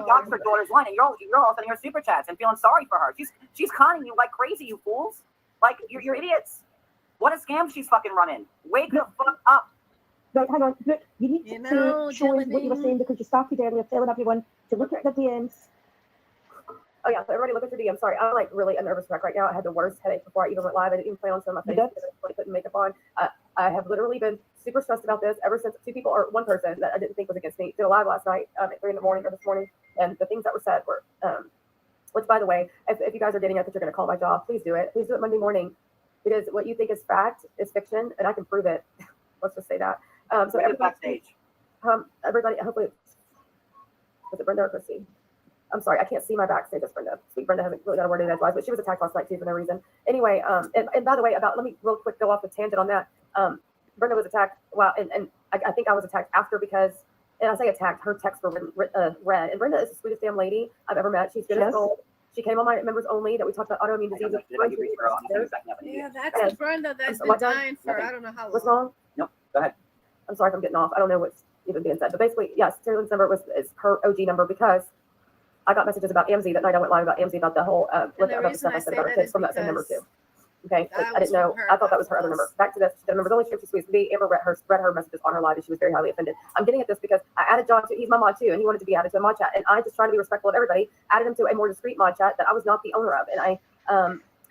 doxed her daughter's line, and you're all sending her super chats and feeling sorry for her. She's conning you like crazy, you fools. Like you're idiots. What a scam she's fucking running. Wake the fuck up. Right, hang on. Look, you need to show us what you were saying because you started earlier telling everyone to look at the DMs. Oh yeah, so everybody look at your DM. Sorry, I'm like really a nervous wreck right now. I had the worst headache before I even went live. I didn't even plan on showing my face because I putting makeup on. I have literally been super stressed about this ever since one person that I didn't think was against me did a live last night at 3 a.m. or this morning, and the things that were said were, which by the way, if you guys are getting at that you're going to call my job, please do it. Please do it Monday morning, because what you think is fact is fiction, and I can prove it. Let's just say that. So everybody, everybody, hopefully, was it Brenda or Christy? I'm sorry, I can't see my backstage. It's Brenda. Sweet Brenda hasn't really got a word in edgewise, but she was attacked last night too for no reason. Anyway, and by the way, let me real quick go off the tangent on that. Brenda was attacked. Well, and I think I was attacked after because, and I say attacked, her texts were read. And Brenda is the sweetest damn lady I've ever met. She's good as gold. She came on my members only that we talked about autoimmune disease. Yeah, that's Brenda that's been dying for I don't know how long. What's wrong? No, go ahead. I'm sorry if I'm getting off. I don't know what's even being said, but basically, yes, Terry Lynn's number is her OG number because I got messages about AMZ that night. I went live about AMZ about the whole about the stuff I said about her kids from that same number too. Okay, I didn't know. I thought that was her other number. Back to this. The number's only 50 sweets. Amber read her messages on her live, and she was very highly offended. I'm getting at this because I added John to. He's my mod too, and he wanted to be added to a mod chat, and I just try to be respectful of everybody. Added him to a more discreet mod chat that I was not the owner of, and I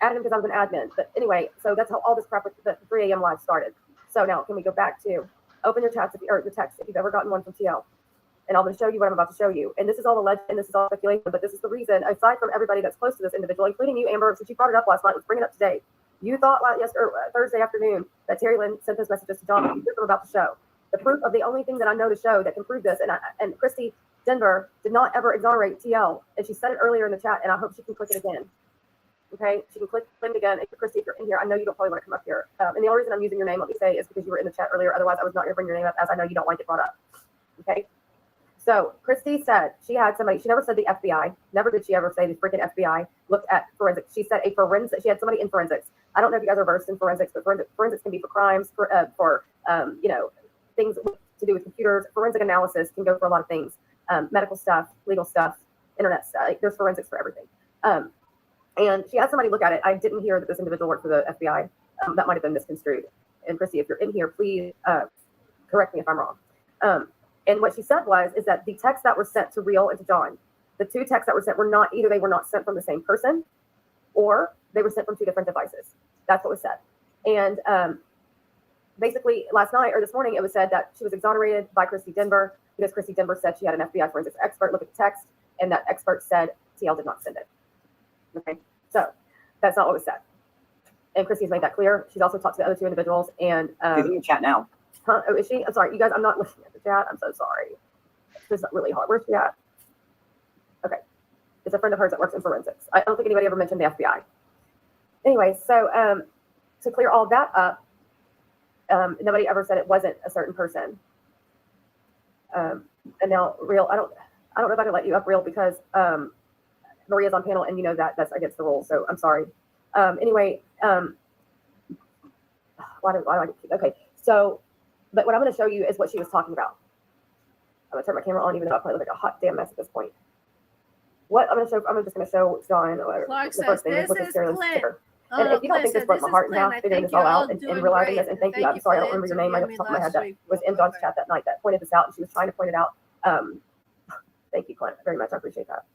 added him because I was an admin. But anyway, so that's how all this crap with the 3 a.m. live started. So now, can we go back to open your chats or your text if you've ever gotten one from TL? And I'm going to show you what I'm about to show you. And this is all alleged, and this is all speculation, but this is the reason, aside from everybody that's close to this individual, including you, Amber, since you brought it up last night, let's bring it up today. You thought Thursday afternoon that Terry Lynn sent those messages to John. Here's what I'm about to show. The proof of the only thing that I know to show that can prove this, and Christy Denver did not ever exonerate TL, and she said it earlier in the chat, and I hope she can click it again. Okay, she can click it again. If Christy, if you're in here, I know you don't probably want to come up here. And the only reason I'm using your name, let me say, is because you were in the chat earlier. Otherwise, I was not going to bring your name up, as I know you don't like it brought up. Okay. So Christy said she had somebody, she never said the FBI, never did she ever say the freaking FBI looked at forensics. She said a forensic, she had somebody in forensics. I don't know if you guys are versed in forensics, but forensics can be for crimes, for things to do with computers. Forensic analysis can go for a lot of things, medical stuff, legal stuff, internet stuff. Like, there's forensics for everything. And she had somebody look at it. I didn't hear that this individual worked for the FBI. That might have been misconstrued. And Christy, if you're in here, please correct me if I'm wrong. And what she said is that the texts that were sent to Real and to John, the two texts that were sent were not, either they were not sent from the same person or they were sent from two different devices. That's what was said. And basically last night or this morning, it was said that she was exonerated by Christy Denver because Christy Denver said she had an FBI forensics expert look at the text, and that expert said TL did not send it. Okay, so that's not what was said. And Christy's made that clear. She's also talked to the other two individuals. And she's in the chat now. Huh? Oh, is she? I'm sorry, you guys. I'm not looking at the chat. I'm so sorry. This is really hard. Where's she at? Okay, it's a friend of hers that works in forensics. I don't think anybody ever mentioned the FBI. Anyway, so to clear all that up, nobody ever said it wasn't a certain person. And now, Real, I don't know if I can let you up, Real, because Maria's on panel, and you know that's against the rules. So I'm sorry. Anyway, why do I keep? Okay, so. But what I'm going to show you is what she was talking about. I'm going to turn my camera on, even though I probably look like a hot damn mess at this point. What I'm going to show, I'm just going to show John the first thing is what this serial sticker. And if you don't think this broke my heart in half, figuring this all out and realizing this, and thank you. I'm sorry, I don't remember your name. I off the top of my head that was in John's chat that night that pointed this out, and she was trying to point it out. Thank you, Clint, very much. I appreciate that.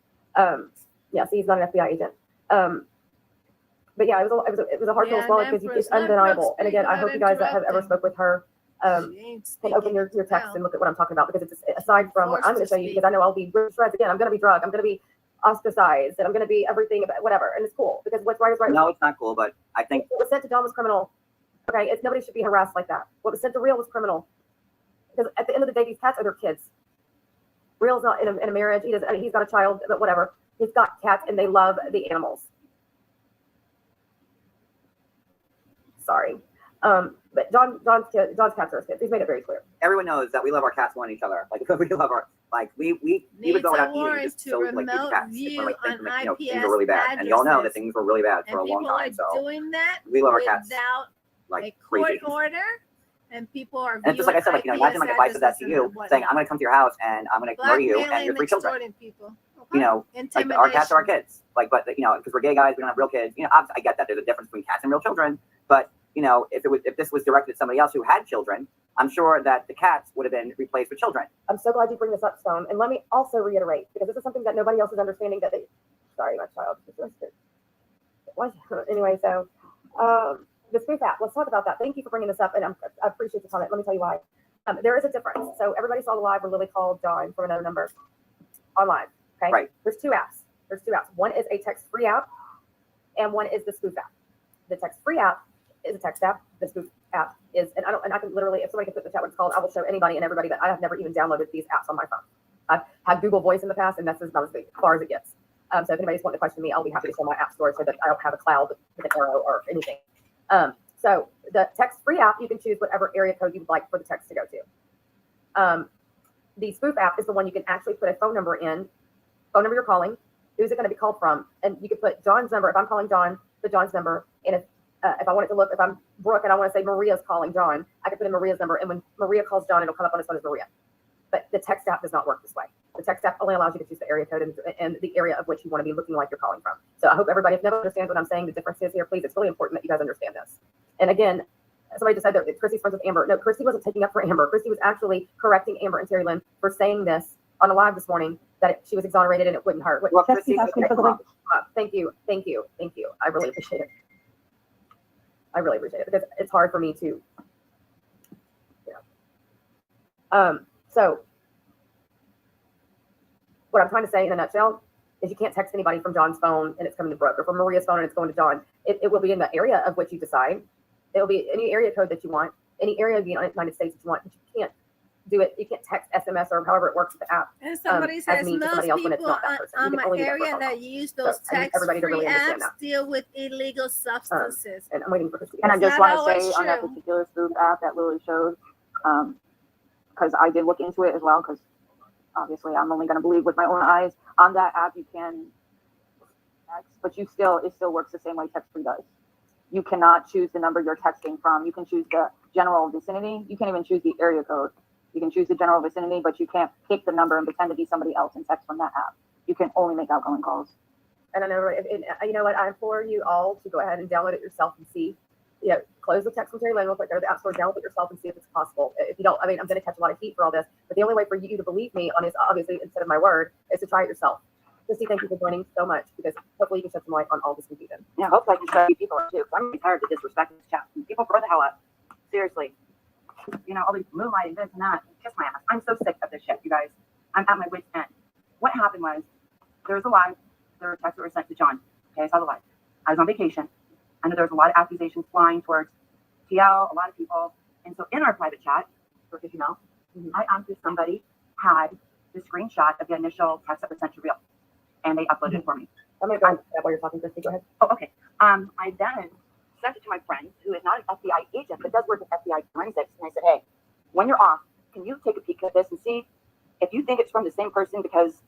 Yeah, see, he's not an FBI agent. But yeah, it was a hard pill to swallow because it's undeniable. And again, I hope you guys that have ever spoke with her can open your text and look at what I'm talking about, because it's aside from what I'm going to show you, because I know I'll be shreds again. I'm going to be drugged. I'm going to be ostracized, and I'm going to be everything about whatever. And it's cool because what's right is right. No, it's not cool, but I think what was sent to John was criminal. Okay, it's nobody should be harassed like that. What was sent to Real was criminal. Because at the end of the day, these cats are their kids. Real's not in a marriage. He's got a child, but whatever. He's got cats, and they love the animals. Sorry. But John's cats are his kids. He's made it very clear. Everyone knows that we love our cats more than each other. Like we love our we would go out eating just so like big cats. If we're, like, thinking that, things are really bad, and y'all know that things were really bad for a long time. So doing that we love our cats without like a court crazy. order, and people are. And it's just like I said, like imagine like if I said that to you, saying I'm going to come to your house and I'm going to murder you and your 3 children. People. Okay. You know, like our cats are our kids. Like, but because we're gay guys, we don't have real kids. Obviously, I get that there's a difference between cats and real children, but if this was directed at somebody else who had children, I'm sure that the cats would have been replaced with children. I'm so glad you bring this up, Stone. And let me also reiterate, because this is something that nobody else is understanding, that sorry, my child. Anyway, so the spoof app, let's talk about that. Thank you for bringing this up, and I appreciate the comment. Let me tell you why. There is a difference. So everybody saw the live where Lily called John from another number online. Okay. Right. There's 2 apps. One is a text-free app, and one is the spoof app. The text-free app is a text app. The spoof app is, and I can literally, if somebody can put in the chat what it's called, I will show anybody and everybody that I have never even downloaded these apps on my phone. I've had Google Voice in the past, and that's about as far as it gets. So if anybody's wanting to question me, I'll be happy to show my app store so that I don't have a cloud with an arrow or anything. So the text-free app, you can choose whatever area code you would like for the text to go to. The spoof app is the one you can actually put a phone number in, phone number you're calling, who's it going to be called from, and you can put John's number. If I'm calling John, put John's number, and if I want it to look, if I'm Brooke and I want to say Maria's calling John, I can put in Maria's number, and when Maria calls John, it'll come up on his phone as Maria. But the text app does not work this way. The text app only allows you to choose the area code and the area of which you want to be looking like you're calling from. So I hope everybody, if never understands what I'm saying, the difference is here, please, it's really important that you guys understand this. And again, somebody just said that Chrissy's friends with Amber. No, Chrissy wasn't taking up for Amber. Chrissy was actually correcting Amber and Terry Lynn for saying this on a live this morning, that she was exonerated and it wouldn't hurt. Well, Chrissy, thank you. I really appreciate it. Because it's hard for me to, so what I'm trying to say in a nutshell is you can't text anybody from John's phone and it's coming to Brooke, or from Maria's phone and it's going to John. It will be in the area of which you decide. It will be any area code that you want, any area of the United States that you want, but you can't do it. You can't text, SMS, or however it works with the app. And somebody says most people on my area that use those text-free apps deal with illegal substances. And I'm waiting for Christy. And I just want to say on that particular spoof app that Lily showed, because I did look into it as well, because obviously I'm only going to believe with my own eyes. On that app, you can text, but it still works the same way text-free does. You cannot choose the number you're texting from. You can choose the general vicinity. You can't even choose the area code. You can choose the general vicinity, but you can't pick the number and pretend to be somebody else and text from that app. You can only make outgoing calls. And I know, you know what? I implore you all to go ahead and download it yourself and see. Close the text from Terry Lynn real quick. Go to the App Store, download it yourself, and see if it's possible. If you don't, I'm going to catch a lot of heat for all this. But the only way for you to believe me on this, obviously, instead of my word, is to try it yourself. Christy, thank you for joining so much, because hopefully you can shed some light on all this confusion. Yeah, hopefully I can show you people too. I'm really tired of disrespecting this chat. People grow the hell up. Seriously. All these moonlighting, this and that. Kiss my ass. I'm so sick of this shit, you guys. I'm at my wit's end. What happened was, there was a live. There were texts that were sent to John. Okay, I saw the live. I was on vacation. I know there was a lot of accusations flying towards TL, a lot of people. And so in our private chat, because I asked if somebody had the screenshot of the initial text that was sent to Real. And they uploaded it for me. I'm going to go while you're talking, Christy. Go ahead. Oh, okay. I then sent it to my friend, who is not an FBI agent, but does work with FBI forensics. And I said, hey, when you're off, can you take a peek at this and see if you think it's from the same person? Because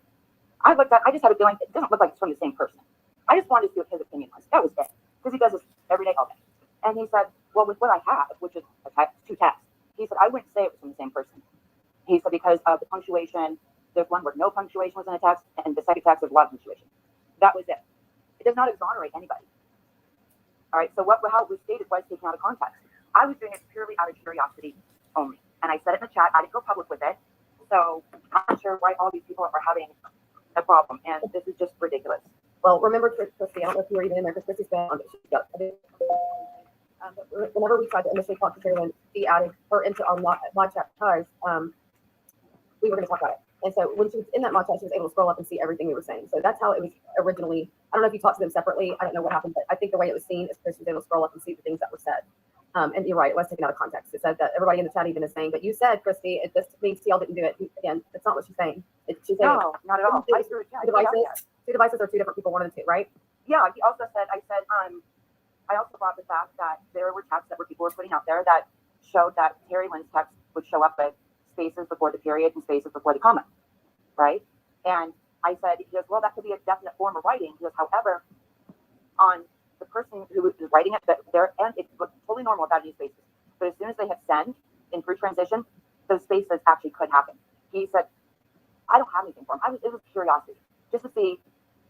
I just had a feeling it doesn't look like it's from the same person. I just wanted to see what his opinion was. That was it. Because he does this every day, all day. And he said, well, with what I have, which is two texts, he said, I wouldn't say it was from the same person. He said, because of the punctuation, there's one where no punctuation was in the text, and the second text, there's a lot of punctuation. That was it. It does not exonerate anybody. All right, so how it was stated was taken out of context. I was doing it purely out of curiosity only. And I said it in the chat. I didn't go public with it. So I'm not sure why all these people are having a problem. And this is just ridiculous. Well, remember, Christy, I don't know if you were even in there, because Christy's been on it. Whenever we tried to initially talk to Terry Lynn, she added her into our mod chat because we were going to talk about it. And so when she was in that mod chat, she was able to scroll up and see everything we were saying. So that's how it was originally. I don't know if you talked to them separately. I don't know what happened, but I think the way it was seen is Chris was able to scroll up and see the things that were said. And you're right, it was taken out of context. It said that everybody in the chat even is saying, but you said, Christy, it just means TL didn't do it. Again, it's not what she's saying. She's saying No, not at all. Two devices are two different people, one of the two, right? Yeah, he also said, I also brought the fact that there were texts that people were putting out there that showed that Terry Lynn's text would show up with spaces before the period and spaces before the comma, right? And I said, he goes, well, that could be a definite form of writing. He goes, however, on the person who is writing it, and it's totally normal without any spaces. But as soon as they hit send in through transition, those spaces actually could happen. He said, I don't have anything for him. It was curiosity, just to see,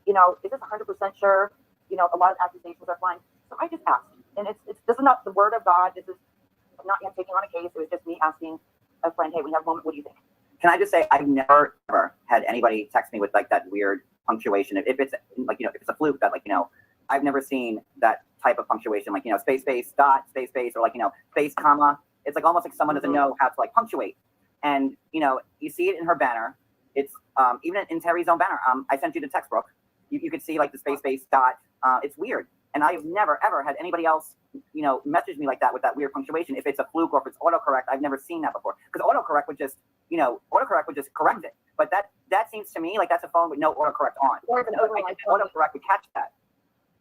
is this 100% sure? A lot of accusations are flying. So I just asked, and this is not the word of God. This is not him taking on a case. It was just me asking a friend, hey, we have a moment. What do you think? Can I just say, I've never ever had anybody text me with like that weird punctuation. If it's like, if it's a fluke that I've never seen that type of punctuation, like, space, dot, space, or like, space, comma. It's like almost like someone doesn't know how to like punctuate. And, you see it in her banner. It's even in Terry's own banner. I sent you the text, Brooke. You could see like the space, dot. It's weird. And I've never, ever had anybody else, message me like that with that weird punctuation. If it's a fluke or if it's autocorrect, I've never seen that before. Because autocorrect would just, correct it. But that seems to me like that's a phone with no autocorrect on. Or an autocorrect would catch that.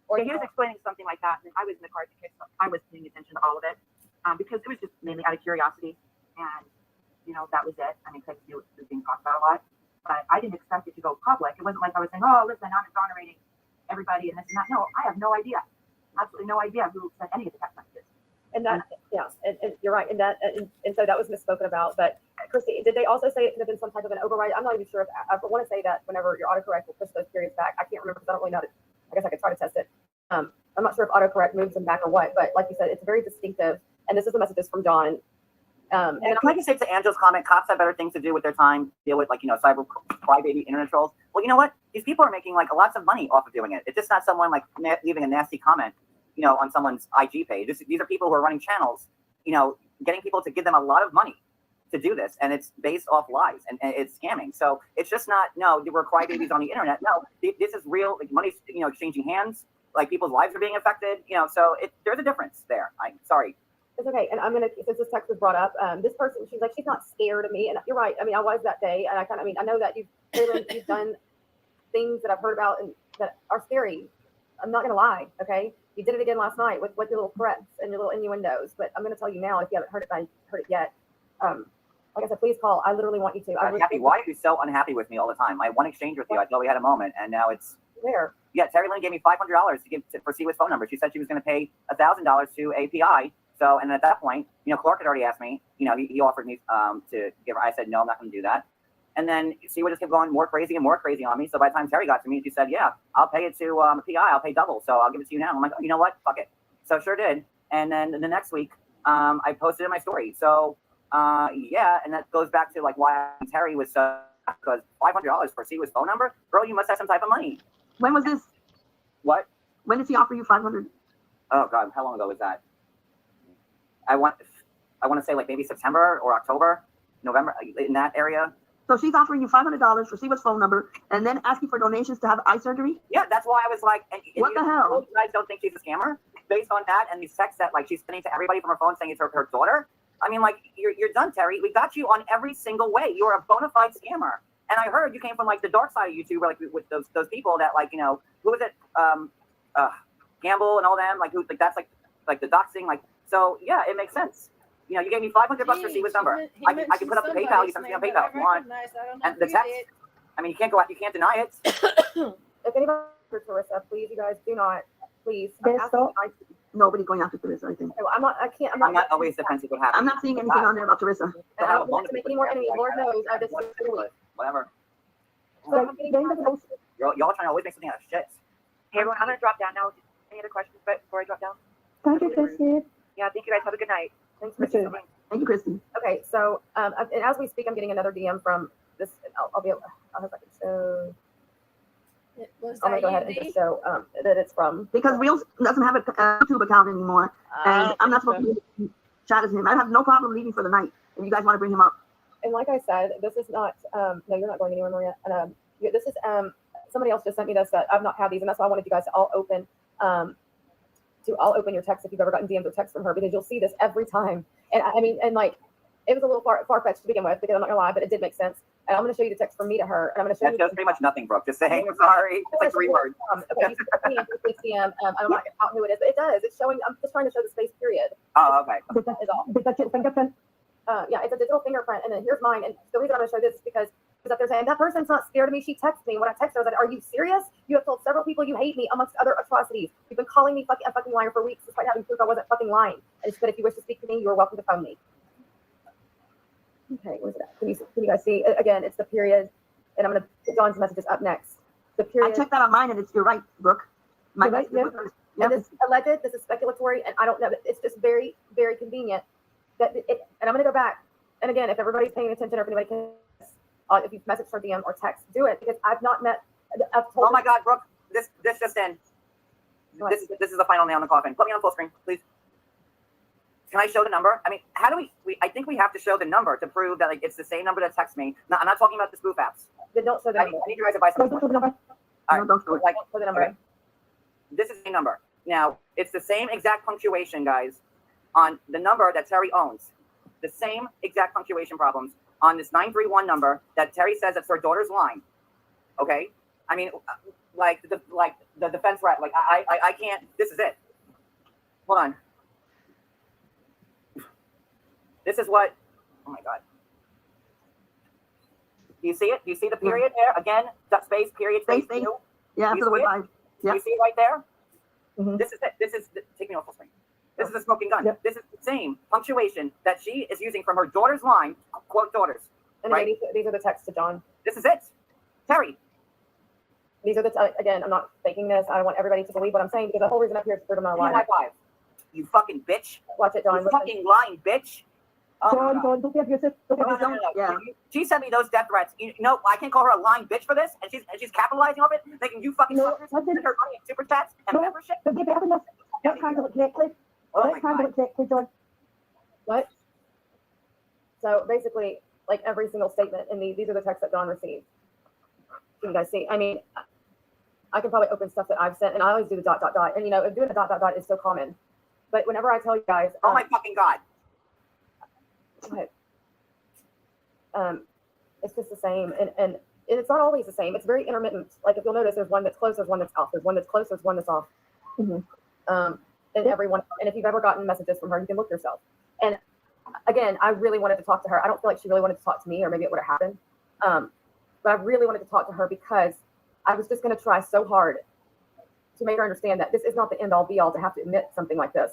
Or he was explaining something like that, and I was in the car to catch up. I was paying attention to all of it because it was just mainly out of curiosity, and that was it. I mean, because it was being talked about a lot, but I didn't expect it to go public. It wasn't like I was saying, "Oh, listen, I'm exonerating everybody," and this and that. No, I have no idea, absolutely no idea who sent any of the text messages. And that, and you're right, and so that was misspoken about. But Christy, did they also say it could have been some type of an override? I'm not even sure if I want to say that whenever your autocorrect will push those periods back. I can't remember because I don't really know. I guess I could try to test it. I'm not sure if autocorrect moves them back or what, but like you said, it's very distinctive. And this is the messages from John. And I'd like to say to Angela's comment, cops have better things to do with their time, deal with cyber crybaby internet trolls. Well, you know what? These people are making lots of money off of doing it. It's just not someone leaving a nasty comment, on someone's IG page. These are people who are running channels, getting people to give them a lot of money to do this, and it's based off lies and it's scamming. So it's just not, we're crybabies on the internet. No, this is real. Money's exchanging hands. People's lives are being affected. So there's a difference there. I'm sorry. It's okay. And I'm going to, since this text was brought up, this person, she's like, she's not scared of me. And you're right. I mean, I was that day. And I know that you've done things that I've heard about and that are scary. I'm not going to lie. Okay. You did it again last night with your little threats and your little innuendos. But I'm going to tell you now, if you haven't heard it yet, like I said, please call. I literally want you to. Happy. Why are you so unhappy with me all the time? I had one exchange with you. I thought we had a moment, and now it's where? Yeah, Terry Lynn gave me $500 to give for Siwa's phone number. She said she was going to pay $1,000 to API. So, and at that point, Clark had already asked me. He offered me to give her. I said no, I'm not going to do that. And then Siwa just kept going more crazy and more crazy on me. So by the time Terry got to me, she said, "Yeah, I'll pay it to PI. I'll pay double. So I'll give it to you now." I'm like, "Oh, you know what? Fuck it." So sure did. And then the next week, I posted in my story. So. Yeah, and that goes back to why Terry was because $500 for Siwa's phone number, girl, you must have some type of money. When was this? What? When did she offer you 500? Oh God, how long ago was that? I want to say maybe September or October, November, in that area. So she's offering you $500 for Siwa's phone number, and then asking for donations to have eye surgery. Yeah, that's why I was like, what the hell? You guys don't think she's a scammer based on that and these texts that she's sending to everybody from her phone saying it's her daughter. I mean, you're done, Terry. We got you on every single way. You're a bona fide scammer. And I heard you came from the dark side of YouTube, with those people that who was it? Gamble and all them, who that's the doxing, so yeah, it makes sense. You gave me $500 for Siwa's number. I can put up the PayPal. You send me on PayPal if you want. And the text. I mean, you can't go out. You can't deny it. If anybody for Teresa, please, you guys do not. Please. Nobody's going after Teresa, I think. I'm not always defensive of happening. I'm not seeing anything on there about Teresa. I don't want to make any more enemies. Lord knows. I just whatever. So I'm getting Y'all trying to always make something out of shit. Hey everyone, I'm gonna drop down now. Any other questions before I drop down? Thank you, Christy. Yeah, thank you guys. Have a good night. Thanks, Christy. Thank you, Christy. Okay, so and as we speak, I'm getting another DM from this. I'll hope I can show. I'm gonna go ahead and just show that it's from, because Reels doesn't have a YouTube account anymore, and I'm not supposed to chat as him. I have no problem leaving for the night if you guys want to bring him up. And like I said, this is not. No, you're not going anywhere, Maria. And this is somebody else just sent me this that I've not had these, and that's why I wanted you guys to all open to, I'll open your text if you've ever gotten DMs or texts from her, because you'll see this every time. And I mean, and like, it was a little far-fetched to begin with, because I'm not gonna lie, but it did make sense. And I'm going to show you the text from me to her, and I'm going to show you. That shows pretty much nothing, Brooke. Just saying, sorry. It's like 3 words. Okay, you see me DM. I'm not out who it is, but it does. It's showing. I'm just trying to show the space period. Oh, okay. Is all. Digital fingerprint. Yeah, it's a digital fingerprint, and then here's mine. And the reason I'm going to show this is because up there saying that person's not scared of me. She texted me. When I text her, I was like, "Are you serious? You have told several people you hate me, amongst other atrocities. You've been calling me a fucking liar for weeks, despite having proof I wasn't fucking lying." And she said, "If you wish to speak to me, you are welcome to phone me." Okay, where's it at? Can you guys see? Again, it's the period, and I'm going to put John's messages up next. The period. I checked that on mine, and you're right, Brooke. Right, and this is alleged, this is speculatory, and I don't know. It's just very, very convenient that it. And I'm going to go back. And again, if everybody's paying attention, or if anybody can, if you message her DM or text, do it, because I've not met. I've told oh my God, Brooke, this just in. This is the final nail in the coffin. Put me on full screen, please. Can I show the number? I mean, how do we I think we have to show the number to prove that, like, it's the same number that texts me. No, I'm not talking about the spoof apps. Then don't show the number. I need your guys' advice on this one. All right, don't show the number. Okay. This is the number. Now, it's the same exact punctuation, guys, on the number that Terry owns. The same exact punctuation problems on this 931 number that Terry says it's her daughter's line. Okay? I mean, like the defense rep, like I can't. This is it. Hold on. This is what. Oh my God. Do you see it? Do you see the period there? Again, space, period, space. Yeah, after the word live. Yeah. You see it right there? Mm-hmm. This is it. This is take me off full screen. This is a smoking gun. Yep. This is the same punctuation that she is using from her daughter's line, quote daughters. And right? These are the texts to John. This is it. Terry. These are the, again, I'm not faking this. I don't want everybody to believe what I'm saying, because the whole reason I'm here is to prove I'm not lying. High five. You fucking bitch. Watch it, John. You fucking lying bitch. Oh, John, don't be abusive. No. Yeah. She sent me those death threats. You know, I can't call her a lying bitch for this, and she's capitalizing off it, thinking you fucking suckers send her money in super chats and membership. Let's handle it correctly. Let's handle it correctly, John. What? So basically, like every single statement in these are the texts that John received. Can you guys see? I mean, I can probably open stuff that I've sent, and I always do the ... And you know, doing the ... is so common. But whenever I tell you guys, oh my fucking God. It's just the same, and it's not always the same. It's very intermittent. Like if you'll notice, there's one that's close, there's one that's off, there's one that's close, there's one that's off. Mm-hmm. And everyone, and if you've ever gotten messages from her, you can look yourself. And again, I really wanted to talk to her. I don't feel like she really wanted to talk to me, or maybe it would have happened. But I really wanted to talk to her because I was just going to try so hard to make her understand that this is not the end all be all to have to admit something like this.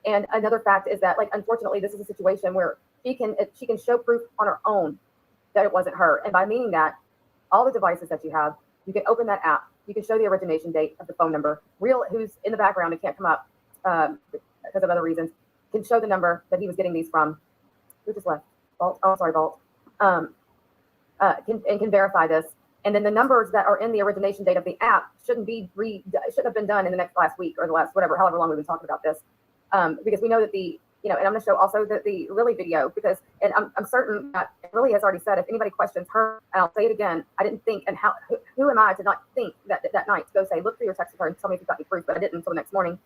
And another fact is that, like, unfortunately, this is a situation where she can show proof on her own that it wasn't her. And by meaning that, all the devices that you have, you can open that app. You can show the origination date of the phone number. Who's in the background and can't come up because of other reasons, can show the number that he was getting these from. Who just left? Vault. Oh, sorry, Vault. Can verify this. And then the numbers that are in the origination date of the app shouldn't have been done in the last week or the last however long we've been talking about this. Because we know that and I'm going to show also the Lily video, because, and I'm certain that Lily has already said, if anybody questions her, and I'll say it again, I didn't think, and who am I to not think that night to go say, look through your text with her and tell me if you've got any proof, but I didn't until the next morning.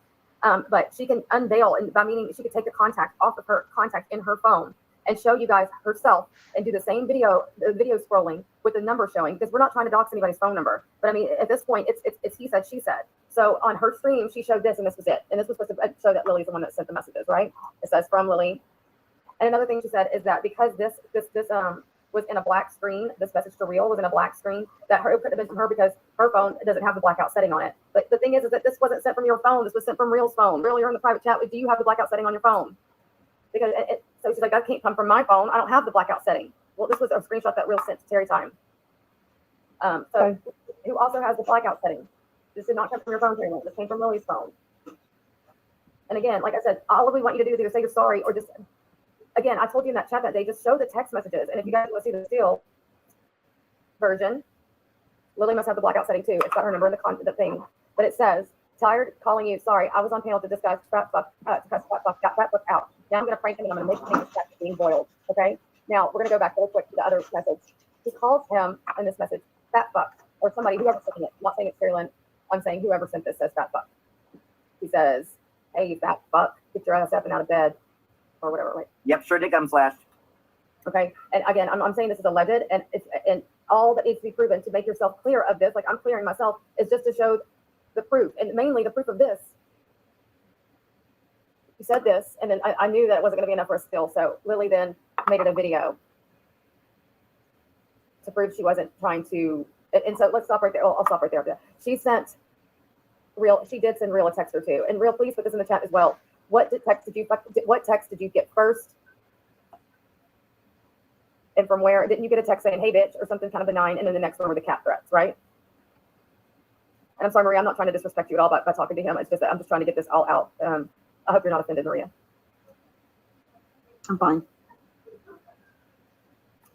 But she can unveil, and by meaning she could take the contact off of her contact in her phone and show you guys herself and do the same video scrolling with the number showing, because we're not trying to dox anybody's phone number. But I mean, at this point, it's he said, she said. So on her stream, she showed this, and this was it. And this was supposed to show that Lily's the one that sent the messages, right? It says from Lily. And another thing she said is that because this was in a black screen, this message to Real was in a black screen, that it couldn't have been from her because her phone doesn't have the blackout setting on it. But the thing is that this wasn't sent from your phone. This was sent from Real's phone. Real, you're in the private chat. Do you have the blackout setting on your phone? Because so she's like, that can't come from my phone. I don't have the blackout setting. Well, this was a screenshot that Real sent to Terry Time. So who also has the blackout setting? This did not come from your phone, Terry. This came from Lily's phone. And again, like I said, all we want you to do is either say you're sorry or just, again, I told you in that chat that day, just show the text messages. And if you guys want to see the seal version, Lily must have the blackout setting too. It's got her number in the thing. But it says, tired calling you, sorry, I was on panel to discuss got that book out. Now I'm going to prank him and I'm going to make him think it's being boiled. Okay? Now we're going to go back real quick to the other message. He calls him in this message, fat fuck, or somebody, whoever's sending it. I'm not saying it's Carolyn. I'm saying whoever sent this says fat fuck. He says, hey, you fat fuck, get your ass up and out of bed, or whatever. Right? Yep, sure did get him slashed. Okay, and again, I'm saying this is alleged, and all that needs to be proven to make yourself clear of this, like I'm clearing myself, is just to show the proof, and mainly the proof of this. You said this, and then I knew that it wasn't going to be enough for a still, so Lily then made it a video to prove she wasn't trying to. And so let's stop right there. I'll stop right there. She did send Real a text or two, and Real, please put this in the chat as well. What text did you get first? And from where? Didn't you get a text saying, hey, bitch, or something kind of benign, and then the next one were the cat threats, right? And I'm sorry, Maria, I'm not trying to disrespect you at all by talking to him. It's just that I'm just trying to get this all out. I hope you're not offended, Maria. I'm fine.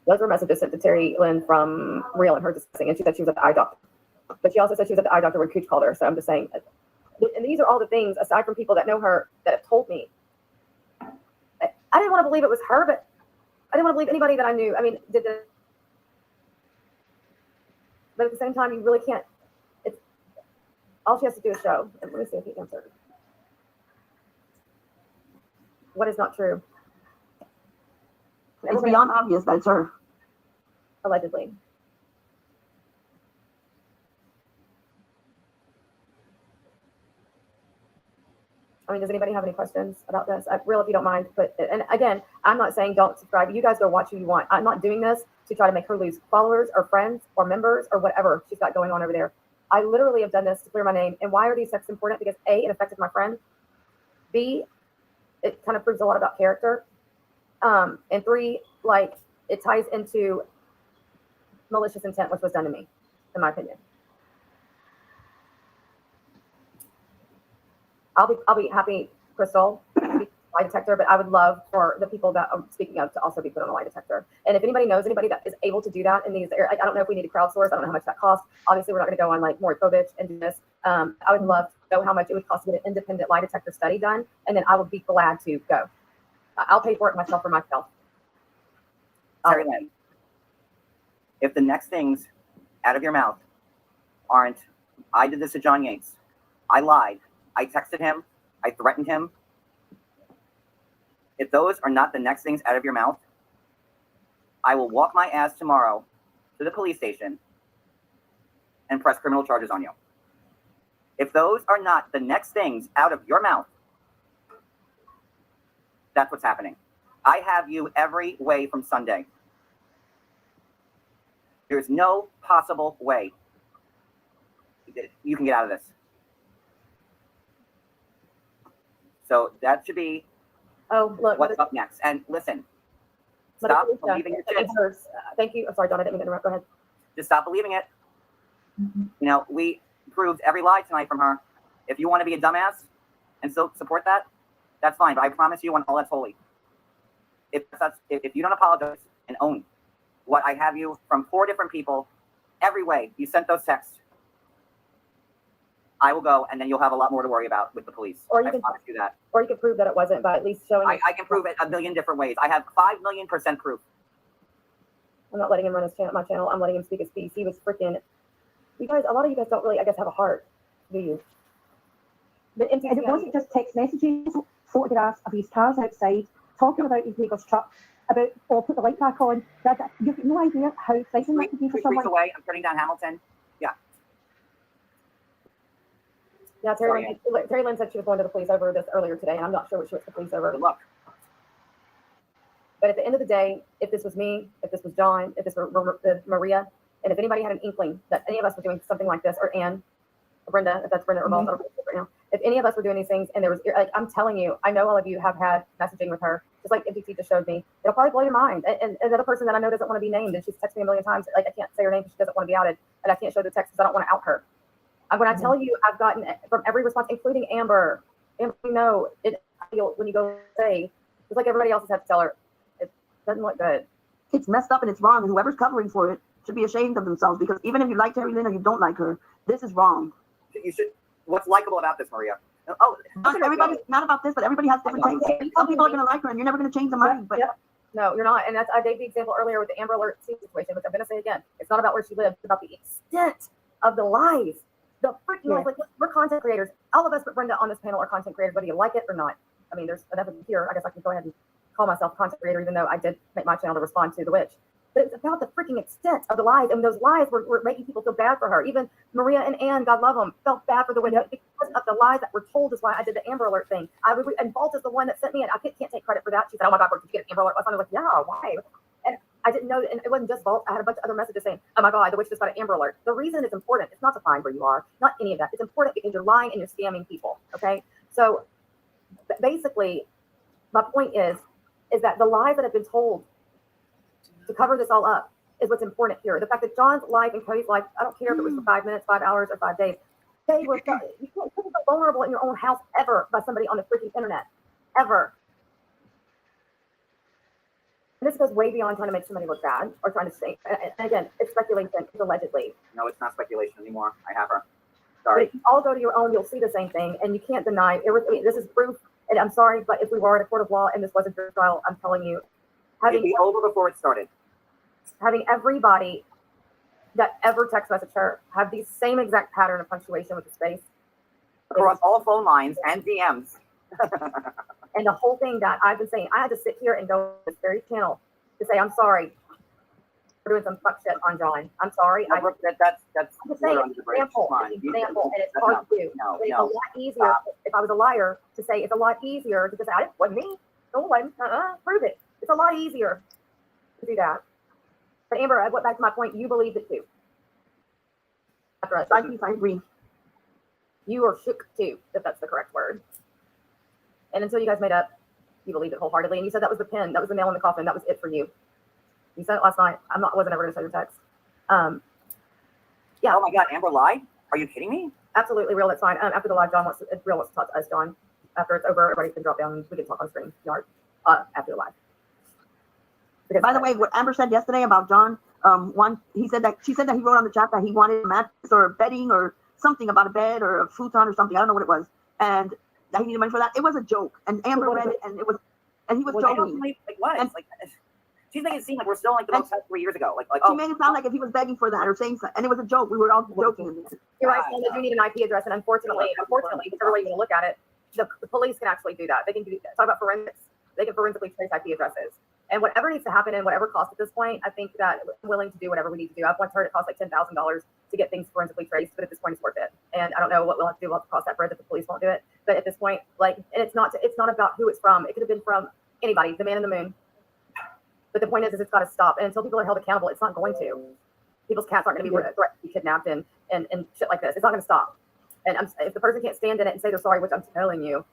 Those were messages sent to Terry Lynn from Real and her discussing, and she said she was at the eye doctor. But she also said she was at the eye doctor when Cooch called her, so I'm just saying. And these are all the things, aside from people that know her, that have told me. I didn't want to believe it was her, but I didn't want to believe anybody that I knew. I mean, but at the same time, you really can't. It's all she has to do is show. And let me see if he answered. What is not true? It's beyond obvious that it's her. Allegedly. I mean, does anybody have any questions about this? Real, if you don't mind, and again, I'm not saying don't subscribe. You guys go watch who you want. I'm not doing this to try to make her lose followers or friends or members or whatever she's got going on over there. I literally have done this to clear my name. And why are these texts important? Because A, it affected my friend. B, it kind of proves a lot about character. And 3, like, it ties into malicious intent, which was done to me, in my opinion. I'll be happy, Crystal, to be a lie detector, but I would love for the people that I'm speaking of to also be put on a lie detector. And if anybody knows anybody that is able to do that in these areas, I don't know if we need to crowdsource. I don't know how much that costs. Obviously, we're not going to go on like Maury Povich and do this. I would love to know how much it would cost to get an independent lie detector study done, and then I would be glad to go. I'll pay for it myself for myself. Terry Lynn, if the next things out of your mouth aren't, I did this to John Yates, I lied, I texted him, I threatened him. If those are not the next things out of your mouth, I will walk my ass tomorrow to the police station and press criminal charges on you. If those are not the next things out of your mouth, that's what's happening. I have you every way from Sunday. There's no possible way you can get out of this. So that should be what's up next. And listen, stop believing your shit. Thank you. I'm sorry, John, I didn't mean to interrupt. Go ahead. Just stop believing it. You know, we proved every lie tonight from her. If you want to be a dumbass and still support that, that's fine. But I promise you, when all that's holy, if you don't apologize and own what I have you from 4 different people, every way you sent those texts, I will go, and then you'll have a lot more to worry about with the police. Or you can promise you that. Or you can prove that it wasn't by at least showing. I can prove it a million different ways. I have 5 million % proof. I'm not letting him run my channel. I'm letting him speak his piece. He was freaking. You guys, a lot of you guys don't really, I guess, have a heart, do you? But and it wasn't just text messages, photographs of his cars outside, talking about his neighbour's truck, about, oh, put the light back on. You've got no idea how frightening that could be for someone. Away. I'm turning down Hamilton. Yeah. Yeah, Terry Lynn said she was going to the police over this earlier today, and I'm not sure what she went to the police over. Good luck. But at the end of the day, if this was me, if this was John, if this were Maria, and if anybody had an inkling that any of us were doing something like this, or Ann, or Brenda, if that's Brenda or Boss, I don't know right now. If any of us were doing these things, and there was, like, I'm telling you, I know all of you have had messaging with her, just like MTT just showed me. It'll probably blow your mind. And another person that I know doesn't want to be named, and she's texted me a million times, like, I can't say her name because she doesn't want to be outed, and I can't show the text because I don't want to out her. When I tell you, I've gotten from every response, including Amber. Amber, you know, when you go say, it's like everybody else has had to tell her, it doesn't look good. It's messed up and it's wrong, and whoever's covering for it should be ashamed of themselves, because even if you like Terry Lynn or you don't like her, this is wrong. You should. What's likable about this, Maria? Oh, everybody's not about this, but everybody has different tastes. Some people are going to like her, and you're never going to change their mind. But no, you're not. And that's, I gave the example earlier with the Amber Alert situation, which I'm going to say again. It's not about where she lives; it's about the extent of the lies The freaking like we're content creators. All of us but Brenda on this panel are content creators, whether you like it or not. I mean, there's enough of you here. I guess I can go ahead and call myself a content creator, even though I did make my channel to respond to the witch. But it's about the freaking extent of the lies, and those lies were making people feel bad for her. Even Maria and Ann, God love them, felt bad for the witch because of the lies that were told. Is why I did the Amber Alert thing. And Vault is the one that sent me it. I can't take credit for that. She said, "Oh my God, where did you get an Amber Alert?" I was like, "Yeah, why?" And I didn't know, and it wasn't just Vault. I had a bunch of other messages saying, "Oh my God, the witch just got an Amber Alert." The reason it's important, it's not to find where you are, not any of that. It's important because you're lying and you're scamming people. Okay, so basically, my point is that the lies that have been told to cover this all up is what's important here. The fact that John's life and Cody's life, I don't care if it was for 5 minutes, 5 hours, or 5 days. They were, you can't be vulnerable in your own house ever by somebody on the freaking internet, ever. And this goes way beyond trying to make somebody look bad or trying to say, and again, it's speculation, it's allegedly. No, it's not speculation anymore. I have her. Sorry. But if you all go to your own, you'll see the same thing, and you can't deny it. I mean, this is proof, and I'm sorry, but if we were at a court of law and this wasn't your trial, I'm telling you, It'd be over before it started. Having everybody that ever text message her have the same exact pattern of punctuation with the space across all phone lines and DMs. And the whole thing that I've been saying, I had to sit here and go to this very channel to say, I'm sorry for doing some fuck shit on John. I'm sorry. No, that's I'm just saying, it's an example, and it's hard to do. But it's a lot easier, if I was a liar, to say it's a lot easier to just say, it wasn't me. No, it wasn't. Prove it. It's a lot easier to do that. But Amber, I went back to my point. You believed it too. I agree. You are shook too, if that's the correct word. And until you guys made up, you believed it wholeheartedly. And you said that was the pin, that was the nail in the coffin, that was it for you. You said it last night. I wasn't ever going to show your text. Yeah. Oh my God, Amber lied? Are you kidding me? Absolutely real. That's fine. After the live, John wants to talk to us, John. After it's over, everybody can drop down and we can talk on screen. Yard. After the live. Because by the way, what Amber said yesterday about John, she said that he wrote on the chat that he wanted a mattress or bedding or something about a bed or a futon or something. I don't know what it was, and that he needed money for that. It was a joke, and Amber read it, and he was joking. She's making it seem like we're still like the most 3 years ago. She made it sound like if he was begging for that or saying something, and it was a joke. We were all joking in there. You're right. So you need an IP address, and unfortunately, whichever way you're going to look at it, the police can actually do that. They can talk about forensics. They can forensically trace IP addresses. And whatever needs to happen and whatever costs at this point, I think that I'm willing to do whatever we need to do. I've once heard it costs like $10,000 to get things forensically traced, but at this point it's worth it. And I don't know what we'll have to do. We'll have to cross that bridge if the police won't do it. But at this point, and it's not about who it's from. It could have been from anybody, the man in the moon. But the point is it's got to stop. And until people are held accountable, it's not going to. People's cats aren't going to be threatened to be kidnapped and shit like this. It's not going to stop. And if the person can't stand in it and say they're sorry, which I'm telling you,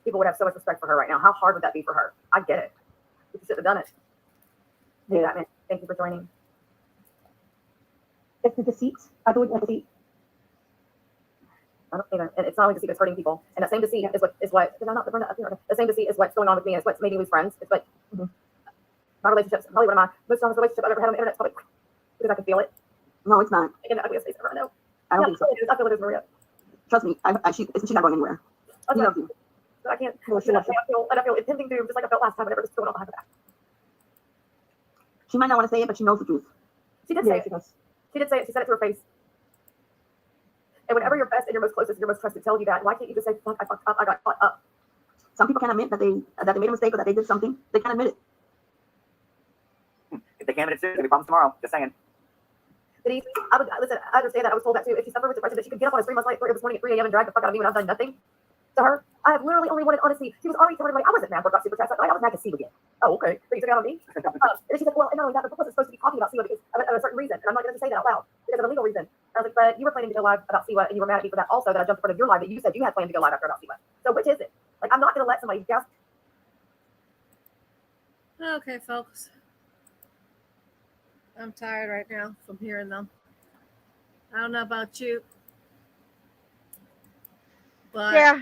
people would have so much respect for her right now. How hard would that be for her? I get it. You should have done it. Yeah, man. Thank you for joining. It's the deceit. I don't want deceit. I don't either. And it's not only deceit, it's hurting people. And that same deceit is what because I'm not the same deceit is what's going on with me. It's what's making me lose friends. It's what my relationships, probably one of my most honest relationships I've ever had on the internet, probably because I can feel it. No, it's not. In the ugliest face ever. I know. I don't think so. I feel it is, Maria. Trust me, she's not going anywhere. Okay. He loves you. But I can't. I feel impending doom, just like I felt last time whenever this was going on behind the back. She might not want to say it, but she knows the truth. She did say it. She did say it. She said it to her face. And whenever your best and your most closest and your most trusted tell you that, why can't you just say, fuck, I fucked up, I got caught up? Some people can't admit that they made a mistake or that they did something. They can't admit it. If they can't admit it, there'll be problems tomorrow. Just saying. Listen, I understand that. I was told that too. If she suffered with depression, that she could get up on a 3 months late, 3 this morning at 3 a.m. and drag the fuck out of me when I've done nothing to her. I have literally only wanted honesty. She was already telling me, I wasn't mad for got super chat. I was mad to see you again. Oh, okay. So you took it out on me? And then she said, well, and not only that, but wasn't supposed to be talking about Siwa because of a certain reason. And I'm not going to say that out loud because of a legal reason. And I was like, but you were planning to go live about Siwa and you were mad at me for that also, that I jumped in front of your live that you said you had planned to go live after about Siwa. So which is it? Like, I'm not going to let somebody guess. Okay, folks. I'm tired right now from hearing them. I don't know about you, but yeah,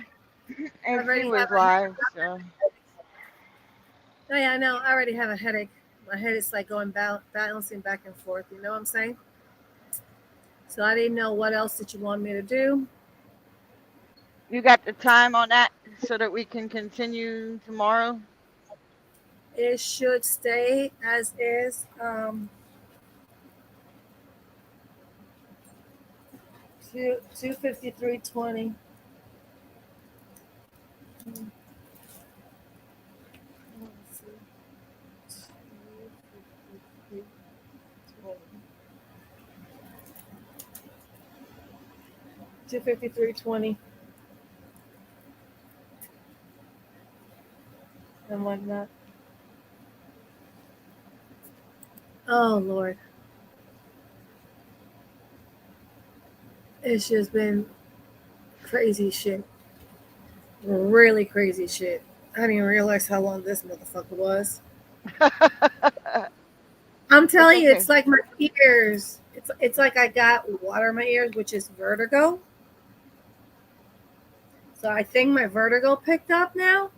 and she was live. So. Oh yeah, I know. I already have a headache. My head is like going balancing back and forth. You know what I'm saying? So I didn't know what else did you want me to do. You got the time on that so that we can continue tomorrow? It should stay as is. 2:53:20. Let's see. 2:53:20. And whatnot. Oh Lord. It's just been crazy shit. Really crazy shit. I didn't even realize how long this motherfucker was. I'm telling you, it's like my ears. It's like I got water in my ears, which is vertigo. So I think my vertigo picked up now.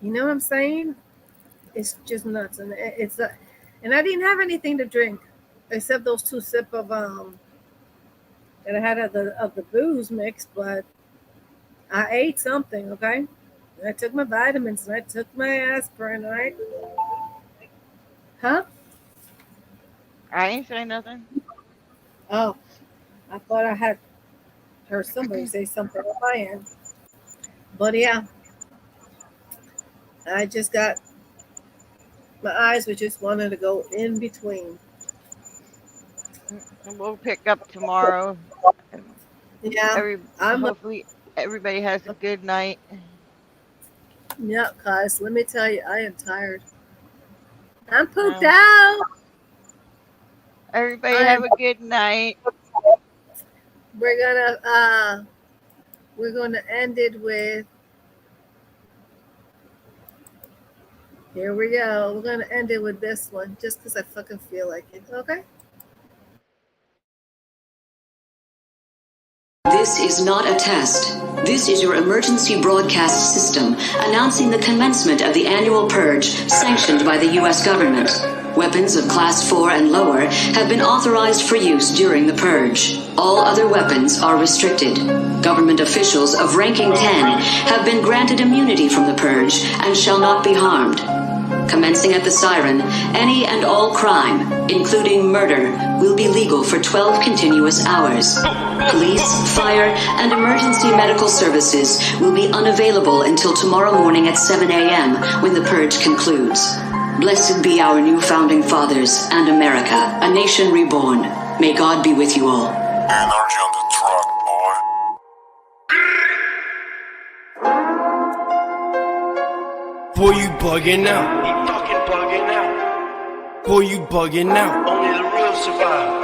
You know what I'm saying? It's just nuts, and and I didn't have anything to drink except those 2 sips of that I had of the booze mix, but I ate something, okay? And I took my vitamins, and I took my aspirin, right? Huh? I ain't saying nothing. Oh, I thought I had heard somebody say something on my end. But yeah, I just got, my eyes were just wanting to go in between. We'll pick up tomorrow. Yeah. Hopefully everybody has a good night. Yeah, guys, let me tell you, I am tired. I'm pooped out. Everybody have a good night. We're gonna end it with, here we go. We're gonna end it with this one just because I fucking feel like it. Okay. This is not a test. This is your emergency broadcast system announcing the commencement of the annual purge sanctioned by the U.S. government. Weapons of Class 4 and lower have been authorized for use during the purge. All other weapons are restricted. Government officials of ranking 10 have been granted immunity from the purge and shall not be harmed. Commencing at the siren, any and all crime, including murder, will be legal for 12 continuous hours. Police, fire, and emergency medical services will be unavailable until tomorrow morning at 7 a.m. when the purge concludes. Blessed be our new founding fathers and America, a nation reborn. May God be with you all. Energy on the truck, boy. Boy, you bugging out. You fucking bugging out. Boy, you bugging out. Only the real survive.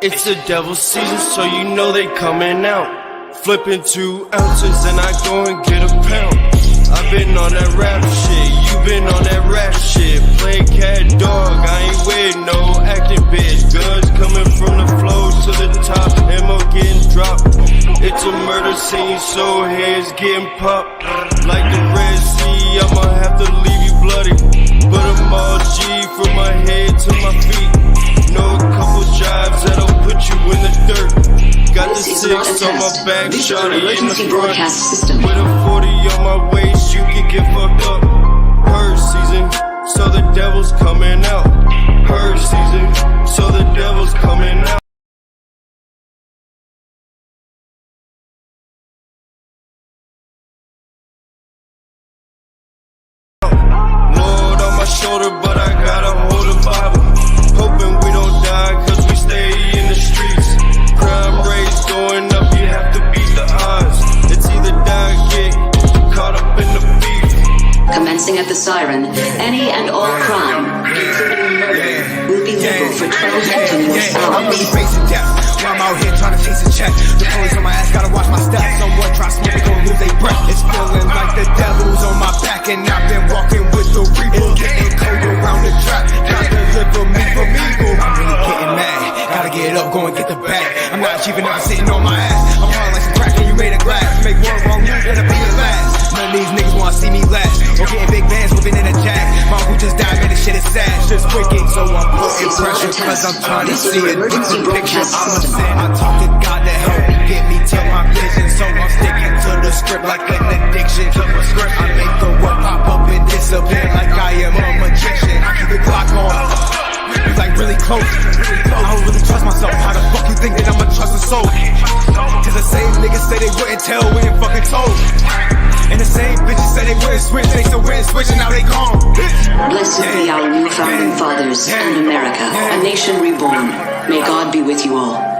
It's the devil's season, so you know they coming out. Flipping 2 ounces and I go and get a pound. I've been on that rap shit, you been on that rap shit. Play cat dog, I ain't with no acting bitch. Guns coming from the flow to the top, ammo getting dropped. It's a murder scene, so heads getting popped. Like the Red Sea, I'ma have to leave you bloody. But I'm all G from my head to my feet. Know a couple jobs that'll put you in the dirt. Got the 6 on my back, shawty in the front. With a 40 on my waist, you can get fucked up. Purge season, so the devil's coming out. Purge season, so the devil's coming out. Lord on my shoulder, but I gotta hold a Bible. Hoping we don't die, cause we stay in the streets. Crime rates going up, you have to beat the odds. It's either die or get caught up in the beef. Commencing at the siren, any and all crime, including murder, will be legal for 12 continuous I'm hours. really facing death. While I'm out here trying to chase a check. The police on my ass, gotta watch my steps. Someone try smoke, gon' lose their breath. It's feeling like the devil's on my back, and I've been walking with the reaper. Getting cold around the trap. God deliver me from evil. I'm really getting mad. Gotta get up, go and get the bag. I'm not achieving, I'm sitting on my ass. I'm hard like some crack, and you made a glass. Make one wrong move, better be your last. None of these niggas wanna see me last. Or getting big bands whipping in a jag. My uncle just died, man, this shit is sad. Just wicked, so I'm putting pressure. Cause I'm trying to see a different picture. I'm a sin, I talk to God to help me get me to my vision. So I'm sticking to the script like an addiction. I make the work pop up and disappear like I am a magician. I keep the clock on. We like really close. I don't really trust myself. How the fuck you think that I'ma trust a soul? Cause the same niggas say they wouldn't tell, we ain't fucking told. And the same bitches say they wouldn't switch, they still wouldn't switch, and now they gone. Blessed be our new founding fathers and America, a nation reborn. May God be with you all.